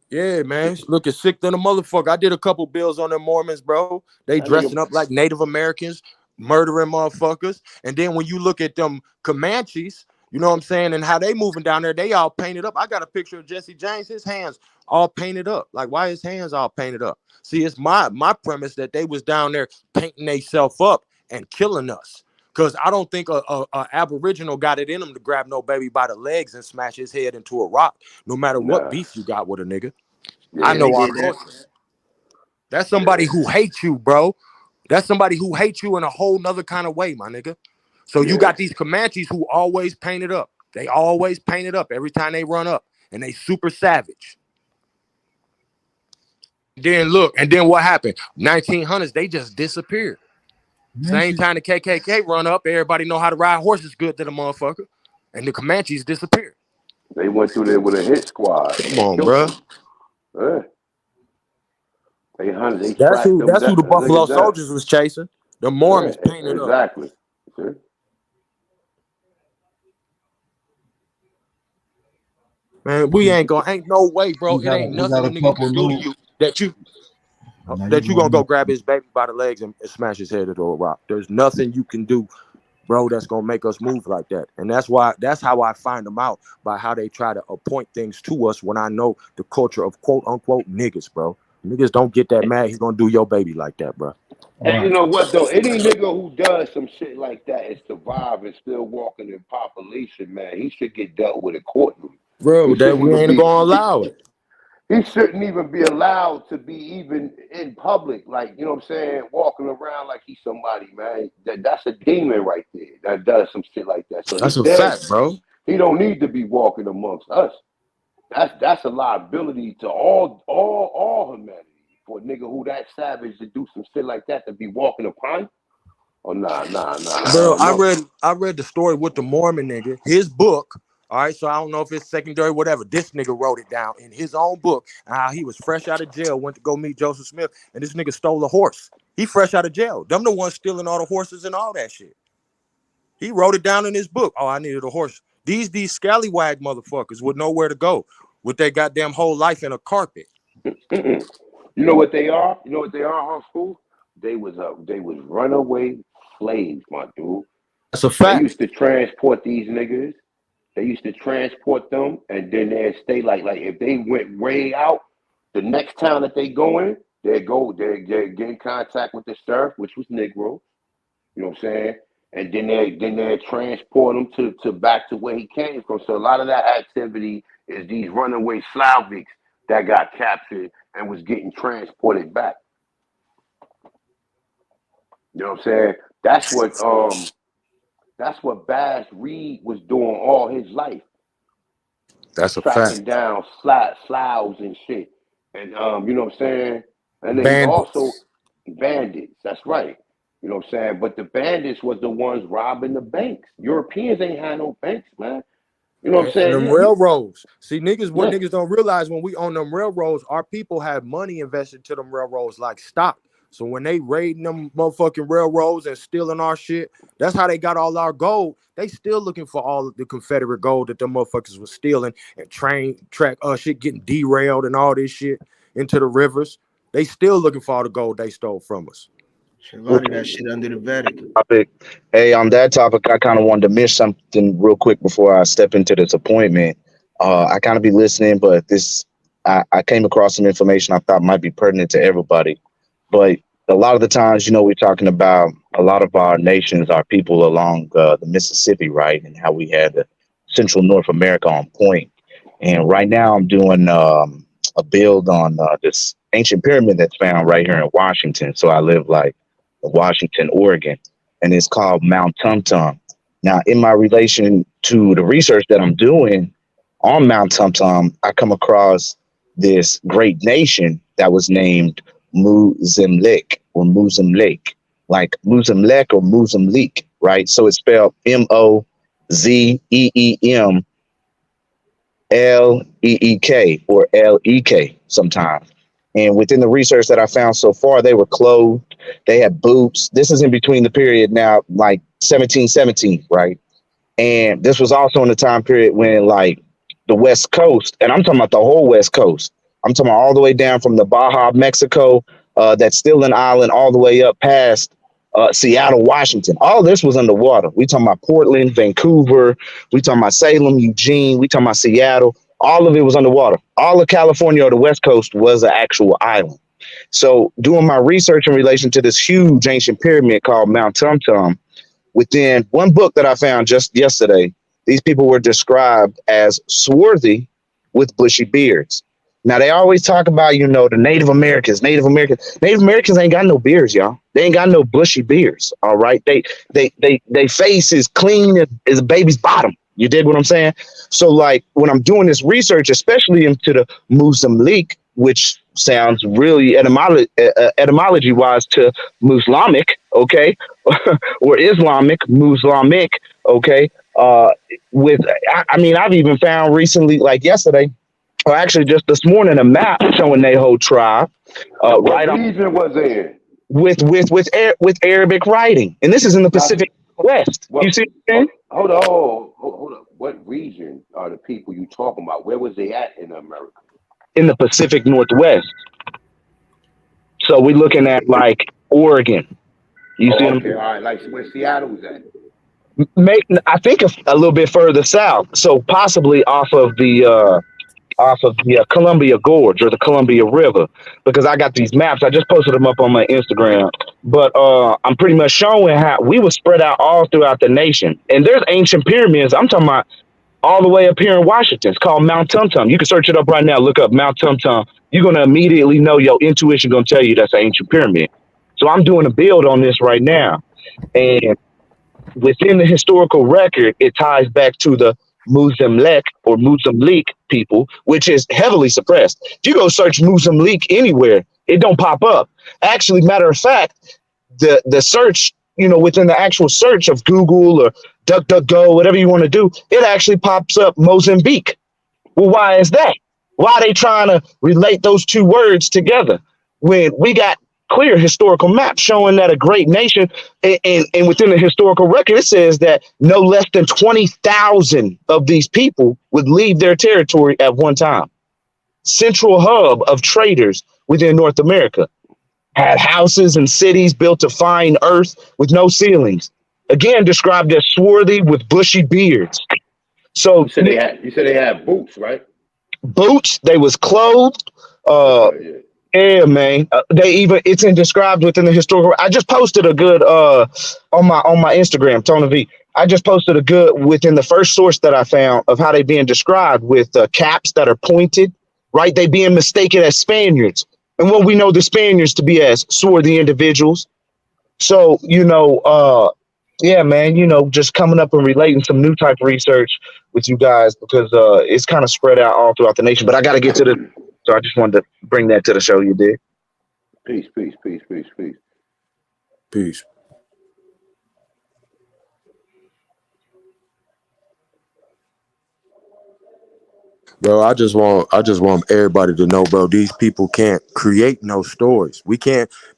S17: Yeah, man. Looking sick than a motherfucker. I did a couple bills on them Mormons, bro. They dressing up like Native Americans, murdering motherfuckers. And then when you look at them Comanches, you know what I'm saying, and how they moving down there, they all painted up. I got a picture of Jesse James, his hands all painted up. Like, why his hands all painted up? See, it's my premise that they was down there painting themselves up and killing us. Because I don't think a Aboriginal got it in him to grab no baby by the legs and smash his head into a rock, no matter what beef you got with a nigga.
S20: Yeah,
S17: I know our culture. That's somebody who hates you, bro. That's somebody who hates you in a whole nother kind of way, my nigga. So you got these Comanches who always paint it up. They always paint it up every time they run up. And they super savage. Then look, and then what happened? 1900s, they just disappeared. Same time the KKK run up, everybody know how to ride horses good to the motherfucker. And the Comanches disappeared.
S20: They went through there with a hit squad.
S17: Come on, bro.
S20: Yeah. They
S17: That's who
S20: them
S17: the Buffalo
S20: niggas down.
S17: Soldiers was chasing. The Mormons painted up.
S20: Exactly.
S12: Man, we ain't no way, bro. It ain't
S5: we
S12: nothing
S5: got
S12: a
S5: a
S12: nigga
S5: couple
S12: can do to
S5: new.
S12: you that you gonna go grab his baby by the legs and smash his head into a rock. There's nothing you can do, bro, that's gonna make us move like that. And that's how I find them out, by how they try to appoint things to us when I know the culture of quote unquote niggas, bro. Niggas don't get that mad. He's gonna do your baby like that, bro.
S20: And you know what though? Any nigga who does some shit like that and survive and still walking in population, man, he should get dealt with accordingly.
S12: Bro, that we ain't gonna allow it.
S20: He shouldn't even be allowed to be even in public, like, you know what I'm saying, walking around like he's somebody, man. That's a demon right there that does some shit like that. So
S12: That's
S20: he
S12: a
S20: dead.
S12: fact, bro.
S20: He don't need to be walking amongst us. That's a liability to all humanity for a nigga who that savage to do some shit like that, to be walking upon. Oh nah.
S12: Bro, I read the story with the Mormon nigga, his book. All right, so I don't know if it's secondary, whatever. This nigga wrote it down in his own book. How he was fresh out of jail, went to go meet Joseph Smith, and this nigga stole a horse. He fresh out of jail. Them the ones stealing all the horses and all that shit. He wrote it down in his book. Oh, I needed a horse. These scallywag motherfuckers with nowhere to go, with their goddamn whole life in a carpet.
S20: You know what they are? You know what they are, on school? They was runaway slaves, my dude.
S12: That's a fact.
S20: They used to transport these niggas. They used to transport them, and then they'd stay like if they went way out, the next town that they go in, they'd get in contact with the sheriff, which was Negro. You know what I'm saying? And then they transport him to back to where he came from. So a lot of that activity is these runaway Slavics that got captured and was getting transported back. You know what I'm saying? That's what Bass Reed was doing all his life.
S12: That's a
S20: tracking
S12: fact.
S20: down sloughs and shit. And you know what I'm saying? And then
S12: Bandits.
S20: also bandits. That's right. You know what I'm saying? But the bandits was the ones robbing the banks. Europeans ain't had no banks, man. You know what I'm saying?
S12: And them railroads. See, niggas, what
S20: Yeah.
S12: niggas don't realize, when we own them railroads, our people have money invested to them railroads like stock. So when they raiding them motherfucking railroads and stealing our shit, that's how they got all our gold. They still looking for all of the Confederate gold that them motherfuckers was stealing, and track shit getting derailed and all this shit into the rivers. They still looking for all the gold they stole from us.
S13: A lot of that shit under the Vatican.
S21: Topic. Hey, on that topic, I kind of wanted to miss something real quick before I step into this appointment. I kind of be listening, but I came across some information I thought might be pertinent to everybody. But a lot of the times, you know, we're talking about a lot of our nations, our people along the Mississippi, right? And how we had the Central North America on point. And right now I'm doing a build on this ancient pyramid that's found right here in Washington. So I live like Washington, Oregon, and it's called Mount Tum Tum. Now, in my relation to the research that I'm doing on Mount Tum Tum, I come across this great nation that was named Muzimlik, or Muzimlake, like Muzimlek or Muzimleek, right? So it's spelled Mozeemleek or Lek sometimes. And within the research that I found so far, they were clothed, they had boots. This is in between the period now, like 1717, right? And this was also in the time period when, like, the West Coast, and I'm talking about the whole West Coast. I'm talking about all the way down from the Baja, Mexico, that's still an island, all the way up past Seattle, Washington. All this was underwater. We talking about Portland, Vancouver. We talking about Salem, Eugene. We talking about Seattle. All of it was underwater. All of California or the West Coast was an actual island. So doing my research in relation to this huge ancient pyramid called Mount Tum Tum, within one book that I found just yesterday, these people were described as swarthy with bushy beards. Now, they always talk about, you know, the Native Americans. Native Americans ain't got no beards, y'all. They ain't got no bushy beards. All right. They face is clean as a baby's bottom. You dig what I'm saying? So, like, when I'm doing this research, especially into the Muzimleek, which sounds really etymology wise to Muslimic, okay, or Islamic, Muslimic, okay. I mean, I've even found recently, like yesterday, or actually just this morning, a map showing their whole tribe, right on
S20: region was in
S21: with Arabic writing, and this is in the Pacific West. You see what I'm saying?
S20: Hold on. what region are the people you talking about? Where was they at in America?
S21: In the Pacific Northwest. So we're looking at like Oregon. You see
S20: Oh,
S21: what
S20: okay, all right. Like where Seattle was at.
S21: I think a little bit further south. So possibly off of the Columbia Gorge or the Columbia River, because I got these maps. I just posted them up on my Instagram. But I'm pretty much showing how we were spread out all throughout the nation. And there's ancient pyramids. I'm talking about all the way up here in Washington. It's called Mount Tum Tum. You can search it up right now. Look up Mount Tum Tum. You're gonna immediately know, your intuition gonna tell you that's an ancient pyramid. So I'm doing a build on this right now, and within the historical record, it ties back to the Muzamlek or Muzamlik people, which is heavily suppressed. If you go search Muzamlik anywhere, it don't pop up. Actually, matter of fact, the search, within the actual search of Google or DuckDuckGo, whatever you want to do, it actually pops up Mozambique. Well, why is that? Why are they trying to relate those two words together when we got clear historical maps showing that a great nation, and within the historical record, it says that no less than 20,000 of these people would leave their territory at one time. Central hub of traders within North America, had houses and cities built of fine earth with no ceilings. Again, described as swarthy with bushy beards. So
S20: you said they had boots, right?
S21: Boots, they was clothed. Yeah, man. It's described within the historical. I just posted a good on my Instagram, Tony V. I just posted a good within the first source that I found of how they being described with caps that are pointed, right? They being mistaken as Spaniards, and what we know the Spaniards to be as swarthy individuals. So yeah, man, just coming up and relating some new type of research with you guys, because it's kind of spread out all throughout the nation. But I got to get to the, so I just wanted to bring that to the show. You did.
S20: Peace, peace, peace, peace, peace.
S17: Peace. Bro, I just want everybody to know, bro, these people can't create no stories.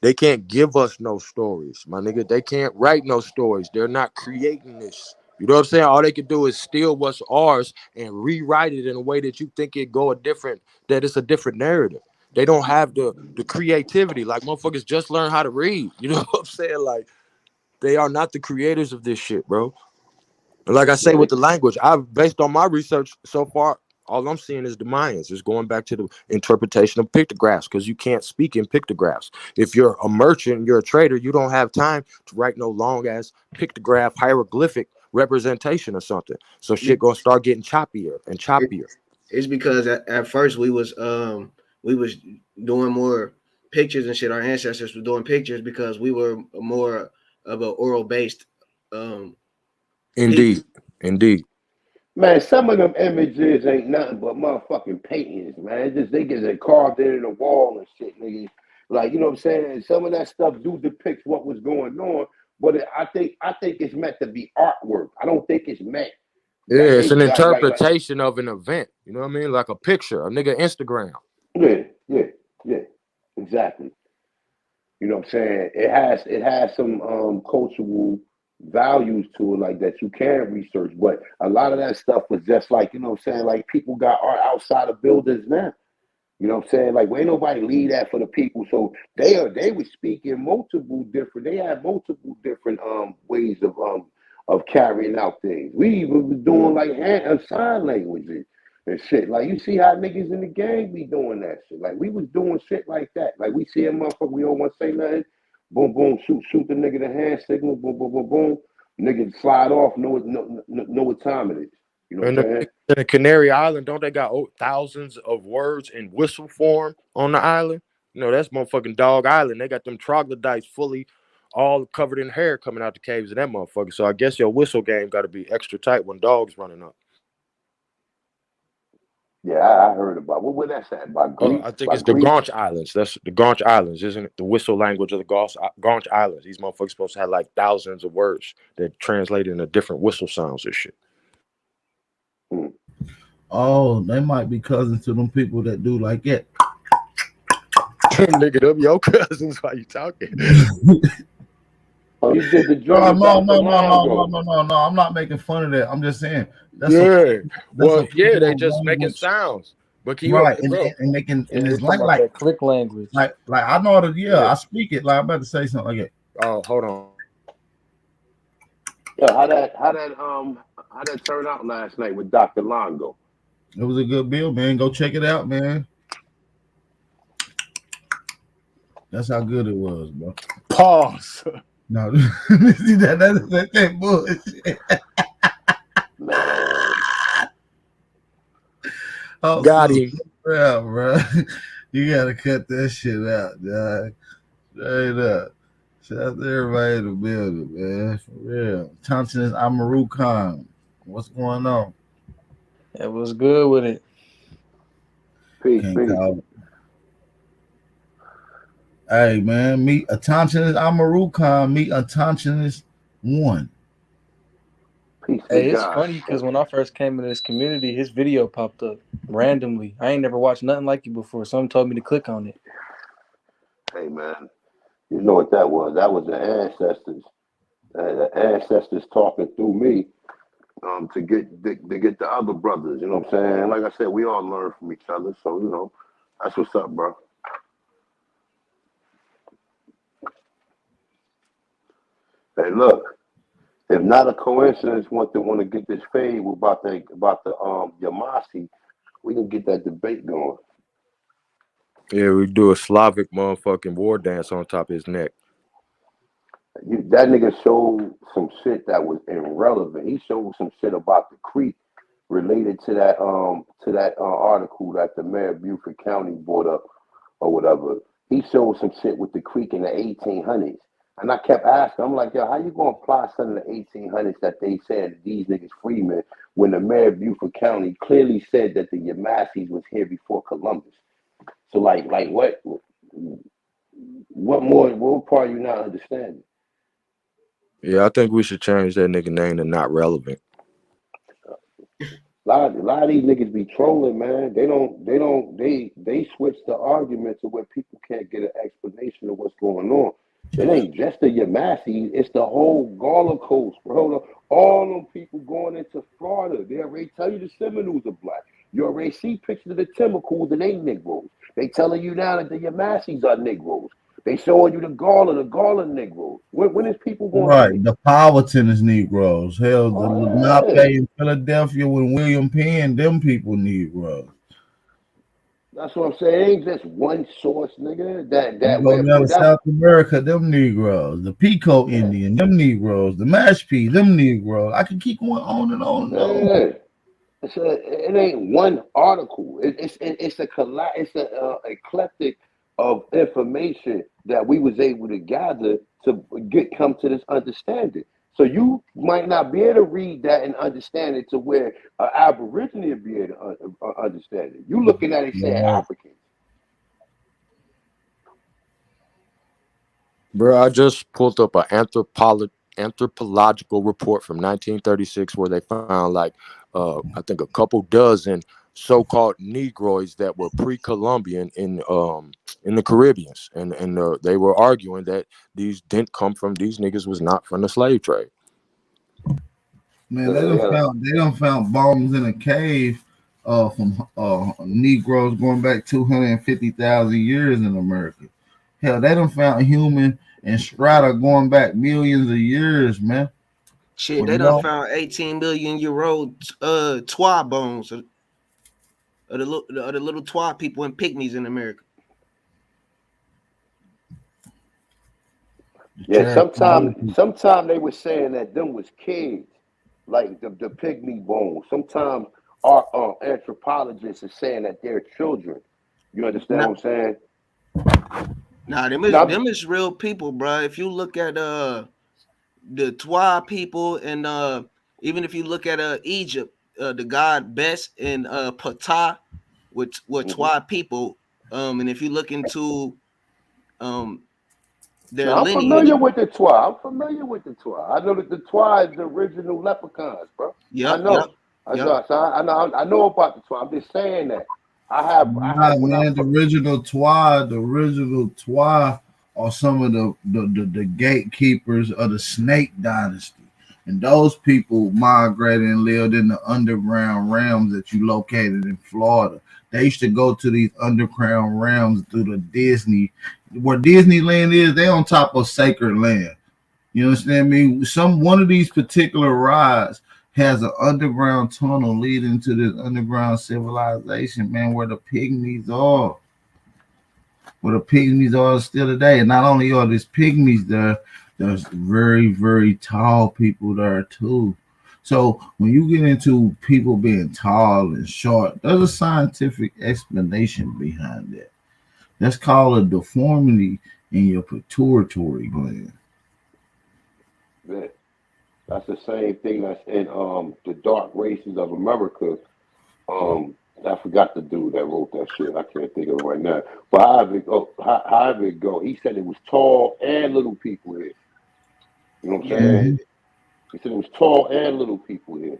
S17: They can't give us no stories, my nigga. They can't write no stories. They're not creating this. You know what I'm saying? All they can do is steal what's ours and rewrite it in a way that you think that it's a different narrative. They don't have the creativity. Like, motherfuckers just learn how to read. You know what I'm saying? Like, they are not the creators of this shit, bro. Like I say with the language, based on my research so far, all I'm seeing is the Mayans. It's going back to the interpretation of pictographs, because you can't speak in pictographs. If you're a merchant, you're a trader, you don't have time to write no long ass pictograph hieroglyphic representation or something. So shit gonna start getting choppier and choppier.
S13: It's because at first we was doing more pictures and shit. Our ancestors were doing pictures because we were more of an oral based
S17: Indeed.
S20: Man, some of them images ain't nothing but motherfucking paintings, man. They get it carved in the wall and shit, nigga. Like, you know what I'm saying? Some of that stuff do depict what was going on, but I think it's meant to be artwork. I don't think it's meant.
S17: Yeah, it's an interpretation of an event. You know what I mean? Like a picture, a nigga Instagram.
S20: Yeah, exactly. You know what I'm saying? It has some cultural values to it, like that you can research, but a lot of that stuff was just like, you know what I'm saying, like people got art outside of buildings now. You know what I'm saying? Like, ain't nobody leave that for the people. So they were speaking they had multiple different ways of carrying out things. We even was doing like sign languages and shit. Like, you see how niggas in the gang be doing that shit. Like, we was doing shit like that. Like, we see a motherfucker, we don't want to say nothing. Boom, boom, shoot the nigga the hand signal. Boom, boom, boom, boom. Nigga slide off. Know what time it is. You know what I'm saying?
S17: In the Canary Island, don't they got thousands of words in whistle form on the island? You know, that's motherfucking Dog Island. They got them troglodytes fully all covered in hair coming out the caves of that motherfucker. So I guess your whistle game got to be extra tight when dogs running up.
S20: Yeah, I heard about where that's at. By Greece?
S17: I think it's the Gaunch Islands. That's the Gaunch Islands, isn't it? The whistle language of the Gaunch Islands. These motherfuckers supposed to have like thousands of words that translate into different whistle sounds and shit.
S5: Oh, they might be cousins to them people that do like that.
S17: Nigga, them your cousins while you talking.
S20: He did the joint
S5: No,
S20: with
S5: no,
S20: Dr.
S5: no, no, no, no,
S20: Longo.
S5: no, no, no. I'm not making fun of that. I'm just saying that's
S17: Yeah. Well,
S5: a
S17: yeah, they
S5: pure
S17: just making
S5: language,
S17: sounds. But can you,
S5: right?
S17: bro?
S5: And making
S12: Yeah,
S5: and
S12: they
S5: it's
S12: talking about that click language.
S5: like I know that. Yeah,
S17: Yeah.
S5: I speak it. Like I'm about to say something like it.
S17: Oh, hold on.
S20: Yeah, how that turn out last night with Dr. Longo?
S5: It was a good bill, man. Go check it out, man. That's how good it was, bro.
S12: Pause.
S5: No, see that bullshit.
S20: Man,
S17: Got him.
S5: Yeah, bro. You gotta cut that shit out, dog. Straight up. Shout out to everybody in the building, man. For real. Thompson is Amaru Khan. What's going on?
S12: It was good with it.
S20: peace,
S5: Can't
S20: peace,
S5: call it. Hey, man. Meet a Thompson is Amaru Khan. Meet a Thompson is one.
S20: peace to
S12: Hey, it's
S20: God.
S12: funny because when I first came into this community, his video popped up randomly. I ain't never watched nothing like it before. Someone told me to click on it.
S20: Hey, man, you know what that was? That was the ancestors. The ancestors talking through me to get the other brothers. You know what I'm saying? Like I said, we all learn from each other. So that's what's up, bro. Hey, look. If not a coincidence, want to get this fade about the Yamasi, we can get that debate going.
S17: Yeah, we do a Slavic motherfucking war dance on top of his neck.
S20: That nigga showed some shit that was irrelevant. He showed some shit about the creek related to that article that the mayor of Beaufort County brought up or whatever. He showed some shit with the creek in the 1800s. And I kept asking, I'm like, yo, how you gonna apply something in the 1800s that they said these niggas freemen when the mayor of Beaufort County clearly said that the Yamasees was here before Columbus? So like what part are you not understanding?
S17: Yeah, I think we should change that nigga name to not relevant.
S20: A lot of these niggas be trolling, man. They switch the argument to where people can't get an explanation of what's going on. It ain't just the Yamasees, it's the whole Gullah Coast, bro. All them people going into Florida, they already tell you the Seminoles are black. You already see pictures of the Timbercools and they Negroes. They telling you now that the Yamasees are Negroes. They showing you the Gullah Negroes. When is people going to
S5: Right.
S20: see?
S5: The Powhatan is Negroes. Hell, the
S20: Oh,
S5: Lenape
S20: yeah.
S5: in Philadelphia with William Penn, them people Negroes.
S20: That's what I'm saying. It ain't just one source, nigga.
S5: You
S20: That
S5: go
S20: where
S5: down to
S20: that's
S5: South America, them Negroes. The Pico Indian, them Negroes. The Mashpee, them Negroes. I can keep going on and on and on.
S20: yeah. It ain't one article. It's a eclectic of information that we was able to gather to come to this understanding. So you might not be able to read that and understand it to where an Aborigine would be able to understand it. You looking at it saying
S5: Right.
S20: African.
S17: Bro, I just pulled up an anthropological report from 1936 where they found I think a couple dozen so-called Negroids that were pre-Columbian in the Caribbean, and they were arguing that these didn't come from these niggas was not from the slave trade.
S5: Man, they done found bones in a cave from Negroes going back 250,000 years in America. Hell, they done found human and strata going back millions of years, man.
S13: Shit,
S5: Well,
S13: they
S5: you
S13: done
S5: know,
S13: found 18 million year old Twa bones of the little Twa people and pygmies in America.
S20: Yeah, sometime they were saying that them was kids, like the pygmy bones. Sometimes our anthropologists are saying that they're children. You understand what I'm saying?
S13: Nah, them
S20: No,
S13: is real people, bro. If you look at the Twa people and even if you look at Egypt, the god Bes and Ptah were Twa people. And if you look into their
S20: I'm
S13: lineage,
S20: familiar with the Twa. I know that the Twa is the original leprechauns, bro. I
S13: yep.
S20: know. I know about the Twa. I'm just saying that. I have
S5: nah,
S20: when I
S5: man, the original Twa are some of the gatekeepers of the snake dynasty. And those people migrated and lived in the underground realms that you located in Florida. They used to go to these underground realms through the Disney, where Disneyland is. They on top of sacred land. You understand me? One of these particular rides has an underground tunnel leading to this underground civilization, man, where the pygmies are. Where the pygmies are still today. And not only are these pygmies there, there's very, very tall people there too. So when you get into people being tall and short, there's a scientific explanation behind that. That's called a deformity in your pituitary gland.
S20: Yeah. That's the same thing that's in the Dark Races of America. I forgot the dude that wrote that shit. I can't think of it right now. But however it go, he said it was tall and little people here. You know what I'm saying? He said it was tall and little people here.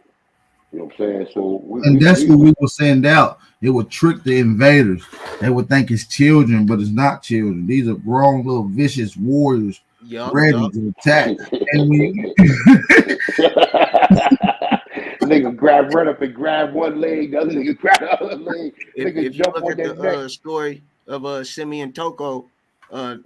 S20: You know what I'm saying? So
S5: and that's what we will send out. It would trick the invaders. They would think it's children, but it's not children. These are grown little vicious warriors ready to attack. And we
S20: nigga run up and grab one leg, the other nigga grab the other leg.
S13: If you look at the story of Simeon Toko, I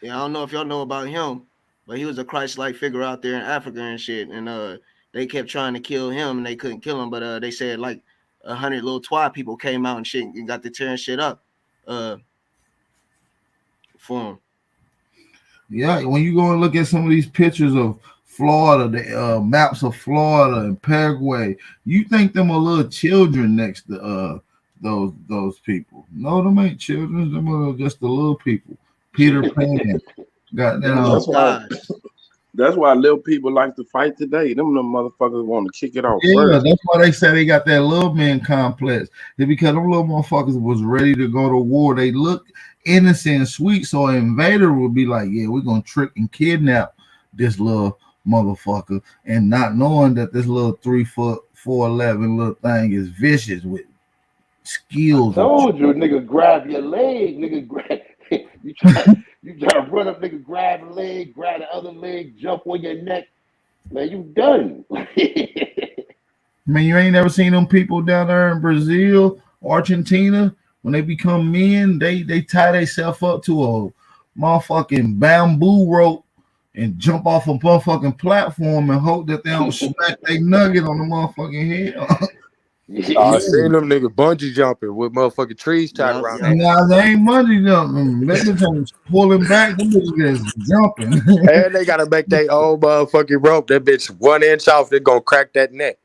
S13: don't know if y'all know about him, but he was a Christ-like figure out there in Africa and shit. And they kept trying to kill him and they couldn't kill him, but they said like 100 little twat people came out and shit and got to tearing shit up for him.
S5: Yeah, when you go and look at some of these pictures of Florida, the maps of Florida and Paraguay, you think them are little children next to those people. No, them ain't children. Them are just the little people. Peter Pan.
S1: That's why little people like to fight today. Them motherfuckers want to kick it off.
S5: Yeah,
S1: first.
S5: that's why they say they got that little man complex. It's because them little motherfuckers was ready to go to war. They look innocent and sweet, so an invader would be like, yeah, we're gonna trick and kidnap this little motherfucker, and not knowing that this little 3 foot 4'11" little thing is vicious with skills.
S20: I told you, nigga, grab your leg, nigga, grab. you try to run up, nigga, grab a leg, grab the other leg, jump on your neck, man, you done.
S5: Man, you ain't never seen them people down there in Brazil, Argentina. When they become men, they tie themselves up to a motherfucking bamboo rope and jump off a motherfucking platform and hope that they don't smack their nugget on the motherfucking head.
S17: I seen them niggas bungee jumping with motherfucking trees tied around their
S5: Nah, they ain't bungee jumping. They just pulling back. Them niggas just jumping.
S17: And they gotta make their own motherfucking rope. That bitch 1 inch off, they gonna crack that neck.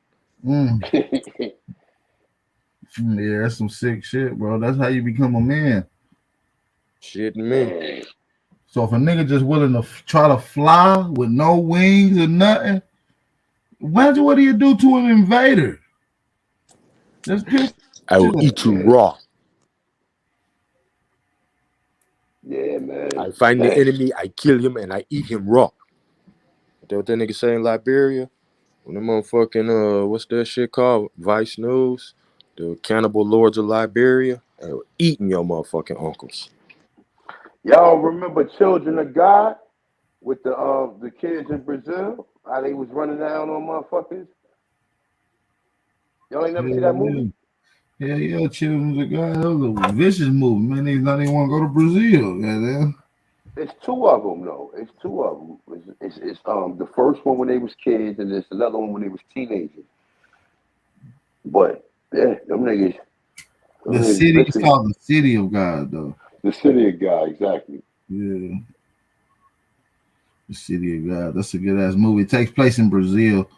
S5: Yeah, that's some sick shit, bro. That's how you become a man.
S17: Shit me.
S5: So if a nigga just willing to try to fly with no wings or nothing, imagine what he'd do to an invader.
S17: I will eat you raw.
S20: Yeah, man.
S17: I find the enemy, I kill him, and I eat him raw. That what that nigga say in Liberia? When the motherfucking what's that shit called? Vice News, the cannibal lords of Liberia, they were eating your motherfucking uncles.
S20: Y'all remember Children of God with the kids in Brazil? How they was running down on motherfuckers? Y'all ain't never see that movie?
S5: Yeah, Children of God. That was a vicious movie, man. They not even want to go to Brazil. Yeah,
S20: It's 2 of them though. It's 2 of them. It's the first one when they was kids, and there's another one when they was teenagers. But yeah, them niggas.
S5: The city is called the City of God, though.
S20: The City of God, exactly.
S5: Yeah. The City of God. That's a good ass movie. It takes place in Brazil.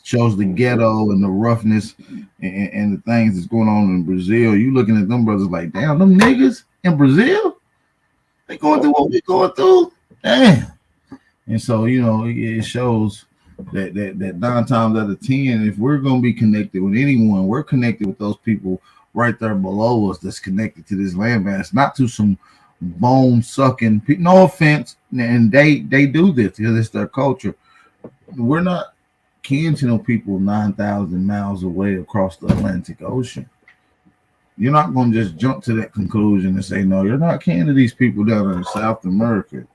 S5: Shows the ghetto and the roughness and the things that's going on in Brazil. You looking at them brothers like, damn, them niggas in Brazil? They going through what we going through? Damn. And so, you know, it shows that 9 times out of 10, if we're going to be connected with anyone, we're connected with those people right there below us that's connected to this landmass, not to some bone-sucking people. No offense, and they do this because it's their culture. We're not kin to no people 9,000 miles away across the Atlantic Ocean. You're not going to just jump to that conclusion and say, no, you're not kin to these people down in South America.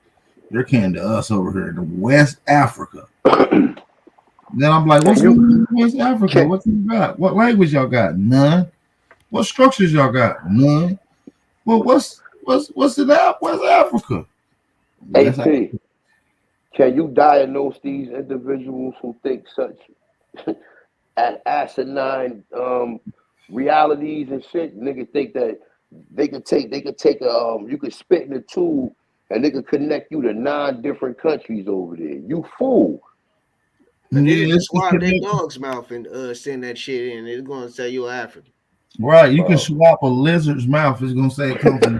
S5: They're kin to us over here in West Africa. Then I'm like, what's going on in West Africa? What you got? What language y'all got? None. What structures y'all got? None. Well, what's in West Africa? West Africa.
S20: AP, can you diagnose these individuals who think such asinine realities and shit? Nigga think that they could take you could spit in a tube and they could connect you to 9 different countries over there. You fool.
S13: A nigga
S5: Yeah,
S13: can
S5: it's
S13: swab their
S5: connect-
S13: dog's mouth and send that shit in. It's gonna say you're African.
S5: right. You can swap a lizard's mouth. It's gonna say it comes from.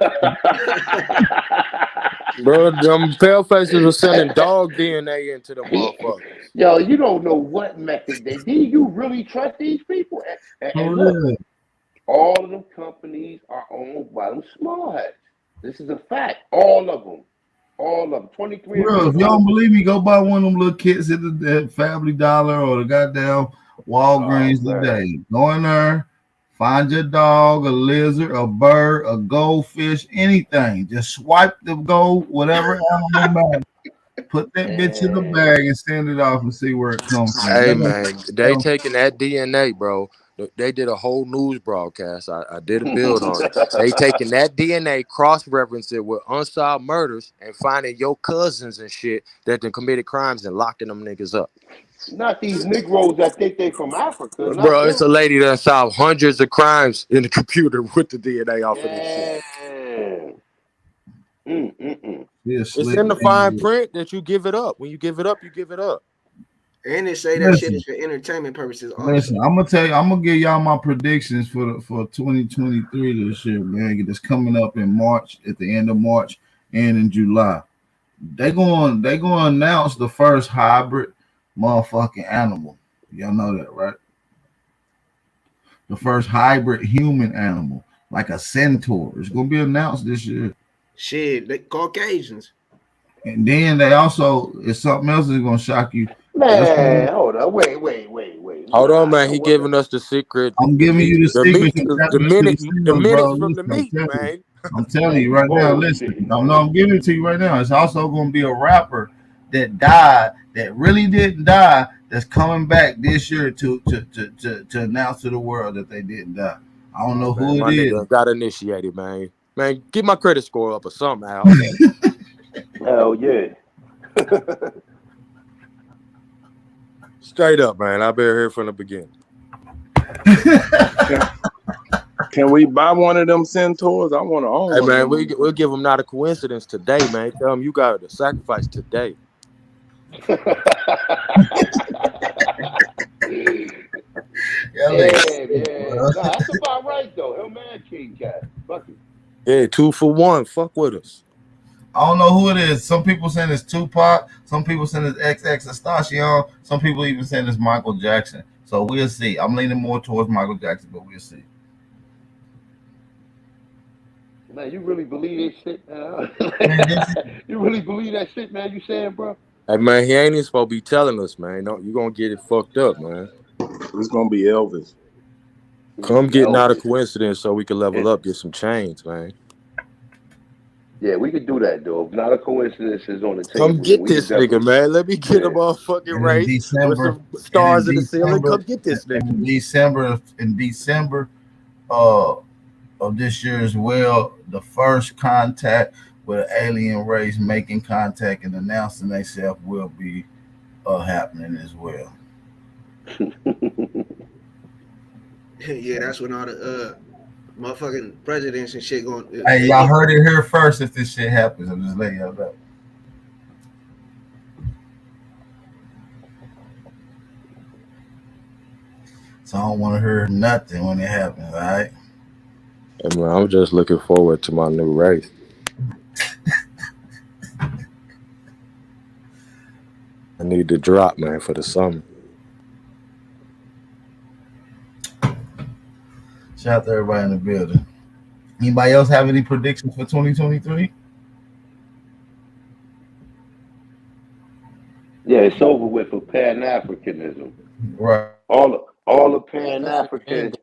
S16: Bro, them pale faces are sending dog DNA into the motherfuckers.
S20: Yo, you don't know what method they do. You really trust these people? And look, all of them companies are owned by them small heads. This is a fact. All of them. 23.
S5: Bro, if y'all don't believe me, go buy one of them little kits at the Family Dollar or the goddamn Walgreens today. Go in there, find your dog, a lizard, a bird, a goldfish, anything. Just swipe the gold, whatever animal matters. Put that bitch in the bag and send it off and see where it comes from.
S16: Hey man, they taking that DNA, bro. They did a whole news broadcast. I did a build on it. They taking that DNA, cross-reference it with unsolved murders, and finding your cousins and shit that done committed crimes and locking them niggas up.
S20: Not these Negroes that think they from Africa.
S16: Bro, it's a lady that solved hundreds of crimes in the computer with the DNA off of this shit. It's in the fine print that you give it up. When you give it up, you give it up.
S13: And they say that shit is for entertainment purposes. Also.
S5: Listen, I'm gonna give y'all my predictions for 2023 this year, man. It's coming up in March, at the end of March and in July. They gonna announce the first hybrid motherfucking animal. Y'all know that, right? The first hybrid human animal, like a centaur. It's gonna be announced this year.
S13: Shit, they Caucasians.
S5: And then they also, it's something else that's gonna shock you.
S20: Man, hold on. Wait.
S16: Hold on, man. He giving us the secret.
S5: I'm giving you the secret.
S16: The minutes from the meat, man.
S5: I'm telling you right now. Listen, I'm giving it to you right now. It's also going to be a rapper that died, that really didn't die, that's coming back this year to announce to the world that they didn't die. I don't know who
S16: My
S5: it is.
S16: nigga got initiated, man. Man, get my credit score up or something, Al.
S20: Hell yeah.
S16: Straight up, man. I've been here from the beginning.
S1: Can we buy one of them centaurs? I want to own
S16: Hey,
S1: one.
S16: man, we'll give them not a coincidence today, man. Tell them you got to sacrifice today.
S20: Yeah. Nah, that's about right, though. Hell, man, King Cat. Fuck it.
S16: Yeah, 2 for 1. Fuck with us.
S5: I don't know who it is. Some people saying it's Tupac. Some people saying it's XXXTentacion. Some people even saying it's Michael Jackson. So we'll see. I'm leaning more towards Michael Jackson, but we'll see.
S20: Man, you really believe this shit, man? You really believe that shit, man? You saying, bro?
S16: Hey, man, he ain't even supposed to be telling us, man. No, you going to get it fucked up, man.
S1: It's going to be Elvis.
S16: Come get not a coincidence so we can level up, get some change, man.
S20: Yeah, we could do that, though. If not a coincidence is on the table.
S16: Come get this nigga, man. Let me get a motherfucking race with some stars in the ceiling. Come get this nigga.
S5: In December of this year as well, the first contact with an alien race making contact and announcing themselves will be happening as well.
S13: Yeah, that's when all the motherfucking presidents and shit going.
S5: Hey, y'all heard it here first. If this shit happens, I'm just letting y'all know. So I don't want to hear nothing when it happens. All right.
S16: Hey, man, I'm just looking forward to my new race. I need to drop, man, for the summer.
S5: Shout out to everybody in the building. Anybody else have any predictions for 2023?
S20: Yeah, it's over with for Pan-Africanism.
S5: Right.
S20: All the Pan-Africans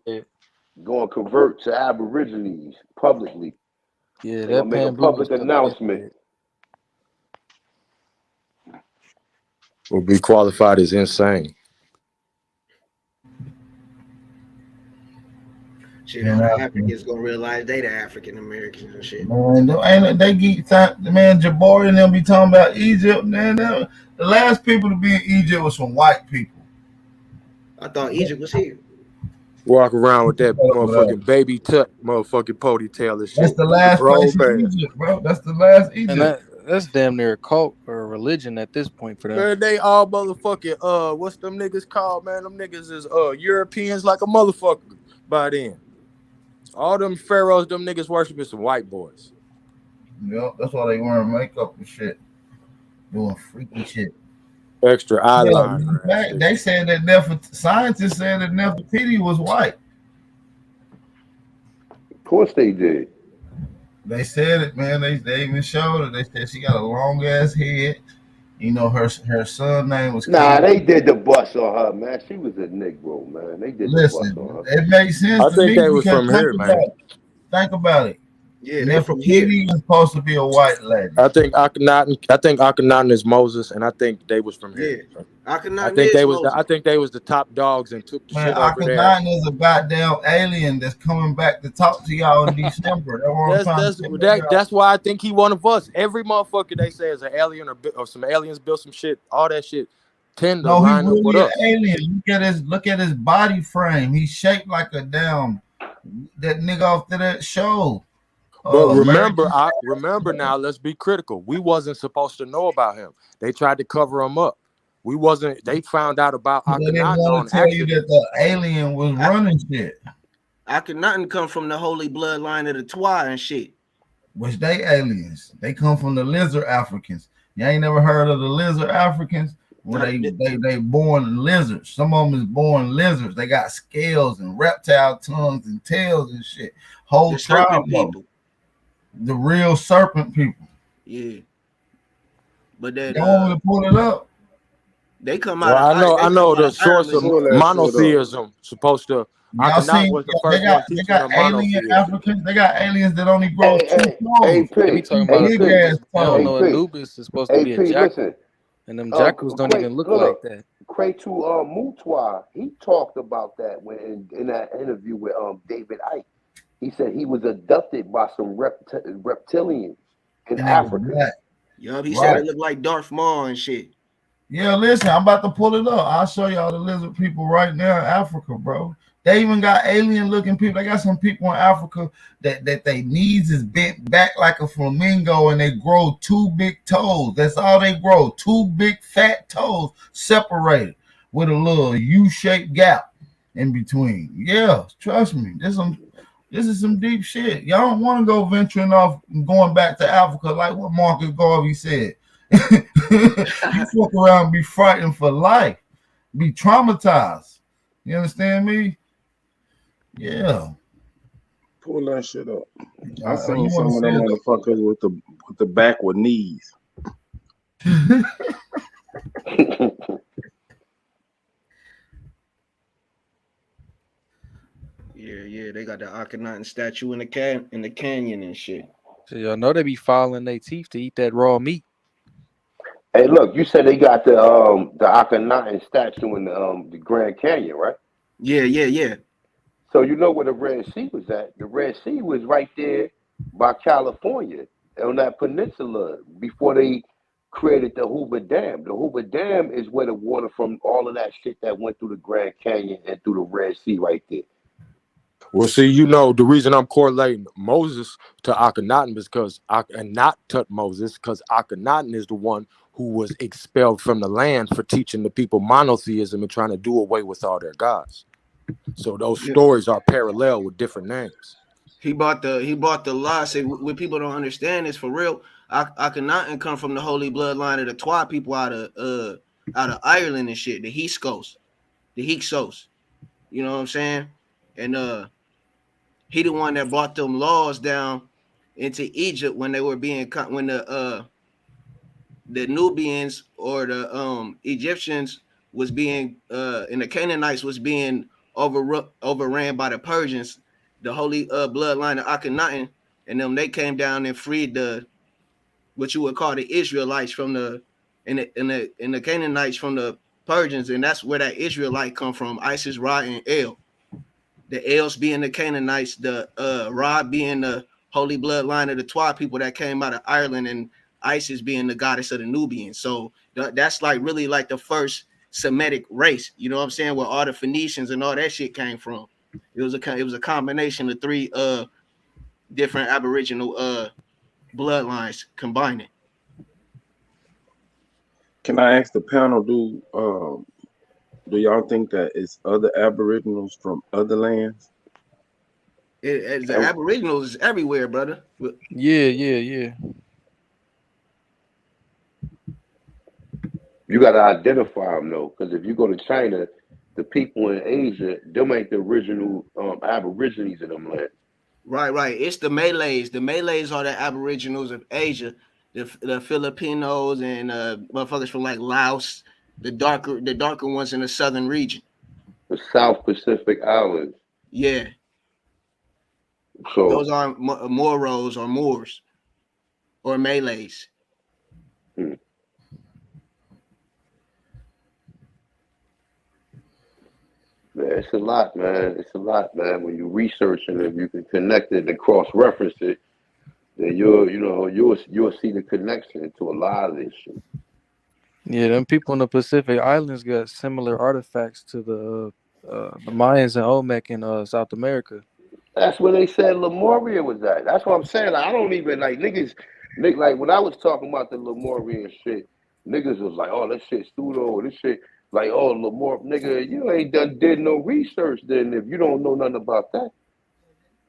S20: going to convert to Aborigines publicly.
S16: Yeah,
S20: they're going to make a public announcement.
S17: will be qualified as insane.
S13: Shit, all the Africans gonna realize they the African Americans and shit.
S5: Man, they get time, man. Jabari and them be talking about Egypt. Man, the last people to be in Egypt was some white people.
S13: I thought Egypt was here.
S17: Walk around with that motherfucking baby tut, motherfucking ponytail and
S5: That's
S17: shit.
S5: the last
S17: Grown
S5: place in
S17: man.
S5: Egypt, bro. That's the last
S4: And
S5: Egypt.
S4: that's damn near a cult or a religion at this point for them.
S17: Man, they all motherfucking what's them niggas called, man? Them niggas is Europeans like a motherfucker by then. All them pharaohs, them niggas worshiping some white boys.
S5: Yeah, that's why they wearing makeup and shit, doing freaky shit.
S17: Extra
S5: Yeah,
S17: eyeliner
S5: in
S17: and
S5: fact,
S17: shit.
S5: they said that scientists said that Nefertiti was white.
S20: Of course they did.
S5: They said it, man. They even showed it. They said she got a long ass head. You know, her son name was
S20: Nah,
S5: King.
S20: they did the bust on her, man. She was a Negro, man. They did the bust on
S5: Listen,
S20: her.
S5: it makes sense
S17: I
S5: to
S17: think
S5: me
S17: they was
S5: because
S17: from
S5: think
S17: here,
S5: about
S17: man.
S5: it. Think about it.
S13: Yeah, they from here.
S5: Nefertiti was supposed to be a white lady.
S17: I think Akhenaten is Moses, and I think they was from here.
S13: Yeah, Akhenaten is Moses.
S17: I think they was the top dogs and took the
S5: Man,
S17: shit over there.
S5: Akhenaten is a goddamn alien that's coming back to talk to y'all in December. That's what I'm trying to tell y'all.
S17: That's why I think he one of us. Every motherfucker they say is an alien or some aliens built some shit. All that shit tend to
S5: No, he
S17: line up with
S5: really an
S17: us.
S5: alien. Look at his body frame. He's shaped like a damn that nigga off to that show.
S17: But
S5: American.
S17: remember now, let's be critical. We wasn't supposed to know about him. They tried to cover him up. We wasn't. They found out about
S5: They didn't
S17: Akhenaten
S5: want
S17: on
S5: to tell you
S17: accident.
S5: that the alien was running shit.
S13: Akhenaten come from the holy bloodline of the Twa and shit.
S5: Which they aliens. They come from the lizard Africans. You ain't never heard of the lizard Africans? Where they born lizards. Some of them is born lizards. They got scales and reptile tongues and tails and shit. Whole
S13: The
S5: tribe
S13: serpent
S5: of them.
S13: people.
S5: The real serpent people.
S13: Yeah. But that
S5: You want me to pull it up?
S13: they come
S17: Well,
S13: out of
S17: I know the source of
S13: Ireland.
S17: monotheism supposed to.
S5: Y'all
S17: Akhenaten
S5: seen
S17: was the
S5: they
S17: first one
S5: got
S17: teaching them
S5: alien
S17: monotheism.
S5: Africans. They got aliens that only grow two
S20: Hey,
S5: toes.
S4: They be talking about
S5: Big ass
S4: they don't know
S5: toes.
S4: Anubis is supposed to be a jackal,
S20: listen.
S4: and them jackals don't even look like that.
S20: Kretu Mutwa, he talked about that when in that interview with David Icke. He said he was abducted by some reptilians in
S5: And they was
S20: Africa.
S5: black.
S13: Yup, he
S5: Right.
S13: said it looked like Darth Maul and shit.
S5: Yeah, listen, I'm about to pull it up. I'll show y'all the lizard people right now in Africa, bro. They even got alien looking people. They got some people in Africa that their knees is bent back like a flamingo and they grow two big toes. That's all they grow. Two big fat toes separated with a little U-shaped gap in between. Yeah, trust me. This is some deep shit. Y'all don't want to go venturing off and going back to Africa like what Marcus Garvey said. You fuck around and be frightened for life, be traumatized. You understand me? Yeah.
S1: Pull that shit up. I
S5: You
S1: seen some
S5: wanna
S1: of them
S5: see it?
S1: motherfuckers with the backward knees.
S13: Yeah, they got the Akhenaten statue in the canyon and shit.
S4: So y'all know they be filing their teeth to eat that raw meat.
S20: Hey, look, you said they got the Akhenaten statue in the Grand Canyon, right?
S13: Yeah.
S20: So you know where the Red Sea was at? The Red Sea was right there by California on that peninsula before they created the Hoover Dam. The Hoover Dam is where the water from all of that shit that went through the Grand Canyon and through the Red Sea right there.
S17: Well, see, you know, the reason I'm correlating Moses to Akhenaten is because and not to Moses, because Akhenaten is the one who was expelled from the land for teaching the people monotheism and trying to do away with all their gods. So those stories are parallel with different names.
S13: He bought the lie. Say what people don't understand is for real. Akhenaten come from the holy bloodline of the Twa people out of Ireland and shit. The Hyksos. You know what I'm saying? And he the one that brought them laws down into Egypt when they were being when the Nubians or the Egyptians was being and the Canaanites was being overran by the Persians. The holy bloodline of Akhenaten and them, they came down and freed what you would call the Israelites from the and the Canaanites from the Persians, and that's where that Israelite come from. Isis, Ra, and El. The Els being the Canaanites, the Ra being the holy bloodline of the Twa people that came out of Ireland, and Isis being the goddess of the Nubians. So that's like really like the first Semitic race. You know what I'm saying? Where all the Phoenicians and all that shit came from. It was a combination of three different Aboriginal bloodlines combining.
S1: Can I ask the panel, do y'all think that it's other Aboriginals from other lands?
S13: The Aboriginals is everywhere, brother.
S4: Yeah.
S20: You got to identify them though, because if you go to China, the people in Asia, them ain't the original Aborigines in them lands.
S13: Right. It's the Malays. The Malays are the Aboriginals of Asia. The Filipinos and motherfuckers from like Laos, the darker ones in the southern region.
S20: The South Pacific Islands.
S13: Yeah.
S20: So
S13: those are Moros or Moors or Malays.
S20: Man, it's a lot, man. It's a lot, man. When you research and if you can connect it and cross-reference it, then you'll see the connection to a lot of this shit.
S4: Yeah, them people in the Pacific Islands got similar artifacts to the Mayans and Olmec in South America.
S20: That's where they said Lemuria was at. That's what I'm saying. Like, I don't even like niggas. Like when I was talking about the Lemurian shit, niggas was like, "Oh, that shit's pseudo. This shit like, oh, Lemur, nigga, you ain't did no research then if you don't know nothing about that."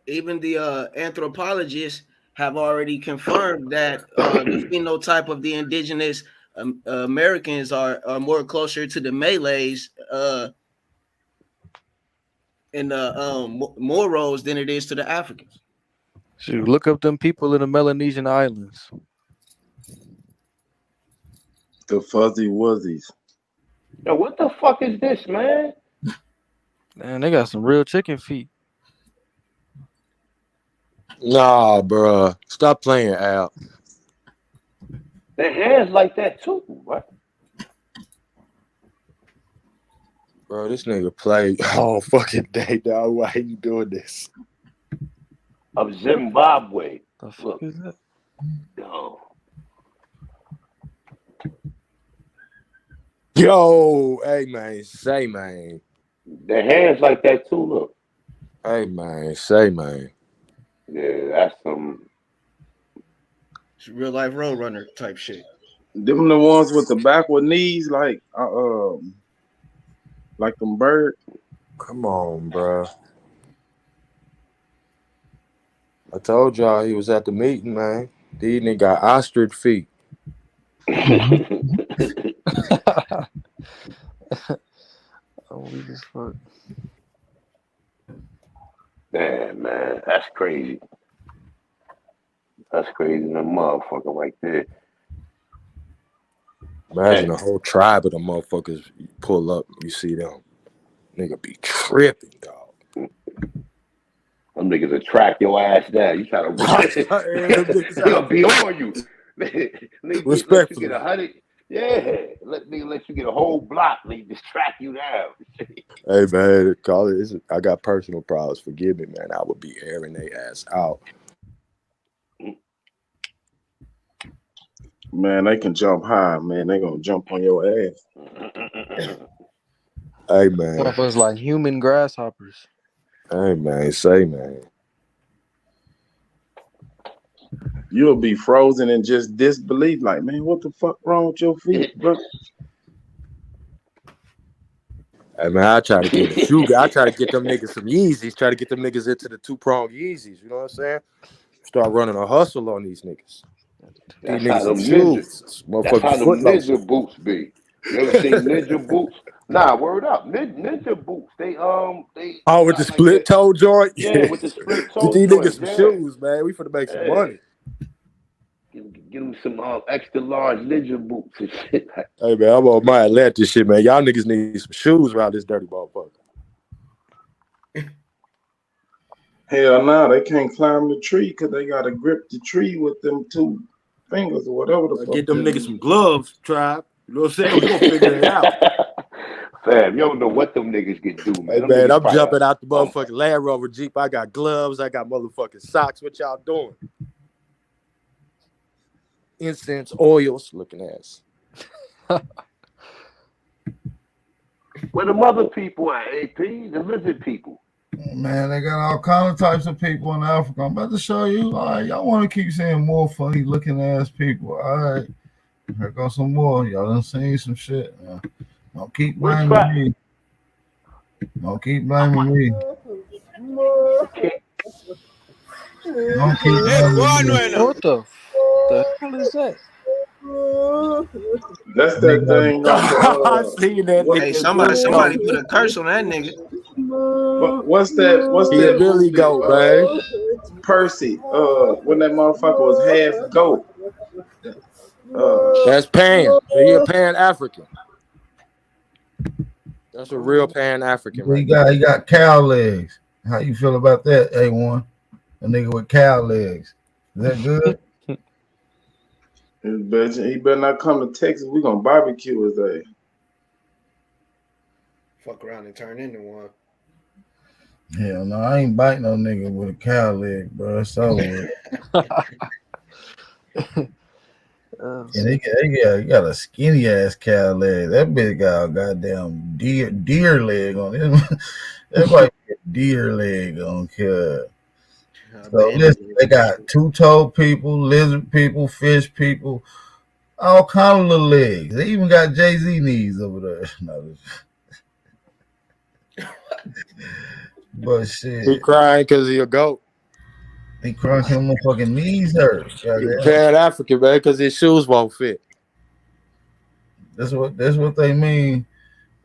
S13: Even the anthropologists have already confirmed that the phenotype of the indigenous Americans are more closer to the Malays and the Moros than it is to the Africans.
S4: Shoot, look up them people in the Melanesian Islands.
S1: The Fuzzy Wuzzies.
S20: Yo, what the fuck is this, man?
S4: Man, they got some real chicken feet.
S17: Nah, bro. Stop playing, Al.
S20: Their hands like that too, what?
S17: Bro, this nigga play all fucking day, dog. Why are you doing this?
S20: Of Zimbabwe.
S4: The fuck is that?
S17: Yo, hey man, say man.
S20: Their hands like that too, look.
S17: Hey man, say man.
S20: Yeah, that's some
S13: real life Roadrunner type shit.
S1: Them the ones with the backward knees, like them birds.
S17: Come on, bro. I told y'all he was at the meeting, man. These nigga got ostrich feet.
S4: Oh, weak as fuck.
S20: Damn, man, that's crazy. That's crazy, that motherfucker right there.
S17: Imagine a whole tribe of them motherfuckers pull up. You see them, nigga be tripping, dog.
S20: Them niggas will track your ass down. You try to run, they'll be on you. Respectfully, let you get 100. Yeah, let you get a whole block. They just track you down.
S17: Hey man, call it. I got personal problems. Forgive me, man. I would be airing their ass out.
S1: Man, they can jump high, man. They gonna jump on your ass.
S17: Hey man.
S4: Motherfuckers like human grasshoppers.
S17: Hey man, say man.
S1: You'll be frozen in just disbelief, like, man, what the fuck wrong with your feet, bro?
S17: Hey man, I try to get the shoe. I try to get them niggas some Yeezys. Try to get them niggas into the 2-prong Yeezys. You know what I'm saying? Start running a hustle on these niggas.
S20: That's
S17: These
S20: how
S17: niggas
S20: them
S17: some shoes.
S20: That's how them
S17: Footloose.
S20: ninja boots be. You ever seen ninja boots? Nah, word up. Ninja boots. They
S17: Oh, with the split toe joint?
S20: Yeah, with the split toe
S17: Get these
S20: joint.
S17: niggas some shoes, man. We finna make some money.
S20: Get them some extra large ninja boots and shit.
S17: Hey man, I'm on my Atlantis shit, man. Y'all niggas need some shoes around this dirty motherfucker.
S1: Hell no, they can't climb the tree because they gotta grip the tree with them two fingers or whatever the fuck.
S12: Get them niggas some gloves, tribe. You know what I'm saying? We gonna figure it out.
S20: Fam, you don't know what them niggas can do, man.
S12: Hey
S20: Them
S12: man,
S20: niggas
S12: I'm
S20: probably
S12: jumping out the motherfucking Land Rover Jeep. I got gloves. I got motherfucking socks. What y'all doing? Incense, oils, looking ass.
S20: where the mother people at, AP? The lizard people.
S5: Man, they got all kind of types of people in Africa. I'm about to show you. All right, y'all want to keep seeing more funny looking ass people. All right, here goes some more. Y'all done seen some shit. Man. Don't keep blaming me. Don't keep blaming me. Don't keep blaming me.
S4: What the hell is that?
S1: That's that thing off
S12: I
S1: of
S12: seen that
S1: what,
S13: Hey,
S12: nigga.
S13: somebody put a curse on that nigga.
S1: what's that? What's
S12: He a
S1: that
S12: Billy
S1: movie?
S12: goat, man.
S1: Percy. When that motherfucker was half goat.
S12: That's Pan. He a Pan African. That's a real Pan African right there.
S5: He got cow legs. How you feel about that, A1? A nigga with cow legs. Is that good?
S1: He better not come to Texas. We gonna barbecue his ass.
S18: Fuck around and turn into one.
S5: Hell no, I ain't biting no nigga with a cow leg, bro. It's over. And he got a skinny ass cow leg. That bitch got a goddamn deer leg on it. That might be a deer leg on here. So listen, they got two-toed people, lizard people, fish people, all kind of little legs. They even got Jay-Z knees over there. No, but shit.
S12: He crying because he a goat.
S5: He crying because my fucking knees hurt.
S12: He Pan African, man, because his shoes won't fit.
S5: That's what they mean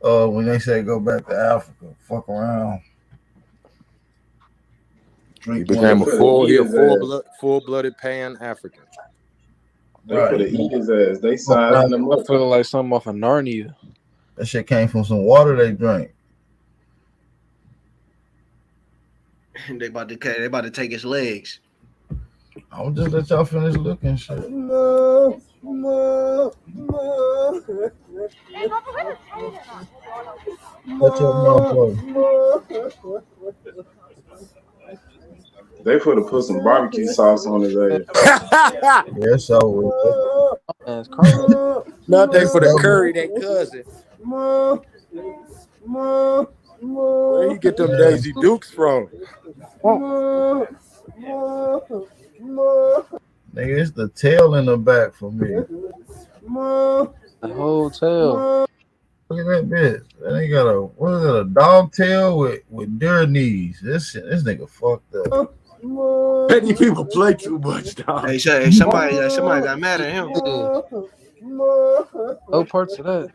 S5: when they say go back to Africa. Fuck around.
S12: He became a full-blooded Pan African.
S1: They put to eat his ass. They sizing him up.
S4: I feel like something off of Narnia.
S5: That shit came from some water they drank.
S13: They about to take his legs.
S5: I'll just let y'all finish looking shit. Shut your mouth up.
S1: They put some barbecue sauce on his ass.
S5: Yes, I will.
S12: Not they for the curry, they cousin. Where you get them Daisy Dukes from?
S5: Nigga, it's the tail in the back for me.
S4: The whole tail.
S5: Look at that bitch. That ain't got a dog tail with deer knees. This nigga fucked up.
S12: Many people play too much, dog.
S13: Hey, somebody got mad at him.
S4: No parts of that.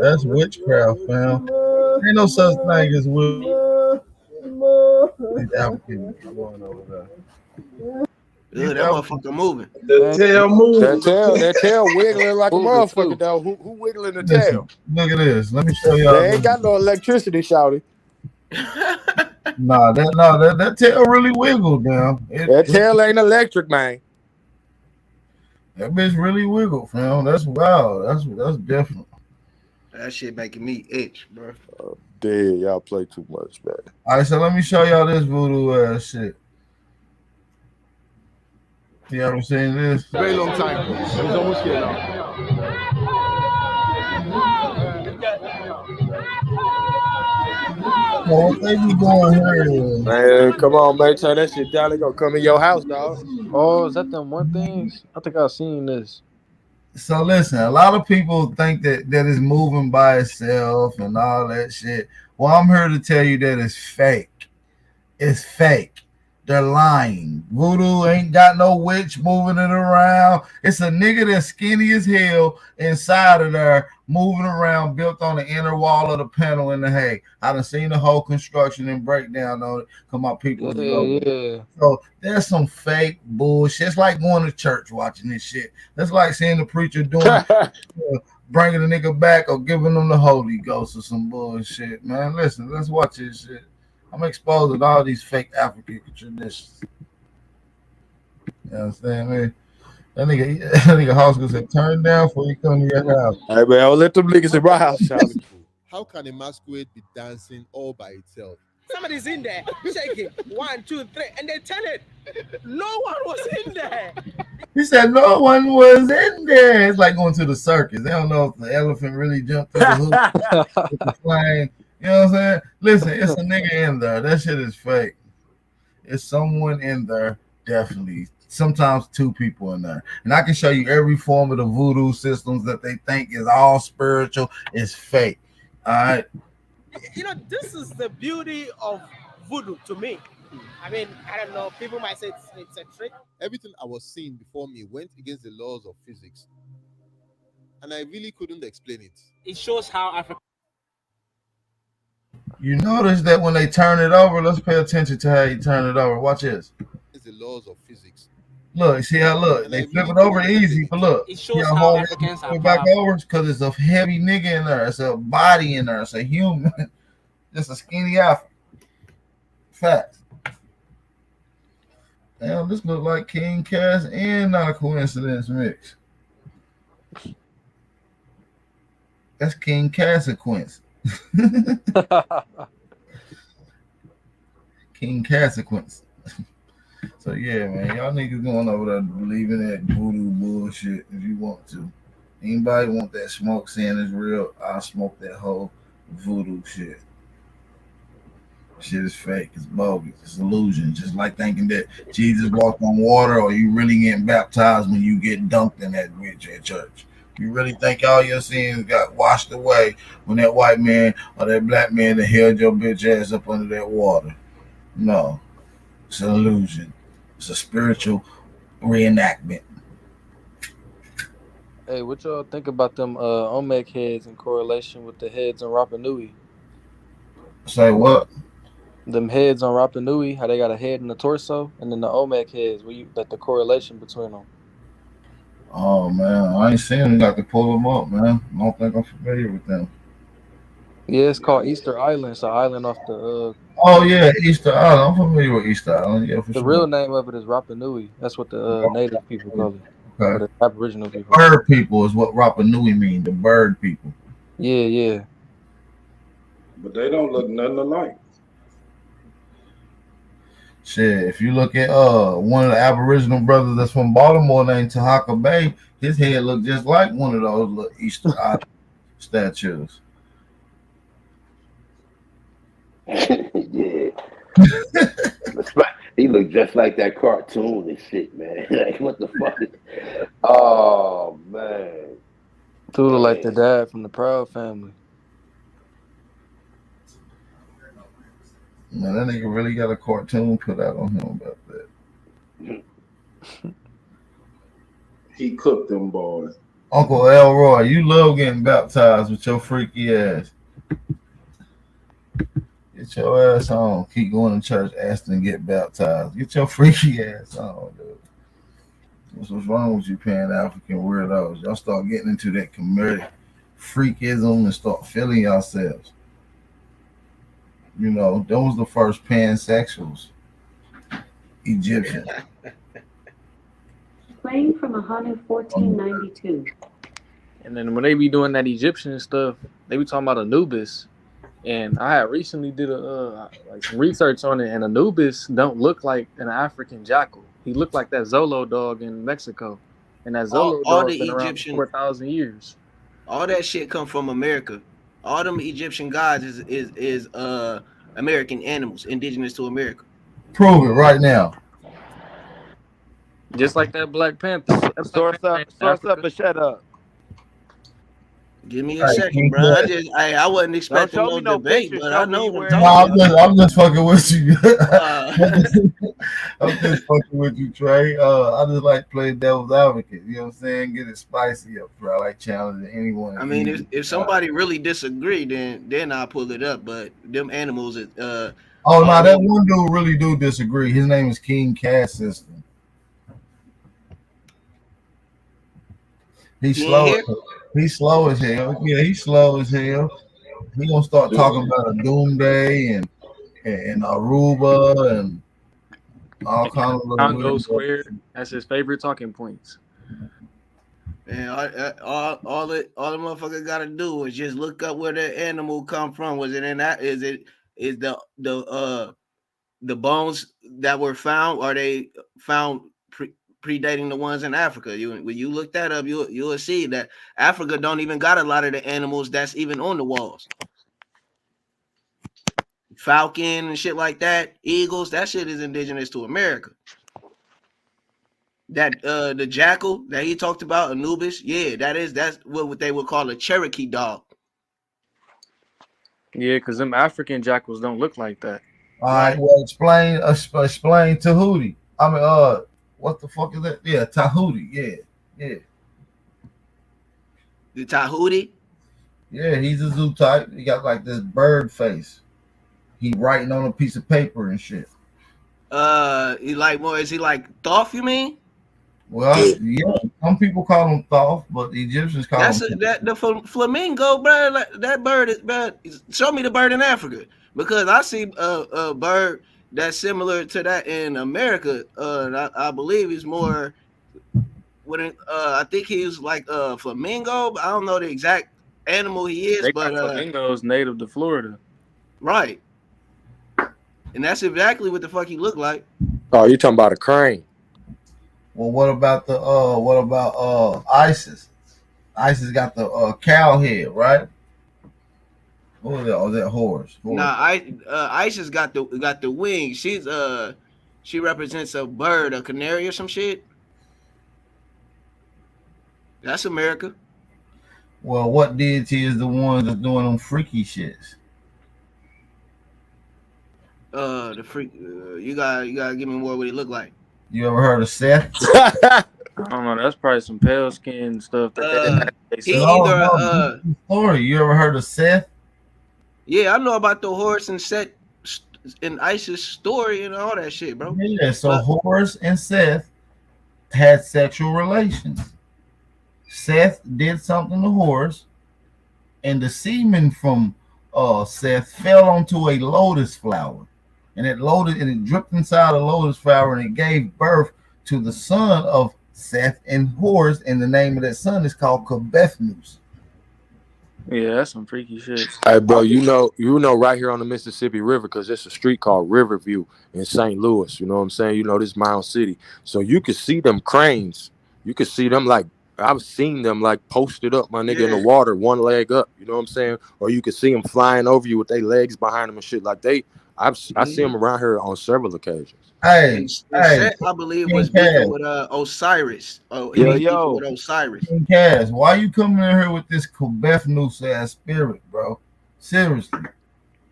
S5: That's witchcraft, fam. Ain't no such thing as witchcraft. Going over there.
S13: That motherfucker moving.
S1: The tail moving.
S12: That tail wiggling like a motherfucker, though. Who wiggling the tail?
S5: Look at this. Let me show y'all.
S12: They ain't got no electricity, shouty.
S5: That tail really wiggled down.
S12: That tail ain't electric, man.
S5: That bitch really wiggled, fam. That's wild. That's different.
S13: That shit making me itch, bro.
S12: Dude, y'all play too much, man.
S5: All right, so let me show y'all this voodoo ass shit. You ever seen this?
S18: Very long time. It's almost here now.
S5: Well, what they be doing here?
S12: Man, come on, man. Turn that shit down. They gonna come in your house, dog.
S4: Oh, is that them one things? I think I've seen this.
S5: So listen, a lot of people think that it's moving by itself and all that shit. Well, I'm here to tell you that it's fake. It's fake. They're lying. Voodoo ain't got no witch moving it around. It's a nigga that's skinny as hell inside of there moving around, built on the inner wall of the panel in the hay. I done seen the whole construction and breakdown on it. Come on, people.
S4: Yeah.
S5: So there's some fake bullshit. It's like going to church watching this shit. That's like seeing the preacher doing bringing a nigga back or giving them the Holy Ghost or some bullshit, man. Listen, let's watch this shit. I'm exposing all these fake African traditions. You know what I'm saying, man? That nigga Hoskins said, turn down before you come to your house.
S17: Hey man, I'll let them niggas in my house, Charlie.
S2: How can a masquerade be dancing all by itself?
S22: Somebody's in there shaking 1, 2, 3, and they turn it. No one was in there.
S5: He said no one was in there. It's like going to the circus. They don't know if the elephant really jumped through the hoop with the flame. You know what I'm saying? Listen, it's a nigga in there. That shit is fake. It's someone in there, definitely. Sometimes two people in there. And I can show you every form of the voodoo systems that they think is all spiritual. It's fake. All right.
S22: You know, this is the beauty of voodoo to me. I mean, I don't know. People might say it's a trick.
S2: Everything I was seeing before me went against the laws of physics. And I really couldn't explain it.
S22: It shows how Africa.
S5: You notice that when they turn it over, let's pay attention to how you turn it over. Watch this.
S2: It's the laws of physics.
S5: Look, see how look they flip it over easy, but look,
S22: it shows how Africans are
S5: back over because it's a heavy nigga in there. It's a body in there. It's a human. Just a skinny African. Facts. Damn, this look like King Cass and Not a Coincidence mix. That's King Consequence. King Consequence. So yeah, man, y'all niggas going over there believing that voodoo bullshit if you want to. Anybody want that smoke saying it's real, I'll smoke that whole voodoo shit. Shit is fake, it's bogus, it's illusion. Just like thinking that Jesus walked on water or you really getting baptized when you get dunked in that bitch at church. You really think all your sins got washed away when that white man or that black man that held your bitch ass up under that water? No, it's an illusion. It's a spiritual reenactment.
S4: Hey, what y'all think about them Olmec heads in correlation with the heads on Rapa Nui?
S5: Say what?
S4: Them heads on Rapa Nui, how they got a head and a torso, and then the Olmec heads, that the correlation between them.
S5: Oh man, I ain't seen them. Got to pull them up, man. I don't think I'm familiar with them.
S4: Yeah, it's called Easter Island. It's an island off the.
S5: Oh yeah, Easter Island. I'm familiar with Easter Island. Yeah, for
S4: the
S5: sure.
S4: real name of it is Rapa Nui. That's what the native people call it.
S5: Okay.
S4: Or the Aboriginal people.
S5: Bird people is what Rapa Nui mean. The bird people.
S4: Yeah, yeah.
S1: But they don't look nothing alike.
S5: Shit, if you look at one of the Aboriginal brothers that's from Baltimore named Tahaka Bay, his head look just like one of those little Easter Island statues.
S20: Yeah. He looked just like that cartoon and shit, man. Like, what the fuck? Oh, man.
S4: Dude look like the dad from the Proud Family.
S5: Man, that nigga really got a cartoon put out on him about that.
S1: He cooked them boys.
S5: Uncle Elroy, you love getting baptized with your freaky ass. Get your ass on. Keep going to church asking to get baptized. Get your freaky ass on, dude. What's wrong with you Pan-African weirdos? Y'all start getting into that comedic freakism and start feeling yourselves. You know, those the first pansexuals. Egyptians.
S23: Playing from Ahanu 1492.
S4: And then when they be doing that Egyptian stuff, they be talking about Anubis. And I had recently did some research on it, and Anubis don't look like an African jackal. He looked like that Zolo dog in Mexico, and that Zolo dog been around 4,000 years.
S13: All that shit come from America. All them Egyptian gods is American animals, indigenous to America.
S5: Prove it right now.
S4: Just like that Black Panther.
S24: Source up and shut up.
S13: Give me a second, bro. I wasn't expecting no debate, but I know what
S5: I'm just fucking with you. I'm just fucking with you, Trey. I just like playing devil's advocate. You know what I'm saying? Get it spicy up, bro. I like challenging anyone.
S13: I mean, if somebody really disagree, then I'll pull it up. But them animals,
S5: that one dude really do disagree. His name is King Cass System. He's slow. He's slow as hell. Yeah, he's slow as hell. He gonna start talking about a doomsday and Aruba and All kind of little
S4: Congo
S5: weird.
S4: Square. That's his favorite talking points.
S13: And all the motherfucker got to do is just look up where the animal come from. Was it in that? Is the bones that were found? Are they found predating the ones in Africa? When you look that up, you'll see that Africa don't even got a lot of the animals that's even on the walls. Falcon and shit like that, eagles. That shit is indigenous to America. That the jackal that he talked about, Anubis, yeah, that's what they would call a Cherokee dog.
S4: Yeah, because them African jackals don't look like that.
S5: All right, well, explain Tahuti. I mean, what the fuck is that? Yeah, Tahuti. Yeah.
S13: The Tahuti?
S5: Yeah, he's a zoo type. He got like this bird face. He writing on a piece of paper and shit.
S13: Is he like Thoth, you mean?
S5: Well, yeah, some people call him Thoth, but the Egyptians call him.
S13: The flamingo, bro. Like, that bird is, bro. Show me the bird in Africa, because I see a bird that's similar to that in America. I believe he's more. I think he's like a flamingo, but I don't know the exact animal he is.
S4: They
S13: but
S4: got flamingos native to Florida.
S13: Right. And that's exactly what the fuck he looked like.
S17: Oh, you talking about a crane?
S5: Well, what about ISIS? ISIS got the cow head, right? What was that? Oh, that horse.
S13: Nah, Isis got the wings. She represents a bird, a canary or some shit. That's America.
S5: Well, what deity is the one that's doing them freaky shits?
S13: The freak. You gotta give me more what he look like.
S5: You ever heard of Seth?
S4: I don't know. That's probably some pale skin stuff.
S5: Story. You ever heard of Seth?
S13: Yeah, I know about the horse and Seth and Isis story and all that shit, bro.
S5: Yeah, so Horus and Seth had sexual relations. Seth did something to Horus, and the semen from Seth fell onto a lotus flower, and it dripped inside a lotus flower, and it gave birth to the son of Seth and Horus, and the name of that son is called Kabethnus.
S4: Yeah, that's some freaky shit.
S17: Hey, bro, you know, right here on the Mississippi River, because there's a street called Riverview in St. Louis. You know what I'm saying? You know, this Mound City. So you could see them cranes. You could see them like, I've seen them like posted up, my nigga, in the water, one leg up. You know what I'm saying? Or you could see them flying over you with their legs behind them and shit. Like I see them around here on several occasions.
S5: Hey,
S13: Seth, I believe, was beefing with Osiris.
S5: Yo.
S13: With Osiris.
S5: Cass, why you coming in here with this Kabethnus ass spirit, bro? Seriously.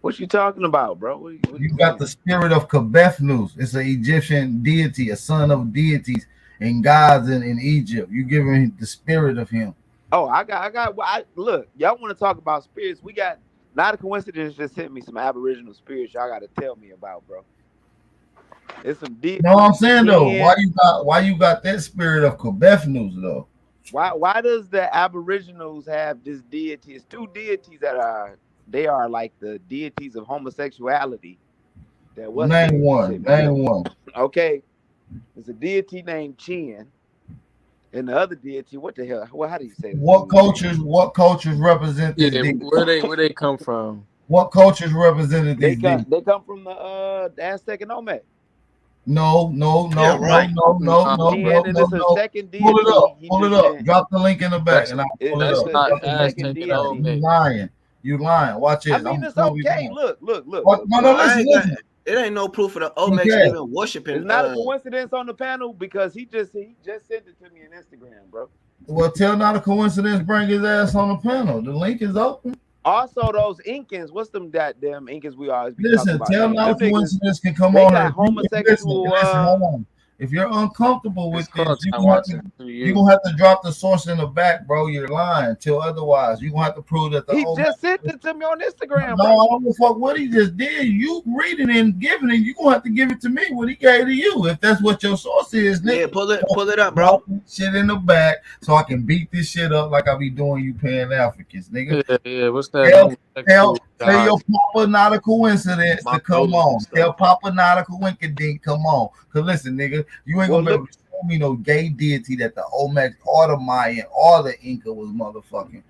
S24: What you talking about, bro? What
S5: you got the spirit of Kabethnus. It's an Egyptian deity, a son of deities and gods in Egypt. You giving the spirit of him.
S24: Oh, I got. Look, y'all want to talk about spirits? We got. Not a coincidence. Just sent me some Aboriginal spirits. Y'all got to tell me about, bro. It's some deep.
S5: No, I'm saying though, why you got that spirit of Kabethnus though?
S24: Why does the Aboriginals have this deity? It's two deities that are like the deities of homosexuality.
S5: Name one.
S24: Okay, there's a deity named Chin, and the other deity. What the hell? Well, how do you say this?
S5: What cultures represent this?
S4: Where they come from?
S5: What cultures represented these?
S24: They come from the Aztec and Olmec.
S5: No.
S24: Pull
S5: it up. Drop the link in the back, and I'll pull it up. You lying. Watch it.
S24: I mean, it's okay. Look.
S5: No, listen.
S13: It ain't no proof of the Olmecs even worshiping.
S24: It's not a coincidence on the panel because he just sent it to me on Instagram, bro.
S5: Well, tell not a coincidence. Bring his ass on the panel. The link is open.
S24: Also, those Incans, what's them goddamn Incans we always be
S5: talking about? Tell not a coincidence can come on.
S24: Got homosexual.
S5: Listen, if you're uncomfortable with this, you're gonna have to drop the source in the back, bro. You're lying. Till otherwise, you're gonna have to prove that
S24: he just sent it to me on Instagram.
S5: No, I don't know fuck what he just did. You reading and giving it, you're gonna have to give it to me what he gave to you. If that's what your source is, nigga.
S13: Yeah, pull it up, bro.
S5: Shit in the back so I can beat this shit up like I be doing you Pan Africans, nigga.
S4: Yeah, what's that?
S5: Say your
S16: gods.
S5: papa not a coincidence to come
S16: Mongols and
S5: on. Tell
S16: stuff.
S5: papa not a coinkydink, come on. Cause listen, nigga, you ain't
S24: Well,
S5: gonna be able
S24: look.
S5: to show me no gay deity that the Olmec or the Mayan or the Inca was motherfucking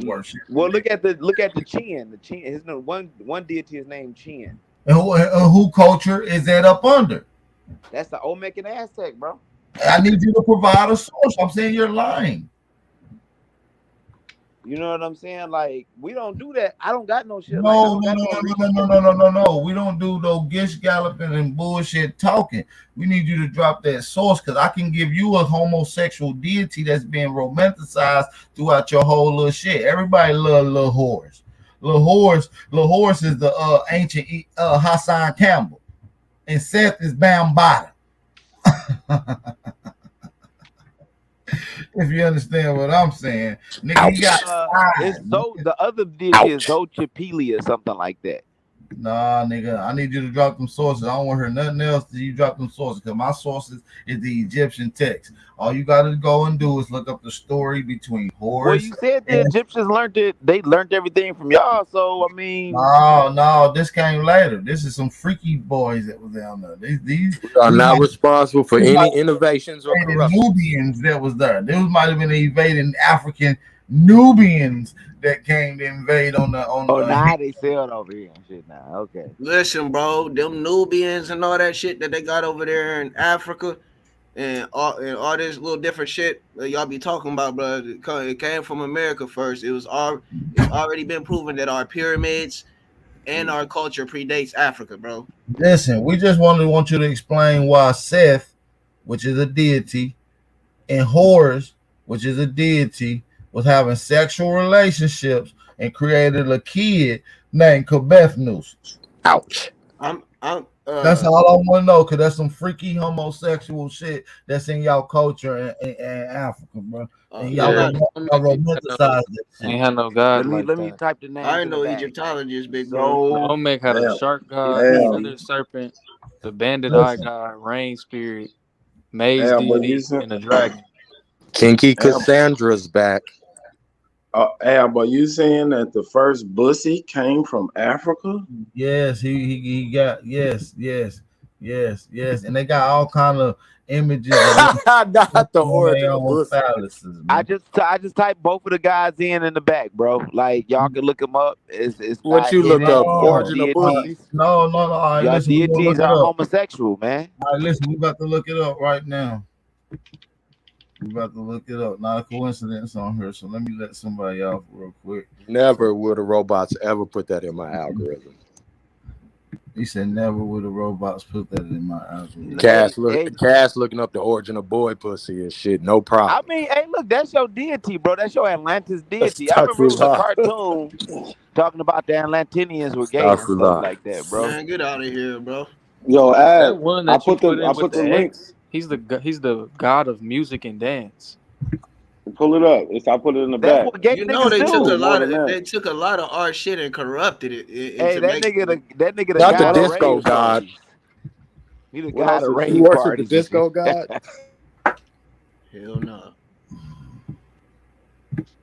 S5: worship.
S24: Well, look at the Chin. The Chin. His name, one deity is named Chin.
S5: And who culture is that up under?
S24: That's the Olmec and Aztec, bro.
S5: I need you to provide a source. I'm saying you're lying.
S24: You know what I'm saying? Like, we don't do that. I don't got no shit. Like, I
S5: No,
S24: don't
S5: no,
S24: got
S5: no,
S24: no
S5: no,
S24: research.
S5: no, no, no, no, no, no, no. We don't do no gish galloping and bullshit talking. We need you to drop that source because I can give you a homosexual deity that's being romanticized throughout your whole little shit. Everybody love little horse. Little horse is the ancient Hassan Campbell, and Seth is Bambada. If you understand what I'm saying, nigga, he got
S24: It's
S5: eyes.
S24: so the other deity is Xochipilli or something like that.
S5: Nah, nigga, I need you to drop them sources. I don't want to hear nothing else till you drop them sources because my sources is the Egyptian text. All you got to go and do is look up the story between
S24: Well,
S5: Horus
S24: you said the
S5: and.
S24: Egyptians learned it. They learned everything from y'all. So I mean,
S5: No, this came later. This is some freaky boys that was down there. These
S17: We are not
S5: might
S17: responsible for
S5: these might
S17: any innovations or
S5: have been
S17: corruptions.
S5: Nubians that was there. Those might have been invading African Nubians that came to invade on the
S24: oh, now they sailed over here and shit. Now, okay.
S13: Listen, bro, them Nubians and all that shit that they got over there in Africa and all this little different shit that y'all be talking about, bro. It came from America first. It's already been proven that our pyramids and our culture predates Africa, bro.
S5: Listen, we just want you to explain why Seth, which is a deity, and Horus, which is a deity, was having sexual relationships and created a kid named Kabethnus.
S17: Ouch.
S13: I'm
S5: That's all I want to know, cause that's some freaky homosexual shit that's in y'all culture in Africa, bro. And y'all
S4: Yeah,
S5: romanticize that shit.
S4: ain't had no god like
S24: Let me
S4: that.
S24: type the
S13: I
S24: names
S13: ain't
S24: in the
S13: no
S24: back.
S13: Egyptologist, big bro.
S4: The
S24: So
S4: Olmec had a shark god, the
S1: Damn,
S4: feather serpent, the banded eye
S5: Listen,
S4: god, rain spirit, maze
S1: damn, but you
S4: deity,
S1: said,
S4: and a dragon.
S17: Kinky
S1: damn,
S17: Cassandra's back.
S1: but you saying that the first bussy came from Africa?
S5: yes, he got yes, and they got all kind of images of them
S17: Not the
S5: on their
S17: origin of
S5: own
S17: pussy.
S5: phalluses,
S24: I
S5: man.
S24: just typed both of the guys in the back, bro. Like y'all can look them up. It's
S17: What
S24: not
S17: you look
S24: hidden.
S17: up?
S24: Y'all
S5: No,
S17: Origin of
S24: deities,
S17: pussy?
S5: no. All right,
S24: y'all
S5: listen, we gonna look
S24: deities
S5: it
S24: are
S5: up.
S24: homosexual, man.
S5: All right, listen, we about to look it up right now. We about to look it up. Not a coincidence on here, so let me let somebody off real quick.
S17: Never would the robots ever put that in my algorithm.
S5: He said, "Never would the robots put that in my algorithm."
S24: Hey,
S17: Cass looking up the origin of boy pussy and shit. No
S24: I
S17: problem.
S24: mean, hey, look, that's your deity, bro. That's your Atlantis deity. I remember it was a
S17: Astaghfirullah.
S24: cartoon talking about the Atlanteans were gay and stuff
S17: Astaghfirullah.
S24: like that, bro.
S13: Man, get out of here, bro.
S20: Yo,
S4: That
S20: Ad,
S4: one
S20: I
S4: that you
S20: put
S4: put
S20: the I
S4: in with
S20: put
S4: the
S20: the link.
S4: X, he's the god of music and dance.
S20: Pull it up. I put it in the
S24: That's
S20: back.
S24: what gay
S13: You know
S24: niggas do.
S20: More than that.
S13: they took a lot of our shit and corrupted it
S24: Hey,
S13: into making it.
S24: that nigga the
S17: Not the
S24: god
S20: What
S24: of
S20: else is
S17: disco
S24: rave
S20: it?
S17: god.
S24: parties. He the
S20: What
S24: god
S20: else
S24: of
S20: is
S17: You
S24: rave
S20: it?
S17: worship the
S24: parties and shit.
S17: disco god?
S13: Hell no.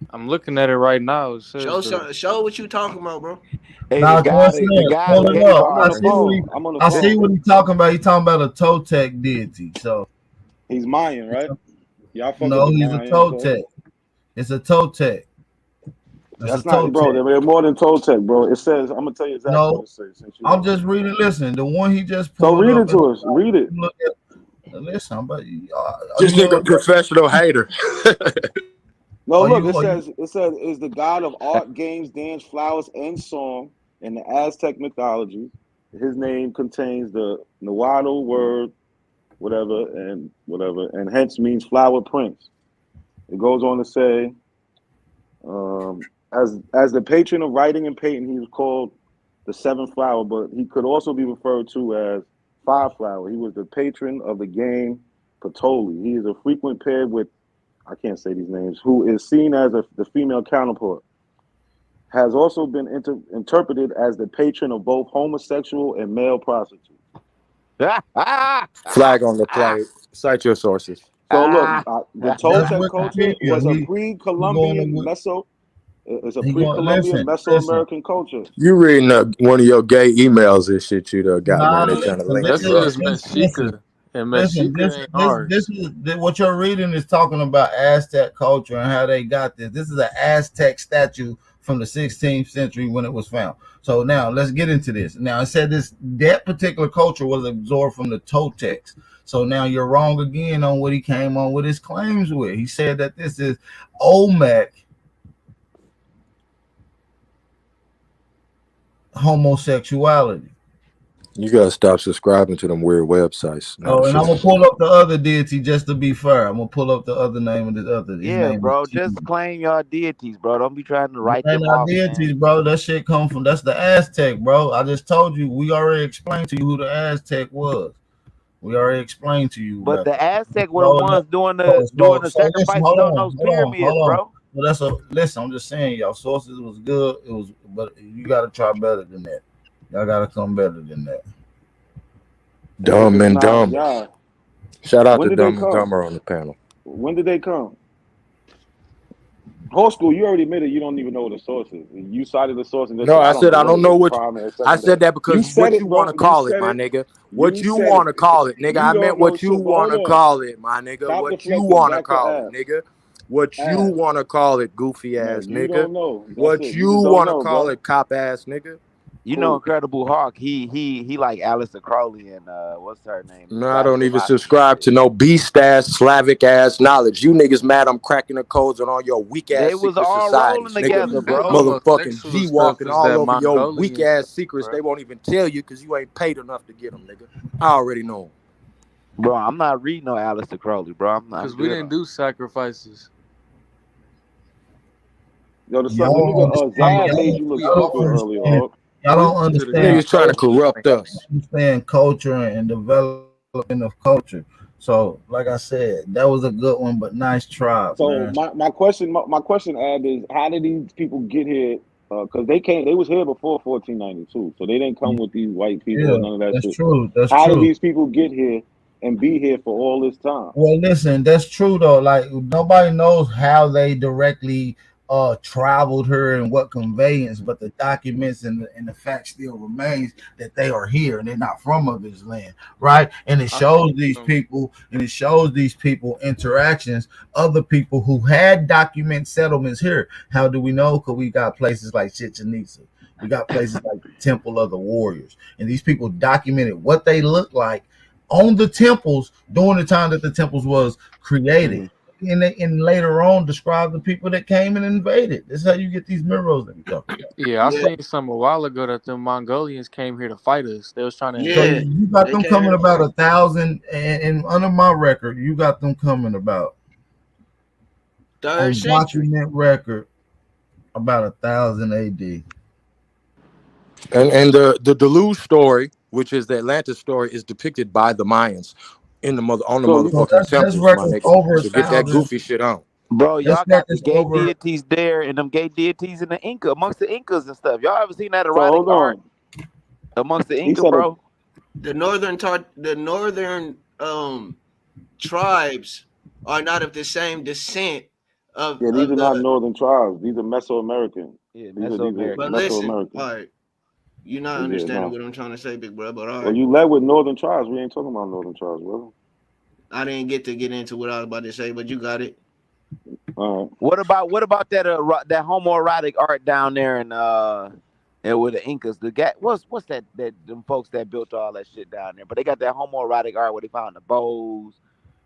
S4: I'm looking at it right now. It says the
S13: Show what you talking about, bro.
S24: Hey,
S5: Not a
S24: the
S5: coincidence.
S24: god
S5: Pull
S24: of
S5: it
S24: gay
S5: up.
S20: I'm on
S5: I
S20: the
S24: bars.
S5: see what
S20: phone.
S5: he.
S20: I'm on the
S5: I see
S20: phone.
S5: what he talking about. He talking about a Toltec deity. So
S20: He's Mayan, right? Y'all fuck with
S5: no,
S20: the
S5: he's a
S20: Mayan, so
S5: Toltec. It's a Toltec. That's a
S20: that's not, bro.
S5: Toltec.
S20: They're more than Toltec, bro. It says I'm gonna tell you exactly what
S5: No,
S20: it says since you
S5: I'm
S20: want.
S5: just reading. Listen, the one he just
S20: So
S5: pulled
S20: read
S5: up.
S20: it to us. Read it.
S5: Look at. Listen, but are
S17: This
S5: you gonna
S17: nigga
S5: look up?
S17: professional hater.
S20: No,
S5: Are
S20: look.
S5: you? Are you?
S20: It says is the god of art, games, dance, flowers, and song in the Aztec mythology. His name contains the Nahuatl word, whatever, and hence means flower prince. It goes on to say, as the patron of writing and painting, he was called the seventh flower, but he could also be referred to as five flower. He was the patron of the game Ptolemy. He is a frequent pair with, I can't say these names, who is seen as the female counterpart. Has also been interpreted as the patron of both homosexual and male prostitutes.
S17: Flag on the plate. Cite your sources.
S20: So look, the
S5: That's
S20: Toltec culture
S5: Wikipedia.
S20: was a
S5: We going
S20: pre-Columbian
S5: to.
S1: It's a
S5: He going
S1: pre-Columbian
S5: listen.
S1: Mesoamerican culture.
S17: You reading one of your gay emails and shit you done got, man.
S5: Nah,
S17: They trying to
S5: listen,
S17: link
S4: That
S17: you
S5: listen,
S17: up.
S4: says
S5: listen,
S4: Mexica, and
S5: listen.
S4: Mexica ain't ours.
S5: What you're reading is talking about Aztec culture and how they got this. This is an Aztec statue from the 16th century when it was found. So now let's get into this. Now it said that particular culture was absorbed from the Toltecs. So now you're wrong again on what he came on with his claims with. He said that this is Olmec homosexuality.
S17: You gotta stop subscribing to them weird websites. Now the
S5: Oh, and I'm
S17: shit.
S5: gonna pull up the other deity just to be fair. I'm gonna pull up the other name of the other. His
S24: Yeah,
S5: name is
S24: bro.
S5: T.
S24: Just claim y'all deities, bro. Don't be trying to
S5: They
S24: write
S5: ain't
S24: them
S5: our
S24: off, man.
S5: deities, bro. That shit come from that's the Aztec, bro. I just told you. We already explained to you who the Aztec was. We already explained to you
S24: But
S5: about
S24: the
S5: that.
S24: Aztec were the
S5: So,
S24: ones doing
S5: so, so,
S24: the
S5: so listen,
S24: sacrifices on those pyramids,
S5: hold on.
S24: bro.
S5: So that's a listen. I'm just saying, y'all sources was good. It was, but you gotta try better than that. Y'all gotta come better than that.
S1: And if
S17: Dumb
S1: it's
S17: and
S1: not
S17: dumber.
S1: y'all,
S17: Shout out
S1: when
S17: to
S1: did they
S17: Dumb and
S1: come?
S17: Dumber on the panel.
S1: When did they come? Whole school, you already admitted you don't even know what the source is. You cited the source and just
S17: No,
S1: said,
S17: I
S1: I don't
S17: said
S1: know
S17: I
S1: what
S17: don't
S1: it
S17: know
S1: is,
S17: what
S1: primary,
S17: I
S1: secondary.
S17: said that
S1: You
S17: because
S1: said
S17: what you
S1: it,
S17: want
S1: bro.
S17: to
S1: You
S17: call it,
S1: said
S17: my
S1: it.
S17: nigga. What
S1: You
S17: you
S1: said
S17: want to
S1: it.
S17: call it, nigga.
S1: You
S17: I meant
S1: don't know
S17: what you
S1: shit, but
S17: want
S1: hold
S17: to
S1: on.
S17: call it, my nigga.
S1: Stop
S17: What you
S1: deflecting.
S17: want to
S1: Back to
S17: call it,
S1: ass.
S17: nigga. What you
S1: Ass.
S17: want to call it, goofy
S1: No,
S17: ass
S1: you
S17: nigga.
S1: don't know. That's
S17: What
S1: it. You
S17: you
S1: just don't
S17: want to
S1: know,
S17: call
S1: bro.
S17: it, cop ass nigga.
S24: You know,
S1: Cool.
S24: Incredible Hawk. He like Aleister Crowley and what's her name,
S17: No, I
S24: Rise of
S17: don't
S24: the
S17: even
S24: Lost Kings.
S17: subscribe to no beast ass, Slavic ass knowledge. You niggas mad I'm cracking the codes on all your weak
S24: They
S17: ass
S24: was
S17: secret
S24: all rolling
S17: societies, nigga.
S24: together,
S4: The
S24: bro.
S17: Motherfucking
S4: homosexual
S17: G
S4: stuff
S17: walking
S4: is
S17: all
S4: that
S17: over your weak
S4: Mongolian
S17: ass
S4: stuff,
S17: secrets.
S4: bro.
S17: They won't even tell you because you ain't paid enough to get them, nigga. I already know 'em.
S24: Bro, I'm not reading no Aleister Crowley, bro. I'm
S4: Because we
S24: good
S4: didn't
S24: on.
S4: do sacrifices.
S1: Yo, the
S5: Y'all
S1: nigga
S5: don't understand.
S1: Zab made
S5: Y'all,
S1: you look
S5: y'all don't
S1: stupid earlier,
S5: understand.
S1: Hawk.
S5: Y'all
S4: We
S5: don't
S4: went to the
S5: understand
S17: Niggas trying to
S4: Congo.
S5: culture.
S17: corrupt us.
S5: Understand culture and development of culture. So, like I said, that was a good one, but nice try,
S1: So
S5: man.
S1: my question, Ad, is how did these people get here? Because they was here before 1492, so they didn't come with these white people or
S5: Yeah,
S1: none of that
S5: that's
S1: shit.
S5: true. That's
S1: How did
S5: true.
S1: these people get here and be here for all this time?
S5: Well, listen, that's true though. Like nobody knows how they directly traveled her and what conveyance, but the documents and the fact still remains that they are here and they're not from of this land, right? And it
S4: I seen
S5: shows these
S4: some.
S5: people interactions, other people who had document settlements here. How do we know? Because we got places like Chichen Itza. We got places like the Temple of the Warriors, and these people documented what they look like on the temples during the time that the temples was created.
S24: Mhm.
S5: And later on describe the people that came and invaded. This is how you get these mirrors that we talking about.
S4: Yeah, I
S13: Yeah,
S4: seen some a while ago that the Mongolians came here to fight us. They was trying to
S5: So
S4: invade.
S13: yeah.
S5: you got
S13: They
S5: them
S13: came here
S5: coming
S13: to
S5: about
S13: fight.
S5: 1,000, and under my record, you got them coming about
S13: Third
S5: on
S13: century.
S5: document record about 1,000 AD.
S17: And the Deluge story, which is the Atlantis story, is depicted by the Mayans in the mother on the
S1: So you
S5: So
S17: motherfucking
S5: that's
S17: temples, my
S5: records
S17: nigga.
S5: over a
S17: So get that
S5: thousand.
S17: goofy shit on.
S24: Bro,
S5: That's
S24: y'all got the
S5: records
S24: gay
S5: over.
S24: deities there and them gay deities in the Inca amongst the Incas and stuff. Y'all ever seen that
S1: so
S24: erotic
S1: hold
S24: art
S1: on.
S24: amongst the
S1: He
S24: Inca,
S1: said a
S24: bro?
S13: The northern tribes are not of the same descent
S1: yeah. These
S13: of
S1: are not
S13: the.
S1: northern tribes. These are Mesoamerican.
S24: Yeah,
S1: These are
S24: Mesoamerican.
S13: But listen,
S1: Mesoamerican.
S13: all right, you're not
S1: Yeah,
S13: understanding
S1: no.
S13: what I'm trying to say, big bro. But all
S1: Well,
S13: right,
S1: you led with northern tribes. We ain't talking about northern tribes, brother.
S13: I didn't get to get into what I was about to say, but you got it.
S1: All right.
S24: What about that that homoerotic art down there in and with the Incas? The guy what's that them folks that built all that shit down there? But they got that homoerotic art where they found the bows,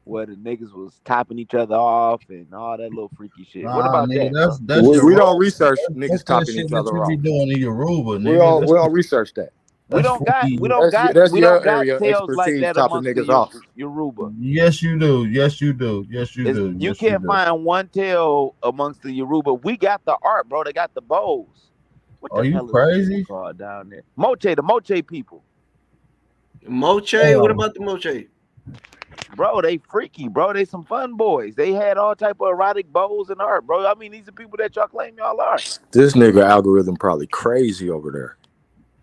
S24: where the niggas was topping each other off and all that little freaky shit. What
S5: Nah,
S24: about
S5: nigga,
S24: that,
S5: that's
S24: bro?
S5: that's
S17: We
S5: Yoruba.
S17: don't research
S5: That's
S17: niggas
S5: that
S17: topping
S5: shit
S17: each
S5: that
S17: other
S5: you be
S17: off.
S5: doing in Yoruba, nigga.
S17: We don't research that.
S24: We
S5: That's
S24: don't got
S5: freaky.
S24: we don't got
S17: That's
S24: we don't
S17: your
S24: got
S17: area of
S24: tales like
S17: expertise,
S24: that
S17: topping
S24: amongst the
S17: niggas off.
S24: Yoruba.
S5: Yes, you do. Yes, you do. Yes, you
S24: Is
S5: do.
S24: you
S5: Yes, you
S24: can't
S5: do.
S24: find one tale amongst the Yoruba. We got the art, bro. They got the bows. What
S5: Are
S24: the
S5: you
S24: hell is them people
S5: crazy?
S24: called down there? The Moche people.
S13: Moche, what
S5: Damn.
S13: about the Moche?
S24: Bro, they freaky, bro. They some fun boys. They had all type of erotic bows and art, bro. I mean, these are people that y'all claim y'all are.
S17: This nigga algorithm probably crazy over there.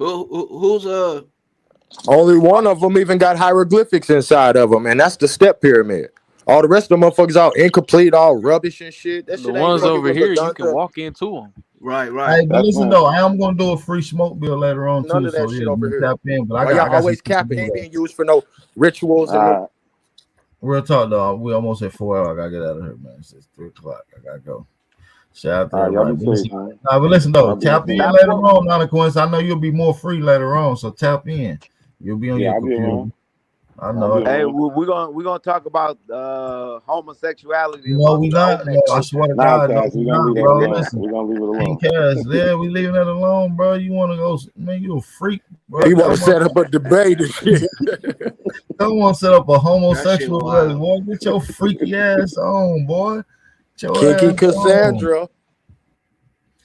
S13: Who's
S17: Only one of them even got hieroglyphics inside of them, and that's the step pyramid. All the rest of them motherfuckers all incomplete, all rubbish and shit. That
S4: The
S17: shit ain't
S4: ones
S17: fucking
S4: over
S17: with
S4: here, you can
S17: Ladonka.
S4: walk into them.
S13: Right,
S5: Hey, but
S1: That's
S5: listen
S1: right.
S5: though, I am gonna do a free smoke bill later on
S17: None
S5: too.
S17: of
S5: So
S17: that
S5: yeah,
S17: shit
S5: you
S17: over
S5: can
S17: here.
S5: tap in. But
S17: Why y'all
S5: I got some
S17: always
S5: shit to
S17: capping?
S5: do
S17: Ain't
S5: though.
S17: being used for no rituals and no.
S5: Real talk though, we almost at 4 hours. I gotta get out of here, man. It's 3 o'clock. I gotta go. Shout out to
S1: All right, y'all
S5: everybody.
S1: be
S5: But listen,
S1: safe, man.
S5: but listen though,
S1: Y'all be
S5: tap in
S1: safe.
S5: later on, not a coincidence. I know you'll be more free later on, so tap in. You'll be on
S1: Yeah,
S5: your
S1: I'll be
S5: computer.
S1: around.
S5: I
S1: I'll
S5: know
S1: be
S5: it.
S24: Hey,
S1: around.
S24: we're gonna talk about homosexuality
S5: No,
S24: amongst
S5: we
S24: the
S5: not.
S24: Olmec
S5: No, I
S24: culture.
S5: swear to
S1: Nah,
S5: God, no,
S1: Cass,
S5: we
S1: we're gonna
S5: not,
S1: leave that
S5: bro.
S1: alone.
S5: Listen,
S1: We're gonna leave it
S5: King
S1: alone.
S5: Cass, yeah, we leaving that alone, bro. You want to go, man? You a freak, bro.
S17: He want to
S5: Come on.
S17: set up a debate and shit.
S5: Don't want to set up a
S13: That shit
S5: homosexual,
S13: wild.
S5: boy. Get your freaky ass on, boy. Get your
S17: Kinky
S5: ass on.
S17: Cassandra.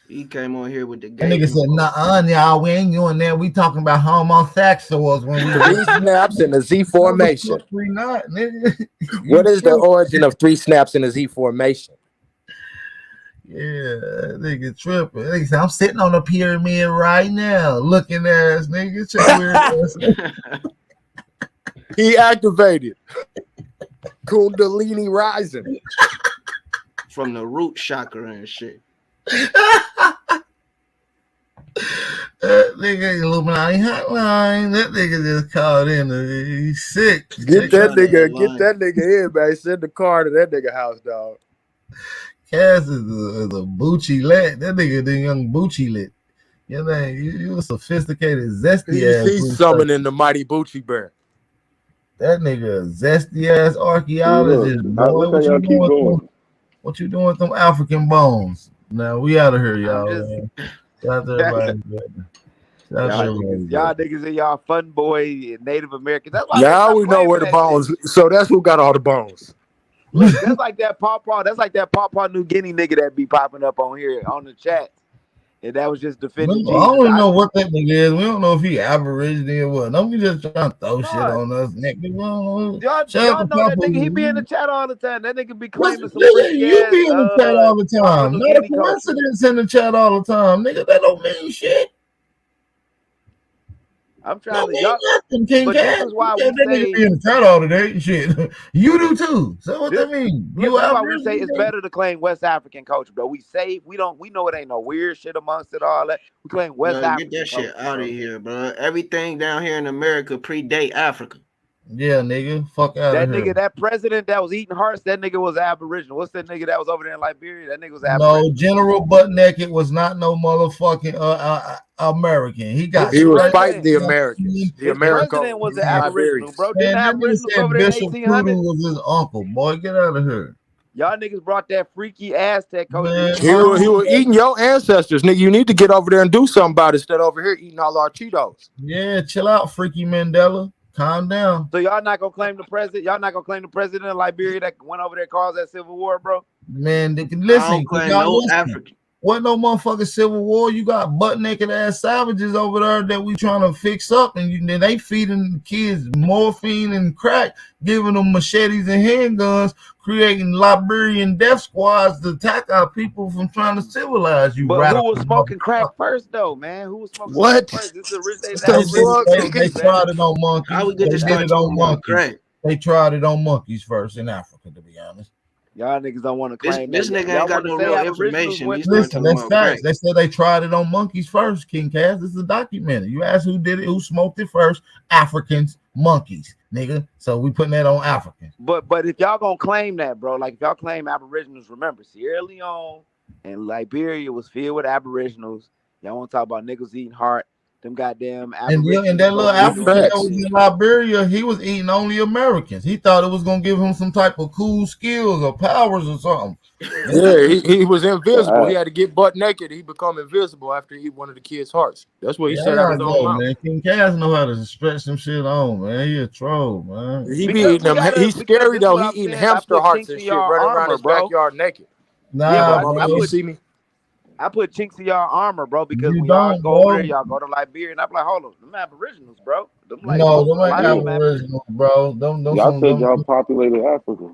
S13: He came on here with the
S5: That
S13: gay
S5: nigga said,
S13: info.
S5: "Nah, y'all, we ain't doing that. We talking about homosexuals when we
S17: 3 snaps in the Z
S5: No, the
S17: formation.
S5: fuck we not, nigga.
S17: What
S5: You
S17: is the
S5: tripping.
S17: origin of 3 snaps in the Z formation?
S5: Yeah, that nigga tripping. Nigga said, I'm sitting on the pyramid right now, looking ass nigga. Get your weird ass.
S17: He activated Kundalini rising.
S13: From the root chakra and shit.
S5: That nigga Illuminati hotline. That nigga just called in. He's sick.
S17: Get that nigga in, man. Send the car to that nigga house, dog.
S5: Cass is a Bucci lit. That nigga the young Bucci lit. You know, you a sophisticated, zesty ass.
S17: He's summoning the mighty Bucci Bear.
S5: That nigga a zesty ass archaeologist,
S1: Look,
S5: boy.
S1: look how y'all keep going.
S5: What you doing with them African bones? Now we out of here, y'all.
S24: I'm just
S5: Man. Shout out to everybody. Shout out to everybody.
S24: y'all niggas and y'all fun boy Native Americans. That's why
S17: Now
S24: stop
S17: we know
S24: claiming
S17: where the
S24: that
S17: bones.
S24: shit.
S17: So that's who got all the bones.
S24: Look, that's like that Pawpaw. That's like that Pawpaw New Guinea nigga that be popping up on here on the chat. And that was just defending
S5: I
S24: Jesus.
S5: don't even know what that nigga is. We don't know if he Aborigine or what. Don't be just trying to throw shit on us, nigga.
S24: Y'all know that nigga. He be in the chat all the time. That nigga be claiming some
S5: Nigga,
S24: freaky
S5: you
S24: ass
S5: be in the chat all the
S24: Papua
S5: time.
S24: New
S5: Not a
S24: Guinea culture.
S5: coincidence in the chat all the time, nigga. That don't mean shit.
S24: I'm trying to
S5: mean
S24: y'all.
S5: nothing, King
S24: But
S5: Cass.
S24: this is why
S5: That
S24: we
S5: nigga
S24: say
S5: be in the chat all the day and shit. You do too. So what
S24: this.
S5: that mean?
S24: Look,
S5: You
S24: this is why we say
S5: Aborigine?
S24: it's better to claim West African culture, bro. We know it ain't no weird shit amongst it all that. We claim West
S13: Yo, get
S24: African
S13: that shit
S24: culture,
S13: out
S24: bro.
S13: of here, bro. Everything down here in America predate Africa.
S5: Yeah, nigga. Fuck out
S24: That
S5: of here.
S24: nigga, that president that was eating hearts, that nigga was Aboriginal. What's that nigga that was over there in Liberia? That nigga was Aboriginal.
S5: No, General Butt Naked was not no motherfucking American. He got
S17: He was
S5: straight
S17: fighting the
S5: up.
S17: Americans. The
S24: His
S17: Americans
S24: president was an
S17: the
S24: Aboriginal,
S17: Liberians.
S24: bro. Didn't the
S5: Man, that nigga
S24: Aboriginals
S5: said
S24: over there in
S5: Bishop
S24: 1800?
S5: Tudu was his uncle. Boy, get out of here.
S24: Y'all niggas brought that freaky Aztec culture.
S5: Man,
S17: He was eating your ancestors, nigga. You need to get over there and do something about it instead of over here eating all our Cheetos.
S5: Yeah, chill out, Freaky Mandela. Calm down.
S24: So y'all not gonna claim the president? Y'all not gonna claim the president of Liberia that went over there and caused that civil war, bro?
S5: Man,
S13: I
S5: listen.
S13: don't claim no African.
S5: What no motherfucking civil war? You got butt naked ass savages over there that we trying to fix up, and then they feeding kids morphine and crack, giving them machetes and handguns, creating Liberian death squads to attack our people from trying to civilize you.
S24: But who was smoking crack first, though, man? Who was smoking
S17: what?
S24: crack first? This is the rich. They
S5: tried it on monkeys.
S13: How we get to
S5: They
S13: start
S5: did it on
S13: talking about
S5: monkeys.
S13: crack?
S5: They tried it on monkeys first in Africa, to be honest.
S24: Y'all niggas don't want to claim
S13: This
S24: that.
S13: nigga
S24: Y'all
S13: ain't got
S24: want to
S13: no
S24: say
S13: real
S24: Aboriginals
S13: information.
S24: went
S13: He's
S24: to
S13: starting
S5: Listen,
S13: talking
S5: that's
S13: about crack.
S5: facts. They said they tried it on monkeys first, King Cass. This is documented. You ask who did it, who smoked it first. Africans, monkeys, nigga. So we putting that on Africans.
S24: But if y'all gonna claim that, bro, like if y'all claim Aboriginals, remember Sierra Leone and Liberia was filled with Aboriginals. Y'all want to talk about niggas eating heart? Them goddamn Aboriginals.
S5: And that little African that was in Liberia, he was eating only Americans. He thought it was gonna give him some type of cool skills or powers or something.
S17: Yeah, he was invisible. He had to get butt naked. He become invisible after he ate one of the kids' hearts. That's what he said out of his own mouth.
S5: Man. King Cass know how to stretch some shit on, man. He a troll, man.
S17: He be eating them. He's scary though. He eating hamster hearts and shit, running around his backyard naked.
S5: Nah,
S17: bro. You see me?
S24: I put chinks in y'all armor, bro, because
S5: You
S24: when y'all
S5: don't,
S24: go
S5: bro.
S24: over there, y'all go to Liberia, and I'm like, hold on, them Aboriginals, bro. Them like
S5: No,
S24: most
S5: them ain't
S24: of them
S5: Aboriginals, bro.
S1: Y'all said y'all populated Africa.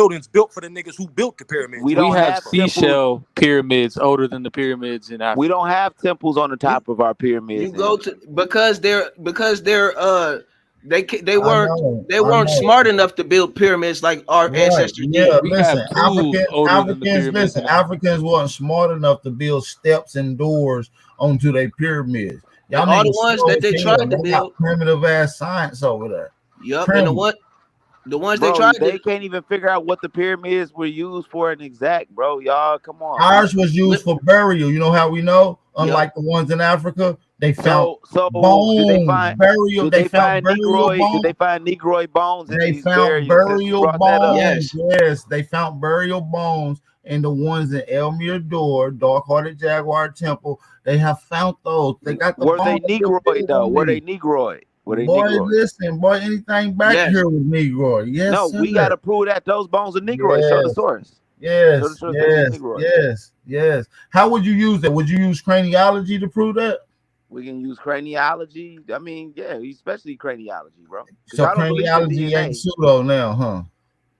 S12: buildings built for the niggas who built the pyramids.
S24: We
S4: We
S24: don't
S4: have
S24: have temples.
S4: seashell pyramids older than the pyramids in Africa.
S24: We don't have temples on the top of our pyramids.
S13: You go to because they're they
S5: I
S13: weren't
S5: know.
S13: smart enough to build pyramids like our
S5: Right.
S13: ancestors
S5: Yeah,
S13: did.
S4: We have
S5: listen,
S4: tools older than the pyramids in Africa.
S5: Africans weren't smart enough to build steps and doors onto their pyramids. Y'all
S13: And all the
S5: niggas
S13: ones
S5: slow
S13: that
S5: as
S13: they
S5: hell.
S13: tried to
S5: They got
S13: build.
S5: primitive ass science over there.
S13: Yep, and
S5: Primitive.
S13: the ones they
S24: Bro,
S13: tried
S24: they
S13: to.
S24: can't even figure out what the pyramids were used for and exact, bro. Y'all, come on,
S5: Ours
S24: man.
S5: was used for burial. You know how we know?
S13: Yep.
S5: Unlike the ones in Africa, they found
S24: So
S5: bones,
S24: did they find
S5: burial.
S24: did
S5: They
S24: they
S5: found
S24: find
S5: burial
S24: Negroid? Did
S5: bones.
S24: they find Negroid bones in
S5: They
S24: these
S5: found
S24: burials? Since you
S5: burial
S24: brought that up,
S5: bones.
S13: Yes.
S5: Yes, they found burial bones in the ones in Elmere Door, Dark-Hearted Jaguar Temple. They have found those. They got the
S24: were they
S5: bones. They
S24: Negroid
S5: still
S24: though?
S5: on
S24: Were they
S5: these.
S24: Negroid? Were they
S5: Boy,
S24: Negroid?
S5: listen, boy, anything back
S13: Yes.
S5: here was Negro. Yes,
S24: No,
S5: sir.
S24: we gotta prove that those bones are Negroid. Show the
S5: Yes,
S24: source. Show the
S5: yes,
S24: source that they're
S5: yes,
S24: Negroid.
S5: yes, yes. How would you use that? Would you use craniology to prove that?
S24: We can use craniology. I mean, yeah, especially craniology, bro. Because
S5: So
S24: I don't believe in
S5: craniology ain't
S24: DNA.
S5: pseudo now, huh?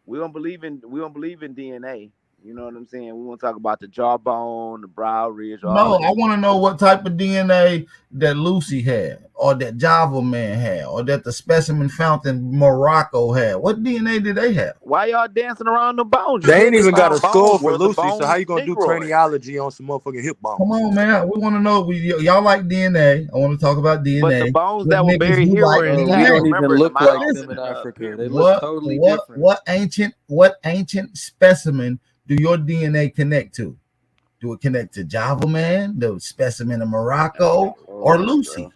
S24: We don't believe in DNA. You know what I'm saying? We want to talk about the jawbone, the brow ridge, all
S5: No,
S24: that.
S5: I want to know what type of DNA that Lucy had, or that Java man had, or that the specimen found in Morocco had. What DNA did they have?
S24: Why y'all dancing around the bones?
S12: They ain't even got a skull for
S24: Were the
S12: Lucy, so how you gonna do
S24: Negroid?
S12: craniology on some motherfucking hip bones?
S5: Come on, man. We want to know. Y'all like DNA. I want to talk about DNA.
S24: But the bones
S5: With
S24: that were
S5: niggas
S24: buried
S5: who
S24: here
S5: like
S24: were
S4: Bro, we
S24: intact.
S4: don't even
S24: Remember, the
S4: look like
S24: mounds
S4: them
S24: and
S4: in
S24: the
S4: Africa. They
S24: pyramids.
S4: look totally different.
S5: what ancient specimen do your DNA connect to? Do it connect to Java man, the specimen of Morocco, or Lucy?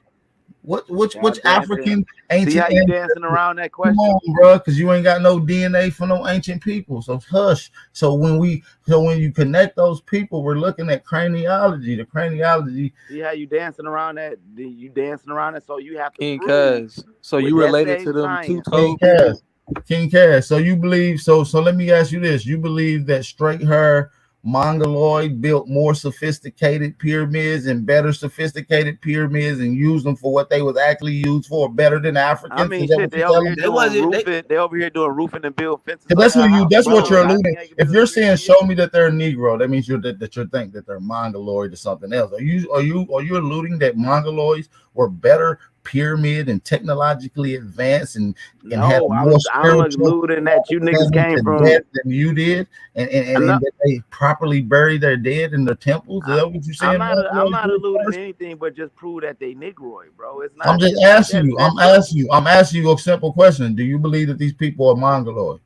S24: Bro.
S5: Which
S24: Y'all dancing.
S5: African ancient?
S24: See how you dancing around that question?
S5: Come on, bro, because you ain't got no DNA for no ancient people. So hush. So when you connect those people, we're looking at craniology. The craniology.
S24: See how you dancing around that? You dancing around it, so you have to
S4: King
S24: prove.
S4: Kaz. So
S24: with
S4: you
S24: that
S4: related
S24: same
S4: to them
S24: science.
S4: two-toed
S5: King
S4: people?
S5: King Cass. So you believe so let me ask you this. You believe that straight hair Mongoloid built more sophisticated pyramids and better sophisticated pyramids and used them for what they was actually used for better than Africans?
S24: I mean,
S5: Is that
S24: shit,
S5: what
S24: they
S5: you're
S24: over
S5: telling
S24: here
S5: me?
S24: doing roofing. They over here doing roofing and build fences.
S5: That's what you. That's what you're
S24: Bro,
S5: alluding. If you're saying show me that they're Negro, that means that you think that they're Mongoloid or something else. Are you alluding that Mongoloids were better pyramid and technologically advanced and had a
S24: No,
S5: more
S24: I'm
S5: spiritual
S24: alluding that you niggas
S5: understanding
S24: came
S5: to
S24: from.
S5: death than you did, and that they properly bury their dead in the temples? Is that what you're saying?
S24: I'm not alluding to anything, but just prove that they Negroid, bro. It's not.
S5: I'm just
S24: it's not
S5: asking you.
S24: that
S5: I'm asking you a simple question. Do you believe that these people are Mongoloid?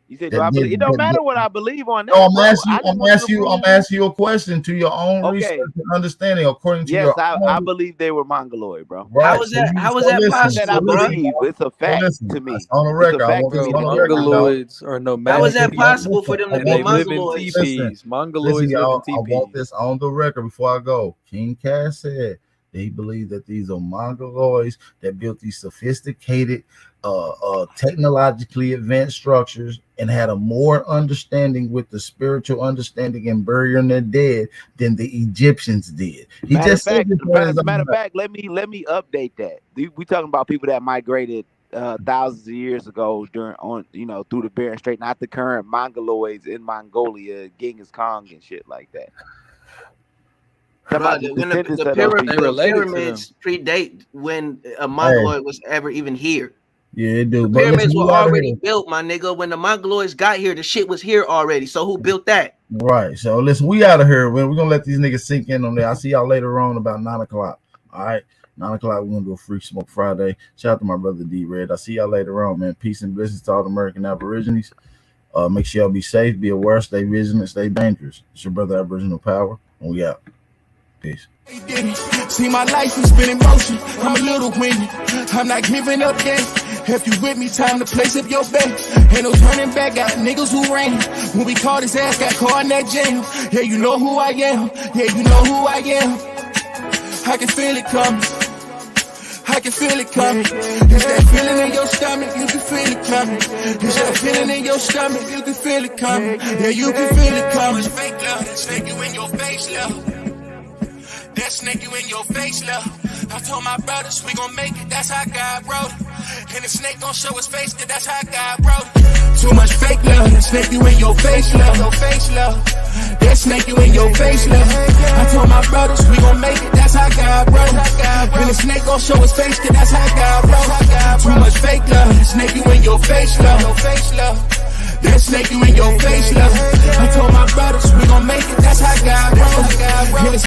S24: You said, do I believe? It don't matter what I believe on that,
S5: No, I'm
S24: bro.
S5: asking you a question to your own
S24: Okay.
S5: research and understanding, according to
S24: Yes,
S5: your
S24: I
S5: own.
S24: believe they were Mongoloid, bro.
S5: Right.
S13: How is that possible,
S24: That I
S13: bro?
S24: believe. It's a fact to me.
S5: That's on the
S24: It's a
S5: record. I
S24: fact
S5: want
S24: to
S5: this
S24: me.
S4: Bro,
S5: on the record, dog.
S4: Mongoloids are
S13: How is
S4: nomadic
S13: that
S4: people.
S13: possible for them to
S4: And
S13: be
S4: they live in
S13: Mongoloids?
S4: teepees. Mongoloids
S5: Listen,
S4: live in
S5: y'all. I want
S4: teepees.
S5: this on the record before I go. King Cass said that he believed that these are Mongoloids that built these sophisticated, technologically advanced structures and had a more understanding with the spiritual understanding and burying their dead than the Egyptians did. He
S24: Matter
S5: just said this.
S24: matter of fact, let me update that. We talking about people that migrated thousands of years ago through the Bering Strait, not the current Mongoloids in Mongolia, Genghis Khan and shit like that.
S13: Bro, when the pyramids predate when a Mongoloid was ever even here.
S5: Yeah, it do.
S13: The
S5: But
S13: pyramids
S5: listen,
S13: were
S5: we gotta
S13: already
S5: hear-
S13: built, my nigga. When the Mongoloids got here, the shit was here already. So who built that?
S5: Right. So listen, we out of here, man. We're gonna let these niggas sink in on there. I'll see y'all later on about 9:00. All right. 9:00, we're gonna do a Free Smoke Friday. Shout out to my brother D Red. I'll see y'all later on, man. Peace and blessings to all the American Aborigines. Make sure y'all be safe, be aware, stay vigilant, stay dangerous. It's your brother Aboriginal Power, and we out. Peace.
S3: See my life is been in motion. I'm a little windy. I'm not giving up yet. If you with me, time to place up your bet. Ain't no turning back. Got niggas who ran. When we caught his ass, got caught in that jam. Yeah, you know who I am. Yeah, you know who I am. I can feel it coming. I can feel it coming. It's that feeling in your stomach, you can feel it coming. It's that feeling in your stomach, you can feel it coming. Yeah, you can feel it coming. Fake love, that snake you in your face, love. That snake you in your face, love. I told my brothers we gon' make it, that's how God wrote it. And the snake gon' show his face, cause that's how God wrote it. Too much fake love, that snake you in your face, love. Your face, love. That snake you in your face, love. I told my brothers we gon' make it, that's how God wrote it. And the snake gon' show his face, cause that's how God wrote it. Too much fake love, that snake you in your face, love. Your face, love. That snake you